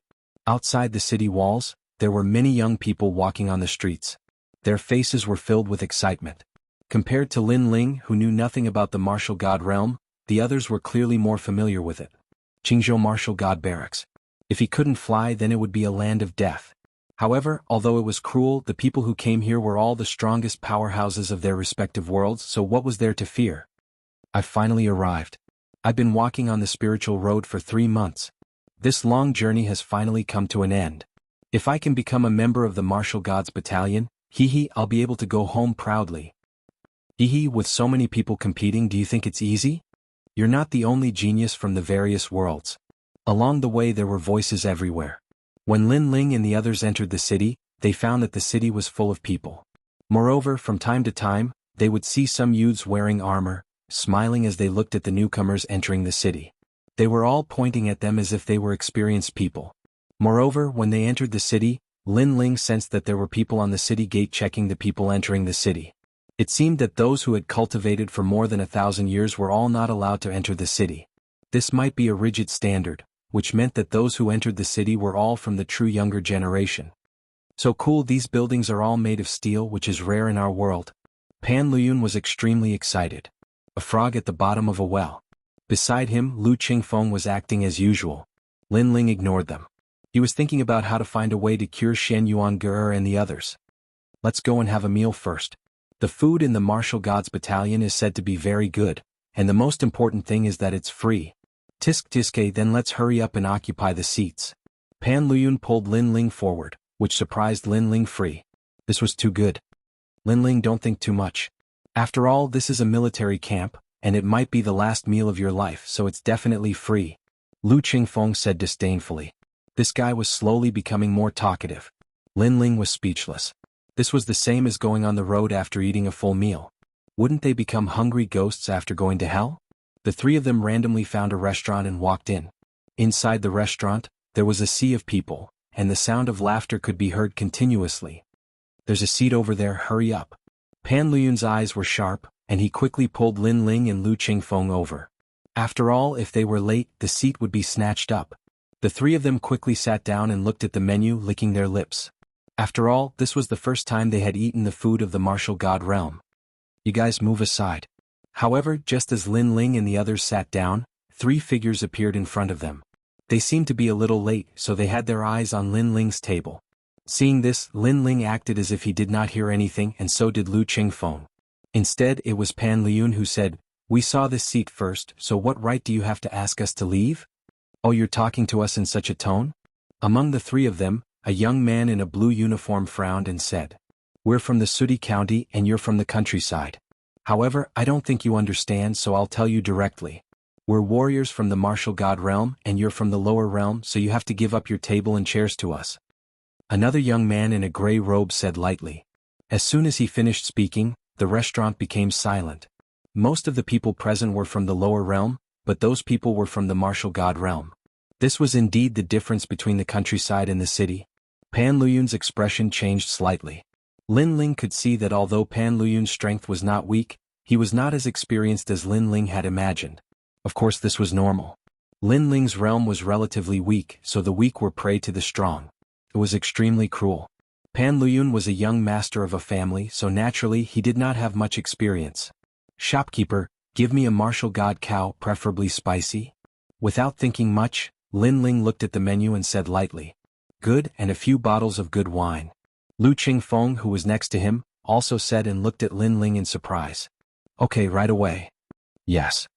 Outside the city walls, There were many young people walking on the streets. Their faces were filled with excitement. Compared to Lin Ling, who knew nothing about the martial god realm, the others were clearly more familiar with it. Qingzhou Martial God Barracks. If he couldn't fly, then it would be a land of death. However, although it was cruel, the people who came here were all the strongest powerhouses of their respective worlds, so what was there to fear? I've finally arrived. I've been walking on the spiritual road for 3 months. This long journey has finally come to an end. If I can become a member of the Martial Gods Battalion, I'll be able to go home proudly. With so many people competing, do you think it's easy? You're not the only genius from the various worlds. Along the way there were voices everywhere. When Lin Ling and the others entered the city, they found that the city was full of people. Moreover, from time to time, they would see some youths wearing armor, smiling as they looked at the newcomers entering the city. They were all pointing at them as if they were experienced people. Moreover, when they entered the city, Lin Ling sensed that there were people on the city gate checking the people entering the city. It seemed that those who had cultivated for more than 1,000 years were all not allowed to enter the city. This might be a rigid standard, which meant that those who entered the city were all from the true younger generation. So cool, these buildings are all made of steel, which is rare in our world. Pan Luyun was extremely excited. A frog at the bottom of a well. Beside him, Lu Qingfeng was acting as usual. Lin Ling ignored them. He was thinking about how to find a way to cure Shen Yuan and the others. Let's go and have a meal first. The food in the Martial Gods Battalion is said to be very good, and the most important thing is that it's free. Tiske, then let's hurry up and occupy the seats. Pan Luyun pulled Lin Ling forward, which surprised Lin Ling free. This was too good. Lin Ling, don't think too much. After all, this is a military camp, and it might be the last meal of your life, so it's definitely free. Lu Qingfeng said disdainfully. This guy was slowly becoming more talkative. Lin Ling was speechless. This was the same as going on the road after eating a full meal. Wouldn't they become hungry ghosts after going to hell? The three of them randomly found a restaurant and walked in. Inside the restaurant, there was a sea of people, and the sound of laughter could be heard continuously. There's a seat over there, hurry up. Pan Luyun's eyes were sharp, and he quickly pulled Lin Ling and Lu Qingfeng over. After all, if they were late, the seat would be snatched up. The three of them quickly sat down and looked at the menu, licking their lips. After all, this was the first time they had eaten the food of the martial god realm. You guys move aside. However, just as Lin Ling and the others sat down, 3 figures appeared in front of them. They seemed to be a little late, so they had their eyes on Lin Ling's table. Seeing this, Lin Ling acted as if he did not hear anything, and so did Lu Qingfeng. Instead, it was Pan Luyun who said, "We saw this seat first, so what right do you have to ask us to leave? Oh, you're talking to us in such a tone?" Among the 3 of them, a young man in a blue uniform frowned and said, "We're from the Sudi County and you're from the countryside. However, I don't think you understand, so I'll tell you directly. We're warriors from the martial god realm and you're from the lower realm, so you have to give up your table and chairs to us." Another young man in a gray robe said lightly. As soon as he finished speaking, the restaurant became silent. Most of the people present were from the lower realm, but those people were from the martial god realm. This was indeed the difference between the countryside and the city. Pan Luyun's expression changed slightly. Lin Ling could see that although Pan Luyun's strength was not weak, he was not as experienced as Lin Ling had imagined. Of course, this was normal. Lin Ling's realm was relatively weak, so the weak were prey to the strong. It was extremely cruel. Pan Luyun was a young master of a family, so naturally he did not have much experience. "Shopkeeper, give me a martial god cow, preferably spicy." Without thinking much, Lin Ling looked at the menu and said lightly, "Good, and a few bottles of good wine." Lu Qingfeng, who was next to him, also said and looked at Lin Ling in surprise. "Okay, right away." "Yes."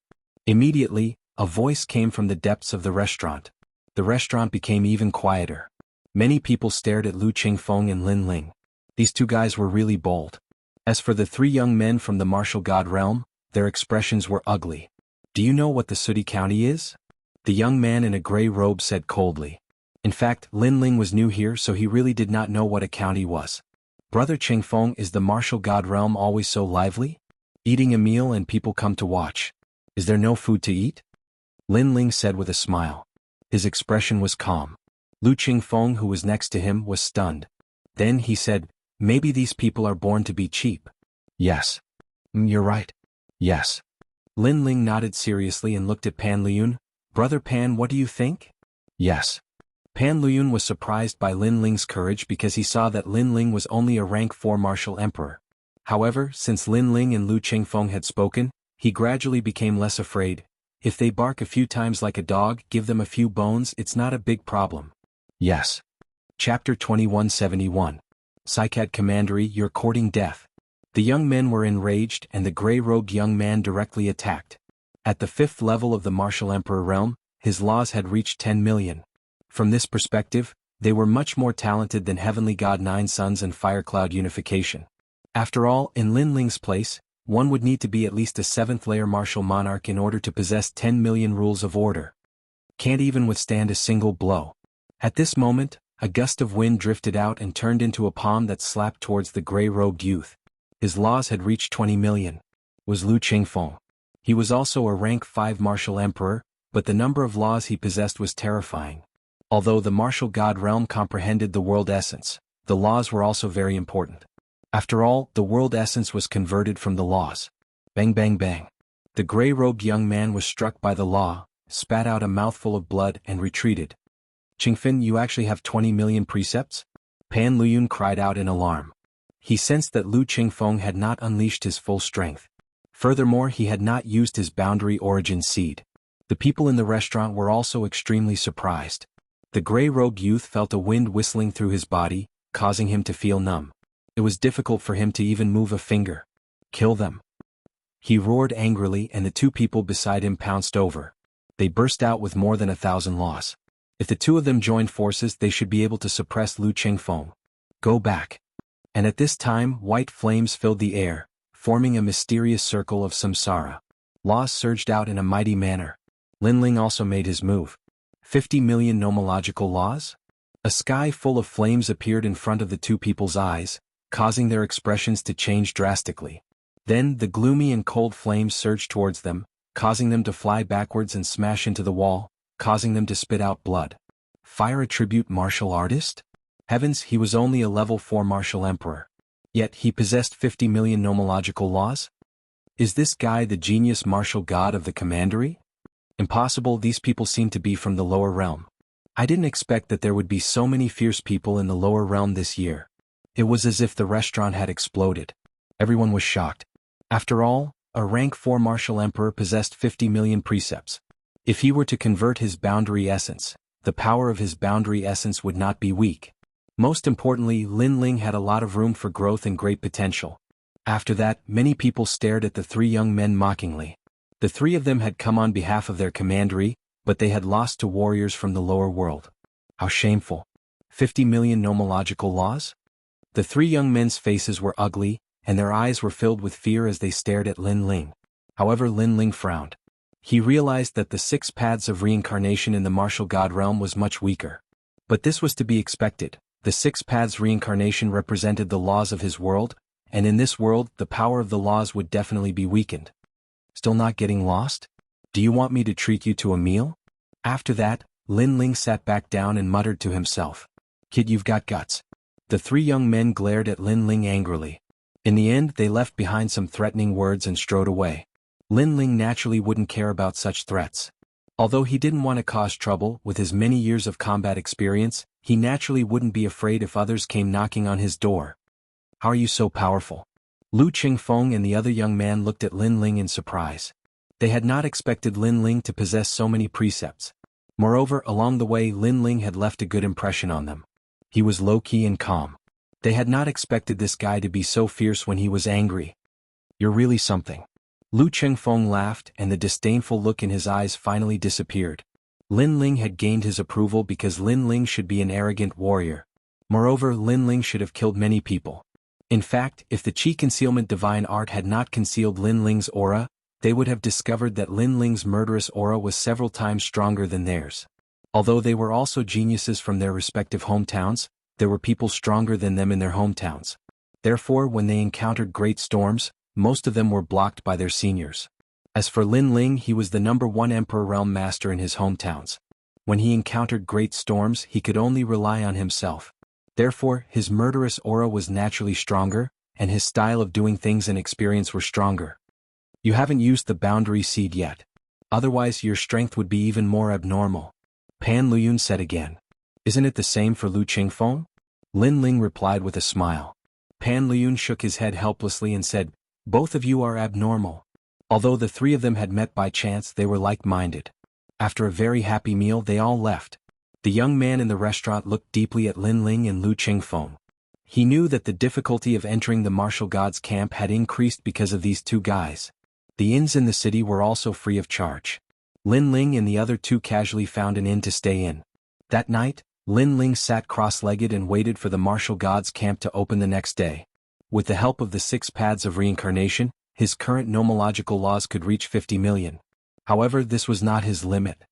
Immediately, a voice came from the depths of the restaurant. The restaurant became even quieter. Many people stared at Lu Qingfeng and Lin Ling. These 2 guys were really bold. As for the 3 young men from the martial god realm, their expressions were ugly. "Do you know what the Sudi County is?" The young man in a gray robe said coldly. In fact, Lin Ling was new here, so he really did not know what a county was. "Brother Qingfeng, is the martial god realm always so lively? Eating a meal and people come to watch. Is there no food to eat?" Lin Ling said with a smile. His expression was calm. Lu Qingfeng, who was next to him, was stunned. Then he said, "Maybe these people are born to be cheap." "Yes." "You're right." "Yes." Lin Ling nodded seriously and looked at Pan Luyun. "Brother Pan, what do you think?" "Yes." Pan Luyun was surprised by Lin Ling's courage because he saw that Lin Ling was only a rank 4 martial emperor. However, since Lin Ling and Lu Qingfeng had spoken, he gradually became less afraid. If they bark a few times like a dog, give them a few bones, it's not a big problem. Yes. Chapter 2171. Psycad Commandery, you're courting death. The young men were enraged and the gray-robed young man directly attacked. At the 5th level of the martial emperor realm, his laws had reached 10 million. From this perspective, they were much more talented than Heavenly God Nine Suns and Firecloud Unification. After all, in Lin Ling's place, one would need to be at least a 7th-layer martial monarch in order to possess 10 million rules of order. Can't even withstand a single blow. At this moment, a gust of wind drifted out and turned into a palm that slapped towards the gray-robed youth. His laws had reached 20 million. Was Lu Qingfeng. He was also a rank 5 martial emperor, but the number of laws he possessed was terrifying. Although the martial god realm comprehended the world essence, the laws were also very important. After all, the world essence was converted from the laws. Bang bang bang. The gray-robed young man was struck by the law, spat out a mouthful of blood and retreated. Qingfin, you actually have 20 million precepts? Pan Luyun cried out in alarm. He sensed that Lu Qingfeng had not unleashed his full strength. Furthermore, he had not used his boundary origin seed. The people in the restaurant were also extremely surprised. The gray-robed youth felt a wind whistling through his body, causing him to feel numb. It was difficult for him to even move a finger. Kill them. He roared angrily and the 2 people beside him pounced over. They burst out with more than 1,000 laws. If the 2 of them joined forces, they should be able to suppress Lu Qingfeng. Go back. And at this time, white flames filled the air, forming a mysterious circle of samsara. Laws surged out in a mighty manner. Lin Ling also made his move. 50 million nomological laws? A sky full of flames appeared in front of the 2 people's eyes, causing their expressions to change drastically. Then the gloomy and cold flames surged towards them, causing them to fly backwards and smash into the wall, causing them to spit out blood. Fire attribute martial artist? Heavens, he was only a level 4 martial emperor. Yet he possessed 50 million nomological laws? Is this guy the genius martial god of the commandery? Impossible, these people seem to be from the lower realm. I didn't expect that there would be so many fierce people in the lower realm this year. It was as if the restaurant had exploded. Everyone was shocked. After all, a rank 4 martial emperor possessed 50 million precepts. If he were to convert his boundary essence, the power of his boundary essence would not be weak. Most importantly, Lin Ling had a lot of room for growth and great potential. After that, many people stared at the 3 young men mockingly. The 3 of them had come on behalf of their commandery, but they had lost to warriors from the lower world. How shameful. 50 million nomological laws? The 3 young men's faces were ugly, and their eyes were filled with fear as they stared at Lin Ling. However, Lin Ling frowned. He realized that the 6 paths of reincarnation in the martial god realm was much weaker. But this was to be expected. The 6 paths reincarnation represented the laws of his world, and in this world, the power of the laws would definitely be weakened. Still not getting lost? Do you want me to treat you to a meal? After that, Lin Ling sat back down and muttered to himself. Kid, you've got guts. The 3 young men glared at Lin Ling angrily. In the end, they left behind some threatening words and strode away. Lin Ling naturally wouldn't care about such threats. Although he didn't want to cause trouble, with his many years of combat experience, he naturally wouldn't be afraid if others came knocking on his door. How are you so powerful? Lu Qingfeng and the other young man looked at Lin Ling in surprise. They had not expected Lin Ling to possess so many precepts. Moreover, along the way, Lin Ling had left a good impression on them. He was low-key and calm. They had not expected this guy to be so fierce when he was angry. You're really something. Lu Qingfeng laughed and the disdainful look in his eyes finally disappeared. Lin Ling had gained his approval because Lin Ling should be an arrogant warrior. Moreover, Lin Ling should have killed many people. In fact, if the Qi Concealment Divine Art had not concealed Lin Ling's aura, they would have discovered that Lin Ling's murderous aura was several times stronger than theirs. Although they were also geniuses from their respective hometowns, there were people stronger than them in their hometowns. Therefore, when they encountered great storms, most of them were blocked by their seniors. As for Lin Ling, he was the #1 Emperor Realm Master in his hometowns. When he encountered great storms, he could only rely on himself. Therefore, his murderous aura was naturally stronger, and his style of doing things and experience were stronger. You haven't used the boundary seed yet. Otherwise your strength would be even more abnormal. Pan Luyun said again. Isn't it the same for Lu Qingfeng? Lin Ling replied with a smile. Pan Liyun shook his head helplessly and said, both of you are abnormal. Although the three of them had met by chance, they were like-minded. After a very happy meal, they all left. The young man in the restaurant looked deeply at Lin Ling and Lu Qingfeng. He knew that the difficulty of entering the martial gods' camp had increased because of these two guys. The inns in the city were also free of charge. Lin Ling and the other two casually found an inn to stay in. That night, Lin Ling sat cross-legged and waited for the martial gods' camp to open the next day. With the help of the 6 paths of reincarnation, his current nomological laws could reach 50 million. However, this was not his limit.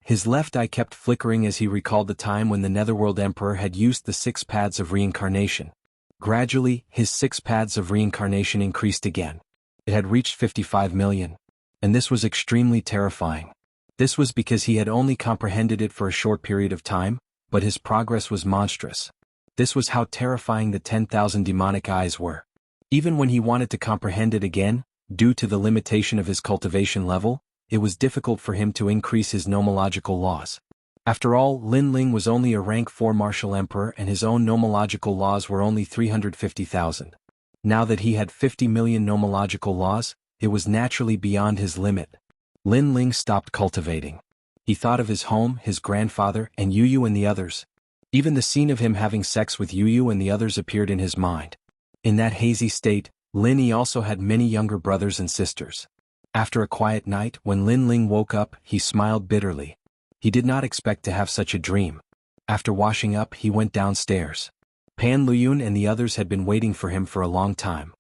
His left eye kept flickering as he recalled the time when the Netherworld Emperor had used the 6 paths of reincarnation. Gradually, his 6 paths of reincarnation increased again. It had reached 55 million. And this was extremely terrifying. This was because he had only comprehended it for a short period of time, but his progress was monstrous. This was how terrifying the 10,000 demonic eyes were. Even when he wanted to comprehend it again, due to the limitation of his cultivation level, it was difficult for him to increase his nomological laws. After all, Lin Ling was only a rank 4 martial emperor and his own nomological laws were only 350,000. Now that he had 50 million nomological laws, it was naturally beyond his limit. Lin Ling stopped cultivating. He thought of his home, his grandfather, and Yu Yu and the others. Even the scene of him having sex with Yu Yu and the others appeared in his mind. In that hazy state, Lin Yi also had many younger brothers and sisters. After a quiet night, when Lin Ling woke up, he smiled bitterly. He did not expect to have such a dream. After washing up, he went downstairs. Pan Liyun and the others had been waiting for him for a long time.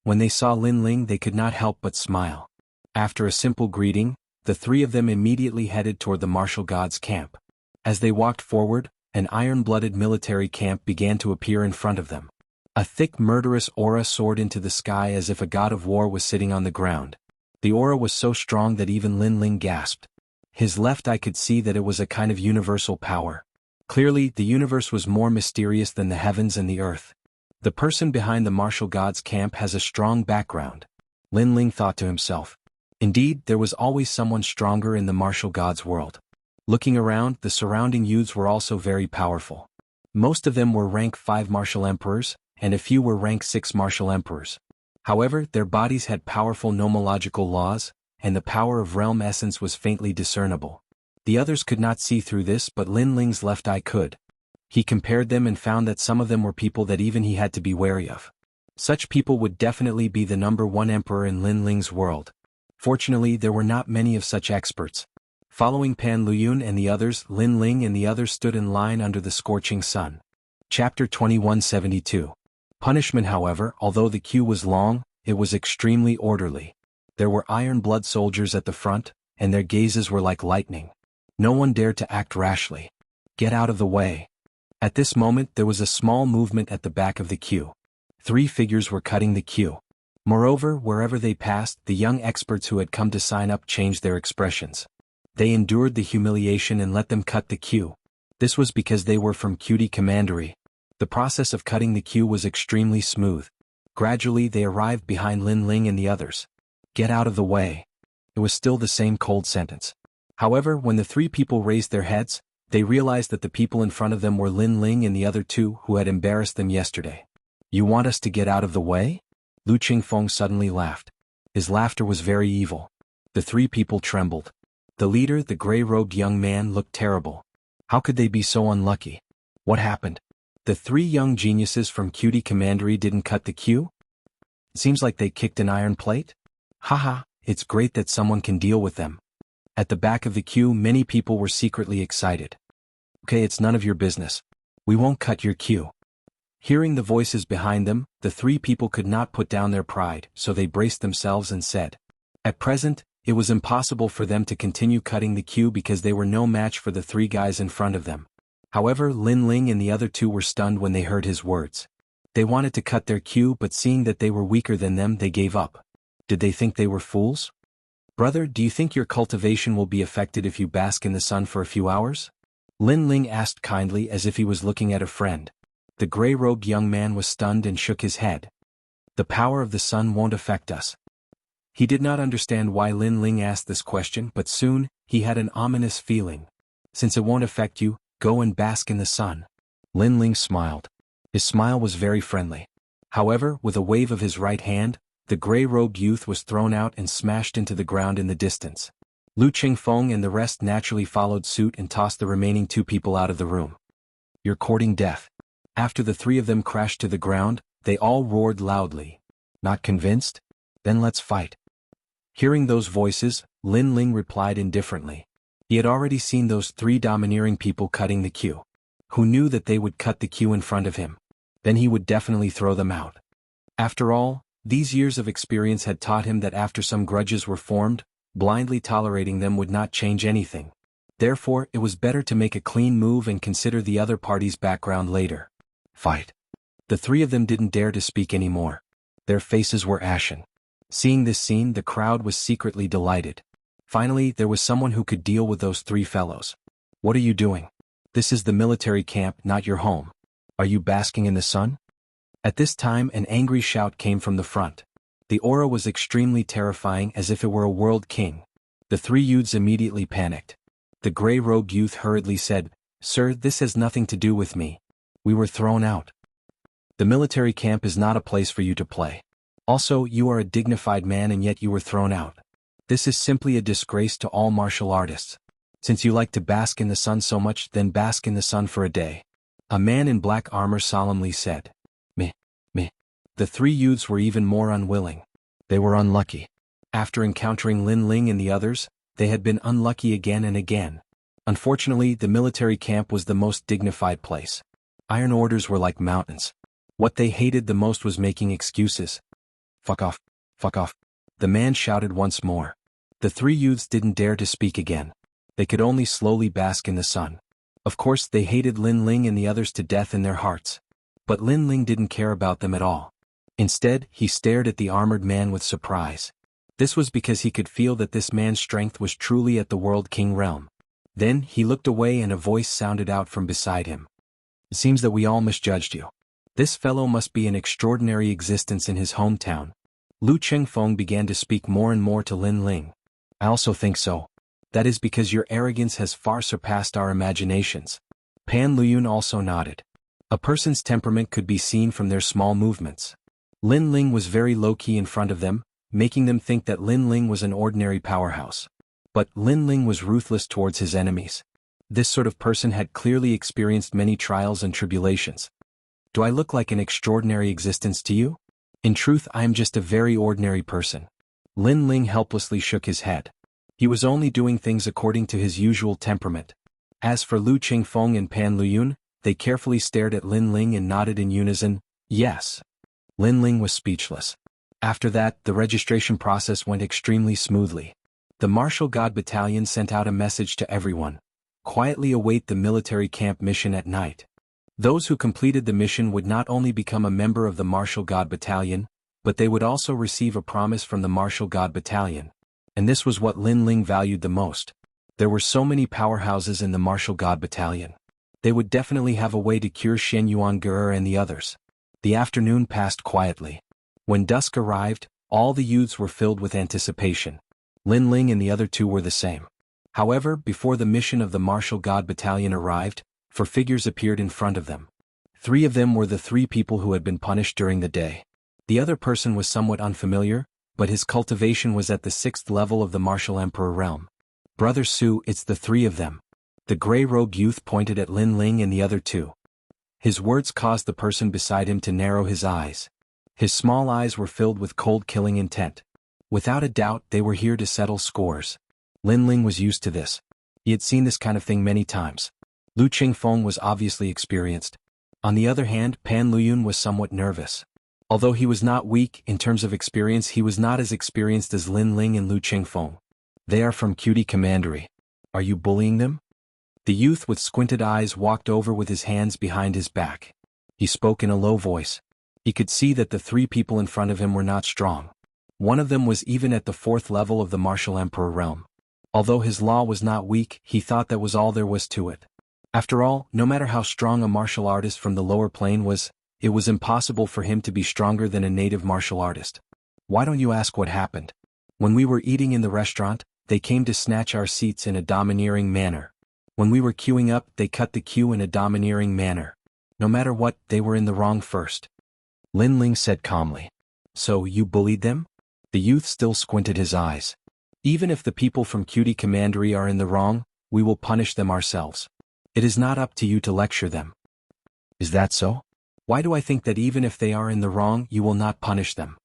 When they saw Lin Ling, they could not help but smile. After a simple greeting, the three of them immediately headed toward the martial gods' camp. As they walked forward, an iron-blooded military camp began to appear in front of them. A thick murderous aura soared into the sky as if a god of war was sitting on the ground. The aura was so strong that even Lin Ling gasped. His left eye could see that it was a kind of universal power. Clearly, the universe was more mysterious than the heavens and the earth. The person behind the martial gods' camp has a strong background. Lin Ling thought to himself. Indeed, there was always someone stronger in the martial gods' world. Looking around, the surrounding youths were also very powerful. Most of them were rank 5 martial emperors, and a few were rank 6 martial emperors. However, their bodies had powerful nomological laws, and the power of realm essence was faintly discernible. The others could not see through this, but Lin Ling's left eye could. He compared them and found that some of them were people that even he had to be wary of. Such people would definitely be the #1 emperor in Lin Ling's world. Fortunately, there were not many of such experts. Following Pan Liyun and the others, Lin Ling and the others stood in line under the scorching sun. Chapter 2172. Punishment. However, although the queue was long, it was extremely orderly. There were iron blood soldiers at the front, and their gazes were like lightning. No one dared to act rashly. Get out of the way. At this moment there was a small movement at the back of the queue. 3 figures were cutting the queue. Moreover, wherever they passed, the young experts who had come to sign up changed their expressions. They endured the humiliation and let them cut the queue. This was because they were from Cutie Commandery. The process of cutting the queue was extremely smooth. Gradually they arrived behind Lin Ling and the others. Get out of the way. It was still the same cold sentence. However, when the 3 people raised their heads, they realized that the people in front of them were Lin Ling and the other 2 who had embarrassed them yesterday. You want us to get out of the way? Lu Qingfeng suddenly laughed. His laughter was very evil. The 3 people trembled. The leader, the gray-robed young man, looked terrible. How could they be so unlucky? What happened? The 3 young geniuses from Cutie Commandery didn't cut the queue? Seems like they kicked an iron plate? Haha, it's great that someone can deal with them. At the back of the queue, many people were secretly excited. Okay, it's none of your business. We won't cut your queue. Hearing the voices behind them, the 3 people could not put down their pride, so they braced themselves and said. At present, it was impossible for them to continue cutting the queue because they were no match for the 3 guys in front of them. However, Lin Ling and the other 2 were stunned when they heard his words. They wanted to cut their queue, but seeing that they were weaker than them, they gave up. Did they think they were fools? Brother, do you think your cultivation will be affected if you bask in the sun for a few hours? Lin Ling asked kindly as if he was looking at a friend. The gray-robed young man was stunned and shook his head. The power of the sun won't affect us. He did not understand why Lin Ling asked this question, but soon, he had an ominous feeling. Since it won't affect you, Go and bask in the sun. Lin Ling smiled. His smile was very friendly. However, with a wave of his right hand, the gray-robed youth was thrown out and smashed into the ground in the distance. Lu Qingfeng and the rest naturally followed suit and tossed the remaining 2 people out of the room. You're courting death. After the 3 of them crashed to the ground, they all roared loudly. Not convinced? Then let's fight. Hearing those voices, Lin Ling replied indifferently. He had already seen those 3 domineering people cutting the queue. Who knew that they would cut the queue in front of him? Then he would definitely throw them out. After all, these years of experience had taught him that after some grudges were formed, blindly tolerating them would not change anything. Therefore, it was better to make a clean move and consider the other party's background later. Fight. The 3 of them didn't dare to speak anymore. Their faces were ashen. Seeing this scene, the crowd was secretly delighted. Finally, there was someone who could deal with those 3 fellows. What are you doing? This is the military camp, not your home. Are you basking in the sun? At this time, an angry shout came from the front. The aura was extremely terrifying, as if it were a world king. The 3 youths immediately panicked. The gray-robed youth hurriedly said, "Sir, this has nothing to do with me. We were thrown out. The military camp is not a place for you to play. Also, you are a dignified man and yet you were thrown out. This is simply a disgrace to all martial artists. Since you like to bask in the sun so much, then bask in the sun for a day." A man in black armor solemnly said. Meh. The 3 youths were even more unwilling. They were unlucky. After encountering Lin Ling and the others, they had been unlucky again and again. Unfortunately, the military camp was the most dignified place. Iron orders were like mountains. What they hated the most was making excuses. Fuck off. Fuck off. The man shouted once more. The 3 youths didn't dare to speak again. They could only slowly bask in the sun. Of course, they hated Lin Ling and the others to death in their hearts. But Lin Ling didn't care about them at all. Instead, he stared at the armored man with surprise. This was because he could feel that this man's strength was truly at the World King realm. Then, he looked away and a voice sounded out from beside him. It seems that we all misjudged you. This fellow must be an extraordinary existence in his hometown. Lu Qingfeng began to speak more and more to Lin Ling. I also think so. That is because your arrogance has far surpassed our imaginations. Pan Luyun also nodded. A person's temperament could be seen from their small movements. Lin Ling was very low-key in front of them, making them think that Lin Ling was an ordinary powerhouse. But Lin Ling was ruthless towards his enemies. This sort of person had clearly experienced many trials and tribulations. Do I look like an extraordinary existence to you? In truth, I am just a very ordinary person. Lin Ling helplessly shook his head. He was only doing things according to his usual temperament. As for Lu Qingfeng and Pan Luyun, they carefully stared at Lin Ling and nodded in unison, yes. Lin Ling was speechless. After that, the registration process went extremely smoothly. The Martial God Battalion sent out a message to everyone. Quietly await the military camp mission at night. Those who completed the mission would not only become a member of the Martial God Battalion, but they would also receive a promise from the Martial God Battalion. And this was what Lin Ling valued the most. There were so many powerhouses in the Martial God Battalion. They would definitely have a way to cure Shen Yuangu'er and the others. The afternoon passed quietly. When dusk arrived, all the youths were filled with anticipation. Lin Ling and the other 2 were the same. However, before the mission of the Martial God Battalion arrived, 4 figures appeared in front of them. 3 of them were the 3 people who had been punished during the day. The other person was somewhat unfamiliar, but his cultivation was at the 6th level of the Martial Emperor realm. Brother Su, it's the 3 of them. The gray-robed youth pointed at Lin Ling and the other 2. His words caused the person beside him to narrow his eyes. His small eyes were filled with cold killing intent. Without a doubt, they were here to settle scores. Lin Ling was used to this. He had seen this kind of thing many times. Lu Qingfeng was obviously experienced. On the other hand, Pan Luyun was somewhat nervous. Although he was not weak in terms of experience, he was not as experienced as Lin Ling and Lu Qingfeng. They are from Cutie Commandery. Are you bullying them? The youth with squinted eyes walked over with his hands behind his back. He spoke in a low voice. He could see that the 3 people in front of him were not strong. One of them was even at the 4th level of the Martial Emperor realm. Although his law was not weak, he thought that was all there was to it. After all, no matter how strong a martial artist from the lower plane was, it was impossible for him to be stronger than a native martial artist. Why don't you ask what happened? When we were eating in the restaurant, they came to snatch our seats in a domineering manner. When we were queuing up, they cut the queue in a domineering manner. No matter what, they were in the wrong first. Lin Ling said calmly. So, you bullied them? The youth still squinted his eyes. Even if the people from Cutie Commandery are in the wrong, we will punish them ourselves. It is not up to you to lecture them. Is that so? Why do I think that even if they are in the wrong, you will not punish them?